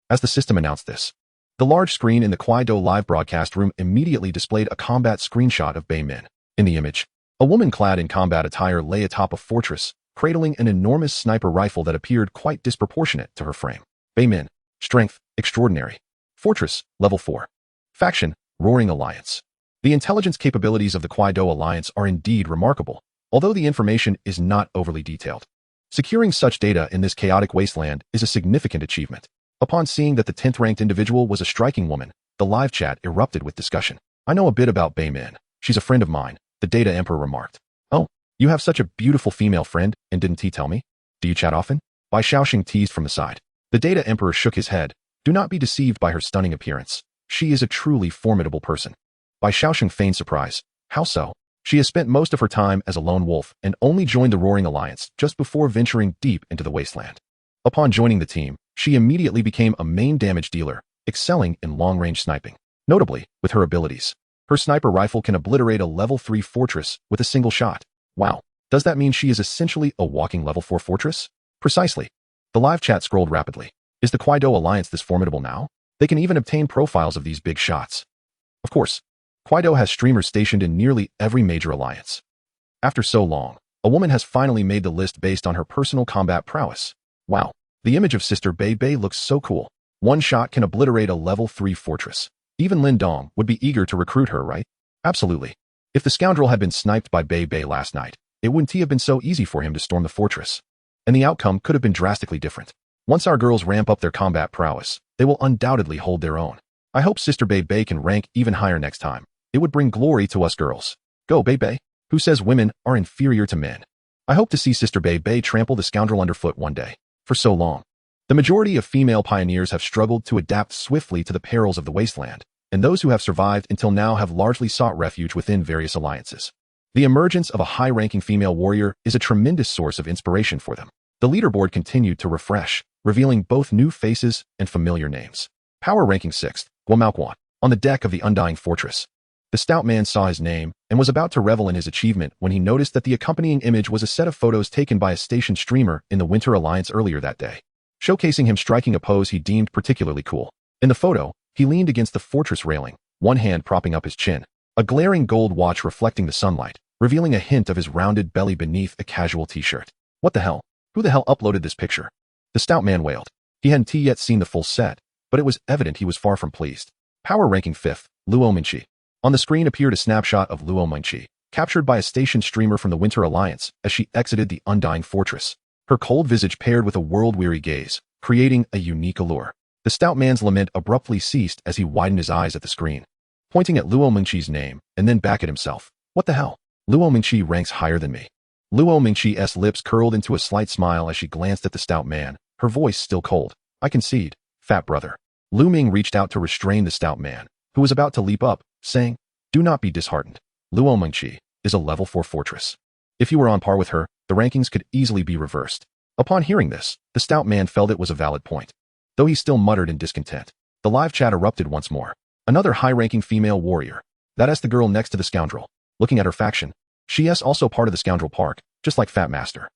As the system announced this, the large screen in the Kwaido live broadcast room immediately displayed a combat screenshot of Bei Min. In the image, a woman clad in combat attire lay atop a fortress, cradling an enormous sniper rifle that appeared quite disproportionate to her frame. Bei Min. Strength: extraordinary. Fortress: level 4. Faction: Roaring Alliance. The intelligence capabilities of the Kwaido Alliance are indeed remarkable, although the information is not overly detailed. Securing such data in this chaotic wasteland is a significant achievement. Upon seeing that the 10th-ranked individual was a striking woman, the live chat erupted with discussion. "I know a bit about Bei Min. She's a friend of mine," the Data Emperor remarked. "Oh, you have such a beautiful female friend, and didn't he tell me? Do you chat often?" Bai Shaoxing teased from the side. The Data Emperor shook his head. "Do not be deceived by her stunning appearance. She is a truly formidable person." Bai Shaoxing feigned surprise. "How so?" "She has spent most of her time as a lone wolf and only joined the Roaring Alliance just before venturing deep into the Wasteland. Upon joining the team, she immediately became a main damage dealer, excelling in long-range sniping. Notably, with her abilities, her sniper rifle can obliterate a level 3 fortress with a single shot. Wow, does that mean she is essentially a walking level 4 fortress?" "Precisely." The live chat scrolled rapidly. "Is the Kwaido Alliance this formidable now? They can even obtain profiles of these big shots." Of course, Kwaido has streamers stationed in nearly every major alliance. After so long, a woman has finally made the list based on her personal combat prowess. Wow, the image of Sister Bei Bei looks so cool. One shot can obliterate a level 3 fortress. Even Lin Dong would be eager to recruit her, right? Absolutely. If the scoundrel had been sniped by Bei Bei last night, it wouldn't have been so easy for him to storm the fortress. And the outcome could have been drastically different. Once our girls ramp up their combat prowess, they will undoubtedly hold their own. I hope Sister Bei Bei can rank even higher next time. It would bring glory to us girls. Go, Bei Bei. Who says women are inferior to men? I hope to see Sister Bei Bei trample the scoundrel underfoot one day. For so long, the majority of female pioneers have struggled to adapt swiftly to the perils of the Wasteland, and those who have survived until now have largely sought refuge within various alliances. The emergence of a high-ranking female warrior is a tremendous source of inspiration for them. The leaderboard continued to refresh, revealing both new faces and familiar names. Power ranking 6th, Guo. On the deck of the Undying Fortress, the stout man saw his name and was about to revel in his achievement when he noticed that the accompanying image was a set of photos taken by a station streamer in the Winter Alliance earlier that day, showcasing him striking a pose he deemed particularly cool. In the photo, he leaned against the fortress railing, one hand propping up his chin, a glaring gold watch reflecting the sunlight, revealing a hint of his rounded belly beneath a casual t-shirt. What the hell? Who the hell uploaded this picture? The stout man wailed. He hadn't yet seen the full set, but it was evident he was far from pleased. Power ranking 5th, Luo Mingqi. On the screen appeared a snapshot of Luo Mingqi, captured by a station streamer from the Winter Alliance as she exited the Undying Fortress. Her cold visage paired with a world-weary gaze, creating a unique allure. The stout man's lament abruptly ceased as he widened his eyes at the screen, pointing at Luo Mingqi's name and then back at himself. What the hell? Luo Mingqi ranks higher than me. Luo Mingqi's lips curled into a slight smile as she glanced at the stout man, her voice still cold. I concede, fat brother. Lu Ming reached out to restrain the stout man, who was about to leap up, saying, "Do not be disheartened. Luo Mingqi is a level 4 fortress. If you were on par with her, the rankings could easily be reversed." Upon hearing this, the stout man felt it was a valid point. Though he still muttered in discontent, the live chat erupted once more. Another high-ranking female warrior. That is the girl next to the scoundrel. Looking at her faction, she is also part of the Scoundrel Park, just like Fat Master.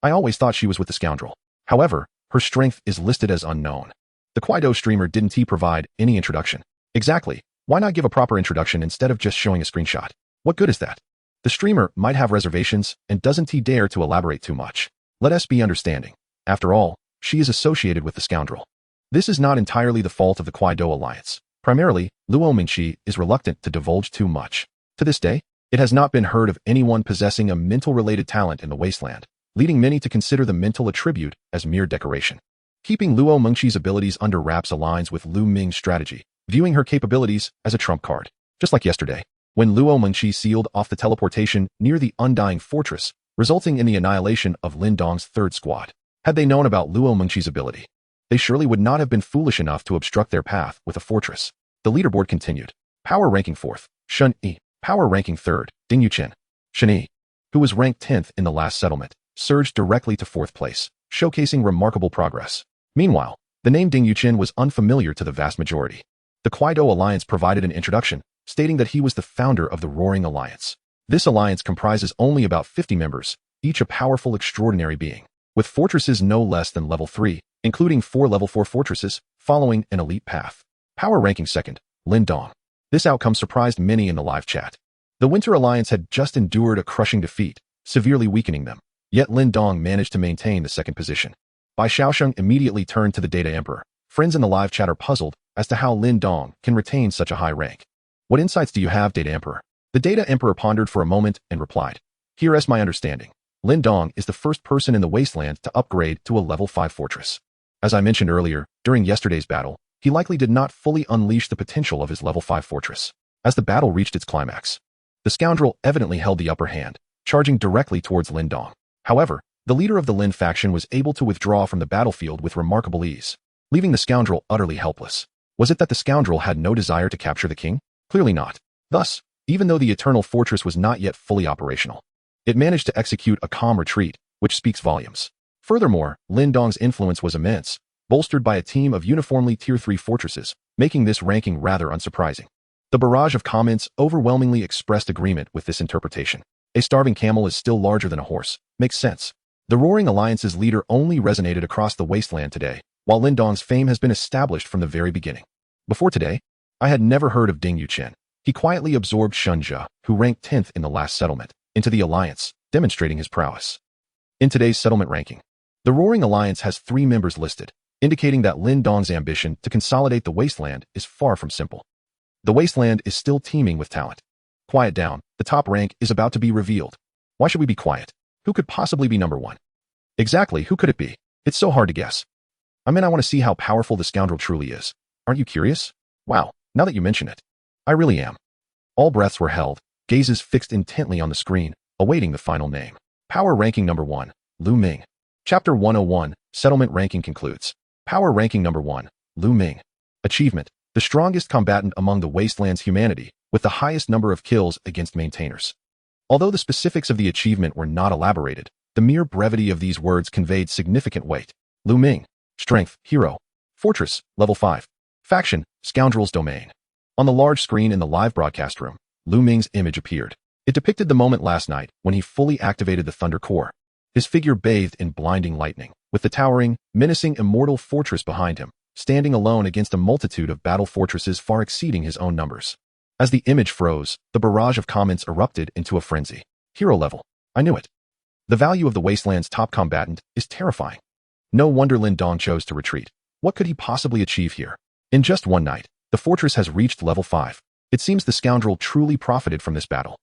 I always thought she was with the scoundrel. However, her strength is listed as unknown. The Kwaido streamer didn't provide any introduction. Exactly. Why not give a proper introduction instead of just showing a screenshot? What good is that? The streamer might have reservations and doesn't dare to elaborate too much. Let us be understanding. After all, she is associated with the scoundrel. This is not entirely the fault of the Kwaido Alliance. Primarily, Luo Mingqi is reluctant to divulge too much. To this day, it has not been heard of anyone possessing a mental-related talent in the Wasteland. leading many to consider the mental attribute as mere decoration. Keeping Luo Mengqi's abilities under wraps aligns with Lu Ming's strategy, viewing her capabilities as a trump card. Just like yesterday, when Luo Mengqi sealed off the teleportation near the Undying Fortress, resulting in the annihilation of Lin Dong's third squad. Had they known about Luo Mengqi's ability, they surely would not have been foolish enough to obstruct their path with a fortress. The leaderboard continued. Power ranking 4th, Shun Yi. Power ranking 3rd, Ding Yuchen. Shun Yi, who was ranked 10th in the last settlement, surged directly to 4th place, showcasing remarkable progress. Meanwhile, the name Ding Yuchen was unfamiliar to the vast majority. The Kwaido Alliance provided an introduction, stating that he was the founder of the Roaring Alliance. This alliance comprises only about 50 members, each a powerful extraordinary being, with fortresses no less than level 3, including 4 level 4 fortresses, following an elite path. Power ranking 2nd, Lin Dong. This outcome surprised many in the live chat. The Winter Alliance had just endured a crushing defeat, severely weakening them, yet Lin Dong managed to maintain the 2nd position. Bai Xiaosheng immediately turned to the Data Emperor. Friends in the live chat are puzzled as to how Lin Dong can retain such a high rank. What insights do you have, Data Emperor? The Data Emperor pondered for a moment and replied, Here is my understanding. Lin Dong is the first person in the Wasteland to upgrade to a level 5 fortress. As I mentioned earlier, during yesterday's battle, he likely did not fully unleash the potential of his level 5 fortress. As the battle reached its climax, the scoundrel evidently held the upper hand, charging directly towards Lin Dong. However, the leader of the Lin faction was able to withdraw from the battlefield with remarkable ease, leaving the scoundrel utterly helpless. Was it that the scoundrel had no desire to capture the king? Clearly not. Thus, even though the Eternal Fortress was not yet fully operational, it managed to execute a calm retreat, which speaks volumes. Furthermore, Lin Dong's influence was immense, bolstered by a team of uniformly Tier 3 fortresses, making this ranking rather unsurprising. The barrage of comments overwhelmingly expressed agreement with this interpretation. A starving camel is still larger than a horse. Makes sense. The Roaring Alliance's leader only resonated across the Wasteland today, while Lin Dong's fame has been established from the very beginning. Before today, I had never heard of Ding Yuchen. He quietly absorbed Shun Jia, who ranked 10th in the last settlement, into the alliance, demonstrating his prowess. In today's settlement ranking, the Roaring Alliance has 3 members listed, indicating that Lin Dong's ambition to consolidate the Wasteland is far from simple. The Wasteland is still teeming with talent. Quiet down, the top rank is about to be revealed. Why should we be quiet? Who could possibly be number 1? Exactly, who could it be? It's so hard to guess. I want to see how powerful the scoundrel truly is. Aren't you curious? Wow, now that you mention it, I really am. All breaths were held, gazes fixed intently on the screen, awaiting the final name. Power ranking number 1, Lu Ming. Chapter 101, Settlement ranking concludes. Power ranking number 1, Lu Ming. Achievement, the strongest combatant among the Wasteland's humanity, with the highest number of kills against maintainers. Although the specifics of the achievement were not elaborated, the mere brevity of these words conveyed significant weight. Lu Ming. Strength, Hero. Fortress, Level 5. Faction, Scoundrel's Domain. On the large screen in the live broadcast room, Lu Ming's image appeared. It depicted the moment last night when he fully activated the Thunder Core. His figure bathed in blinding lightning, with the towering, menacing immortal fortress behind him, standing alone against a multitude of battle fortresses far exceeding his own numbers. As the image froze, the barrage of comments erupted into a frenzy. Hero level. I knew it. The value of the Wasteland's top combatant is terrifying. No wonder Lin Dong chose to retreat. What could he possibly achieve here? In just one night, the fortress has reached level 5. It seems the scoundrel truly profited from this battle.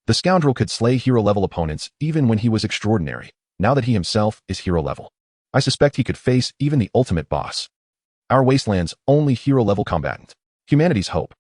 The scoundrel could slay hero-level opponents even when he was extraordinary. Now that he himself is hero-level, I suspect he could face even the ultimate boss. Our Wasteland's only hero-level combatant. Humanity's hope.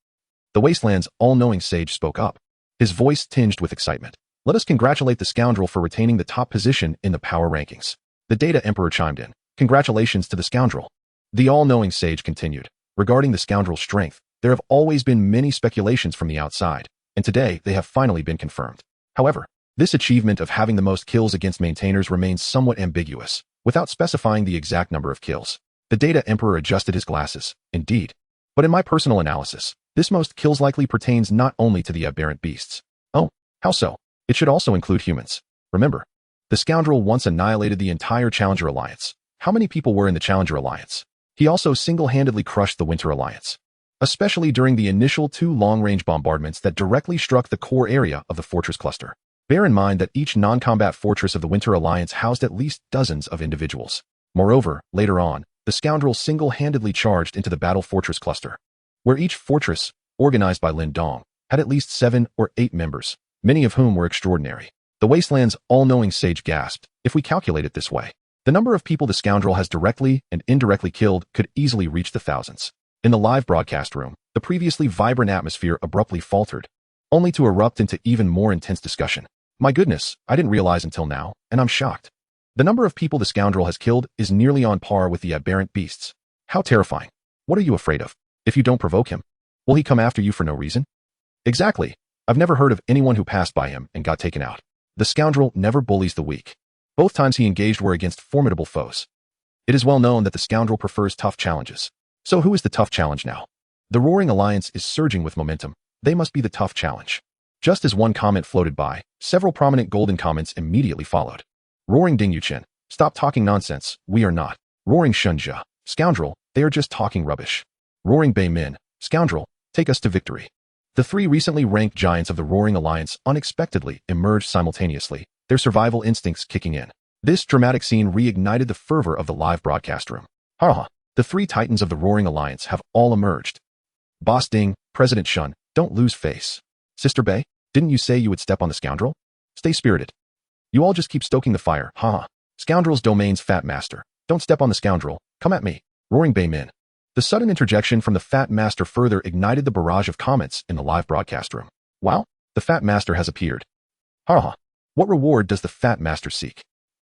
The Wasteland's all-knowing sage spoke up, his voice tinged with excitement. Let us congratulate the scoundrel for retaining the top position in the power rankings. The Data Emperor chimed in. Congratulations to the scoundrel. The all-knowing sage continued. Regarding the scoundrel's strength, there have always been many speculations from the outside, and today they have finally been confirmed. However, this achievement of having the most kills against maintainers remains somewhat ambiguous, without specifying the exact number of kills. The Data Emperor adjusted his glasses. Indeed. But in my personal analysis, this most kills likely pertains not only to the aberrant beasts. Oh, how so? It should also include humans. Remember, the scoundrel once annihilated the entire Challenger Alliance. How many people were in the Challenger Alliance? He also single-handedly crushed the Winter Alliance, especially during the initial 2 long-range bombardments that directly struck the core area of the fortress cluster. Bear in mind that each non-combat fortress of the Winter Alliance housed at least dozens of individuals. Moreover, later on, the scoundrel single-handedly charged into the battle fortress cluster, where each fortress, organized by Lin Dong, had at least 7 or 8 members, many of whom were extraordinary. The Wasteland's all-knowing sage gasped. If we calculate it this way, the number of people the scoundrel has directly and indirectly killed could easily reach the thousands. In the live broadcast room, the previously vibrant atmosphere abruptly faltered, only to erupt into even more intense discussion. My goodness, I didn't realize until now, and I'm shocked. The number of people the scoundrel has killed is nearly on par with the aberrant beasts. How terrifying. What are you afraid of? If you don't provoke him, will he come after you for no reason? Exactly. I've never heard of anyone who passed by him and got taken out. The scoundrel never bullies the weak. Both times he engaged were against formidable foes. It is well known that the scoundrel prefers tough challenges. So who is the tough challenge now? The Roaring Alliance is surging with momentum. They must be the tough challenge. Just as one comment floated by, several prominent golden comments immediately followed. Roaring Dingyuchen, stop talking nonsense, we are not. Roaring Shunjia, scoundrel, they are just talking rubbish. Roaring Bei Min, scoundrel, take us to victory. The three recently ranked giants of the Roaring Alliance unexpectedly emerged simultaneously, their survival instincts kicking in. This dramatic scene reignited the fervor of the live broadcast room. Haha, the three titans of the Roaring Alliance have all emerged. Boss Ding, President Shun, don't lose face. Sister Bei, didn't you say you would step on the scoundrel? Stay spirited. You all just keep stoking the fire, haha. Scoundrel's domain's Fat Master. Don't step on the scoundrel. Come at me. Roaring Bei Min. The sudden interjection from the Fat Master further ignited the barrage of comments in the live broadcast room. Wow, the Fat Master has appeared. Haha. What reward does the Fat Master seek?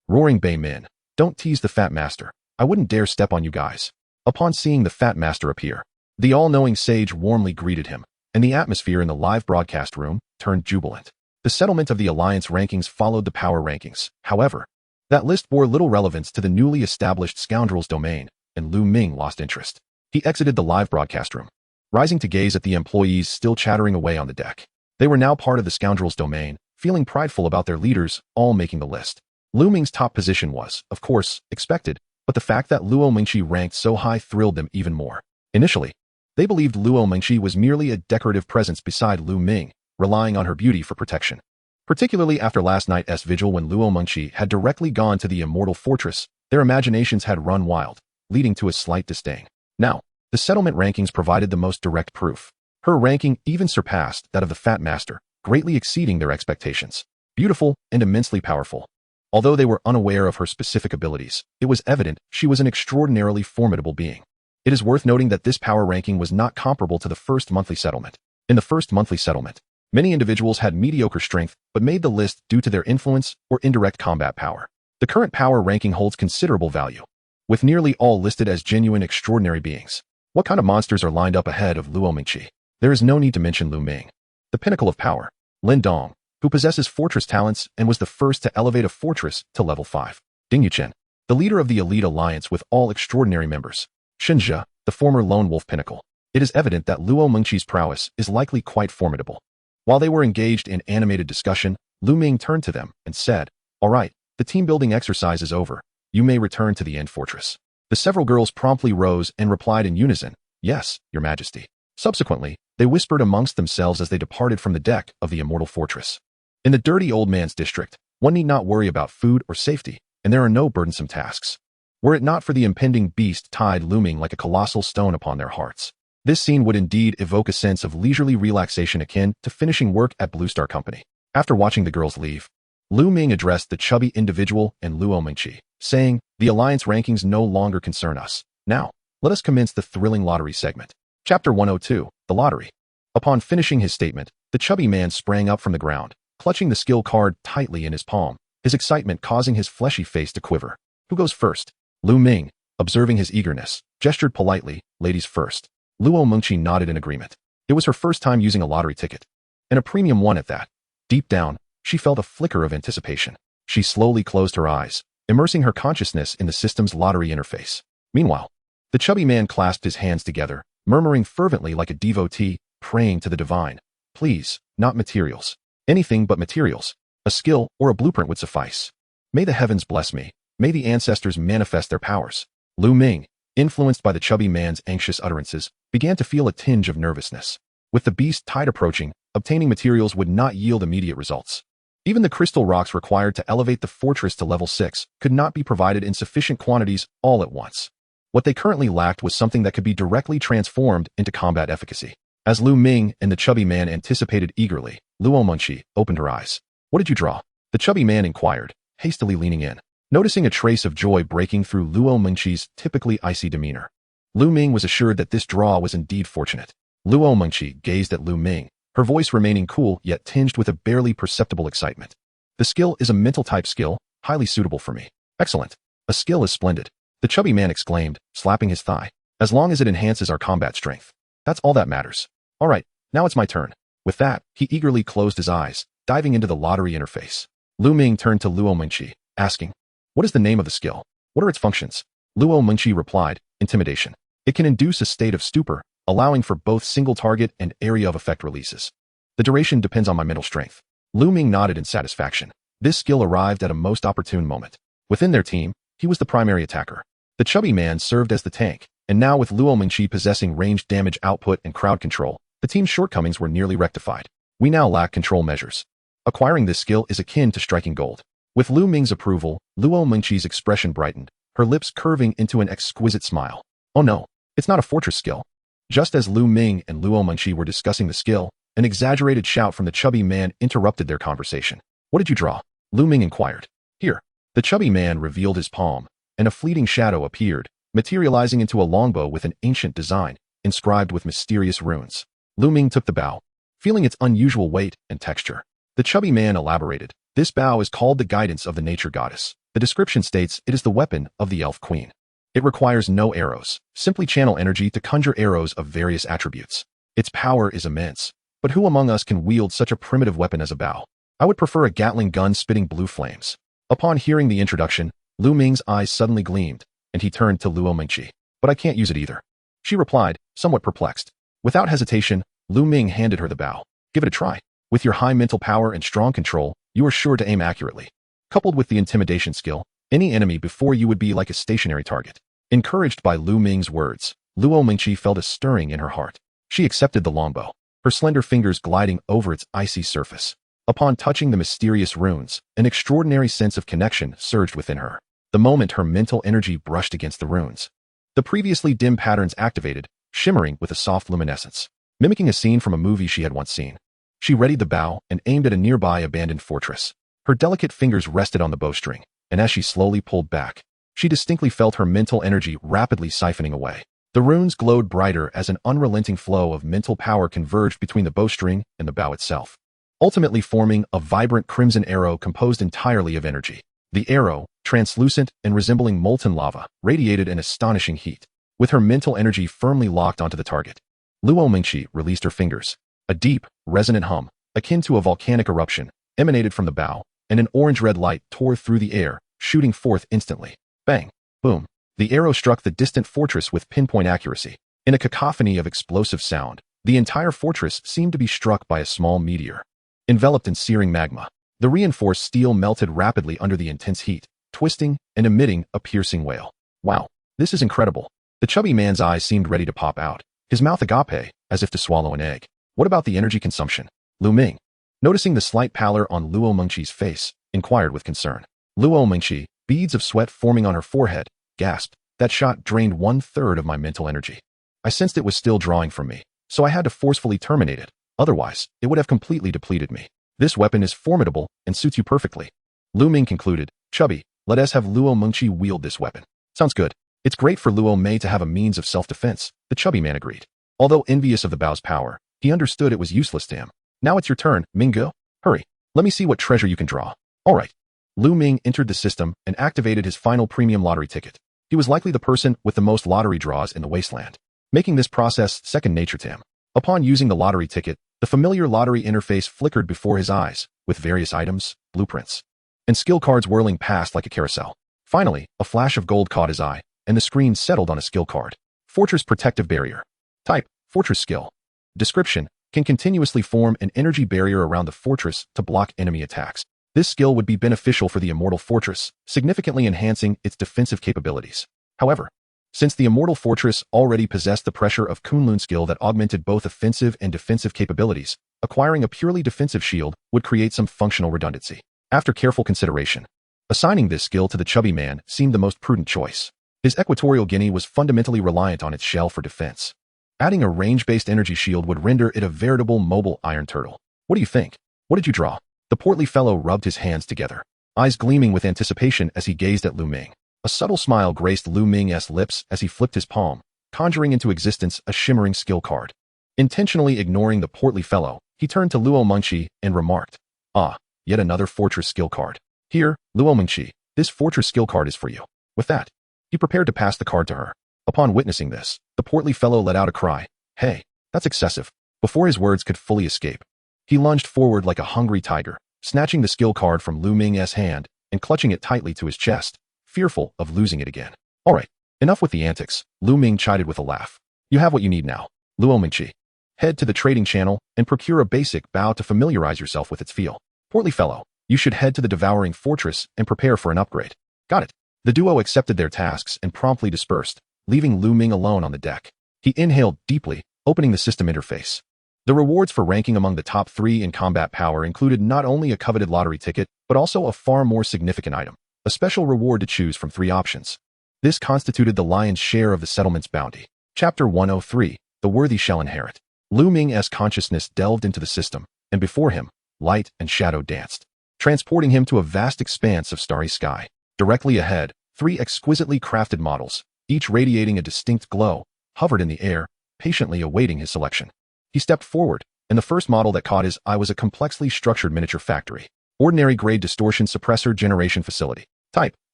Roaring Bei Min. Don't tease the Fat Master. I wouldn't dare step on you guys. Upon seeing the Fat Master appear, the all-knowing sage warmly greeted him, and the atmosphere in the live broadcast room turned jubilant. The settlement of the Alliance rankings followed the power rankings. However, that list bore little relevance to the newly established scoundrel's domain, and Lu Ming lost interest. He exited the live broadcast room, rising to gaze at the employees still chattering away on the deck. They were now part of the scoundrel's domain, feeling prideful about their leaders, all making the list. Lu Ming's top position was, of course, expected, but the fact that Luo Mingqi ranked so high thrilled them even more. Initially, they believed Luo Mingqi was merely a decorative presence beside Lu Ming, relying on her beauty for protection. Particularly after last night's vigil when Luo Mingqi had directly gone to the immortal fortress, their imaginations had run wild, leading to a slight disdain. Now, the settlement rankings provided the most direct proof. Her ranking even surpassed that of the Fat Master, greatly exceeding their expectations. Beautiful and immensely powerful. Although they were unaware of her specific abilities, it was evident she was an extraordinarily formidable being. It is worth noting that this power ranking was not comparable to the first monthly settlement. In the first monthly settlement, many individuals had mediocre strength but made the list due to their influence or indirect combat power. The current power ranking holds considerable value, with nearly all listed as genuine extraordinary beings. What kind of monsters are lined up ahead of Luo Mingqi? There is no need to mention Lu Ming, the pinnacle of power, Lin Dong, who possesses fortress talents and was the first to elevate a fortress to level 5. Ding Yuchen, the leader of the elite alliance with all extraordinary members. Shinjia, the former lone wolf pinnacle. It is evident that Luo Mingqi's prowess is likely quite formidable. While they were engaged in animated discussion, Lu Ming turned to them and said, "All right, the team-building exercise is over. You may return to the end fortress." The several girls promptly rose and replied in unison, "Yes, Your Majesty." Subsequently, they whispered amongst themselves as they departed from the deck of the immortal fortress. In the dirty old man's district, one need not worry about food or safety, and there are no burdensome tasks. Were it not for the impending beast tide looming like a colossal stone upon their hearts, this scene would indeed evoke a sense of leisurely relaxation akin to finishing work at Blue Star Company. After watching the girls leave, Lu Ming addressed the chubby individual and Luo Mingqi, saying, "The alliance rankings no longer concern us. Now, let us commence the thrilling lottery segment." Chapter 102, The Lottery. Upon finishing his statement, the chubby man sprang up from the ground, clutching the skill card tightly in his palm, his excitement causing his fleshy face to quiver. Who goes first? Lu Ming, observing his eagerness, gestured politely, "Ladies first." Luo Mingqi nodded in agreement. It was her first time using a lottery ticket, and a premium one at that. Deep down, she felt a flicker of anticipation. She slowly closed her eyes, immersing her consciousness in the system's lottery interface. Meanwhile, the chubby man clasped his hands together, murmuring fervently like a devotee, praying to the divine. "Please, not materials. Anything but materials. A skill or a blueprint would suffice. May the heavens bless me. May the ancestors manifest their powers." Lu Ming, influenced by the chubby man's anxious utterances, began to feel a tinge of nervousness. With the beast tide approaching, obtaining materials would not yield immediate results. Even the crystal rocks required to elevate the fortress to level 6 could not be provided in sufficient quantities all at once. What they currently lacked was something that could be directly transformed into combat efficacy. As Lu Ming and the chubby man anticipated eagerly, Luo Mingqi opened her eyes. "What did you draw?" The The chubby man inquired, hastily leaning in, noticing a trace of joy breaking through Luo Mengqi's typically icy demeanor. Lu Ming was assured that this draw was indeed fortunate. Luo Mengqi gazed at Lu Ming, her voice remaining cool yet tinged with a barely perceptible excitement. The skill is a mental type skill, highly suitable for me. Excellent. A skill is splendid. The chubby man exclaimed, slapping his thigh. As long as it enhances our combat strength. That's all that matters. All right, now it's my turn. With that, he eagerly closed his eyes, diving into the lottery interface. Lu Ming turned to Luo Mengqi, asking, what is the name of the skill? What are its functions? Luo Mengqi replied, intimidation. It can induce a state of stupor, allowing for both single target and area of effect releases. The duration depends on my mental strength. Lu Ming nodded in satisfaction. This skill arrived at a most opportune moment. Within their team, he was the primary attacker. The chubby man served as the tank, and now with Luo Mengqi possessing ranged damage output and crowd control, the team's shortcomings were nearly rectified. We now lack control measures. Acquiring this skill is akin to striking gold. With Lu Ming's approval, Luo Mengqi's expression brightened, her lips curving into an exquisite smile. Oh no, it's not a fortress skill. Just as Lu Ming and Luo Mengqi were discussing the skill, an exaggerated shout from the chubby man interrupted their conversation. What did you draw? Lu Ming inquired. Here. The chubby man revealed his palm, and a fleeting shadow appeared, materializing into a longbow with an ancient design, inscribed with mysterious runes. Lu Ming took the bow, feeling its unusual weight and texture. The chubby man elaborated. This bow is called the guidance of the nature goddess. The description states it is the weapon of the elf queen. It requires no arrows, simply channel energy to conjure arrows of various attributes. Its power is immense, but who among us can wield such a primitive weapon as a bow? I would prefer a Gatling gun spitting blue flames. Upon hearing the introduction, Lu Ming's eyes suddenly gleamed, and he turned to Luo Mengqi. But I can't use it either. She replied, somewhat perplexed. Without hesitation, Lu Ming handed her the bow. Give it a try. With your high mental power and strong control, you are sure to aim accurately. Coupled with the intimidation skill, any enemy before you would be like a stationary target. Encouraged by Lu Ming's words, Luo Mengqi felt a stirring in her heart. She accepted the longbow, her slender fingers gliding over its icy surface. Upon touching the mysterious runes, an extraordinary sense of connection surged within her. The moment her mental energy brushed against the runes, the previously dim patterns activated, shimmering with a soft luminescence, mimicking a scene from a movie she had once seen. She readied the bow and aimed at a nearby abandoned fortress. Her delicate fingers rested on the bowstring, and as she slowly pulled back, she distinctly felt her mental energy rapidly siphoning away. The runes glowed brighter as an unrelenting flow of mental power converged between the bowstring and the bow itself, ultimately forming a vibrant crimson arrow composed entirely of energy. The arrow, translucent and resembling molten lava, radiated an astonishing heat. With her mental energy firmly locked onto the target, Luo Mengqi released her fingers. A deep, resonant hum, akin to a volcanic eruption, emanated from the bow, and an orange-red light tore through the air, shooting forth instantly. Bang! Boom! The arrow struck the distant fortress with pinpoint accuracy. In a cacophony of explosive sound, the entire fortress seemed to be struck by a small meteor. Enveloped in searing magma, the reinforced steel melted rapidly under the intense heat, twisting and emitting a piercing wail. Wow, this is incredible. The chubby man's eyes seemed ready to pop out, his mouth agape, as if to swallow an egg. What about the energy consumption? Lu Ming, noticing the slight pallor on Luo Mengqi's face, inquired with concern. Luo Mengqi, beads of sweat forming on her forehead, gasped. That shot drained 1/3 of my mental energy. I sensed it was still drawing from me, so I had to forcefully terminate it. Otherwise, it would have completely depleted me. This weapon is formidable and suits you perfectly. Lu Ming concluded. Chubby, let us have Luo Mengqi wield this weapon. Sounds good. It's great for Luo Mei to have a means of self-defense, the chubby man agreed. Although envious of the bow's power, he understood it was useless to him. Now it's your turn, Ming. Hurry. Let me see what treasure you can draw. All right. Lu Ming entered the system and activated his final premium lottery ticket. He was likely the person with the most lottery draws in the Wasteland, making this process second nature to him. Upon using the lottery ticket, the familiar lottery interface flickered before his eyes, with various items, blueprints, and skill cards whirling past like a carousel. Finally, a flash of gold caught his eye, and the screen settled on a skill card. Fortress Protective Barrier. Type, Fortress Skill. Description, can continuously form an energy barrier around the fortress to block enemy attacks. This skill would be beneficial for the Immortal Fortress, significantly enhancing its defensive capabilities. However, since the Immortal Fortress already possessed the pressure of Kunlun skill that augmented both offensive and defensive capabilities, acquiring a purely defensive shield would create some functional redundancy. After careful consideration, assigning this skill to the chubby man seemed the most prudent choice. His equatorial guinea was fundamentally reliant on its shell for defense. Adding a range-based energy shield would render it a veritable mobile iron turtle. What do you think? What did you draw? The portly fellow rubbed his hands together, eyes gleaming with anticipation as he gazed at Lu Ming. A subtle smile graced Lu Ming's lips as he flipped his palm, conjuring into existence a shimmering skill card. Intentionally ignoring the portly fellow, he turned to Luo Mengqi and remarked, "Ah, yet another fortress skill card. Here, Luo Mengqi, this fortress skill card is for you." With that, he prepared to pass the card to her. Upon witnessing this, the portly fellow let out a cry. "Hey, that's excessive." Before his words could fully escape, he lunged forward like a hungry tiger, snatching the skill card from Lu Ming's hand and clutching it tightly to his chest, fearful of losing it again. "All right, enough with the antics," Lu Ming chided with a laugh. "You have what you need now, Luo Mengqi. Head to the trading channel and procure a basic bow to familiarize yourself with its feel. Portly fellow, you should head to the devouring fortress and prepare for an upgrade." "Got it." The duo accepted their tasks and promptly dispersed, leaving Lu Ming alone on the deck. He inhaled deeply, opening the system interface. The rewards for ranking among the top 3 in combat power included not only a coveted lottery ticket, but also a far more significant item, a special reward to choose from 3 options. This constituted the lion's share of the settlement's bounty. Chapter 103, The Worthy Shall Inherit. Lu Ming's consciousness delved into the system, and before him, light and shadow danced, transporting him to a vast expanse of starry sky. Directly ahead, 3 exquisitely crafted models, each radiating a distinct glow, hovered in the air, patiently awaiting his selection. He stepped forward, and the first model that caught his eye was a complexly structured miniature factory. Ordinary grade distortion suppressor generation facility. Type,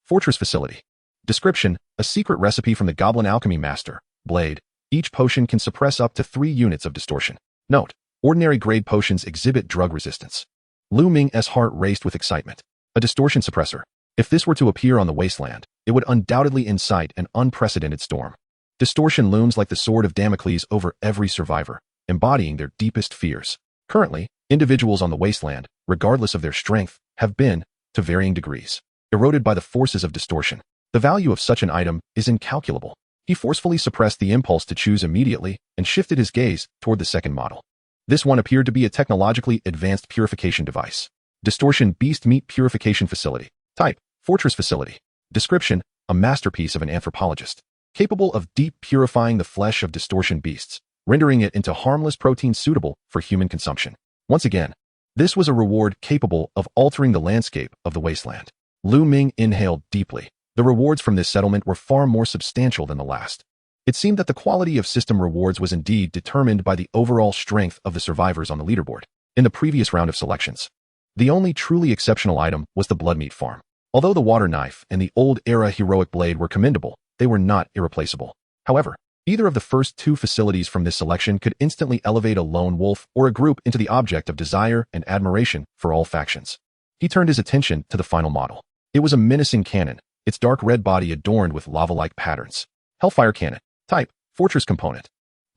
fortress facility. Description, a secret recipe from the Goblin Alchemy Master, Blade. Each potion can suppress up to 3 units of distortion. Note, ordinary grade potions exhibit drug resistance. Lu Ming's heart raced with excitement. A distortion suppressor. If this were to appear on the Wasteland, it would undoubtedly incite an unprecedented storm. Distortion looms like the sword of Damocles over every survivor, embodying their deepest fears. Currently, individuals on the Wasteland, regardless of their strength, have been, to varying degrees, eroded by the forces of distortion. The value of such an item is incalculable. He forcefully suppressed the impulse to choose immediately and shifted his gaze toward the second model. This one appeared to be a technologically advanced purification device. Distortion Beast Meat Purification Facility. Type, fortress facility. Description, a masterpiece of an anthropologist, capable of deep purifying the flesh of distortion beasts, rendering it into harmless protein suitable for human consumption. Once again, this was a reward capable of altering the landscape of the Wasteland. Lu Ming inhaled deeply. The rewards from this settlement were far more substantial than the last. It seemed that the quality of system rewards was indeed determined by the overall strength of the survivors on the leaderboard. In the previous round of selections, the only truly exceptional item was the blood meat farm. Although the water knife and the old-era heroic blade were commendable, they were not irreplaceable. However, either of the first 2 facilities from this selection could instantly elevate a lone wolf or a group into the object of desire and admiration for all factions. He turned his attention to the final model. It was a menacing cannon, its dark red body adorned with lava-like patterns. Hellfire cannon. Type, fortress component.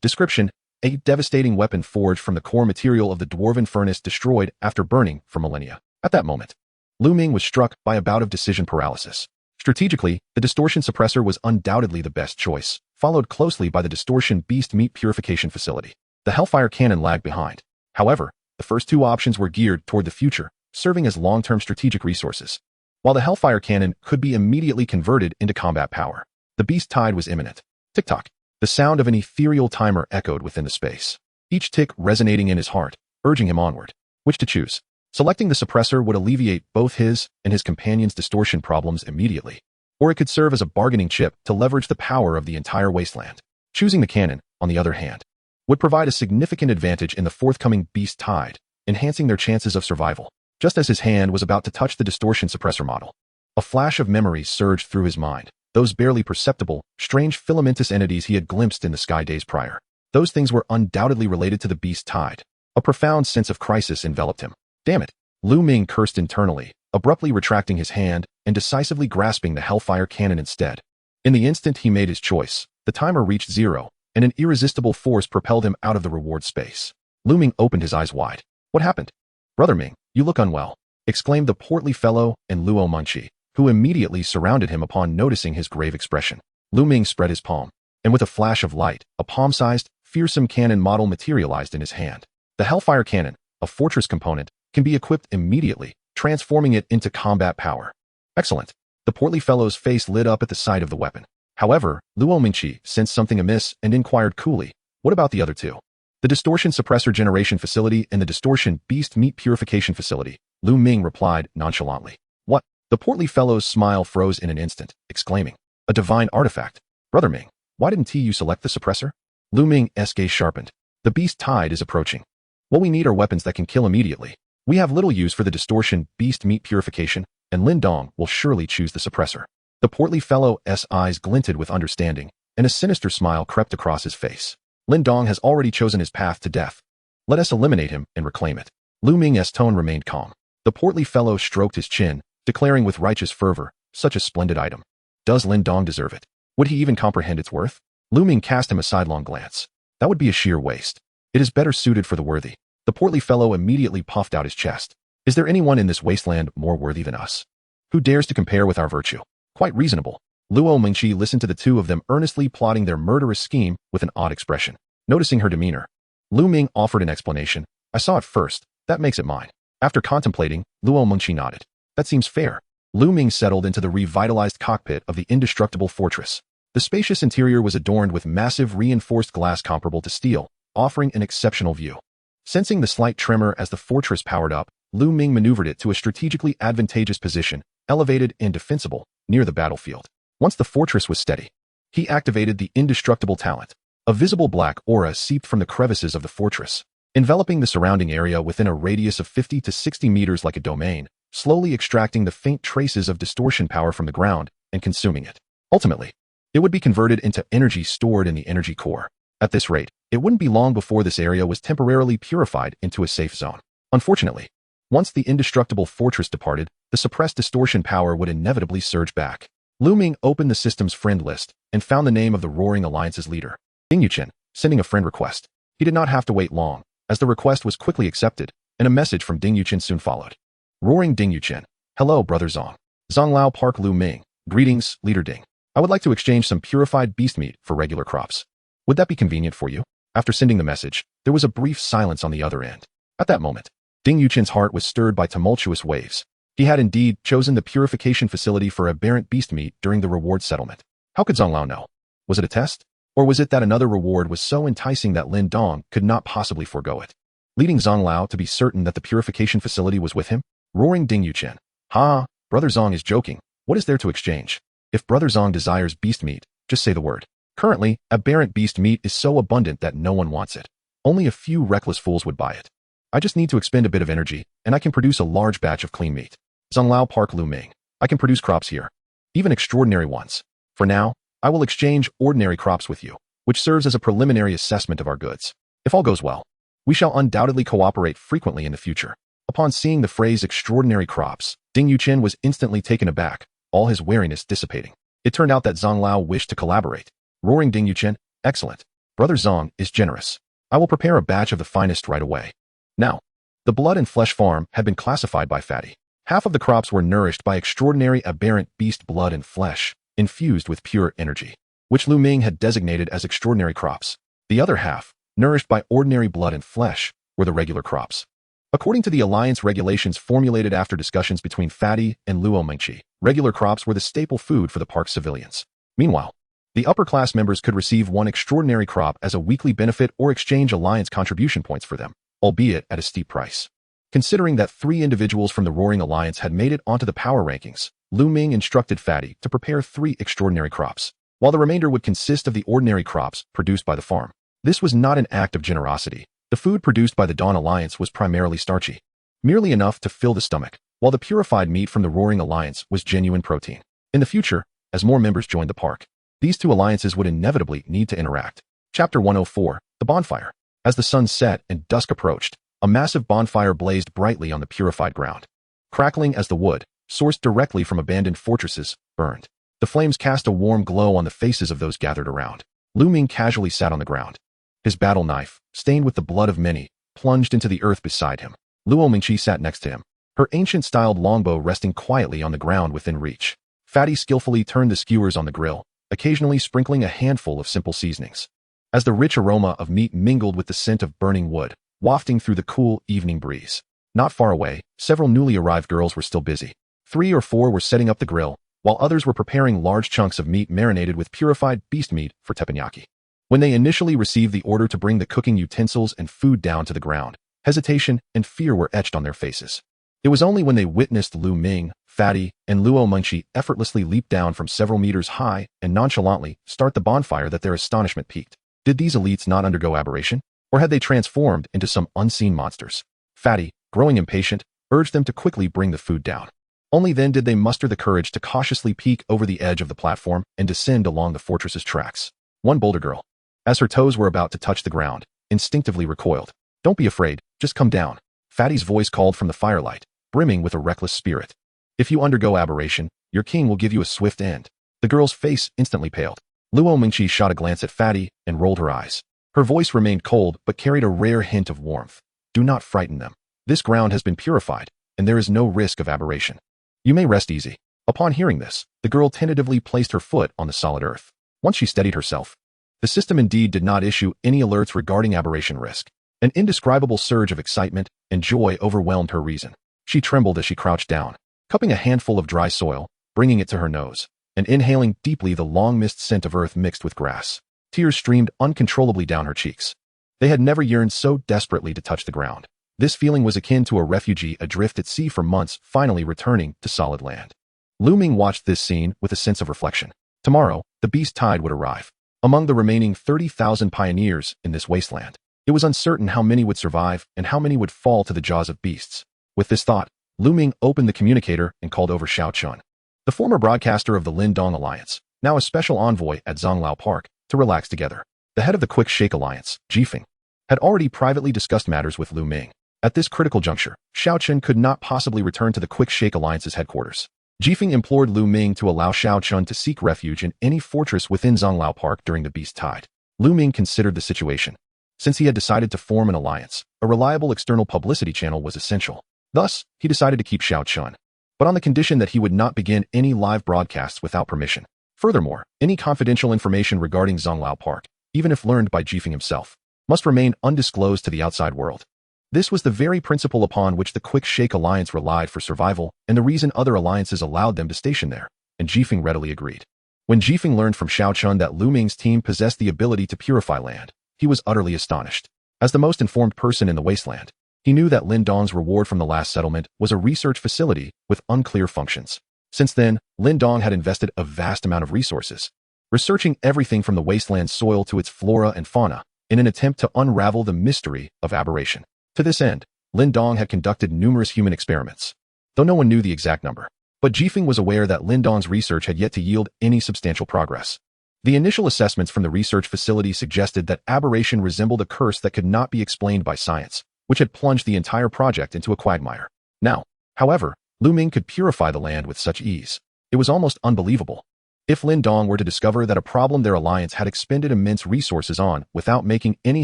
Description, a devastating weapon forged from the core material of the dwarven furnace destroyed after burning for millennia. At that moment, Lu Ming was struck by a bout of decision paralysis. Strategically, the distortion suppressor was undoubtedly the best choice, followed closely by the distortion beast meat purification facility. The Hellfire cannon lagged behind. However, the first 2 options were geared toward the future, serving as long-term strategic resources. While the Hellfire cannon could be immediately converted into combat power, the beast tide was imminent. Tick-tock. The sound of an ethereal timer echoed within the space, each tick resonating in his heart, urging him onward. Which to choose? Selecting the suppressor would alleviate both his and his companion's distortion problems immediately, or it could serve as a bargaining chip to leverage the power of the entire Wasteland. Choosing the cannon, on the other hand, would provide a significant advantage in the forthcoming beast tide, enhancing their chances of survival. Just as his hand was about to touch the distortion suppressor model, a flash of memories surged through his mind, those barely perceptible, strange filamentous entities he had glimpsed in the sky days prior. Those things were undoubtedly related to the beast tide. A profound sense of crisis enveloped him. Damn it! Lu Ming cursed internally, abruptly retracting his hand and decisively grasping the Hellfire cannon instead. In the instant he made his choice, the timer reached 0, and an irresistible force propelled him out of the reward space. Lu Ming opened his eyes wide. What happened? Brother Ming, you look unwell, exclaimed the portly fellow and Luo Mengqi, who immediately surrounded him upon noticing his grave expression. Lu Ming spread his palm, and with a flash of light, a palm-sized, fearsome cannon model materialized in his hand. The Hellfire cannon, a fortress component, can be equipped immediately, transforming it into combat power. Excellent. The portly fellow's face lit up at the sight of the weapon. However, Luo Mengqi sensed something amiss and inquired coolly, what about the other 2? The distortion suppressor generation facility and the distortion beast meat purification facility. Lu Ming replied nonchalantly. What? The portly fellow's smile froze in an instant, exclaiming, a divine artifact. Brother Ming, why didn't you select the suppressor? Lu Ming's gaze sharpened. The beast tide is approaching. What we need are weapons that can kill immediately. We have little use for the distortion beast meat purification, and Lin Dong will surely choose the suppressor. The portly fellow's eyes glinted with understanding, and a sinister smile crept across his face. Lin Dong has already chosen his path to death. Let us eliminate him and reclaim it. Lu Ming's tone remained calm. The portly fellow stroked his chin, declaring with righteous fervor, such a splendid item. Does Lin Dong deserve it? Would he even comprehend its worth? Lu Ming cast him a sidelong glance. That would be a sheer waste. It is better suited for the worthy. The portly fellow immediately puffed out his chest. Is there anyone in this wasteland more worthy than us? Who dares to compare with our virtue? Quite reasonable. Luo Mingqi listened to the two of them earnestly plotting their murderous scheme with an odd expression. Noticing her demeanor, Lu Ming offered an explanation. I saw it first. That makes it mine. After contemplating, Luo Mingqi nodded. That seems fair. Lu Ming settled into the revitalized cockpit of the indestructible fortress. The spacious interior was adorned with massive reinforced glass comparable to steel, offering an exceptional view. Sensing the slight tremor as the fortress powered up, Lu Ming maneuvered it to a strategically advantageous position, elevated and defensible, near the battlefield. Once the fortress was steady, he activated the indestructible talent. A visible black aura seeped from the crevices of the fortress, enveloping the surrounding area within a radius of 50 to 60 meters like a domain, slowly extracting the faint traces of distortion power from the ground and consuming it. Ultimately, it would be converted into energy stored in the energy core. At this rate, it wouldn't be long before this area was temporarily purified into a safe zone. Unfortunately, once the indestructible fortress departed, the suppressed distortion power would inevitably surge back. Lu Ming opened the system's friend list and found the name of the Roaring Alliance's leader, Ding Yuchen, sending a friend request. He did not have to wait long, as the request was quickly accepted, and a message from Ding Yuchen soon followed. Roaring Ding Yuchen. Hello, Brother Zong. Zonglao Park Lu Ming. Greetings, Leader Ding. I would like to exchange some purified beast meat for regular crops. Would that be convenient for you? After sending the message, there was a brief silence on the other end. At that moment, Ding Yuchen's heart was stirred by tumultuous waves. He had indeed chosen the purification facility for aberrant beast meat during the reward settlement. How could Zonglao know? Was it a test? Or was it that another reward was so enticing that Lin Dong could not possibly forego it? Leading Zonglao to be certain that the purification facility was with him? Roaring Ding Yuchen. Ha, Brother Zong is joking. What is there to exchange? If Brother Zong desires beast meat, just say the word. Currently, aberrant beast meat is so abundant that no one wants it. Only a few reckless fools would buy it. I just need to expend a bit of energy, and I can produce a large batch of clean meat. Zonglao Park Lu Ming. I can produce crops here. Even extraordinary ones. For now, I will exchange ordinary crops with you, which serves as a preliminary assessment of our goods. If all goes well, we shall undoubtedly cooperate frequently in the future. Upon seeing the phrase extraordinary crops, Ding Yuchen was instantly taken aback, all his wariness dissipating. It turned out that Zonglao wished to collaborate. Roaring Ding Yuchen. Excellent. Brother Zong is generous. I will prepare a batch of the finest right away. Now, the blood and flesh farm had been classified by Fatty. Half of the crops were nourished by extraordinary aberrant beast blood and flesh, infused with pure energy, which Lu Ming had designated as extraordinary crops. The other half, nourished by ordinary blood and flesh, were the regular crops. According to the alliance regulations formulated after discussions between Fatty and Luo Mingqi, regular crops were the staple food for the park's civilians. Meanwhile, the upper-class members could receive one extraordinary crop as a weekly benefit or exchange alliance contribution points for them, albeit at a steep price. Considering that 3 individuals from the Roaring Alliance had made it onto the power rankings, Lu Ming instructed Fatty to prepare 3 extraordinary crops, while the remainder would consist of the ordinary crops produced by the farm. This was not an act of generosity. The food produced by the Dawn Alliance was primarily starchy, merely enough to fill the stomach, while the purified meat from the Roaring Alliance was genuine protein. In the future, as more members joined the park, these 2 alliances would inevitably need to interact. Chapter 104, The Bonfire. As the sun set and dusk approached, a massive bonfire blazed brightly on the purified ground. Crackling as the wood, sourced directly from abandoned fortresses, burned. The flames cast a warm glow on the faces of those gathered around. Lu Ming casually sat on the ground. His battle knife, stained with the blood of many, plunged into the earth beside him. Luo Mingqi sat next to him, her ancient-styled longbow resting quietly on the ground within reach. Fatty skillfully turned the skewers on the grill, occasionally sprinkling a handful of simple seasonings. As the rich aroma of meat mingled with the scent of burning wood, wafting through the cool evening breeze. Not far away, several newly arrived girls were still busy. 3 or 4 were setting up the grill, while others were preparing large chunks of meat marinated with purified beast meat for teppanyaki. When they initially received the order to bring the cooking utensils and food down to the ground, hesitation and fear were etched on their faces. It was only when they witnessed Lu Ming, Fatty, and Luo Mengqi effortlessly leap down from several meters high and nonchalantly start the bonfire that their astonishment peaked. Did these elites not undergo aberration? Or had they transformed into some unseen monsters? Fatty, growing impatient, urged them to quickly bring the food down. Only then did they muster the courage to cautiously peek over the edge of the platform and descend along the fortress's tracks. One boulder girl, as her toes were about to touch the ground, instinctively recoiled. "Don't be afraid, just come down," Fatty's voice called from the firelight, brimming with a reckless spirit. "If you undergo aberration, your king will give you a swift end." The girl's face instantly paled. Luo Mengqi shot a glance at Fatty and rolled her eyes. Her voice remained cold but carried a rare hint of warmth. "Do not frighten them. This ground has been purified, and there is no risk of aberration. You may rest easy." Upon hearing this, the girl tentatively placed her foot on the solid earth. Once she steadied herself, the system indeed did not issue any alerts regarding aberration risk. An indescribable surge of excitement and joy overwhelmed her reason. She trembled as she crouched down, cupping a handful of dry soil, bringing it to her nose, and inhaling deeply the long-missed scent of earth mixed with grass. Tears streamed uncontrollably down her cheeks. They had never yearned so desperately to touch the ground. This feeling was akin to a refugee adrift at sea for months finally returning to solid land. Lu Ming watched this scene with a sense of reflection. Tomorrow, the beast tide would arrive. Among the remaining 30,000 pioneers in this wasteland, it was uncertain how many would survive and how many would fall to the jaws of beasts. With this thought, Lu Ming opened the communicator and called over Xiao Chun, the former broadcaster of the Lin Dong Alliance, now a special envoy at Zonglao Park, to relax together. The head of the Quick Shake Alliance, Jifeng, had already privately discussed matters with Lu Ming. At this critical juncture, Xiao Chun could not possibly return to the Quick Shake Alliance's headquarters. Jifeng implored Lu Ming to allow Xiao Chun to seek refuge in any fortress within Zonglao Park during the beast tide. Lu Ming considered the situation. Since he had decided to form an alliance, a reliable external publicity channel was essential. Thus, he decided to keep Xiao Chun, but on the condition that he would not begin any live broadcasts without permission. Furthermore, any confidential information regarding Zonglao Park, even if learned by Jifeng himself, must remain undisclosed to the outside world. This was the very principle upon which the Quick Shake Alliance relied for survival and the reason other alliances allowed them to station there, and Jifeng readily agreed. When Jifeng learned from Xiao Chun that Lu Ming's team possessed the ability to purify land, he was utterly astonished. As the most informed person in the wasteland, he knew that Lin Dong's reward from the last settlement was a research facility with unclear functions. Since then, Lin Dong had invested a vast amount of resources, researching everything from the wasteland's soil to its flora and fauna, in an attempt to unravel the mystery of aberration. To this end, Lin Dong had conducted numerous human experiments, though no one knew the exact number. But Jifeng was aware that Lin Dong's research had yet to yield any substantial progress. The initial assessments from the research facility suggested that aberration resembled a curse that could not be explained by science, which had plunged the entire project into a quagmire. Now, however, Lu Ming could purify the land with such ease. It was almost unbelievable. If Lin Dong were to discover that a problem their alliance had expended immense resources on without making any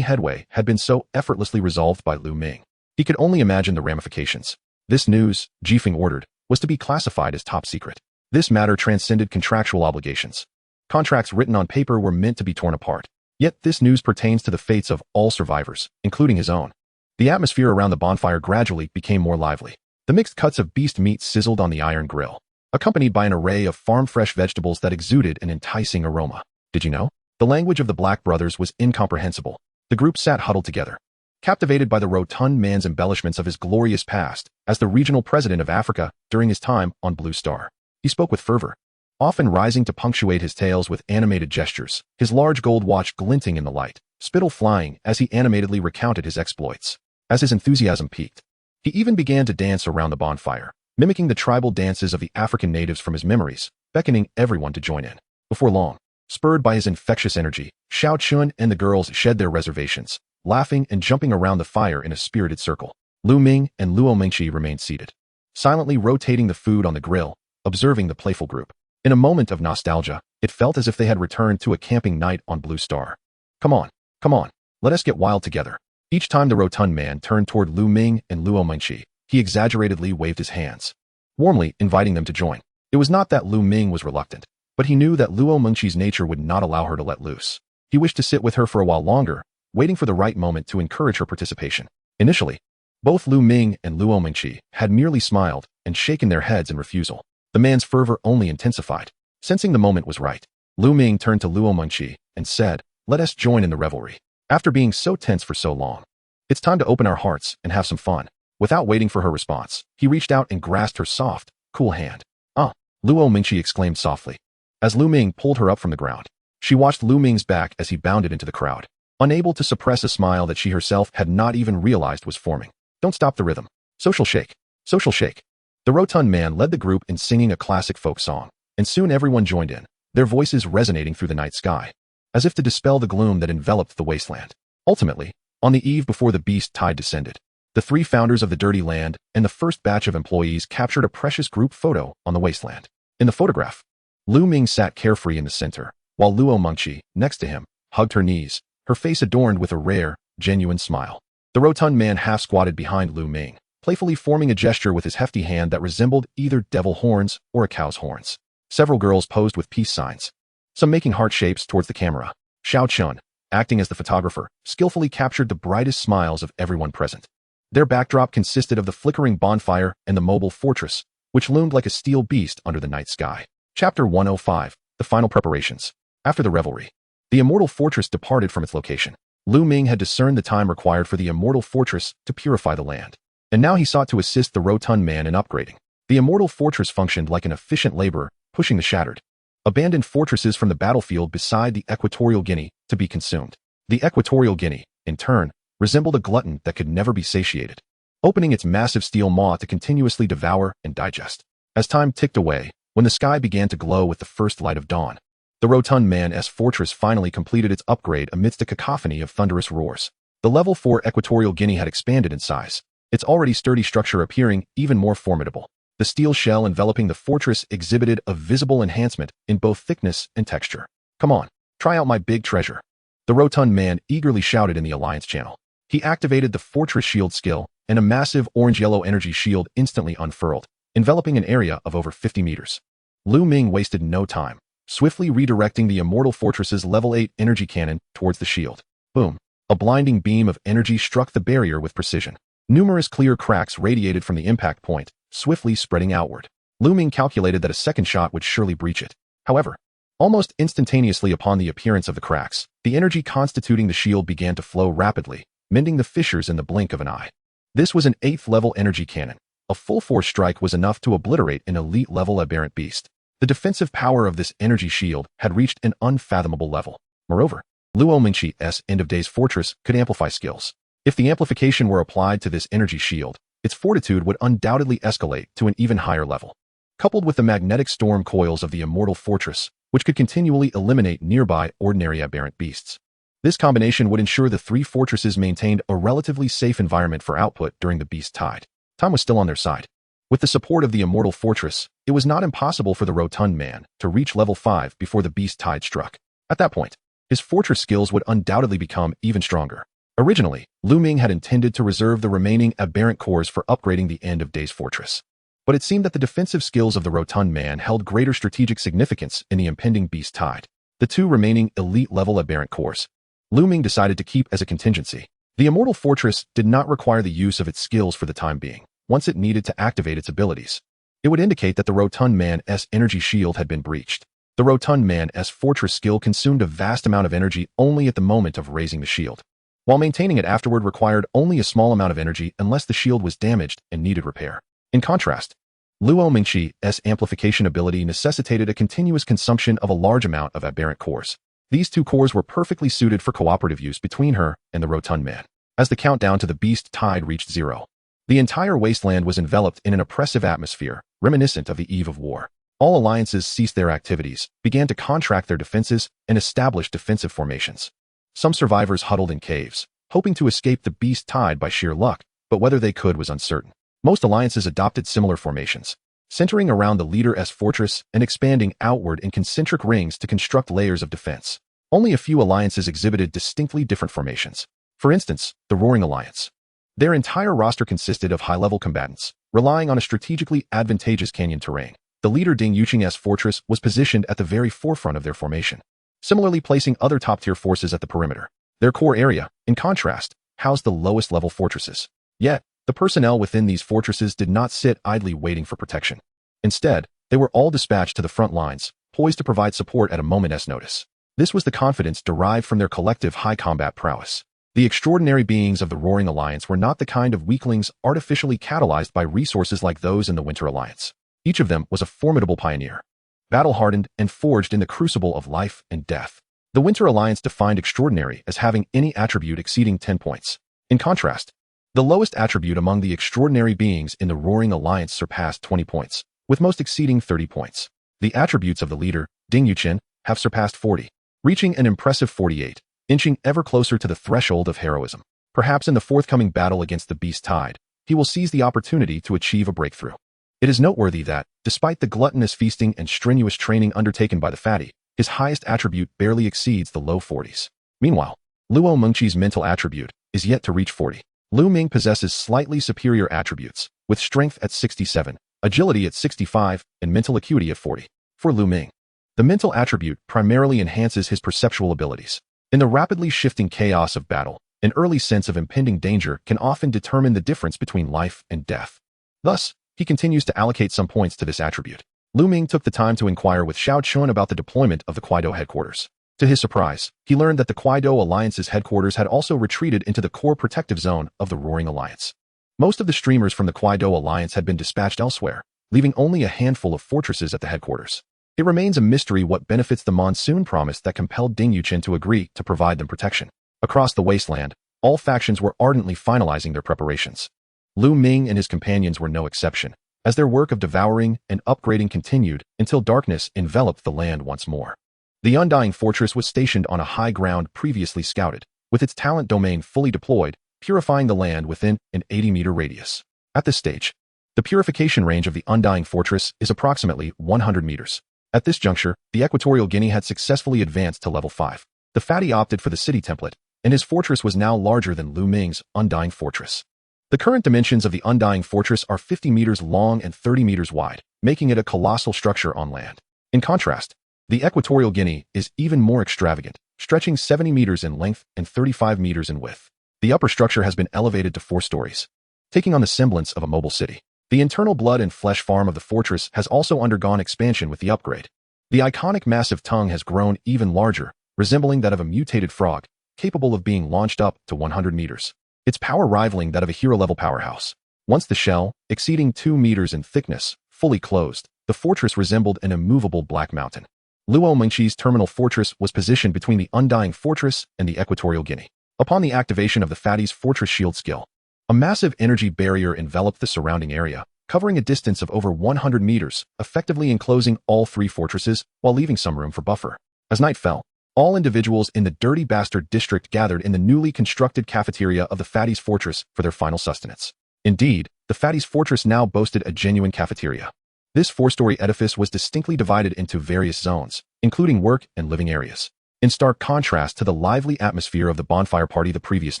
headway had been so effortlessly resolved by Lu Ming, he could only imagine the ramifications. This news, Jifeng ordered, was to be classified as top secret. This matter transcended contractual obligations. Contracts written on paper were meant to be torn apart. Yet this news pertains to the fates of all survivors, including his own. The atmosphere around the bonfire gradually became more lively. The mixed cuts of beast meat sizzled on the iron grill, accompanied by an array of farm-fresh vegetables that exuded an enticing aroma. Did you know? The language of the Black brothers was incomprehensible. The group sat huddled together, captivated by the rotund man's embellishments of his glorious past as the regional president of Africa during his time on Blue Star. He spoke with fervor, often rising to punctuate his tales with animated gestures, his large gold watch glinting in the light, spittle flying as he animatedly recounted his exploits. As his enthusiasm peaked, he even began to dance around the bonfire, mimicking the tribal dances of the African natives from his memories, beckoning everyone to join in. Before long, spurred by his infectious energy, Xiao Chun and the girls shed their reservations, laughing and jumping around the fire in a spirited circle. Lu Ming and Luo Mengqi remained seated, silently rotating the food on the grill, observing the playful group. In a moment of nostalgia, it felt as if they had returned to a camping night on Blue Star. Come on, let us get wild together." Each time the rotund man turned toward Lu Ming and Luo Mengqi, he exaggeratedly waved his hands, warmly inviting them to join. It was not that Lu Ming was reluctant, but he knew that Luo Mengqi's nature would not allow her to let loose. He wished to sit with her for a while longer, waiting for the right moment to encourage her participation. Initially, both Lu Ming and Luo Mengqi had merely smiled and shaken their heads in refusal. The man's fervor only intensified. Sensing the moment was right, Lu Ming turned to Luo Mengqi and said, "Let us join in the revelry. After being so tense for so long, it's time to open our hearts and have some fun." Without waiting for her response, he reached out and grasped her soft, cool hand. "Ah!" Luo Mingqi exclaimed softly. As Lu Ming pulled her up from the ground, she watched Lu Ming's back as he bounded into the crowd, unable to suppress a smile that she herself had not even realized was forming. "Don't stop the rhythm. Social shake. Social shake." The rotund man led the group in singing a classic folk song, and soon everyone joined in, their voices resonating through the night sky, as if to dispel the gloom that enveloped the wasteland. Ultimately, on the eve before the beast tide descended, the three founders of the Dirty Land and the first batch of employees captured a precious group photo on the wasteland. In the photograph, Lu Ming sat carefree in the center, while Luo Mengqi, next to him, hugged her knees, her face adorned with a rare, genuine smile. The rotund man half-squatted behind Lu Ming, playfully forming a gesture with his hefty hand that resembled either devil horns or a cow's horns. Several girls posed with peace signs, some making heart shapes towards the camera. Xiao Chun, acting as the photographer, skillfully captured the brightest smiles of everyone present. Their backdrop consisted of the flickering bonfire and the mobile fortress, which loomed like a steel beast under the night sky. Chapter 105, The Final Preparations. After the revelry, the immortal fortress departed from its location. Lu Ming had discerned the time required for the immortal fortress to purify the land, and now he sought to assist the rotund man in upgrading. The immortal fortress functioned like an efficient laborer, pushing the shattered, abandoned fortresses from the battlefield beside the Equatorial Guinea to be consumed. The Equatorial Guinea, in turn, resembled a glutton that could never be satiated, opening its massive steel maw to continuously devour and digest. As time ticked away, when the sky began to glow with the first light of dawn, the rotund man's fortress finally completed its upgrade amidst a cacophony of thunderous roars. The level 4 Equatorial Guinea had expanded in size, its already sturdy structure appearing even more formidable. The steel shell enveloping the fortress exhibited a visible enhancement in both thickness and texture. "Come on, try out my big treasure," the rotund man eagerly shouted in the Alliance channel. He activated the Fortress Shield skill, and a massive orange-yellow energy shield instantly unfurled, enveloping an area of over 50 meters. Lu Ming wasted no time, swiftly redirecting the Immortal Fortress's level 8 energy cannon towards the shield. Boom! A blinding beam of energy struck the barrier with precision. Numerous clear cracks radiated from the impact point, swiftly spreading outward. Lu Ming calculated that a second shot would surely breach it. However, almost instantaneously upon the appearance of the cracks, the energy constituting the shield began to flow rapidly, mending the fissures in the blink of an eye. This was an 8th level energy cannon. A full force strike was enough to obliterate an elite level aberrant beast. The defensive power of this energy shield had reached an unfathomable level. Moreover, Luo Mingqi's end of days fortress could amplify skills. If the amplification were applied to this energy shield, its fortitude would undoubtedly escalate to an even higher level. Coupled with the magnetic storm coils of the immortal fortress, which could continually eliminate nearby ordinary aberrant beasts, this combination would ensure the three fortresses maintained a relatively safe environment for output during the beast tide. Time was still on their side. With the support of the immortal fortress, it was not impossible for the rotund man to reach level 5 before the beast tide struck. At that point, his fortress skills would undoubtedly become even stronger. Originally, Lu Ming had intended to reserve the remaining aberrant cores for upgrading the end of days fortress. But it seemed that the defensive skills of the rotund man held greater strategic significance in the impending beast tide. The two remaining elite-level aberrant cores, Lu Ming decided to keep as a contingency. The immortal fortress did not require the use of its skills for the time being. Once it needed to activate its abilities, it would indicate that the rotund man's energy shield had been breached. The rotund man's fortress skill consumed a vast amount of energy only at the moment of raising the shield, while maintaining it afterward required only a small amount of energy unless the shield was damaged and needed repair. In contrast, Luo Mingqi's amplification ability necessitated a continuous consumption of a large amount of aberrant cores. These two cores were perfectly suited for cooperative use between her and the rotund man. As the countdown to the beast tide reached 0, the entire wasteland was enveloped in an oppressive atmosphere, reminiscent of the eve of war. All alliances ceased their activities, began to contract their defenses, and establish defensive formations. Some survivors huddled in caves, hoping to escape the beast tide by sheer luck, but whether they could was uncertain. Most alliances adopted similar formations, centering around the leader's fortress and expanding outward in concentric rings to construct layers of defense. Only a few alliances exhibited distinctly different formations. For instance, the Roaring Alliance. Their entire roster consisted of high-level combatants, relying on a strategically advantageous canyon terrain. The leader Ding Yuqing's fortress was positioned at the very forefront of their formation, similarly placing other top-tier forces at the perimeter. Their core area, in contrast, housed the lowest-level fortresses. Yet, the personnel within these fortresses did not sit idly waiting for protection. Instead, they were all dispatched to the front lines, poised to provide support at a moment's notice. This was the confidence derived from their collective high combat prowess. The extraordinary beings of the Roaring Alliance were not the kind of weaklings artificially catalyzed by resources like those in the Winter Alliance. Each of them was a formidable pioneer, battle-hardened and forged in the crucible of life and death. The Winter Alliance defined extraordinary as having any attribute exceeding 10 points. In contrast, the lowest attribute among the extraordinary beings in the Roaring Alliance surpassed 20 points, with most exceeding 30 points. The attributes of the leader, Ding Yuqin, have surpassed 40, reaching an impressive 48, inching ever closer to the threshold of heroism. Perhaps in the forthcoming battle against the Beast Tide, he will seize the opportunity to achieve a breakthrough. It is noteworthy that, despite the gluttonous feasting and strenuous training undertaken by the fatty, his highest attribute barely exceeds the low 40s. Meanwhile, Luo Mengqi's mental attribute is yet to reach 40. Lu Ming possesses slightly superior attributes, with strength at 67, agility at 65, and mental acuity at 40. For Lu Ming, the mental attribute primarily enhances his perceptual abilities. In the rapidly shifting chaos of battle, an early sense of impending danger can often determine the difference between life and death. Thus, he continues to allocate some points to this attribute. Lu Ming took the time to inquire with Xiao Chun about the deployment of the Kuaido headquarters. To his surprise, he learned that the Kuaido Alliance's headquarters had also retreated into the core protective zone of the Roaring Alliance. Most of the streamers from the Kuaido Alliance had been dispatched elsewhere, leaving only a handful of fortresses at the headquarters. It remains a mystery what benefits the monsoon promise that compelled Ding Yuqin to agree to provide them protection. Across the Wasteland, all factions were ardently finalizing their preparations. Lu Ming and his companions were no exception, as their work of devouring and upgrading continued until darkness enveloped the land once more. The Undying Fortress was stationed on a high ground previously scouted, with its talent domain fully deployed, purifying the land within an 80-meter radius. At this stage, the purification range of the Undying Fortress is approximately 100 meters. At this juncture, the Equatorial Guinea had successfully advanced to level 5. The fatty opted for the city template, and his fortress was now larger than Lu Ming's Undying Fortress. The current dimensions of the Undying Fortress are 50 meters long and 30 meters wide, making it a colossal structure on land. In contrast, the Equatorial Guinea is even more extravagant, stretching 70 meters in length and 35 meters in width. The upper structure has been elevated to 4 stories, taking on the semblance of a mobile city. The internal blood and flesh farm of the fortress has also undergone expansion with the upgrade. The iconic massive tongue has grown even larger, resembling that of a mutated frog, capable of being launched up to 100 meters. Its power rivaling that of a hero-level powerhouse. Once the shell, exceeding 2 meters in thickness, fully closed, the fortress resembled an immovable black mountain. Luo Mengqi's terminal fortress was positioned between the Undying Fortress and the Equatorial Guinea. Upon the activation of the fatty's fortress shield skill, a massive energy barrier enveloped the surrounding area, covering a distance of over 100 meters, effectively enclosing all 3 fortresses while leaving some room for buffer. As night fell, all individuals in the Dirty Bastard district gathered in the newly constructed cafeteria of the fatty's fortress for their final sustenance. Indeed, the fatty's fortress now boasted a genuine cafeteria. This 4-story edifice was distinctly divided into various zones, including work and living areas, in stark contrast to the lively atmosphere of the bonfire party the previous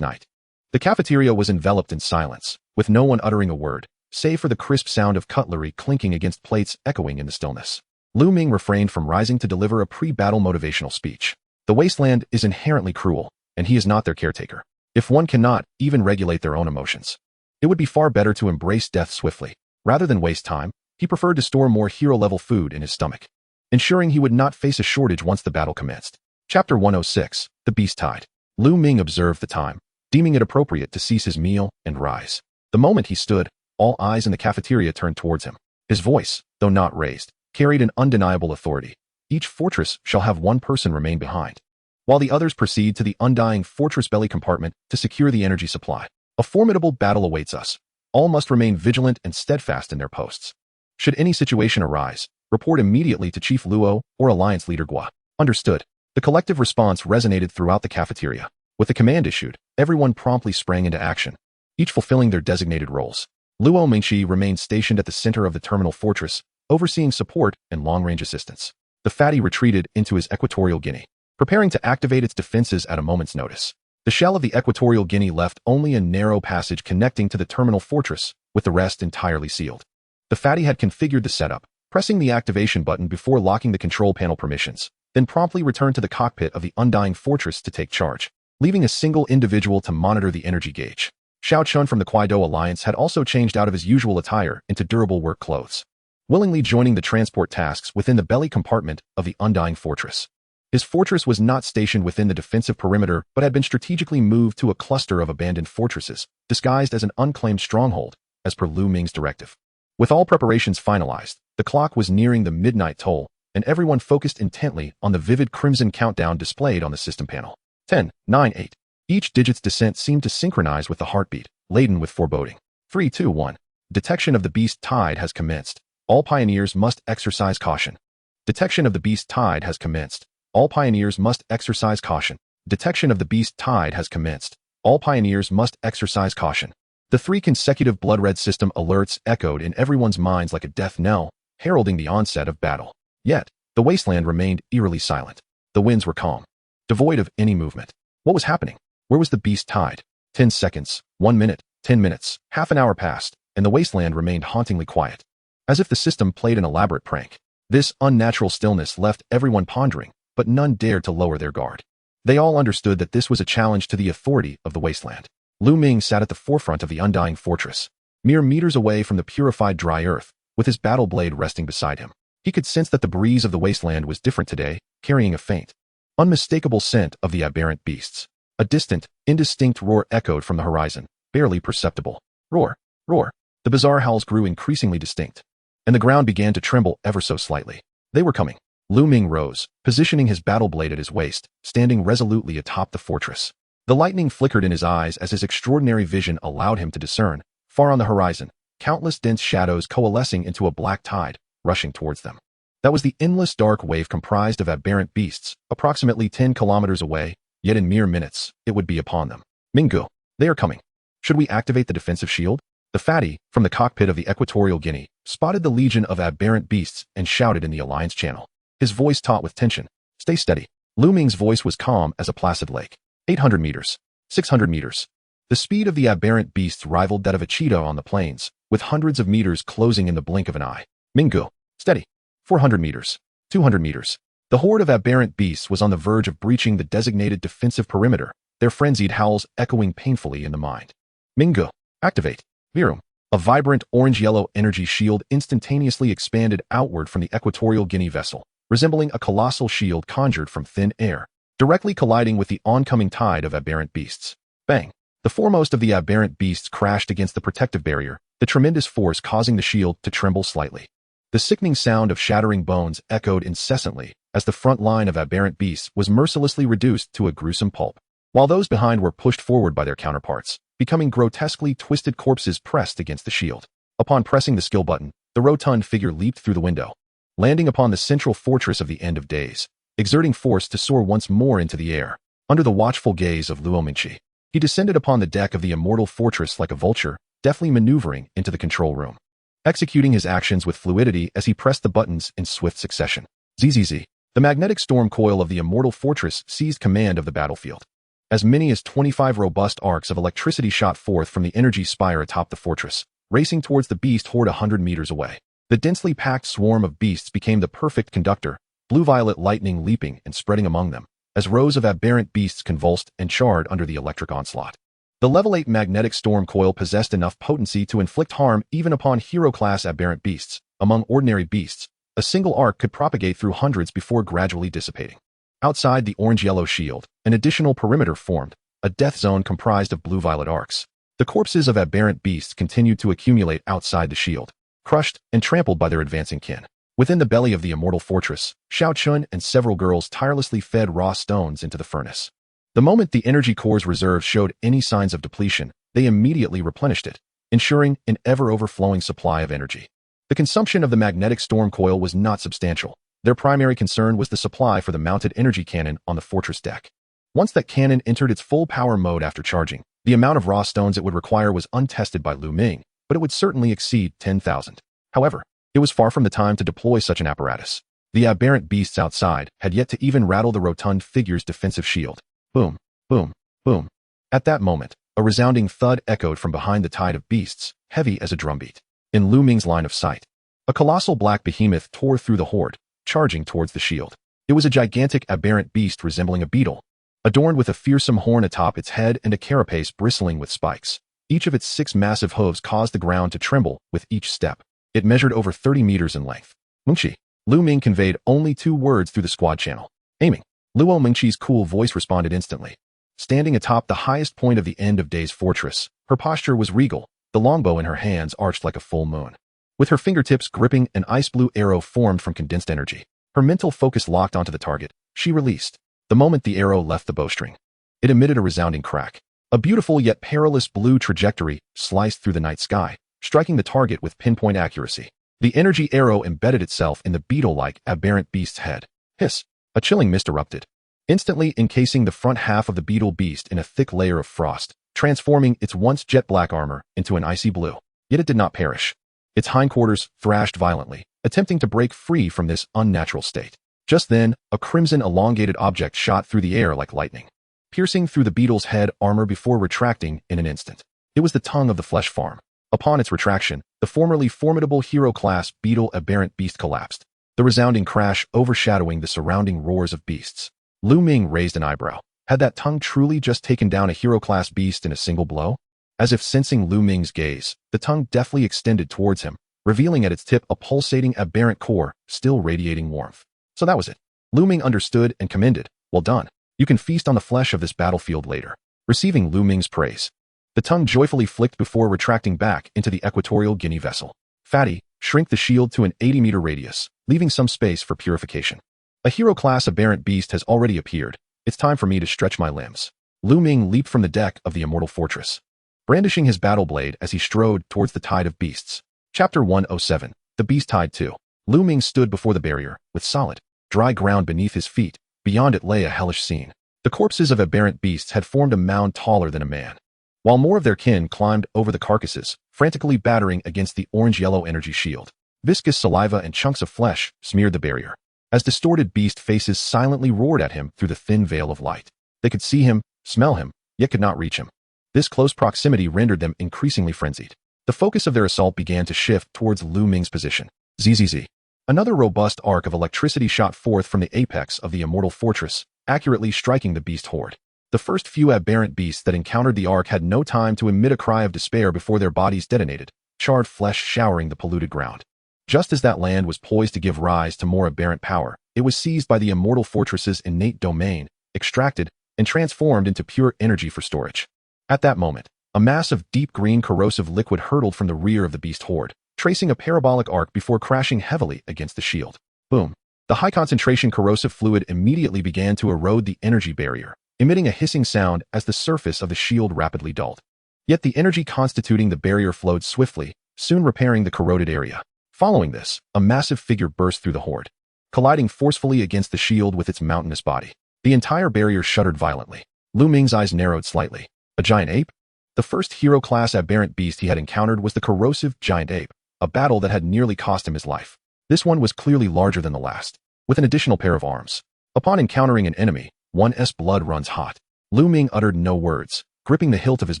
night. The cafeteria was enveloped in silence, with no one uttering a word, save for the crisp sound of cutlery clinking against plates echoing in the stillness. Lu Ming refrained from rising to deliver a pre-battle motivational speech. The Wasteland is inherently cruel, and he is not their caretaker. If one cannot even regulate their own emotions, it would be far better to embrace death swiftly. Rather than waste time, he preferred to store more hero-level food in his stomach, ensuring he would not face a shortage once the battle commenced. Chapter 106, The Beast Tide. Lu Ming observed the time, deeming it appropriate to cease his meal and rise. The moment he stood, all eyes in the cafeteria turned towards him. His voice, though not raised, carried an undeniable authority. Each fortress shall have 1 person remain behind, while the others proceed to the Undying Fortress belly compartment to secure the energy supply. A formidable battle awaits us. All must remain vigilant and steadfast in their posts. Should any situation arise, report immediately to Chief Luo or Alliance Leader Gua. Understood. The collective response resonated throughout the cafeteria. With the command issued, everyone promptly sprang into action, each fulfilling their designated roles. Luo Mingqi remained stationed at the center of the terminal fortress, overseeing support and long-range assistance. The fatty retreated into his Equatorial Guinea, preparing to activate its defenses at a moment's notice. The shell of the Equatorial Guinea left only a narrow passage connecting to the terminal fortress, with the rest entirely sealed. The fatty had configured the setup, pressing the activation button before locking the control panel permissions, then promptly returned to the cockpit of the Undying Fortress to take charge, leaving a single individual to monitor the energy gauge. Xiao Chun from the Kuaido Alliance had also changed out of his usual attire into durable work clothes, willingly joining the transport tasks within the belly compartment of the Undying Fortress. His fortress was not stationed within the defensive perimeter but had been strategically moved to a cluster of abandoned fortresses, disguised as an unclaimed stronghold, as per Lu Ming's directive. With all preparations finalized, the clock was nearing the midnight toll, and everyone focused intently on the vivid crimson countdown displayed on the system panel. 10, 9, 8. Each digit's descent seemed to synchronize with the heartbeat, laden with foreboding. 3, 2, 1. Detection of the beast tide has commenced. All pioneers must exercise caution. Detection of the beast tide has commenced. All pioneers must exercise caution. Detection of the beast tide has commenced. All pioneers must exercise caution. The 3 consecutive blood-red system alerts echoed in everyone's minds like a death knell, heralding the onset of battle. Yet, the wasteland remained eerily silent. The winds were calm, devoid of any movement. What was happening? Where was the beast tide? 10 seconds, 1 minute, 10 minutes, half an hour passed, and the wasteland remained hauntingly quiet, as if the system played an elaborate prank. This unnatural stillness left everyone pondering, but none dared to lower their guard. They all understood that this was a challenge to the authority of the wasteland. Lu Ming sat at the forefront of the undying fortress, mere meters away from the purified dry earth, with his battle blade resting beside him. He could sense that the breeze of the wasteland was different today, carrying a faint, unmistakable scent of the aberrant beasts. A distant, indistinct roar echoed from the horizon, barely perceptible. Roar, roar. The bizarre howls grew increasingly distinct, and the ground began to tremble ever so slightly. They were coming. Lu Ming rose, positioning his battle blade at his waist, standing resolutely atop the fortress. The lightning flickered in his eyes as his extraordinary vision allowed him to discern, far on the horizon, countless dense shadows coalescing into a black tide, rushing towards them. That was the endless dark wave comprised of aberrant beasts, approximately 10 kilometers away, yet in mere minutes, it would be upon them. Mingu, they are coming. Should we activate the defensive shield? The fatty, from the cockpit of the Equatorial Guinea, spotted the legion of aberrant beasts and shouted in the Alliance channel. His voice taut with tension. Stay steady. Lu Ming's voice was calm as a placid lake. 800 meters. 600 meters. The speed of the aberrant beasts rivaled that of a cheetah on the plains, with hundreds of meters closing in the blink of an eye. Mingu, steady. 400 meters. 200 meters. The horde of aberrant beasts was on the verge of breaching the designated defensive perimeter, their frenzied howls echoing painfully in the mind. Mingu, activate. Virum. A vibrant orange-yellow energy shield instantaneously expanded outward from the Equatorial Guinea vessel, resembling a colossal shield conjured from thin air, directly colliding with the oncoming tide of aberrant beasts. Bang! The foremost of the aberrant beasts crashed against the protective barrier, the tremendous force causing the shield to tremble slightly. The sickening sound of shattering bones echoed incessantly as the front line of aberrant beasts was mercilessly reduced to a gruesome pulp, while those behind were pushed forward by their counterparts, becoming grotesquely twisted corpses pressed against the shield. Upon pressing the skill button, the rotund figure leaped through the window, landing upon the central fortress of the End of Days, exerting force to soar once more into the air. Under the watchful gaze of Luo Mingqi, he descended upon the deck of the immortal fortress like a vulture, deftly maneuvering into the control room, executing his actions with fluidity as he pressed the buttons in swift succession. ZZZ. The magnetic storm coil of the immortal fortress seized command of the battlefield. As many as 25 robust arcs of electricity shot forth from the energy spire atop the fortress, racing towards the beast horde 100 meters away. The densely packed swarm of beasts became the perfect conductor, blue-violet lightning leaping and spreading among them, as rows of aberrant beasts convulsed and charred under the electric onslaught. The Level 8 magnetic storm coil possessed enough potency to inflict harm even upon hero-class aberrant beasts. Among ordinary beasts, a single arc could propagate through hundreds before gradually dissipating. Outside the orange-yellow shield, an additional perimeter formed, a death zone comprised of blue-violet arcs. The corpses of aberrant beasts continued to accumulate outside the shield, crushed and trampled by their advancing kin. Within the belly of the immortal fortress, Xiao Chun and several girls tirelessly fed raw stones into the furnace. The moment the energy core's reserves showed any signs of depletion, they immediately replenished it, ensuring an ever-overflowing supply of energy. The consumption of the magnetic storm coil was not substantial. Their primary concern was the supply for the mounted energy cannon on the fortress deck. Once that cannon entered its full power mode after charging, the amount of raw stones it would require was untested by Lu Ming, but it would certainly exceed 10,000. However, it was far from the time to deploy such an apparatus. The aberrant beasts outside had yet to even rattle the rotund figure's defensive shield. Boom, boom, boom. At that moment, a resounding thud echoed from behind the tide of beasts, heavy as a drumbeat. In Lu Ming's line of sight, a colossal black behemoth tore through the horde, charging towards the shield. It was a gigantic aberrant beast resembling a beetle, adorned with a fearsome horn atop its head and a carapace bristling with spikes. Each of its 6 massive hooves caused the ground to tremble with each step. It measured over 30 meters in length. Mingqi. Lu Ming conveyed only 2 words through the squad channel. Aiming. Luo Mingqi's cool voice responded instantly. Standing atop the highest point of the end of day's fortress, her posture was regal, the longbow in her hands arched like a full moon. With her fingertips gripping an ice-blue arrow formed from condensed energy, her mental focus locked onto the target, she released. The moment the arrow left the bowstring, it emitted a resounding crack. A beautiful yet perilous blue trajectory sliced through the night sky, striking the target with pinpoint accuracy. The energy arrow embedded itself in the beetle-like aberrant beast's head. Hiss! A chilling mist erupted, instantly encasing the front half of the beetle beast in a thick layer of frost, transforming its once jet-black armor into an icy blue. Yet it did not perish. Its hindquarters thrashed violently, attempting to break free from this unnatural state. Just then, a crimson elongated object shot through the air like lightning, piercing through the beetle's head armor before retracting in an instant. It was the tongue of the flesh farm. Upon its retraction, the formerly formidable hero-class beetle aberrant beast collapsed, the resounding crash overshadowing the surrounding roars of beasts. Lu Ming raised an eyebrow. Had that tongue truly just taken down a hero-class beast in a single blow? As if sensing Lu Ming's gaze, the tongue deftly extended towards him, revealing at its tip a pulsating aberrant core, still radiating warmth. So that was it. Lu Ming understood and commended. Well done. You can feast on the flesh of this battlefield later. Receiving Lu Ming's praise, the tongue joyfully flicked before retracting back into the Equatorial Guinea vessel. Fatty, shrink the shield to an 80-meter radius, leaving some space for purification. A hero-class aberrant beast has already appeared. It's time for me to stretch my limbs. Lu Ming leaped from the deck of the immortal fortress, brandishing his battle blade as he strode towards the tide of beasts. Chapter 107, The Beast Tide 2. Lu Ming stood before the barrier, with solid, dry ground beneath his feet. Beyond it lay a hellish scene. The corpses of aberrant beasts had formed a mound taller than a man, while more of their kin climbed over the carcasses, frantically battering against the orange-yellow energy shield. Viscous saliva and chunks of flesh smeared the barrier, as distorted beast faces silently roared at him through the thin veil of light. They could see him, smell him, yet could not reach him. This close proximity rendered them increasingly frenzied. The focus of their assault began to shift towards Lu Ming's position. Zzz. Another robust arc of electricity shot forth from the apex of the immortal fortress, accurately striking the beast horde. The first few aberrant beasts that encountered the arc had no time to emit a cry of despair before their bodies detonated, charred flesh showering the polluted ground. Just as that land was poised to give rise to more aberrant power, it was seized by the immortal fortress's innate domain, extracted, and transformed into pure energy for storage. At that moment, a mass of deep green corrosive liquid hurtled from the rear of the beast horde, tracing a parabolic arc before crashing heavily against the shield. Boom. The high-concentration corrosive fluid immediately began to erode the energy barrier, emitting a hissing sound as the surface of the shield rapidly dulled. Yet the energy constituting the barrier flowed swiftly, soon repairing the corroded area. Following this, a massive figure burst through the horde, colliding forcefully against the shield with its mountainous body. The entire barrier shuddered violently. Lu Ming's eyes narrowed slightly. A giant ape? The first hero-class aberrant beast he had encountered was the corrosive giant ape, a battle that had nearly cost him his life. This one was clearly larger than the last, with an additional pair of arms. Upon encountering an enemy, one's blood runs hot. Lu Ming uttered no words, gripping the hilt of his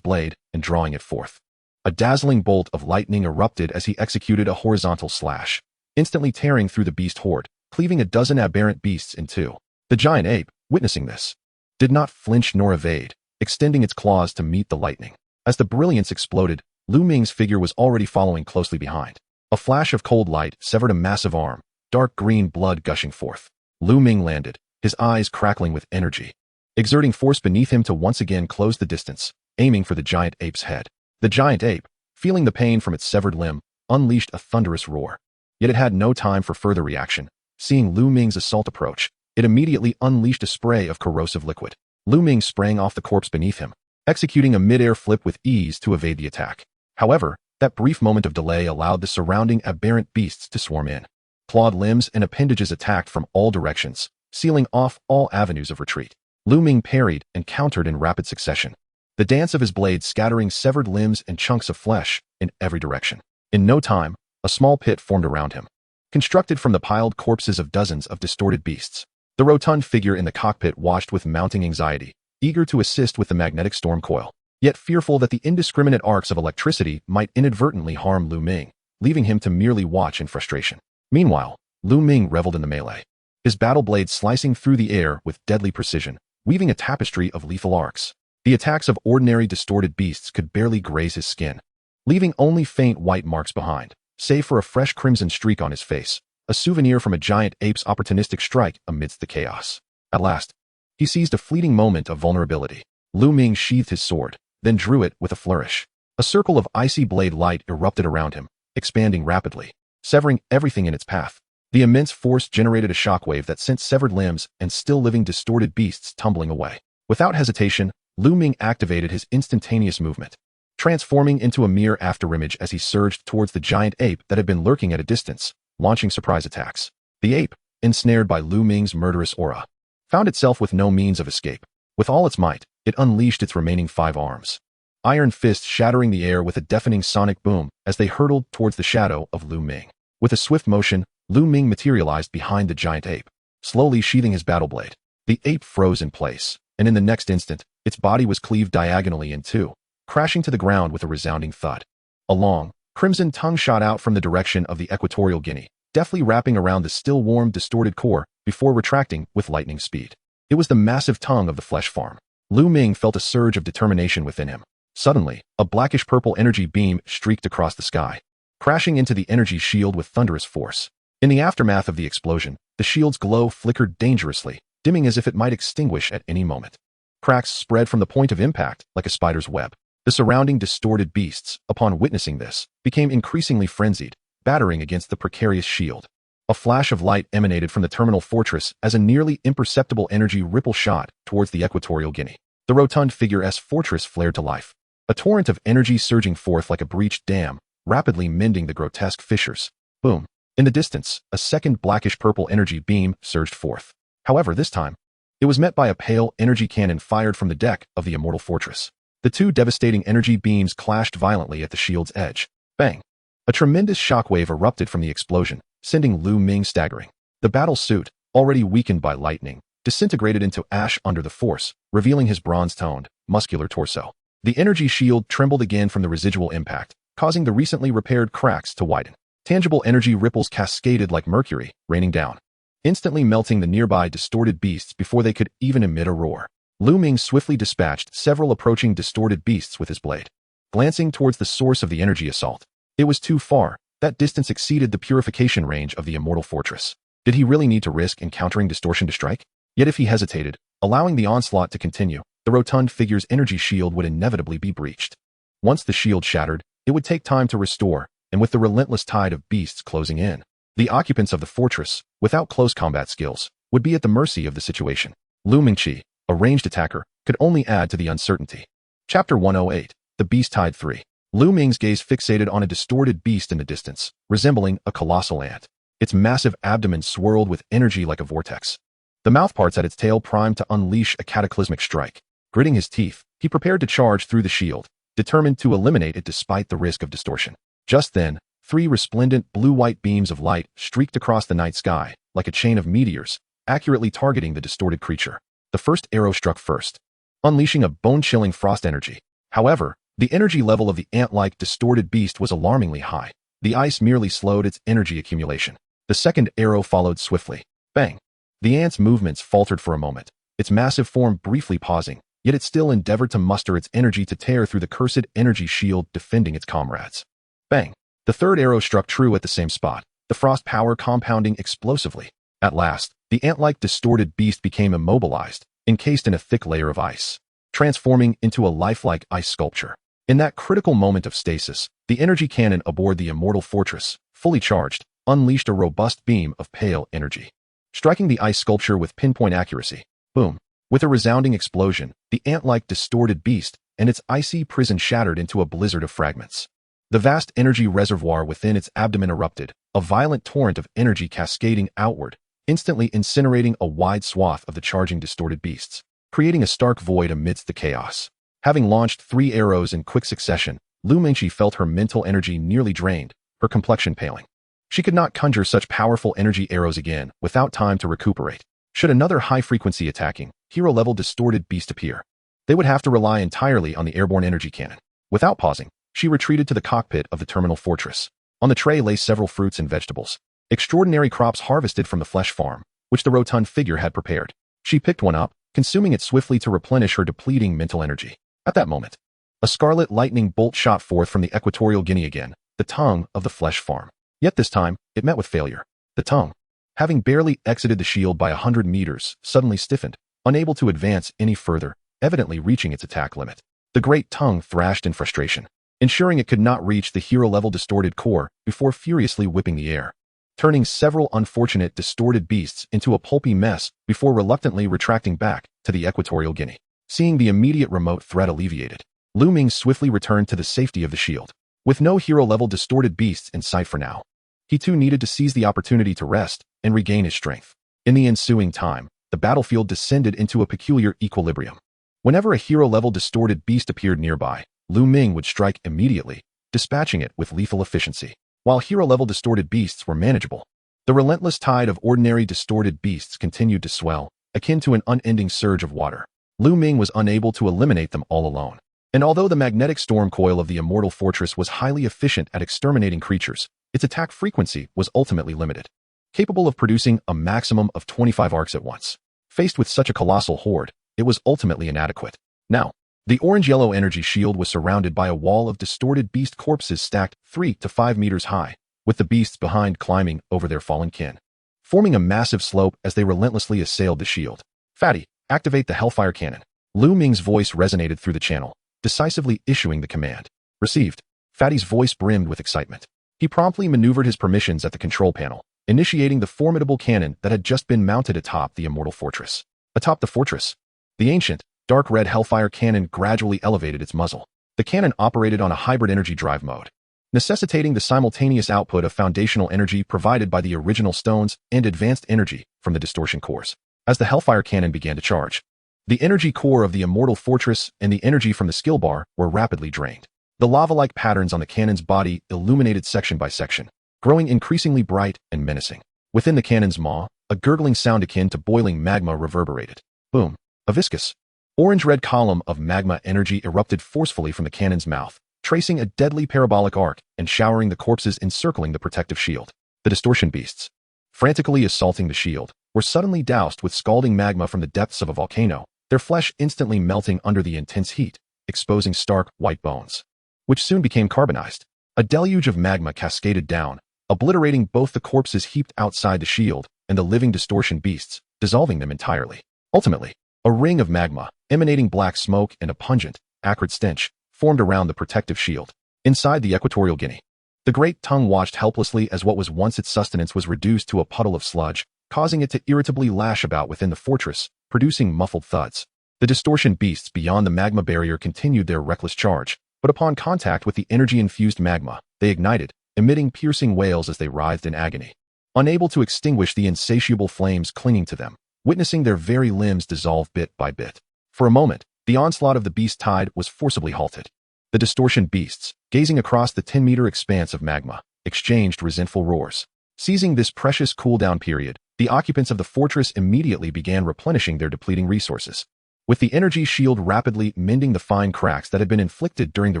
blade and drawing it forth. A dazzling bolt of lightning erupted as he executed a horizontal slash, instantly tearing through the beast horde, cleaving a dozen aberrant beasts in two. The giant ape, witnessing this, did not flinch nor evade, extending its claws to meet the lightning. As the brilliance exploded, Lu Ming's figure was already following closely behind. A flash of cold light severed a massive arm, dark green blood gushing forth. Lu Ming landed, his eyes crackling with energy, exerting force beneath him to once again close the distance, aiming for the giant ape's head. The giant ape, feeling the pain from its severed limb, unleashed a thunderous roar. Yet it had no time for further reaction. Seeing Lu Ming's assault approach, it immediately unleashed a spray of corrosive liquid. Lu Ming sprang off the corpse beneath him, executing a mid-air flip with ease to evade the attack. However, that brief moment of delay allowed the surrounding aberrant beasts to swarm in. Clawed limbs and appendages attacked from all directions, sealing off all avenues of retreat. Lu Ming parried and countered in rapid succession, the dance of his blade scattering severed limbs and chunks of flesh in every direction. In no time, a small pit formed around him, constructed from the piled corpses of dozens of distorted beasts. The rotund figure in the cockpit watched with mounting anxiety, eager to assist with the magnetic storm coil, yet fearful that the indiscriminate arcs of electricity might inadvertently harm Lu Ming, leaving him to merely watch in frustration. Meanwhile, Lu Ming reveled in the melee, his battle blade slicing through the air with deadly precision, weaving a tapestry of lethal arcs. The attacks of ordinary distorted beasts could barely graze his skin, leaving only faint white marks behind, save for a fresh crimson streak on his face, a souvenir from a giant ape's opportunistic strike amidst the chaos. At last, He seized a fleeting moment of vulnerability. Lu Ming sheathed his sword, then drew it with a flourish. A circle of icy blade light erupted around him, expanding rapidly, severing everything in its path. The immense force generated a shockwave that sent severed limbs and still-living distorted beasts tumbling away. Without hesitation, Lu Ming activated his instantaneous movement, transforming into a mere afterimage as he surged towards the giant ape that had been lurking at a distance, launching surprise attacks. The ape, ensnared by Lu Ming's murderous aura, found itself with no means of escape. With all its might, it unleashed its remaining 5 arms. Iron fists shattering the air with a deafening sonic boom as they hurtled towards the shadow of Lu Ming. With a swift motion, Lu Ming materialized behind the giant ape, slowly sheathing his battle blade. The ape froze in place, and in the next instant, its body was cleaved diagonally in two, crashing to the ground with a resounding thud. A long, crimson tongue shot out from the direction of the equatorial guinea, deftly wrapping around the still-warm, distorted core before retracting with lightning speed. It was the massive tongue of the flesh farm. Lu Ming felt a surge of determination within him. Suddenly, a blackish-purple energy beam streaked across the sky, crashing into the energy shield with thunderous force. In the aftermath of the explosion, the shield's glow flickered dangerously, dimming as if it might extinguish at any moment. Cracks spread from the point of impact like a spider's web. The surrounding distorted beasts, upon witnessing this, became increasingly frenzied, battering against the precarious shield. A flash of light emanated from the terminal fortress as a nearly imperceptible energy ripple shot towards the equatorial guinea. The rotund figure's fortress flared to life, a torrent of energy surging forth like a breached dam, rapidly mending the grotesque fissures. Boom. In the distance, a second blackish-purple energy beam surged forth. However, this time, it was met by a pale energy cannon fired from the deck of the immortal fortress. The two devastating energy beams clashed violently at the shield's edge. Bang! A tremendous shockwave erupted from the explosion, sending Lu Ming staggering. The battle suit, already weakened by lightning, disintegrated into ash under the force, revealing his bronze-toned, muscular torso. The energy shield trembled again from the residual impact, causing the recently repaired cracks to widen. Tangible energy ripples cascaded like mercury, raining down, instantly melting the nearby distorted beasts before they could even emit a roar. Lu Ming swiftly dispatched several approaching distorted beasts with his blade. Glancing towards the source of the energy assault, it was too far. That distance exceeded the purification range of the immortal fortress. Did he really need to risk encountering distortion to strike? Yet if he hesitated, allowing the onslaught to continue, the rotund figure's energy shield would inevitably be breached. Once the shield shattered, it would take time to restore, and with the relentless tide of beasts closing in, the occupants of the fortress, without close combat skills, would be at the mercy of the situation. Lu Mingqi, a ranged attacker, could only add to the uncertainty. Chapter 108, The Beast Tide 3. Lu Ming's gaze fixated on a distorted beast in the distance, resembling a colossal ant. Its massive abdomen swirled with energy like a vortex. The mouthparts at its tail primed to unleash a cataclysmic strike. Gritting his teeth, he prepared to charge through the shield, determined to eliminate it despite the risk of distortion. Just then, 3 resplendent blue-white beams of light streaked across the night sky, like a chain of meteors, accurately targeting the distorted creature. The first arrow struck first, unleashing a bone-chilling frost energy. However, the energy level of the ant-like distorted beast was alarmingly high. The ice merely slowed its energy accumulation. The second arrow followed swiftly. Bang! The ant's movements faltered for a moment, its massive form briefly pausing, yet it still endeavored to muster its energy to tear through the cursed energy shield defending its comrades. Bang! The third arrow struck true at the same spot, the frost power compounding explosively. At last, the ant-like distorted beast became immobilized, encased in a thick layer of ice, transforming into a lifelike ice sculpture. In that critical moment of stasis, the energy cannon aboard the immortal fortress, fully charged, unleashed a robust beam of pale energy, striking the ice sculpture with pinpoint accuracy. Boom! With a resounding explosion, the ant-like distorted beast and its icy prison shattered into a blizzard of fragments. The vast energy reservoir within its abdomen erupted, a violent torrent of energy cascading outward, instantly incinerating a wide swath of the charging distorted beasts, creating a stark void amidst the chaos. Having launched 3 arrows in quick succession, Lu Mingqi felt her mental energy nearly drained, her complexion paling. She could not conjure such powerful energy arrows again without time to recuperate. Should another high-frequency attacking, hero-level distorted beast appear, they would have to rely entirely on the airborne energy cannon. Without pausing, she retreated to the cockpit of the terminal fortress. On the tray lay several fruits and vegetables, extraordinary crops harvested from the flesh farm, which the rotund figure had prepared. She picked one up, consuming it swiftly to replenish her depleting mental energy. At that moment, a scarlet lightning bolt shot forth from the equatorial guinea again, the tongue of the flesh farm. Yet this time, it met with failure. The tongue, having barely exited the shield by 100 meters, suddenly stiffened, unable to advance any further, evidently reaching its attack limit. The great tongue thrashed in frustration, ensuring it could not reach the hero-level distorted core before furiously whipping the air, turning several unfortunate distorted beasts into a pulpy mess before reluctantly retracting back to the Equatorial Guinea. Seeing the immediate remote threat alleviated, Ming swiftly returned to the safety of the shield. With no hero-level distorted beasts in sight for now, he too needed to seize the opportunity to rest and regain his strength. In the ensuing time, the battlefield descended into a peculiar equilibrium. Whenever a hero-level distorted beast appeared nearby, Ming would strike immediately, dispatching it with lethal efficiency. While hero-level distorted beasts were manageable, the relentless tide of ordinary distorted beasts continued to swell, akin to an unending surge of water. Ming was unable to eliminate them all alone. And although the magnetic storm coil of the Immortal Fortress was highly efficient at exterminating creatures, its attack frequency was ultimately limited, capable of producing a maximum of 25 arcs at once. Faced with such a colossal horde, it was ultimately inadequate. Now, the orange-yellow energy shield was surrounded by a wall of distorted beast corpses stacked 3 to 5 meters high, with the beasts behind climbing over their fallen kin, forming a massive slope as they relentlessly assailed the shield. Fatty, activate the Hellfire Cannon. Ming's voice resonated through the channel, decisively issuing the command. Received. Fatty's voice brimmed with excitement. He promptly maneuvered his permissions at the control panel, initiating the formidable cannon that had just been mounted atop the Immortal Fortress. Atop the fortress, the ancient, dark red Hellfire Cannon gradually elevated its muzzle. The cannon operated on a hybrid energy drive mode, necessitating the simultaneous output of foundational energy provided by the original stones and advanced energy from the distortion cores. As the Hellfire Cannon began to charge, the energy core of the Immortal Fortress and the energy from the skill bar were rapidly drained. The lava-like patterns on the cannon's body illuminated section by section, growing increasingly bright and menacing. Within the cannon's maw, a gurgling sound akin to boiling magma reverberated. Boom! A viscous, orange-red column of magma energy erupted forcefully from the cannon's mouth, tracing a deadly parabolic arc and showering the corpses encircling the protective shield. The distortion beasts, frantically assaulting the shield, were suddenly doused with scalding magma from the depths of a volcano, their flesh instantly melting under the intense heat, exposing stark, white bones, which soon became carbonized. A deluge of magma cascaded down, obliterating both the corpses heaped outside the shield and the living distortion beasts, dissolving them entirely. Ultimately, a ring of magma, emanating black smoke and a pungent, acrid stench, formed around the protective shield. Inside the Equatorial Guinea, the great tongue watched helplessly as what was once its sustenance was reduced to a puddle of sludge, causing it to irritably lash about within the fortress, producing muffled thuds. The distortion beasts beyond the magma barrier continued their reckless charge, but upon contact with the energy-infused magma, they ignited, emitting piercing wails as they writhed in agony, unable to extinguish the insatiable flames clinging to them, witnessing their very limbs dissolve bit by bit. For a moment, the onslaught of the beast tide was forcibly halted. The distortion beasts, gazing across the 10-meter expanse of magma, exchanged resentful roars. Seizing this precious cool-down period, the occupants of the fortress immediately began replenishing their depleting resources, with the energy shield rapidly mending the fine cracks that had been inflicted during the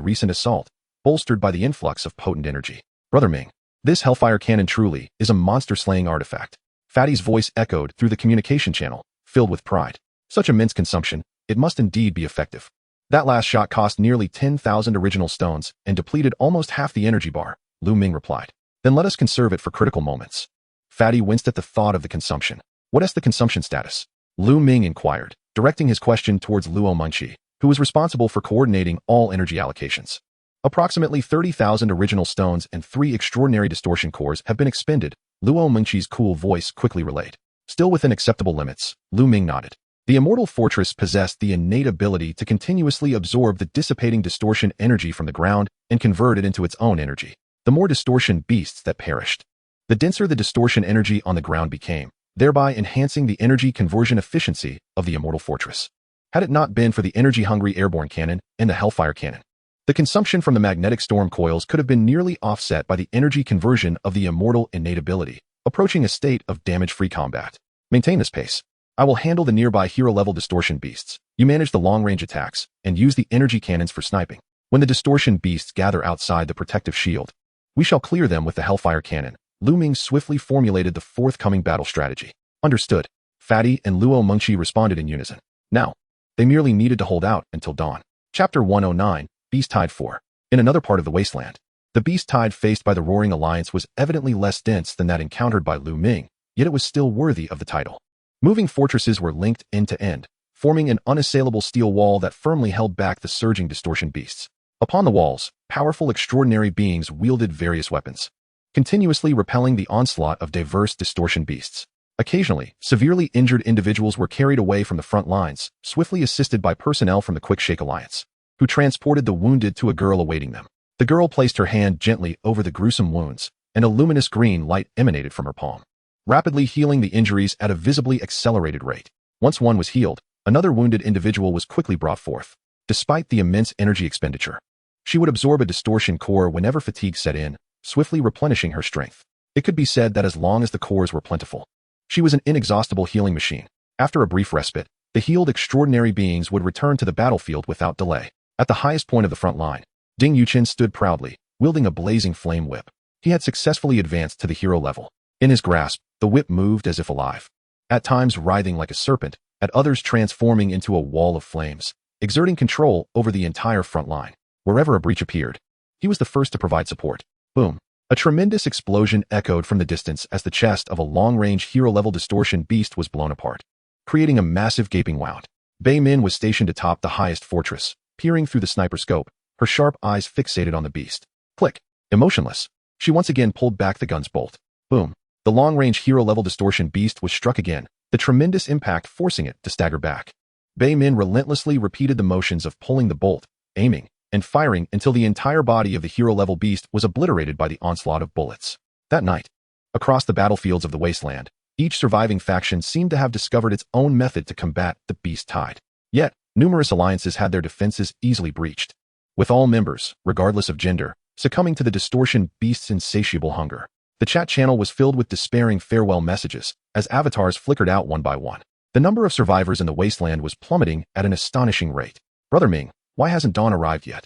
recent assault, bolstered by the influx of potent energy. Brother Ming, this Hellfire Cannon truly is a monster-slaying artifact. Fatty's voice echoed through the communication channel, filled with pride. Such immense consumption, it must indeed be effective. That last shot cost nearly 10,000 original stones and depleted almost half the energy bar, Ming replied. Then let us conserve it for critical moments. Fatty winced at the thought of the consumption. What is the consumption status? Ming inquired, directing his question towards Luo Munchi, who was responsible for coordinating all energy allocations. Approximately 30,000 original stones and 3 extraordinary distortion cores have been expended, Luo Munchi's cool voice quickly relayed. Still within acceptable limits, Ming nodded. The Immortal Fortress possessed the innate ability to continuously absorb the dissipating distortion energy from the ground and convert it into its own energy. The more distortion beasts that perished, the denser the distortion energy on the ground became, thereby enhancing the energy conversion efficiency of the Immortal Fortress. Had it not been for the energy-hungry airborne cannon and the Hellfire Cannon, the consumption from the magnetic storm coils could have been nearly offset by the energy conversion of the immortal innate ability, approaching a state of damage-free combat. Maintain this pace. I will handle the nearby hero-level distortion beasts. You manage the long-range attacks, and use the energy cannons for sniping. When the distortion beasts gather outside the protective shield, we shall clear them with the Hellfire Cannon. Ming swiftly formulated the forthcoming battle strategy. Understood. Fatty and Luo Munchi responded in unison. Now, they merely needed to hold out until dawn. Chapter 109, Beast Tide 4. In another part of the Wasteland, the beast tide faced by the Roaring Alliance was evidently less dense than that encountered by Ming, yet it was still worthy of the title. Moving fortresses were linked end to end, forming an unassailable steel wall that firmly held back the surging distortion beasts. Upon the walls, powerful extraordinary beings wielded various weapons, continuously repelling the onslaught of diverse distortion beasts. Occasionally, severely injured individuals were carried away from the front lines, swiftly assisted by personnel from the Quick Shake Alliance, who transported the wounded to a girl awaiting them. The girl placed her hand gently over the gruesome wounds, and a luminous green light emanated from her palm, rapidly healing the injuries at a visibly accelerated rate. Once one was healed, another wounded individual was quickly brought forth. Despite the immense energy expenditure, she would absorb a distortion core whenever fatigue set in, swiftly replenishing her strength. It could be said that as long as the cores were plentiful, she was an inexhaustible healing machine. After a brief respite, the healed extraordinary beings would return to the battlefield without delay. At the highest point of the front line, Ding Yuqin stood proudly, wielding a blazing flame whip. He had successfully advanced to the hero level. In his grasp, the whip moved as if alive, at times writhing like a serpent, at others transforming into a wall of flames, exerting control over the entire front line. Wherever a breach appeared, he was the first to provide support. Boom! A tremendous explosion echoed from the distance as the chest of a long-range hero-level distortion beast was blown apart, creating a massive gaping wound. Bei Min was stationed atop the highest fortress, peering through the sniper scope, her sharp eyes fixated on the beast. Click! Emotionless, she once again pulled back the gun's bolt. Boom! The long-range hero-level distortion beast was struck again, the tremendous impact forcing it to stagger back. Bei Min relentlessly repeated the motions of pulling the bolt, aiming, and firing until the entire body of the hero-level beast was obliterated by the onslaught of bullets. That night, across the battlefields of the Wasteland, each surviving faction seemed to have discovered its own method to combat the beast tide. Yet, numerous alliances had their defenses easily breached, with all members, regardless of gender, succumbing to the distortion beast's insatiable hunger. The chat channel was filled with despairing farewell messages as avatars flickered out one by one. The number of survivors in the Wasteland was plummeting at an astonishing rate. Brother Ming, why hasn't dawn arrived yet?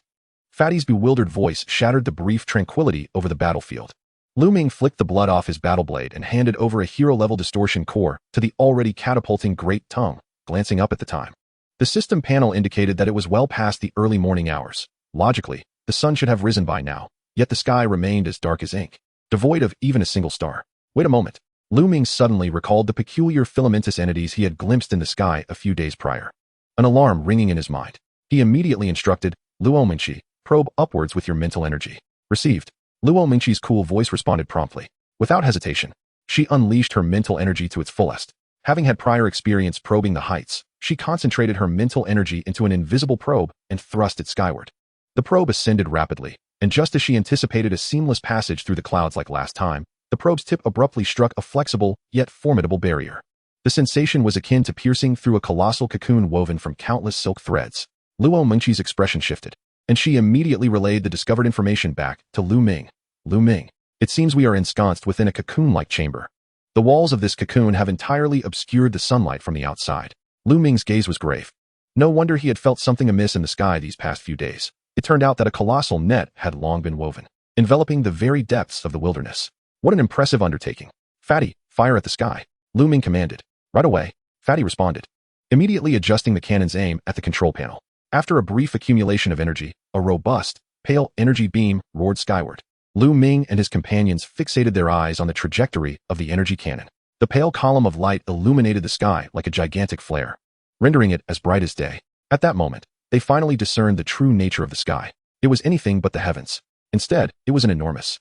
Fatty's bewildered voice shattered the brief tranquility over the battlefield. Lu Ming flicked the blood off his battle blade and handed over a hero-level distortion core to the already catapulting Great Tongue, glancing up at the time. The system panel indicated that it was well past the early morning hours. Logically, the sun should have risen by now, yet the sky remained as dark as ink, devoid of even a single star. Wait a moment. Lu Ming suddenly recalled the peculiar filamentous entities he had glimpsed in the sky a few days prior. An alarm ringing in his mind. He immediately instructed, Luo Mingqi, probe upwards with your mental energy. Received. Luo Mingqi's cool voice responded promptly. Without hesitation, she unleashed her mental energy to its fullest. Having had prior experience probing the heights, she concentrated her mental energy into an invisible probe and thrust it skyward. The probe ascended rapidly, and just as she anticipated a seamless passage through the clouds like last time, the probe's tip abruptly struck a flexible, yet formidable barrier. The sensation was akin to piercing through a colossal cocoon woven from countless silk threads. Luo Mingqi's expression shifted, and she immediately relayed the discovered information back to Lu Ming. Lu Ming, it seems we are ensconced within a cocoon-like chamber. The walls of this cocoon have entirely obscured the sunlight from the outside. Lu Ming's gaze was grave. No wonder he had felt something amiss in the sky these past few days. It turned out that a colossal net had long been woven, enveloping the very depths of the wilderness. What an impressive undertaking. Fatty, fire at the sky, Lu Ming commanded. Right away, Fatty responded, immediately adjusting the cannon's aim at the control panel. After a brief accumulation of energy, a robust, pale energy beam roared skyward. Lu Ming and his companions fixated their eyes on the trajectory of the energy cannon. The pale column of light illuminated the sky like a gigantic flare, rendering it as bright as day. At that moment, they finally discerned the true nature of the sky. It was anything but the heavens. Instead, it was an enormous,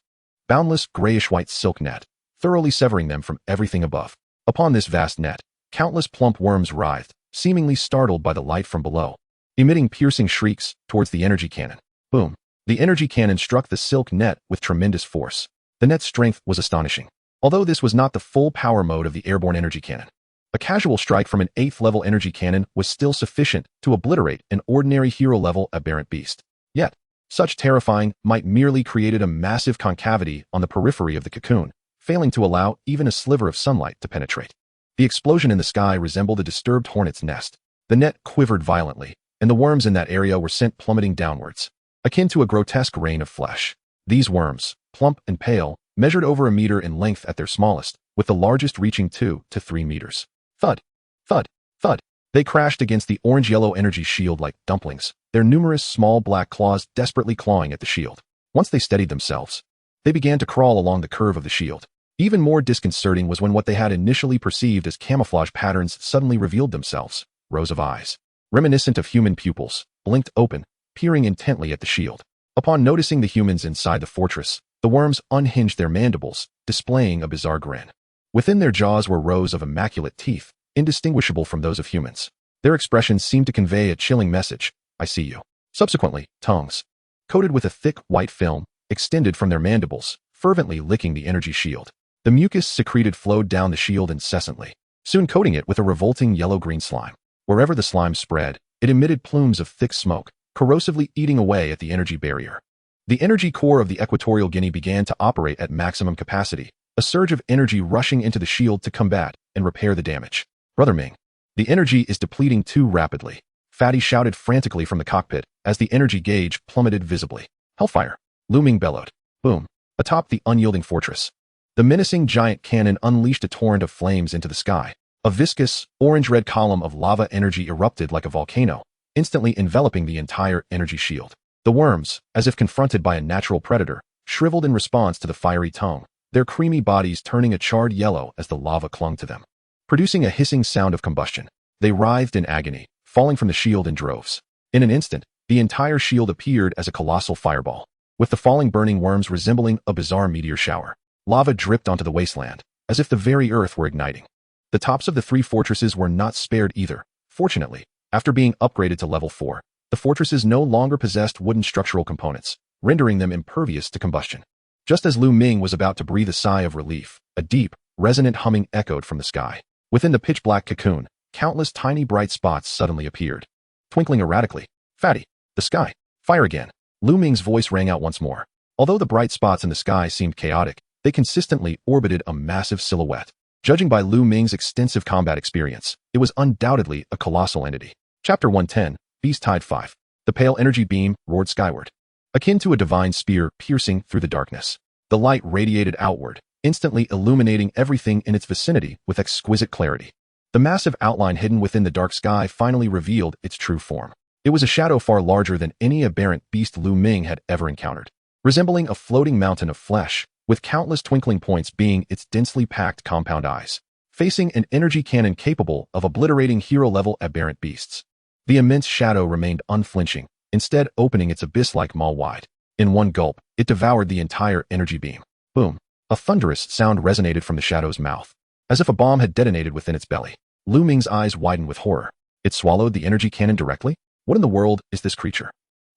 boundless grayish-white silk net, thoroughly severing them from everything above. Upon this vast net, countless plump worms writhed, seemingly startled by the light from below, emitting piercing shrieks towards the energy cannon. Boom! The energy cannon struck the silk net with tremendous force. The net's strength was astonishing. Although this was not the full power mode of the airborne energy cannon, a casual strike from an 8th-level energy cannon was still sufficient to obliterate an ordinary hero-level aberrant beast. Yet, such terrifying might merely created a massive concavity on the periphery of the cocoon, failing to allow even a sliver of sunlight to penetrate. The explosion in the sky resembled a disturbed hornet's nest. The net quivered violently, and the worms in that area were sent plummeting downwards, akin to a grotesque rain of flesh. These worms, plump and pale, measured over a meter in length at their smallest, with the largest reaching 2 to 3 meters. Thud, thud, thud. They crashed against the orange-yellow energy shield like dumplings, their numerous small black claws desperately clawing at the shield. Once they steadied themselves, they began to crawl along the curve of the shield. Even more disconcerting was when what they had initially perceived as camouflage patterns suddenly revealed themselves. Rows of eyes, reminiscent of human pupils, blinked open, peering intently at the shield. Upon noticing the humans inside the fortress, the worms unhinged their mandibles, displaying a bizarre grin. Within their jaws were rows of immaculate teeth, indistinguishable from those of humans. Their expressions seemed to convey a chilling message: I see you. Subsequently, tongues, coated with a thick white film, extended from their mandibles, fervently licking the energy shield. The mucus secreted flowed down the shield incessantly, soon coating it with a revolting yellow-green slime. Wherever the slime spread, it emitted plumes of thick smoke, corrosively eating away at the energy barrier. The energy core of the Equatorial Guinea began to operate at maximum capacity, a surge of energy rushing into the shield to combat and repair the damage. Brother Ming, the energy is depleting too rapidly. Fatty shouted frantically from the cockpit as the energy gauge plummeted visibly. Hellfire! Ming bellowed. Boom! Atop the unyielding fortress, the menacing giant cannon unleashed a torrent of flames into the sky. A viscous, orange-red column of lava energy erupted like a volcano, instantly enveloping the entire energy shield. The worms, as if confronted by a natural predator, shriveled in response to the fiery tongue, their creamy bodies turning a charred yellow as the lava clung to them. Producing a hissing sound of combustion, they writhed in agony, falling from the shield in droves. In an instant, the entire shield appeared as a colossal fireball, with the falling burning worms resembling a bizarre meteor shower. Lava dripped onto the wasteland, as if the very earth were igniting. The tops of the three fortresses were not spared either. Fortunately, after being upgraded to level 4, the fortresses no longer possessed wooden structural components, rendering them impervious to combustion. Just as Ming was about to breathe a sigh of relief, a deep, resonant humming echoed from the sky. Within the pitch-black cocoon, countless tiny bright spots suddenly appeared, twinkling erratically. Fatty, the sky, fire again. Ming's voice rang out once more. Although the bright spots in the sky seemed chaotic, they consistently orbited a massive silhouette. Judging by Ming's extensive combat experience, it was undoubtedly a colossal entity. Chapter 110, Beast Tide 5. The pale energy beam roared skyward, akin to a divine spear piercing through the darkness. The light radiated outward, instantly illuminating everything in its vicinity with exquisite clarity. The massive outline hidden within the dark sky finally revealed its true form. It was a shadow far larger than any aberrant beast Ming had ever encountered, resembling a floating mountain of flesh, with countless twinkling points being its densely packed compound eyes, facing an energy cannon capable of obliterating hero-level aberrant beasts. The immense shadow remained unflinching, instead opening its abyss-like maw wide. In one gulp, it devoured the entire energy beam. Boom! A thunderous sound resonated from the shadow's mouth, as if a bomb had detonated within its belly. Ming's eyes widened with horror. It swallowed the energy cannon directly? What in the world is this creature?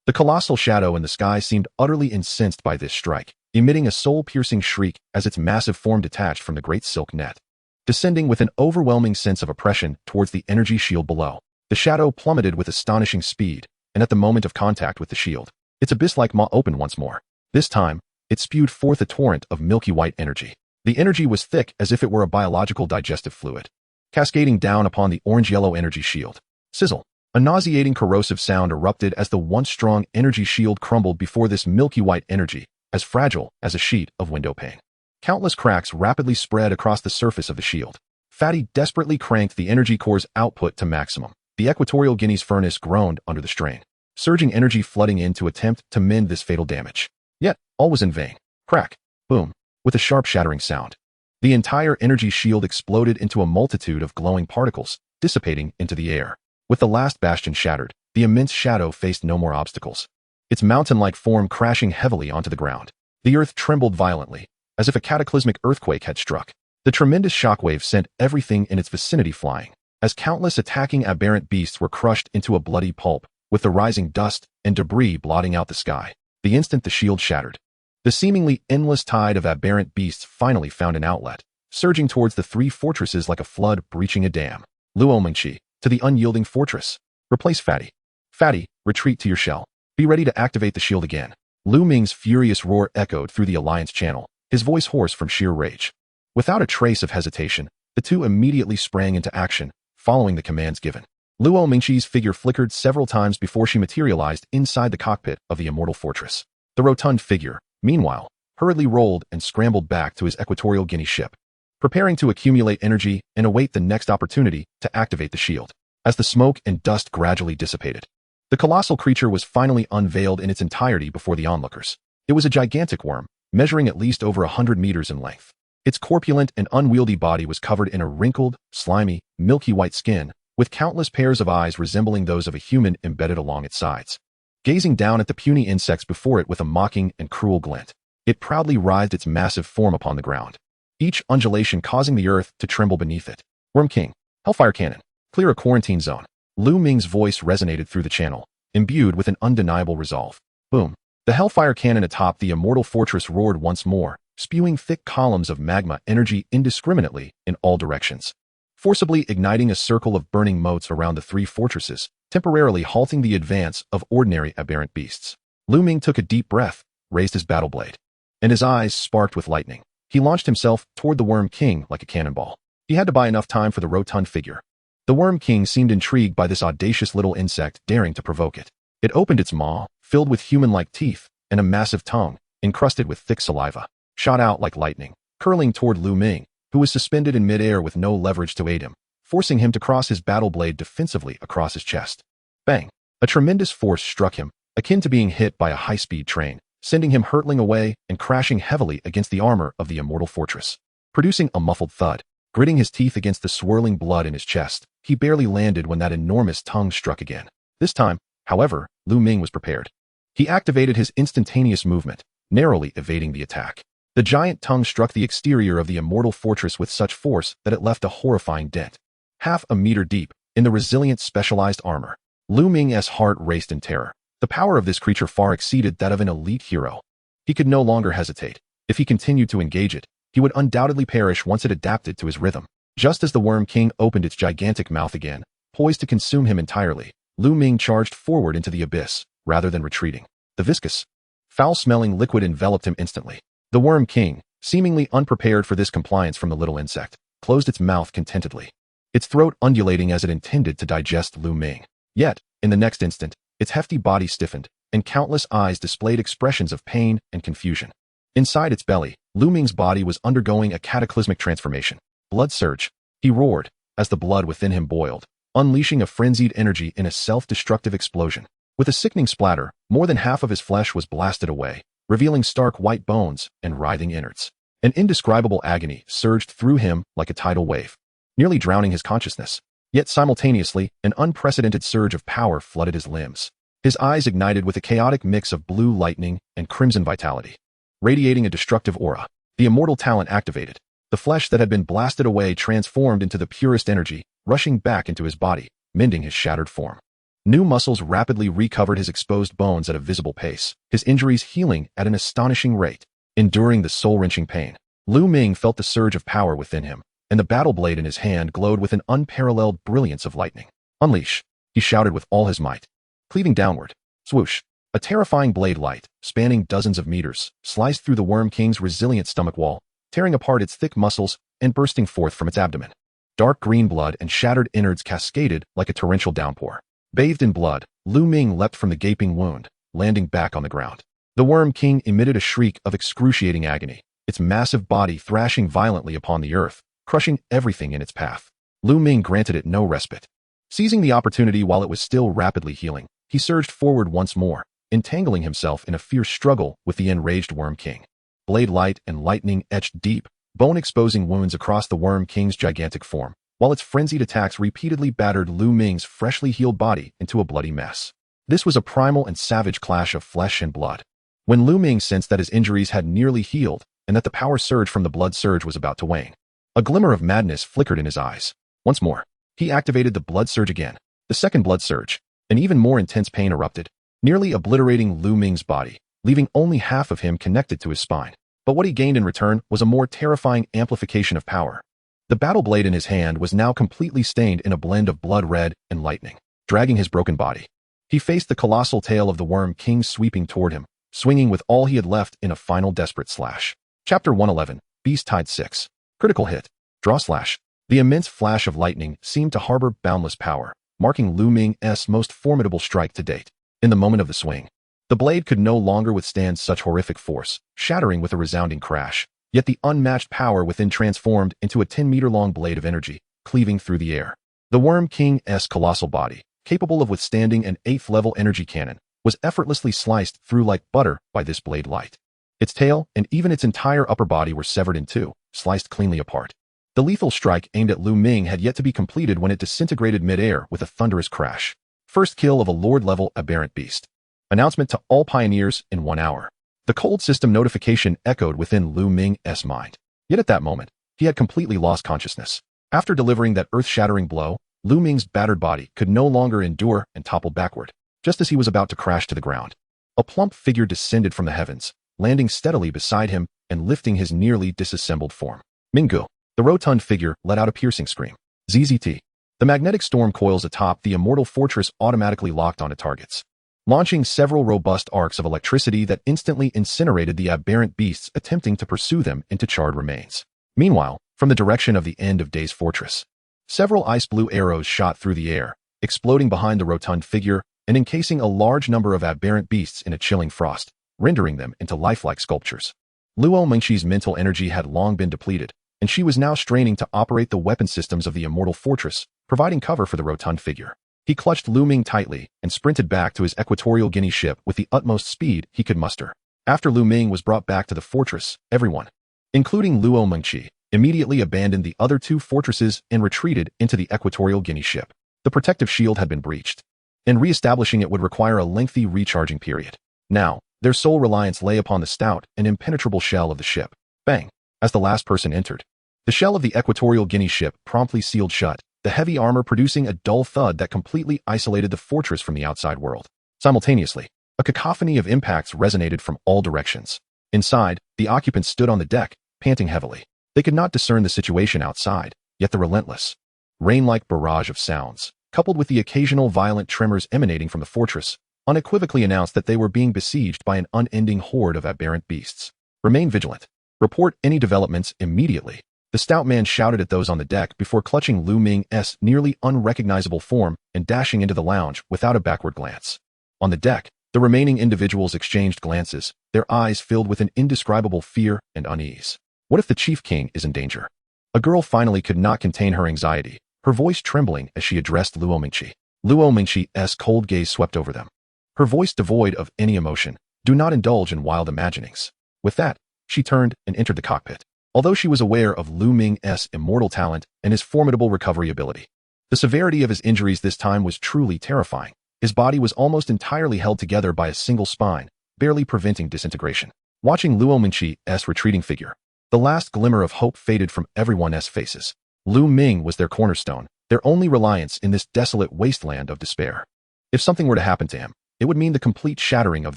The colossal shadow in the sky seemed utterly incensed by this strike, emitting a soul-piercing shriek as its massive form detached from the great silk net. Descending with an overwhelming sense of oppression towards the energy shield below, the shadow plummeted with astonishing speed, and at the moment of contact with the shield, its abyss-like maw opened once more. This time, it spewed forth a torrent of milky white energy. The energy was thick as if it were a biological digestive fluid, cascading down upon the orange-yellow energy shield. Sizzle! A nauseating corrosive sound erupted as the once strong energy shield crumbled before this milky white energy, as fragile as a sheet of window pane. Countless cracks rapidly spread across the surface of the shield. Fatty desperately cranked the energy core's output to maximum. The Equatorial Guinea's furnace groaned under the strain, surging energy flooding in to attempt to mend this fatal damage. Yet, all was in vain. Crack! Boom! With a sharp shattering sound, the entire energy shield exploded into a multitude of glowing particles, dissipating into the air. With the last bastion shattered, the immense shadow faced no more obstacles, its mountain-like form crashing heavily onto the ground. The earth trembled violently, as if a cataclysmic earthquake had struck. The tremendous shockwave sent everything in its vicinity flying, as countless attacking aberrant beasts were crushed into a bloody pulp, with the rising dust and debris blotting out the sky. The instant the shield shattered, the seemingly endless tide of aberrant beasts finally found an outlet, surging towards the three fortresses like a flood breaching a dam. Luomingchi, to the unyielding fortress. Replace Fatty. Fatty, retreat to your shell. Be ready to activate the shield again. Ming's furious roar echoed through the Alliance channel, his voice hoarse from sheer rage. Without a trace of hesitation, the two immediately sprang into action, following the commands given. Luomingchi's figure flickered several times before she materialized inside the cockpit of the immortal fortress. The rotund figure, meanwhile, hurriedly rolled and scrambled back to his Equatorial Guinea ship, preparing to accumulate energy and await the next opportunity to activate the shield. As the smoke and dust gradually dissipated, the colossal creature was finally unveiled in its entirety before the onlookers. It was a gigantic worm, measuring at least over 100 meters in length. Its corpulent and unwieldy body was covered in a wrinkled, slimy, milky white skin, with countless pairs of eyes resembling those of a human embedded along its sides. Gazing down at the puny insects before it with a mocking and cruel glint, it proudly writhed its massive form upon the ground, each undulation causing the earth to tremble beneath it. Worm King, Hellfire Cannon, clear a quarantine zone. Lu Ming's voice resonated through the channel, imbued with an undeniable resolve. Boom. The Hellfire Cannon atop the immortal fortress roared once more, spewing thick columns of magma energy indiscriminately in all directions, forcibly igniting a circle of burning motes around the three fortresses, temporarily halting the advance of ordinary aberrant beasts. Lu Ming took a deep breath, raised his battle blade, and his eyes sparked with lightning. He launched himself toward the Worm King like a cannonball. He had to buy enough time for the rotund figure. The Worm King seemed intrigued by this audacious little insect daring to provoke it. It opened its maw, filled with human-like teeth, and a massive tongue, encrusted with thick saliva, shot out like lightning, curling toward Lu Ming, who was suspended in midair with no leverage to aid him, forcing him to cross his battle blade defensively across his chest. Bang! A tremendous force struck him, akin to being hit by a high-speed train, sending him hurtling away and crashing heavily against the armor of the immortal fortress. Producing a muffled thud, gritting his teeth against the swirling blood in his chest, he barely landed when that enormous tongue struck again. This time, however, Lu Ming was prepared. He activated his instantaneous movement, narrowly evading the attack. The giant tongue struck the exterior of the immortal fortress with such force that it left a horrifying dent, half a meter deep, in the resilient specialized armor. Lu Ming's heart raced in terror. The power of this creature far exceeded that of an elite hero. He could no longer hesitate. If he continued to engage it, he would undoubtedly perish once it adapted to his rhythm. Just as the Worm King opened its gigantic mouth again, poised to consume him entirely, Lu Ming charged forward into the abyss, rather than retreating. The viscous, foul-smelling liquid enveloped him instantly. The Worm King, seemingly unprepared for this compliance from the little insect, closed its mouth contentedly, its throat undulating as it intended to digest Lu Ming. Yet, in the next instant, its hefty body stiffened, and countless eyes displayed expressions of pain and confusion. Inside its belly, Lu Ming's body was undergoing a cataclysmic transformation. Blood surge, he roared, as the blood within him boiled, unleashing a frenzied energy in a self-destructive explosion. With a sickening splatter, more than half of his flesh was blasted away, revealing stark white bones and writhing innards. An indescribable agony surged through him like a tidal wave, nearly drowning his consciousness. Yet simultaneously, an unprecedented surge of power flooded his limbs. His eyes ignited with a chaotic mix of blue lightning and crimson vitality, radiating a destructive aura. The immortal talent activated. The flesh that had been blasted away transformed into the purest energy, rushing back into his body, mending his shattered form. New muscles rapidly recovered his exposed bones at a visible pace, his injuries healing at an astonishing rate. Enduring the soul-wrenching pain, Lu Ming felt the surge of power within him, and the battle blade in his hand glowed with an unparalleled brilliance of lightning. Unleash, he shouted with all his might. Cleaving downward, swoosh, a terrifying blade light, spanning dozens of meters, sliced through the Worm King's resilient stomach wall, tearing apart its thick muscles and bursting forth from its abdomen. Dark green blood and shattered innards cascaded like a torrential downpour. Bathed in blood, Lu Ming leapt from the gaping wound, landing back on the ground. The Worm King emitted a shriek of excruciating agony, its massive body thrashing violently upon the earth, crushing everything in its path. Lu Ming granted it no respite. Seizing the opportunity while it was still rapidly healing, he surged forward once more, entangling himself in a fierce struggle with the enraged Worm King. Blade light and lightning etched deep, bone-exposing wounds across the Worm King's gigantic form, while its frenzied attacks repeatedly battered Lu Ming's freshly healed body into a bloody mess. This was a primal and savage clash of flesh and blood. When Lu Ming sensed that his injuries had nearly healed and that the power surge from the blood surge was about to wane, a glimmer of madness flickered in his eyes. Once more, he activated the blood surge again. The second blood surge, an even more intense pain erupted, nearly obliterating Lu Ming's body, leaving only half of him connected to his spine. But what he gained in return was a more terrifying amplification of power. The battle blade in his hand was now completely stained in a blend of blood red and lightning. Dragging his broken body, he faced the colossal tail of the Worm King sweeping toward him, swinging with all he had left in a final desperate slash. Chapter 111, Beast Tide 6. Critical hit. Draw slash. The immense flash of lightning seemed to harbor boundless power, marking Lu Ming's most formidable strike to date. In the moment of the swing, the blade could no longer withstand such horrific force, shattering with a resounding crash. Yet the unmatched power within transformed into a 10-meter-long blade of energy, cleaving through the air. The Worm King's colossal body, capable of withstanding an 8th-level energy cannon, was effortlessly sliced through like butter by this blade light. Its tail and even its entire upper body were severed in two, sliced cleanly apart. The lethal strike aimed at Lu Ming had yet to be completed when it disintegrated mid-air with a thunderous crash. First kill of a Lord-level aberrant beast. Announcement to all pioneers in 1 hour. The cold system notification echoed within Lu Ming's mind. Yet at that moment, he had completely lost consciousness. After delivering that earth-shattering blow, Lu Ming's battered body could no longer endure and toppled backward, just as he was about to crash to the ground. A plump figure descended from the heavens, landing steadily beside him and lifting his nearly disassembled form. Ming. The rotund figure let out a piercing scream. ZZT. The magnetic storm coils atop the immortal fortress automatically locked onto targets, launching several robust arcs of electricity that instantly incinerated the aberrant beasts attempting to pursue them into charred remains. Meanwhile, from the direction of the end of Day's fortress, several ice-blue arrows shot through the air, exploding behind the rotund figure and encasing a large number of aberrant beasts in a chilling frost, rendering them into lifelike sculptures. Luo Mengqi's mental energy had long been depleted, and she was now straining to operate the weapon systems of the immortal fortress, providing cover for the rotund figure. He clutched Lu Ming tightly and sprinted back to his Equatorial Guinea ship with the utmost speed he could muster. After Lu Ming was brought back to the fortress, everyone, including Luo Mengqi, immediately abandoned the other 2 fortresses and retreated into the Equatorial Guinea ship. The protective shield had been breached, and re-establishing it would require a lengthy recharging period. Now, their sole reliance lay upon the stout and impenetrable shell of the ship. Bang! As the last person entered, the shell of the Equatorial Guinea ship promptly sealed shut, the heavy armor producing a dull thud that completely isolated the fortress from the outside world. Simultaneously, a cacophony of impacts resonated from all directions. Inside, the occupants stood on the deck, panting heavily. They could not discern the situation outside, yet the relentless, rain-like barrage of sounds, coupled with the occasional violent tremors emanating from the fortress, unequivocally announced that they were being besieged by an unending horde of aberrant beasts. Remain vigilant. Report any developments immediately. The stout man shouted at those on the deck before clutching Lu Ming's nearly unrecognizable form and dashing into the lounge without a backward glance. On the deck, the remaining individuals exchanged glances, their eyes filled with an indescribable fear and unease. What if the Chief King is in danger? A girl finally could not contain her anxiety, her voice trembling as she addressed Luo Mengqi. Luo Mengqi's cold gaze swept over them, her voice devoid of any emotion. Do not indulge in wild imaginings. With that, she turned and entered the cockpit. Although she was aware of Lu Ming's immortal talent and his formidable recovery ability, the severity of his injuries this time was truly terrifying. His body was almost entirely held together by a single spine, barely preventing disintegration. Watching Luo Mengqi's retreating figure, the last glimmer of hope faded from everyone's faces. Lu Ming was their cornerstone, their only reliance in this desolate wasteland of despair. If something were to happen to him, it would mean the complete shattering of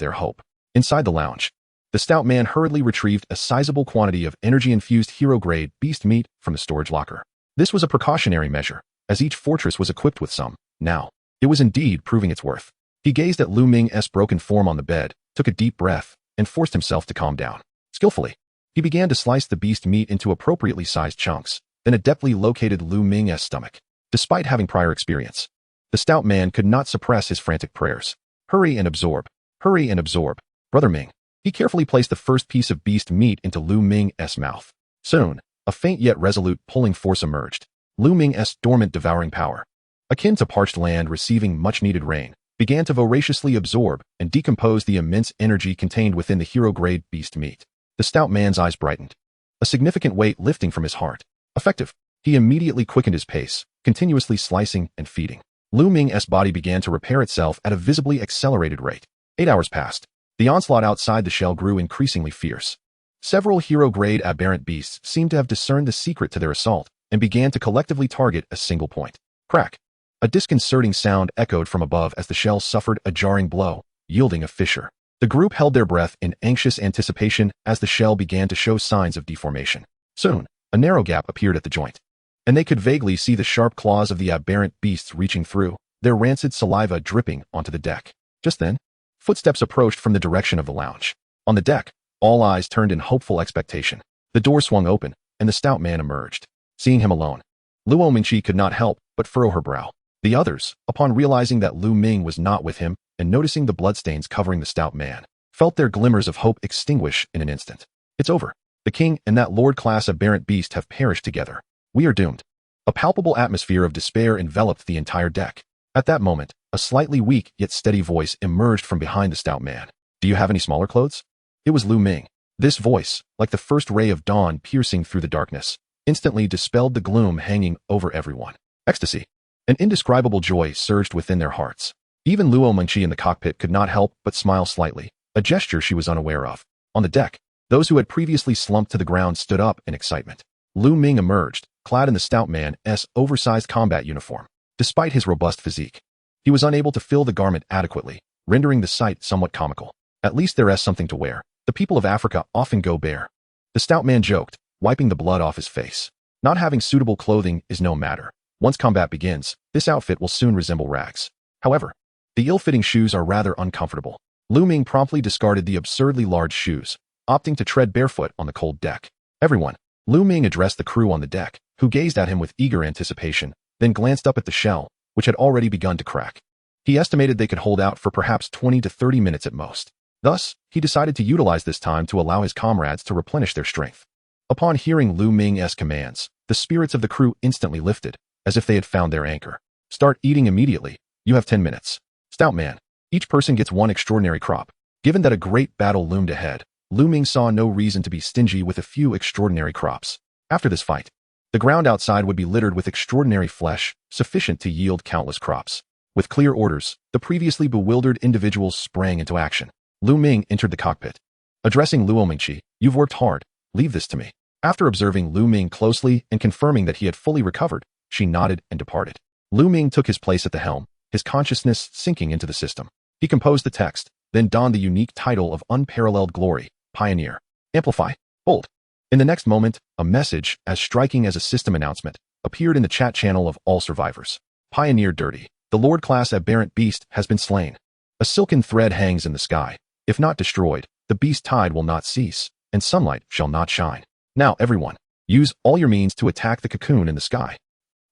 their hope. Inside the lounge, the stout man hurriedly retrieved a sizable quantity of energy-infused hero-grade beast meat from the storage locker. This was a precautionary measure, as each fortress was equipped with some. Now, it was indeed proving its worth. He gazed at Lu Ming's broken form on the bed, took a deep breath, and forced himself to calm down. Skillfully, he began to slice the beast meat into appropriately sized chunks, then adeptly located Lu Ming's stomach. Despite having prior experience, the stout man could not suppress his frantic prayers. Hurry and absorb. Hurry and absorb. Brother Ming. He carefully placed the first piece of beast meat into Lu Ming's mouth. Soon, a faint yet resolute pulling force emerged. Lu Ming's dormant devouring power, akin to parched land receiving much-needed rain, began to voraciously absorb and decompose the immense energy contained within the hero-grade beast meat. The stout man's eyes brightened, a significant weight lifting from his heart. Effective. He immediately quickened his pace, continuously slicing and feeding. Lu Ming's body began to repair itself at a visibly accelerated rate. 8 hours passed. The onslaught outside the shell grew increasingly fierce. Several hero-grade aberrant beasts seemed to have discerned the secret to their assault and began to collectively target a single point. Crack! A disconcerting sound echoed from above as the shell suffered a jarring blow, yielding a fissure. The group held their breath in anxious anticipation as the shell began to show signs of deformation. Soon, a narrow gap appeared at the joint, and they could vaguely see the sharp claws of the aberrant beasts reaching through, their rancid saliva dripping onto the deck. Just then, footsteps approached from the direction of the lounge. On the deck, all eyes turned in hopeful expectation. The door swung open, and the stout man emerged. Seeing him alone, Luo Mengqi could not help but furrow her brow. The others, upon realizing that Lu Ming was not with him and noticing the bloodstains covering the stout man, felt their glimmers of hope extinguish in an instant. It's over. The king and that lord-class aberrant beast have perished together. We are doomed. A palpable atmosphere of despair enveloped the entire deck. At that moment, a slightly weak yet steady voice emerged from behind the stout man. Do you have any smaller clothes? It was Lu Ming. This voice, like the first ray of dawn piercing through the darkness, instantly dispelled the gloom hanging over everyone. Ecstasy. An indescribable joy surged within their hearts. Even Luo Mengqi in the cockpit could not help but smile slightly, a gesture she was unaware of. On the deck, those who had previously slumped to the ground stood up in excitement. Lu Ming emerged, clad in the stout man's oversized combat uniform. Despite his robust physique, he was unable to fill the garment adequately, rendering the sight somewhat comical. At least there is something to wear. The people of Africa often go bare. The stout man joked, wiping the blood off his face. Not having suitable clothing is no matter. Once combat begins, this outfit will soon resemble rags. However, the ill-fitting shoes are rather uncomfortable. Lu Ming promptly discarded the absurdly large shoes, opting to tread barefoot on the cold deck. Everyone. Lu Ming addressed the crew on the deck, who gazed at him with eager anticipation, then glanced up at the shell, which had already begun to crack. He estimated they could hold out for perhaps 20 to 30 minutes at most. Thus, he decided to utilize this time to allow his comrades to replenish their strength. Upon hearing Lu Ming's commands, the spirits of the crew instantly lifted, as if they had found their anchor. Start eating immediately. You have 10 minutes. Stout man. Each person gets one extraordinary crop. Given that a great battle loomed ahead, Lu Ming saw no reason to be stingy with a few extraordinary crops. After this fight, the ground outside would be littered with extraordinary flesh, sufficient to yield countless crops. With clear orders, the previously bewildered individuals sprang into action. Lu Ming entered the cockpit. Addressing Luo Mengqi, "You've worked hard. Leave this to me." After observing Lu Ming closely and confirming that he had fully recovered, she nodded and departed. Lu Ming took his place at the helm, his consciousness sinking into the system. He composed the text, then donned the unique title of Unparalleled Glory, Pioneer. Amplify. Bold. In the next moment, a message, as striking as a system announcement, appeared in the chat channel of all survivors. Pioneer Dirty. The Lord-class aberrant beast has been slain. A silken thread hangs in the sky. If not destroyed, the beast tide will not cease, and sunlight shall not shine. Now, everyone, use all your means to attack the cocoon in the sky.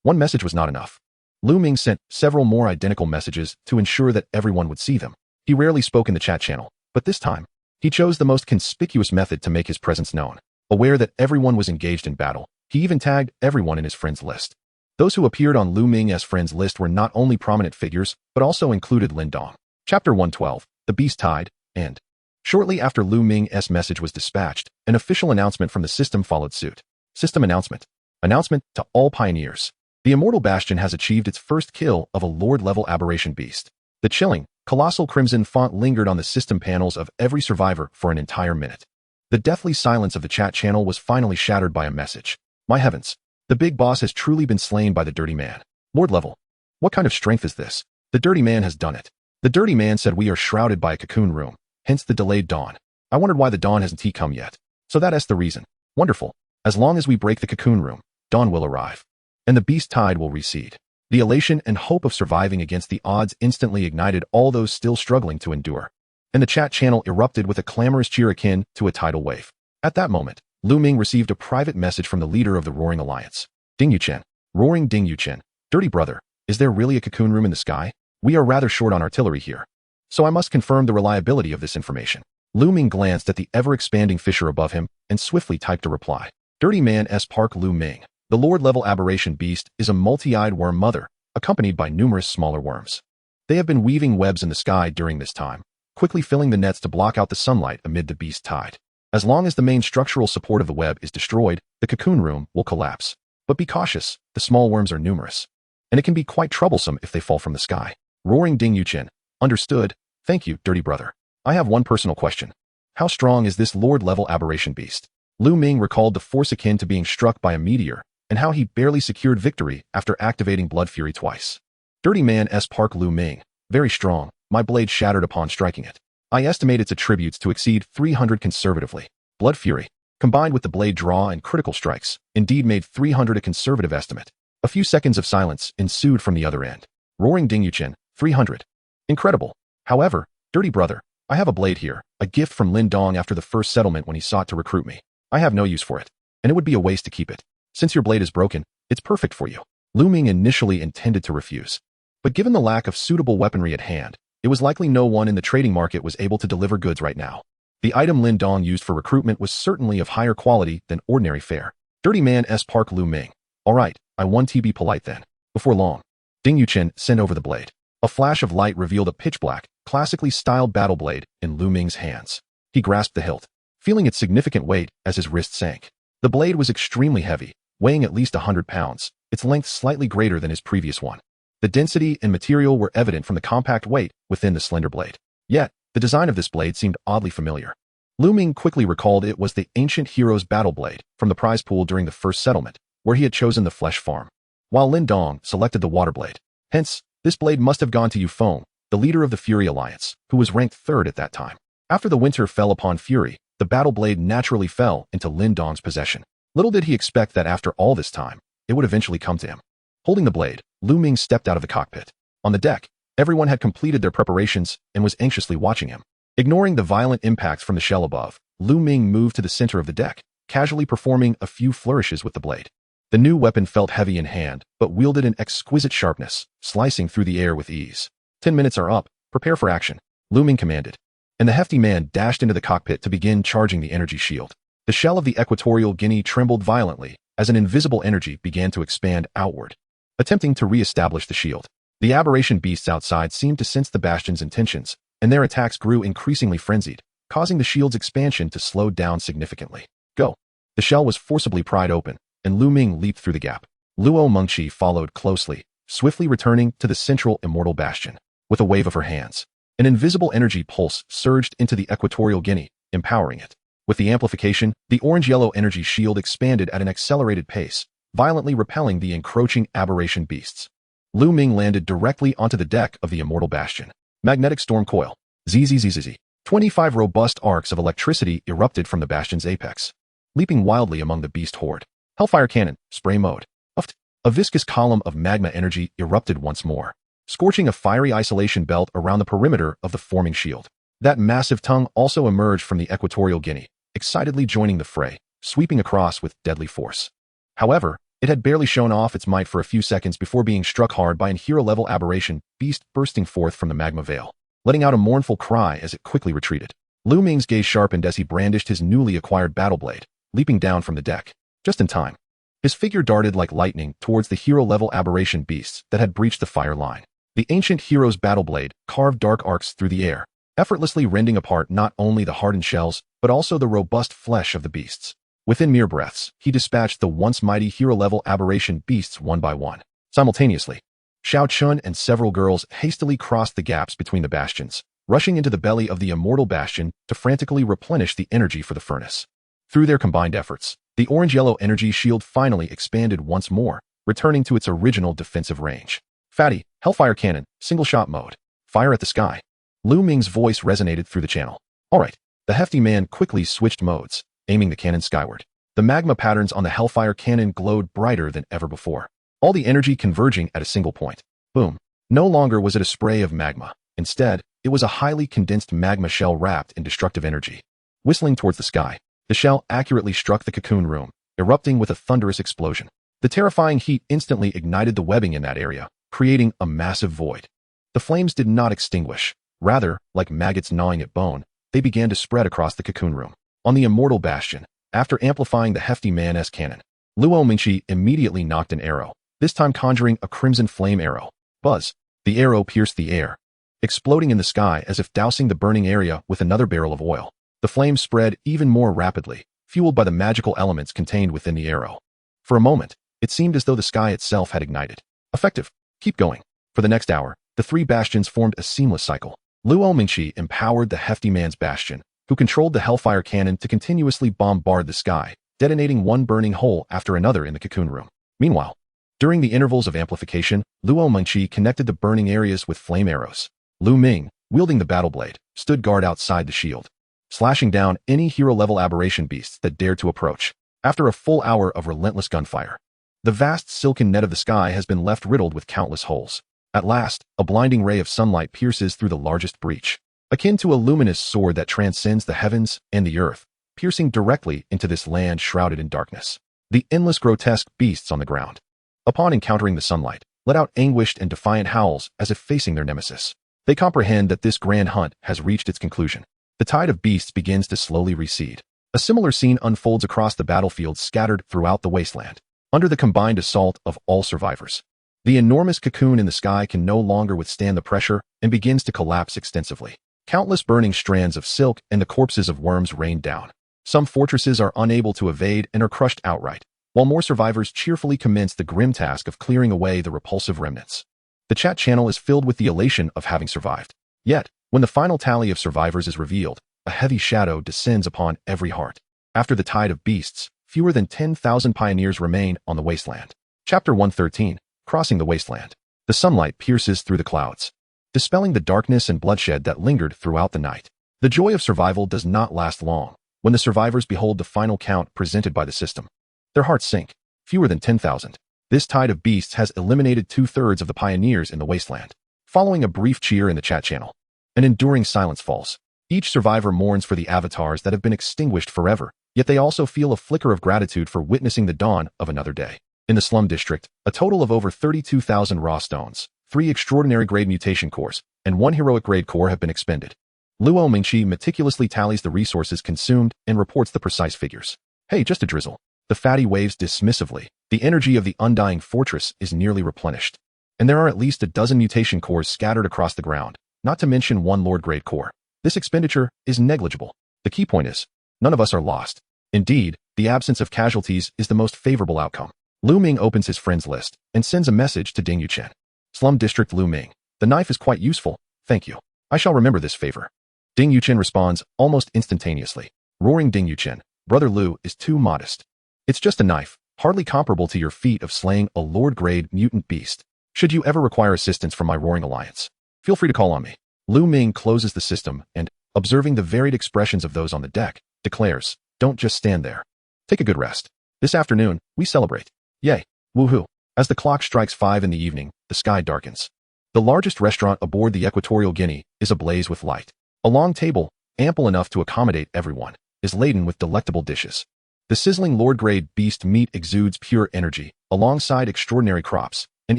One message was not enough. Lu Ming sent several more identical messages to ensure that everyone would see them. He rarely spoke in the chat channel, but this time, he chose the most conspicuous method to make his presence known. Aware that everyone was engaged in battle, he even tagged everyone in his friends list. Those who appeared on Lu Ming's friends list were not only prominent figures, but also included Lin Dong. Chapter 112, The Beast Tide, End. Shortly after Lu Ming's message was dispatched, an official announcement from the system followed suit. System announcement. Announcement to all pioneers. The Immortal Bastion has achieved its first kill of a Lord-level aberration beast. The chilling, colossal crimson font lingered on the system panels of every survivor for an entire minute. The deathly silence of the chat channel was finally shattered by a message. My heavens, the big boss has truly been slain by the Dirty Man. Lord level. What kind of strength is this? The Dirty Man has done it. The Dirty Man said we are shrouded by a cocoon room, hence the delayed dawn. I wondered why the dawn hasn't come yet. So that's the reason. Wonderful. As long as we break the cocoon room, dawn will arrive. And the beast tide will recede. The elation and hope of surviving against the odds instantly ignited all those still struggling to endure. And the chat channel erupted with a clamorous cheer akin to a tidal wave. At that moment, Lu Ming received a private message from the leader of the Roaring Alliance. Ding Yuchen. Roaring Ding Yuchen. Dirty brother, is there really a cocoon room in the sky? We are rather short on artillery here. So I must confirm the reliability of this information. Lu Ming glanced at the ever-expanding fissure above him and swiftly typed a reply. Dirty Man S. Park Lu Ming. The Lord-level aberration beast is a multi-eyed worm mother, accompanied by numerous smaller worms. They have been weaving webs in the sky during this time, quickly filling the nets to block out the sunlight amid the beast tide. As long as the main structural support of the web is destroyed, the cocoon room will collapse. But be cautious, the small worms are numerous. And it can be quite troublesome if they fall from the sky. Roaring Ding Yuchen. Understood. Thank you, dirty brother. I have one personal question. How strong is this Lord-level aberration beast? Lu Ming recalled the force akin to being struck by a meteor, and how he barely secured victory after activating Blood Fury twice. Dirty Man S. Park Lu Ming. Very strong. My blade shattered upon striking it. I estimate its attributes to exceed 300 conservatively. Blood Fury, combined with the blade draw and critical strikes, indeed made 300 a conservative estimate. A few seconds of silence ensued from the other end. Roaring Ding Yuchen. 300. Incredible. However, dirty brother, I have a blade here, a gift from Lin Dong after the first settlement when he sought to recruit me. I have no use for it, and it would be a waste to keep it. Since your blade is broken, it's perfect for you. Lu Ming initially intended to refuse. But given the lack of suitable weaponry at hand, it was likely no one in the trading market was able to deliver goods right now. The item Lin Dong used for recruitment was certainly of higher quality than ordinary fare. Dirty Man S. Park Lu Ming. Alright, I want to be polite then. Before long, Ding Yuchen sent over the blade. A flash of light revealed a pitch-black, classically styled battle blade in Lu Ming's hands. He grasped the hilt. feeling its significant weight as his wrist sank. The blade was extremely heavy, weighing at least 100 pounds, its length slightly greater than his previous one. The density and material were evident from the compact weight within the slender blade. Yet, the design of this blade seemed oddly familiar. Ming quickly recalled it was the ancient hero's battle blade from the prize pool during the first settlement, where he had chosen the flesh farm, while Lin Dong selected the water blade. Hence, this blade must have gone to Yu Feng, the leader of the Fury Alliance, who was ranked 3rd at that time. After the winter fell upon Fury, the battle blade naturally fell into Lin Dong's possession. Little did he expect that after all this time, it would eventually come to him. Holding the blade, Ming stepped out of the cockpit. On the deck, everyone had completed their preparations and was anxiously watching him. Ignoring the violent impacts from the shell above, Ming moved to the center of the deck, casually performing a few flourishes with the blade. The new weapon felt heavy in hand, but wielded an exquisite sharpness, slicing through the air with ease. 10 minutes are up, prepare for action, Ming commanded. And the hefty man dashed into the cockpit to begin charging the energy shield. The shell of the Equatorial Guinea trembled violently as an invisible energy began to expand outward, attempting to re-establish the shield. The aberration beasts outside seemed to sense the Bastion's intentions, and their attacks grew increasingly frenzied, causing the shield's expansion to slow down significantly. Go! The shell was forcibly pried open, and Ming leaped through the gap. Luo Mengqi followed closely, swiftly returning to the central immortal bastion. With a wave of her hands, an invisible energy pulse surged into the Equatorial Guinea, empowering it. With the amplification, the orange-yellow energy shield expanded at an accelerated pace, violently repelling the encroaching aberration beasts. Ming landed directly onto the deck of the immortal bastion. Magnetic storm coil. Zzz. 25 robust arcs of electricity erupted from the bastion's apex, leaping wildly among the beast horde. Hellfire cannon, spray mode. Uft. A viscous column of magma energy erupted once more, scorching a fiery isolation belt around the perimeter of the forming shield. That massive tongue also emerged from the Equatorial Guinea, excitedly joining the fray, sweeping across with deadly force. However, it had barely shown off its might for a few seconds before being struck hard by an hero-level aberration beast bursting forth from the magma veil, letting out a mournful cry as it quickly retreated. Ming's gaze sharpened as he brandished his newly acquired battle blade, leaping down from the deck. Just in time. His figure darted like lightning towards the hero-level aberration beasts that had breached the fire line. The ancient hero's battle blade carved dark arcs through the air, effortlessly rending apart not only the hardened shells, but also the robust flesh of the beasts. Within mere breaths, he dispatched the once mighty hero-level aberration beasts one by one. Simultaneously, Xiao Chun and several girls hastily crossed the gaps between the bastions, rushing into the belly of the immortal bastion to frantically replenish the energy for the furnace. Through their combined efforts, the orange-yellow energy shield finally expanded once more, returning to its original defensive range. Fatty, Hellfire Cannon, single-shot mode. Fire at the sky. Ming's voice resonated through the channel. Alright, the hefty man quickly switched modes, aiming the cannon skyward. The magma patterns on the Hellfire Cannon glowed brighter than ever before, all the energy converging at a single point. Boom. No longer was it a spray of magma. Instead, it was a highly condensed magma shell wrapped in destructive energy. Whistling towards the sky, the shell accurately struck the cocoon room, erupting with a thunderous explosion. The terrifying heat instantly ignited the webbing in that area, creating a massive void. The flames did not extinguish. Rather, like maggots gnawing at bone, they began to spread across the cocoon room. On the immortal bastion, after amplifying the hefty man's cannon, Luo Mengqi immediately knocked an arrow, this time conjuring a crimson flame arrow. Buzz! The arrow pierced the air, exploding in the sky as if dousing the burning area with another barrel of oil. The flames spread even more rapidly, fueled by the magical elements contained within the arrow. For a moment, it seemed as though the sky itself had ignited. Effective. Keep going. For the next hour, the three bastions formed a seamless cycle. Luo Mengqi empowered the hefty man's bastion, who controlled the Hellfire Cannon to continuously bombard the sky, detonating one burning hole after another in the cocoon room. Meanwhile, during the intervals of amplification, Luo Mengqi connected the burning areas with flame arrows. Ming, wielding the battle blade, stood guard outside the shield, slashing down any hero-level aberration beasts that dared to approach. After a full hour of relentless gunfire, the vast silken net of the sky has been left riddled with countless holes. At last, a blinding ray of sunlight pierces through the largest breach, akin to a luminous sword that transcends the heavens and the earth, piercing directly into this land shrouded in darkness. The endless grotesque beasts on the ground, upon encountering the sunlight, let out anguished and defiant howls as if facing their nemesis. They comprehend that this grand hunt has reached its conclusion. The tide of beasts begins to slowly recede. A similar scene unfolds across the battlefield scattered throughout the wasteland, under the combined assault of all survivors. The enormous cocoon in the sky can no longer withstand the pressure and begins to collapse extensively. Countless burning strands of silk and the corpses of worms rain down, Some fortresses are unable to evade and are crushed outright, while more survivors cheerfully commence the grim task of clearing away the repulsive remnants. The chat channel is filled with the elation of having survived. Yet, when the final tally of survivors is revealed, a heavy shadow descends upon every heart. After the tide of beasts, fewer than 10,000 pioneers remain on the Wasteland. Chapter 113, Crossing the Wasteland. The sunlight pierces through the clouds, dispelling the darkness and bloodshed that lingered throughout the night. The joy of survival does not last long. When the survivors behold the final count presented by the system, their hearts sink. Fewer than 10,000. This tide of beasts has eliminated 2/3 of the pioneers in the Wasteland. Following a brief cheer in the chat channel, an enduring silence falls. Each survivor mourns for the avatars that have been extinguished forever, yet they also feel a flicker of gratitude for witnessing the dawn of another day. In the slum district, a total of over 32,000 raw stones, 3 extraordinary grade mutation cores, and 1 heroic grade core have been expended. Luo Mingqi meticulously tallies the resources consumed and reports the precise figures. Hey, just a drizzle. The fatty waves dismissively. The energy of the undying fortress is nearly replenished. And there are at least a dozen mutation cores scattered across the ground, not to mention 1 Lord grade core. This expenditure is negligible. The key point is, none of us are lost. Indeed, the absence of casualties is the most favorable outcome. Lu Ming opens his friends list and sends a message to Ding Yuchen. Slum District Lu Ming. The knife is quite useful, thank you. I shall remember this favor. Ding Yuchen responds almost instantaneously. Roaring Ding Yuchen, Brother Lu is too modest. It's just a knife, hardly comparable to your feat of slaying a Lord-grade mutant beast. Should you ever require assistance from my Roaring Alliance, feel free to call on me. Lu Ming closes the system and, observing the varied expressions of those on the deck, declares, don't just stand there. Take a good rest. This afternoon, we celebrate. Yay. Woohoo. As the clock strikes 5 in the evening, the sky darkens. The largest restaurant aboard the Equatorial Guinea is ablaze with light. A long table, ample enough to accommodate everyone, is laden with delectable dishes. The sizzling Lord-grade beast meat exudes pure energy, alongside extraordinary crops, and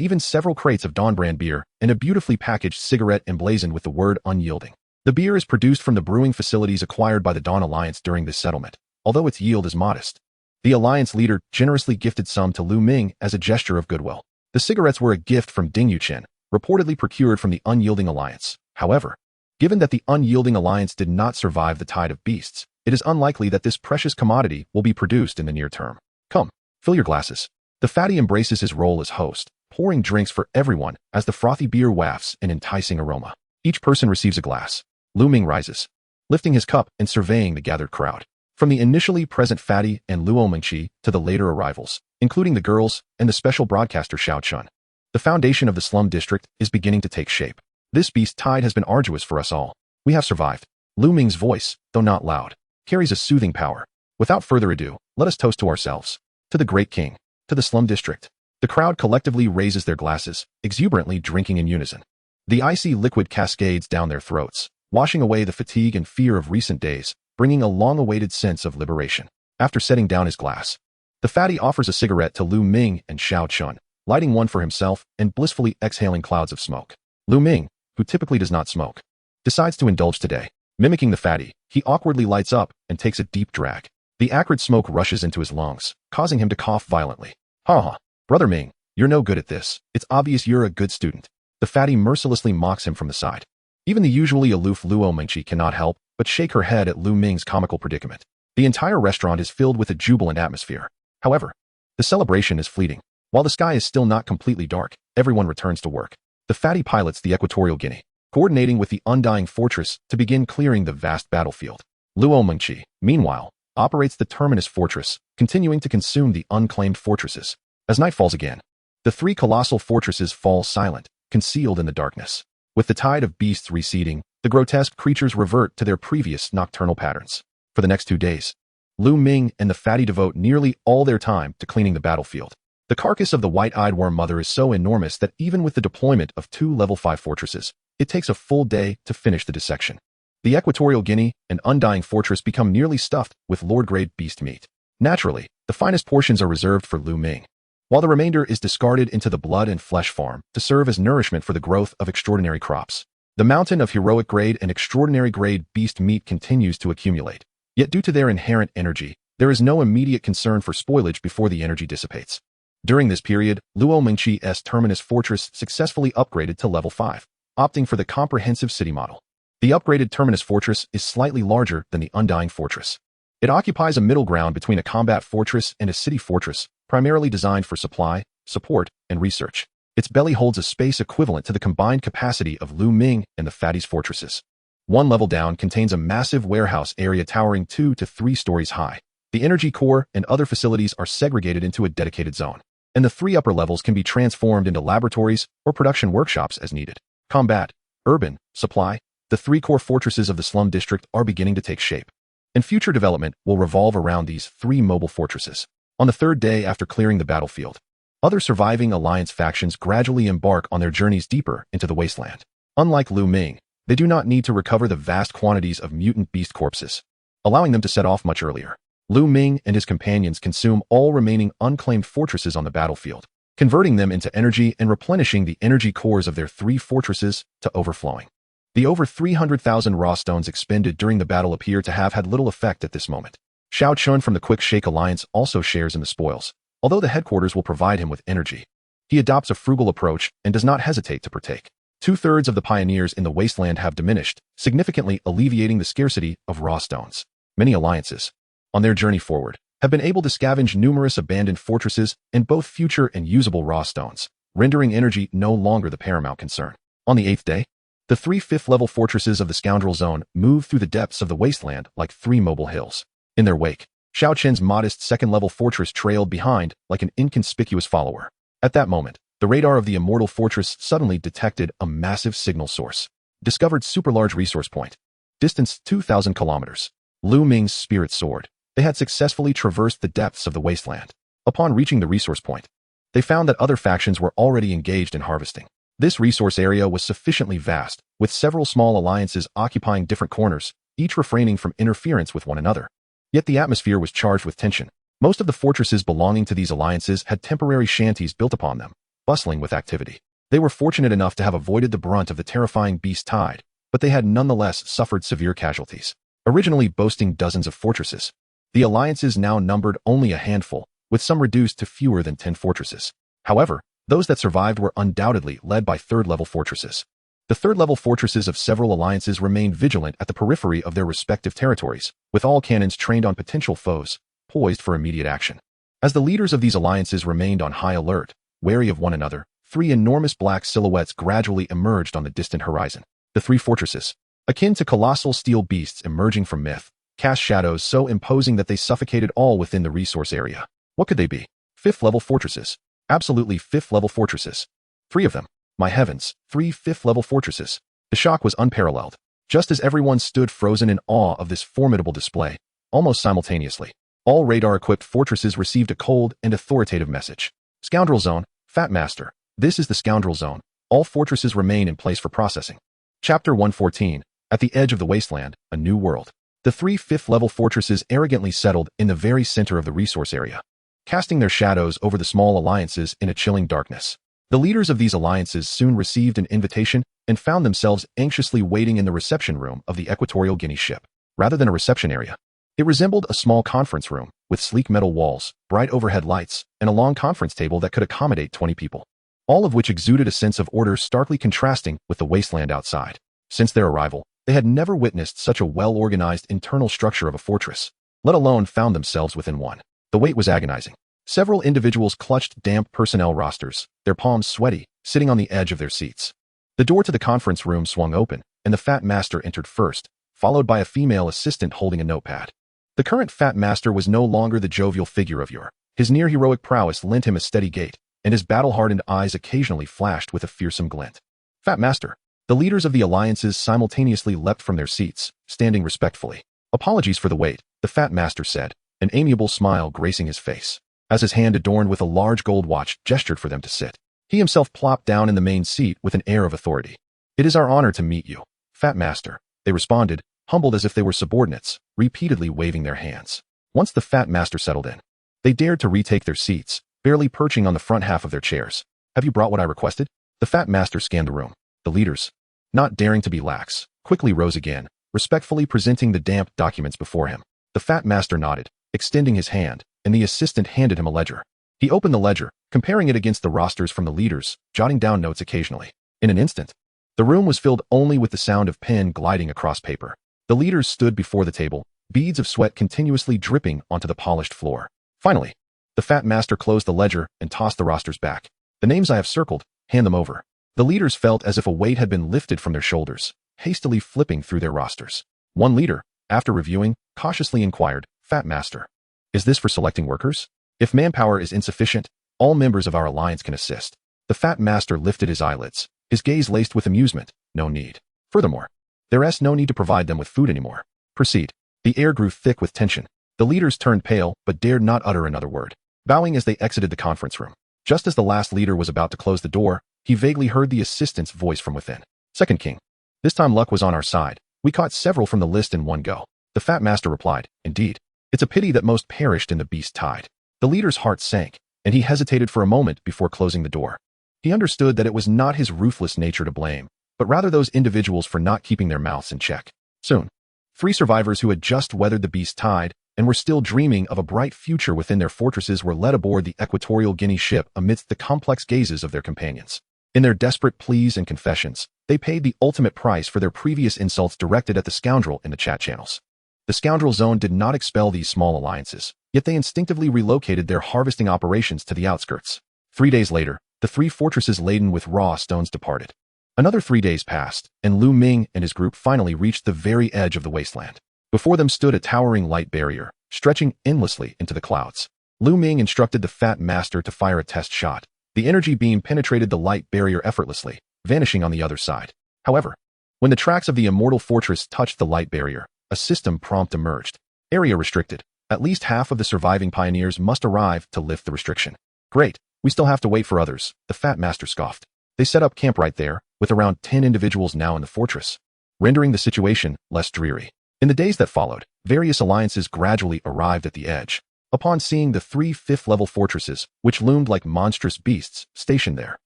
even several crates of Dawn brand beer and a beautifully packaged cigarette emblazoned with the word unyielding. The beer is produced from the brewing facilities acquired by the Dawn Alliance during this settlement, although its yield is modest. The Alliance leader generously gifted some to Lu Ming as a gesture of goodwill. The cigarettes were a gift from Ding Yuchen, reportedly procured from the Unyielding Alliance. However, given that the Unyielding Alliance did not survive the tide of beasts, it is unlikely that this precious commodity will be produced in the near term. Come, fill your glasses. The fatty embraces his role as host, pouring drinks for everyone as the frothy beer wafts an enticing aroma. Each person receives a glass. Lu Ming rises, lifting his cup and surveying the gathered crowd. From the initially present Fatty and Luo Mingqi to the later arrivals, including the girls and the special broadcaster Xiao Chun, the foundation of the slum district is beginning to take shape. This beast tide has been arduous for us all. We have survived. Lu Ming's voice, though not loud, carries a soothing power. Without further ado, let us toast to ourselves, to the great king, to the slum district. The crowd collectively raises their glasses, exuberantly drinking in unison. The icy liquid cascades down their throats, washing away the fatigue and fear of recent days, bringing a long-awaited sense of liberation. After setting down his glass, the fatty offers a cigarette to Lu Ming and Xiao Chun, lighting one for himself and blissfully exhaling clouds of smoke. Lu Ming, who typically does not smoke, decides to indulge today. Mimicking the fatty, he awkwardly lights up and takes a deep drag. The acrid smoke rushes into his lungs, causing him to cough violently. Ha ha, Brother Ming, you're no good at this. It's obvious you're a good student. The fatty mercilessly mocks him from the side. Even the usually aloof Luo Mingqi cannot help but shake her head at Lu Ming's comical predicament. The entire restaurant is filled with a jubilant atmosphere. However, the celebration is fleeting. While the sky is still not completely dark, everyone returns to work. The fatty pilots the Equatorial Guinea, coordinating with the undying fortress to begin clearing the vast battlefield. Luo Mingqi, meanwhile, operates the Terminus Fortress, continuing to consume the unclaimed fortresses. As night falls again, the 3 colossal fortresses fall silent, concealed in the darkness. With the tide of beasts receding, the grotesque creatures revert to their previous nocturnal patterns. For the next 2 days, Lu Ming and the fatty devote nearly all their time to cleaning the battlefield. The carcass of the white-eyed worm mother is so enormous that even with the deployment of 2 level 5 fortresses, it takes a full day to finish the dissection. The Equatorial Guinea and Undying Fortress become nearly stuffed with Lord-grade beast meat. Naturally, the finest portions are reserved for Lu Ming, while the remainder is discarded into the blood and flesh farm to serve as nourishment for the growth of extraordinary crops. The mountain of heroic grade and extraordinary grade beast meat continues to accumulate. Yet due to their inherent energy, there is no immediate concern for spoilage before the energy dissipates. During this period, Luo Mingqi's Terminus Fortress successfully upgraded to level 5, opting for the comprehensive city model. The upgraded Terminus Fortress is slightly larger than the Undying Fortress. It occupies a middle ground between a combat fortress and a city fortress, primarily designed for supply, support, and research. Its belly holds a space equivalent to the combined capacity of Ming and the Fatty's fortresses. One level down contains a massive warehouse area towering 2 to 3 stories high. The energy core and other facilities are segregated into a dedicated zone, and the 3 upper levels can be transformed into laboratories or production workshops as needed. Combat, urban, supply, the 3 core fortresses of the slum district are beginning to take shape, and future development will revolve around these 3 mobile fortresses. On the 3rd day after clearing the battlefield, other surviving Alliance factions gradually embark on their journeys deeper into the Wasteland. Unlike Ming, they do not need to recover the vast quantities of mutant beast corpses, allowing them to set off much earlier. Ming and his companions consume all remaining unclaimed fortresses on the battlefield, converting them into energy and replenishing the energy cores of their 3 fortresses to overflowing. The over 300,000 raw stones expended during the battle appear to have had little effect at this moment. Xiao Chun from the Quick Shake Alliance also shares in the spoils, although the headquarters will provide him with energy. He adopts a frugal approach and does not hesitate to partake. 2/3 of the pioneers in the Wasteland have diminished, significantly alleviating the scarcity of raw stones. Many alliances, on their journey forward, have been able to scavenge numerous abandoned fortresses and both future and usable raw stones, rendering energy no longer the paramount concern. On the 8th day, the 3 fifth-level fortresses of the Scoundrel Zone move through the depths of the Wasteland like 3 mobile hills. In their wake, Xiao Chen's modest 2nd-level fortress trailed behind like an inconspicuous follower. At that moment, the radar of the Immortal Fortress suddenly detected a massive signal source. Discovered super-large resource point. Distance 2,000 kilometers. Ming's spirit soared. They had successfully traversed the depths of the Wasteland. Upon reaching the resource point, they found that other factions were already engaged in harvesting. This resource area was sufficiently vast, with several small alliances occupying different corners, each refraining from interference with one another. Yet the atmosphere was charged with tension. Most of the fortresses belonging to these alliances had temporary shanties built upon them, bustling with activity. They were fortunate enough to have avoided the brunt of the terrifying beast tide, but they had nonetheless suffered severe casualties. Originally boasting dozens of fortresses, the alliances now numbered only a handful, with some reduced to fewer than 10 fortresses. However, those that survived were undoubtedly led by 3rd-level fortresses. The 3rd-level fortresses of several alliances remained vigilant at the periphery of their respective territories, with all cannons trained on potential foes, poised for immediate action. As the leaders of these alliances remained on high alert, wary of one another, 3 enormous black silhouettes gradually emerged on the distant horizon. The 3 fortresses, akin to colossal steel beasts emerging from myth, cast shadows so imposing that they suffocated all within the resource area. What could they be? 5th-level fortresses. Absolutely 5th-level fortresses. 3 of them. My heavens, 3 5th-level fortresses. The shock was unparalleled. Just as everyone stood frozen in awe of this formidable display, almost simultaneously, all radar-equipped fortresses received a cold and authoritative message. Scoundrel Zone, Fat Master. This is the Scoundrel Zone. All fortresses remain in place for processing. Chapter 114. At the edge of the Wasteland, a new world. The 3 5th-level fortresses arrogantly settled in the very center of the resource area, casting their shadows over the small alliances in a chilling darkness. The leaders of these alliances soon received an invitation and found themselves anxiously waiting in the reception room of the Equatorial Guinea ship. Rather than a reception area, it resembled a small conference room with sleek metal walls, bright overhead lights, and a long conference table that could accommodate 20 people, all of which exuded a sense of order starkly contrasting with the wasteland outside. Since their arrival, they had never witnessed such a well-organized internal structure of a fortress, let alone found themselves within one. The wait was agonizing. Several individuals clutched damp personnel rosters, their palms sweaty, sitting on the edge of their seats. The door to the conference room swung open, and the Fat Master entered first, followed by a female assistant holding a notepad. The current Fat Master was no longer the jovial figure of yore. His near-heroic prowess lent him a steady gait, and his battle-hardened eyes occasionally flashed with a fearsome glint. Fat Master. The leaders of the alliances simultaneously leapt from their seats, standing respectfully. Apologies for the wait, the Fat Master said, an amiable smile gracing his face, as his hand adorned with a large gold watch gestured for them to sit. He himself plopped down in the main seat with an air of authority. It is our honor to meet you, Fat Master, they responded, humbled as if they were subordinates, repeatedly waving their hands. Once the Fat Master settled in, they dared to retake their seats, barely perching on the front half of their chairs. Have you brought what I requested? The Fat Master scanned the room. The leaders, not daring to be lax, quickly rose again, respectfully presenting the damp documents before him. The Fat Master nodded, extending his hand, and the assistant handed him a ledger. He opened the ledger, comparing it against the rosters from the leaders, jotting down notes occasionally. In an instant, the room was filled only with the sound of pen gliding across paper. The leaders stood before the table, beads of sweat continuously dripping onto the polished floor. Finally, the fat master closed the ledger and tossed the rosters back. The names I have circled, hand them over. The leaders felt as if a weight had been lifted from their shoulders, hastily flipping through their rosters. One leader, after reviewing, cautiously inquired, Fat Master, is this for selecting workers? If manpower is insufficient, all members of our alliance can assist. The Fat Master lifted his eyelids, his gaze laced with amusement. No need. Furthermore, there's no need to provide them with food anymore. Proceed. The air grew thick with tension. The leaders turned pale but dared not utter another word, bowing as they exited the conference room. Just as the last leader was about to close the door, he vaguely heard the assistant's voice from within. Second King. This time luck was on our side. We caught several from the list in one go. The Fat Master replied, Indeed. It's a pity that most perished in the beast tide. The leader's heart sank, and he hesitated for a moment before closing the door. He understood that it was not his ruthless nature to blame, but rather those individuals for not keeping their mouths in check. Soon, 3 survivors who had just weathered the beast tide and were still dreaming of a bright future within their fortresses were led aboard the Equatorial Guinea ship amidst the complex gazes of their companions. In their desperate pleas and confessions, they paid the ultimate price for their previous insults directed at the scoundrel in the chat channels. The scoundrel zone did not expel these small alliances, yet they instinctively relocated their harvesting operations to the outskirts. 3 days later, the 3 fortresses laden with raw stones departed. Another 3 days passed, and Lu Ming and his group finally reached the very edge of the wasteland. Before them stood a towering light barrier, stretching endlessly into the clouds. Lu Ming instructed the Fat Master to fire a test shot. The energy beam penetrated the light barrier effortlessly, vanishing on the other side. However, when the tracks of the immortal fortress touched the light barrier, a system prompt emerged. Area restricted. At least half of the surviving pioneers must arrive to lift the restriction. Great, we still have to wait for others, the Fat Master scoffed. They set up camp right there, with around 10 individuals now in the fortress, rendering the situation less dreary. In the days that followed, various alliances gradually arrived at the edge. Upon seeing the 3 fifth-level fortresses, which loomed like monstrous beasts, stationed there.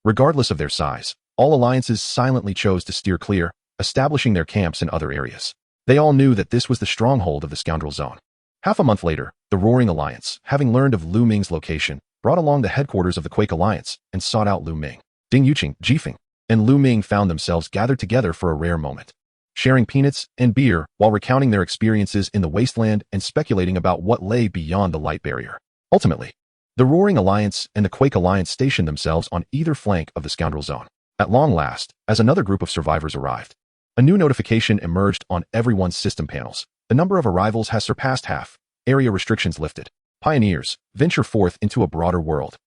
Regardless of their size, all alliances silently chose to steer clear, establishing their camps in other areas. They all knew that this was the stronghold of the Scoundrel Zone. Half a month later, the Roaring Alliance, having learned of Lu Ming's location, brought along the headquarters of the Quake Alliance and sought out Lu Ming. Ding Yuqing, Jifeng, and Lu Ming found themselves gathered together for a rare moment, sharing peanuts and beer while recounting their experiences in the Wasteland and speculating about what lay beyond the light barrier. Ultimately, the Roaring Alliance and the Quake Alliance stationed themselves on either flank of the Scoundrel Zone. At long last, as another group of survivors arrived, a new notification emerged on everyone's system panels. The number of arrivals has surpassed half. Area restrictions lifted. Pioneers, venture forth into a broader world.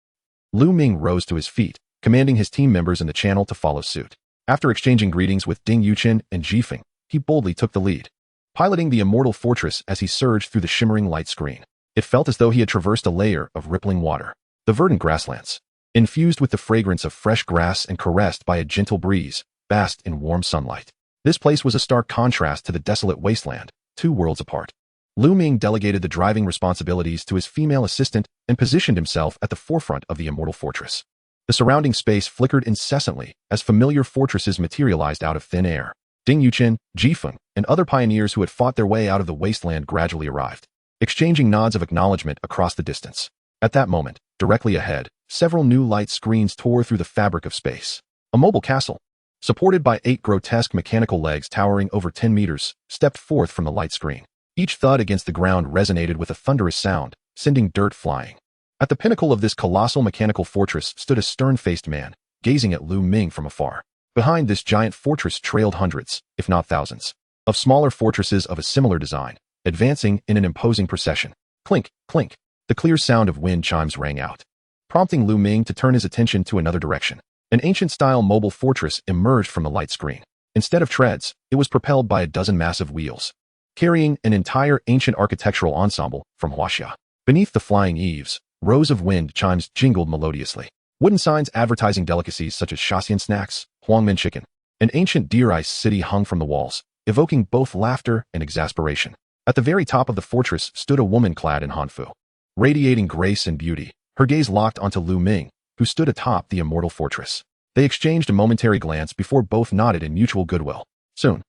Lu Ming rose to his feet, commanding his team members in the channel to follow suit. After exchanging greetings with Ding Yuqin and Jifeng, he boldly took the lead, piloting the immortal fortress as he surged through the shimmering light screen. It felt as though he had traversed a layer of rippling water. The verdant grasslands, infused with the fragrance of fresh grass and caressed by a gentle breeze, basked in warm sunlight. This place was a stark contrast to the desolate wasteland, 2 worlds apart. Lu Ming delegated the driving responsibilities to his female assistant and positioned himself at the forefront of the immortal fortress. The surrounding space flickered incessantly as familiar fortresses materialized out of thin air. Ding Yuqin, Jifeng, and other pioneers who had fought their way out of the wasteland gradually arrived, exchanging nods of acknowledgement across the distance. At that moment, directly ahead, several new light screens tore through the fabric of space. A mobile castle, supported by 8 grotesque mechanical legs towering over 10 meters, stepped forth from the light screen. Each thud against the ground resonated with a thunderous sound, sending dirt flying. At the pinnacle of this colossal mechanical fortress stood a stern-faced man, gazing at Lu Ming from afar. Behind this giant fortress trailed hundreds, if not thousands, of smaller fortresses of a similar design, advancing in an imposing procession. Clink, clink, the clear sound of wind chimes rang out, prompting Lu Ming to turn his attention to another direction. An ancient-style mobile fortress emerged from the light screen. Instead of treads, it was propelled by a dozen massive wheels, carrying an entire ancient architectural ensemble from Huaxia. Beneath the flying eaves, rows of wind chimes jingled melodiously. Wooden signs advertising delicacies such as Shaxian snacks, Huangmen chicken, an ancient deer ice city hung from the walls, evoking both laughter and exasperation. At the very top of the fortress stood a woman clad in hanfu, radiating grace and beauty, her gaze locked onto Lu Ming, who stood atop the immortal fortress. They exchanged a momentary glance before both nodded in mutual goodwill. Soon,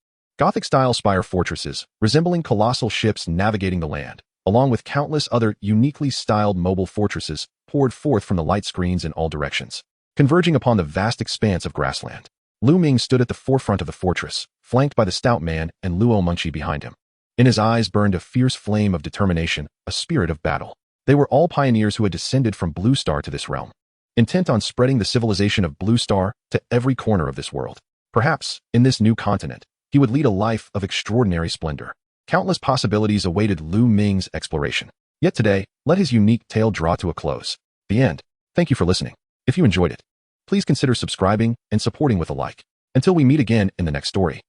Gothic-style spire fortresses, resembling colossal ships navigating the land, along with countless other uniquely styled mobile fortresses, poured forth from the light screens in all directions, converging upon the vast expanse of grassland. Lu Ming stood at the forefront of the fortress, flanked by the stout man and Luo Mengqi behind him. In his eyes burned a fierce flame of determination, a spirit of battle. They were all pioneers who had descended from Blue Star to this realm, intent on spreading the civilization of Blue Star to every corner of this world. Perhaps, in this new continent, he would lead a life of extraordinary splendor. Countless possibilities awaited Lu Ming's exploration. Yet today, let his unique tale draw to a close. The end. Thank you for listening. If you enjoyed it, please consider subscribing and supporting with a like. Until we meet again in the next story.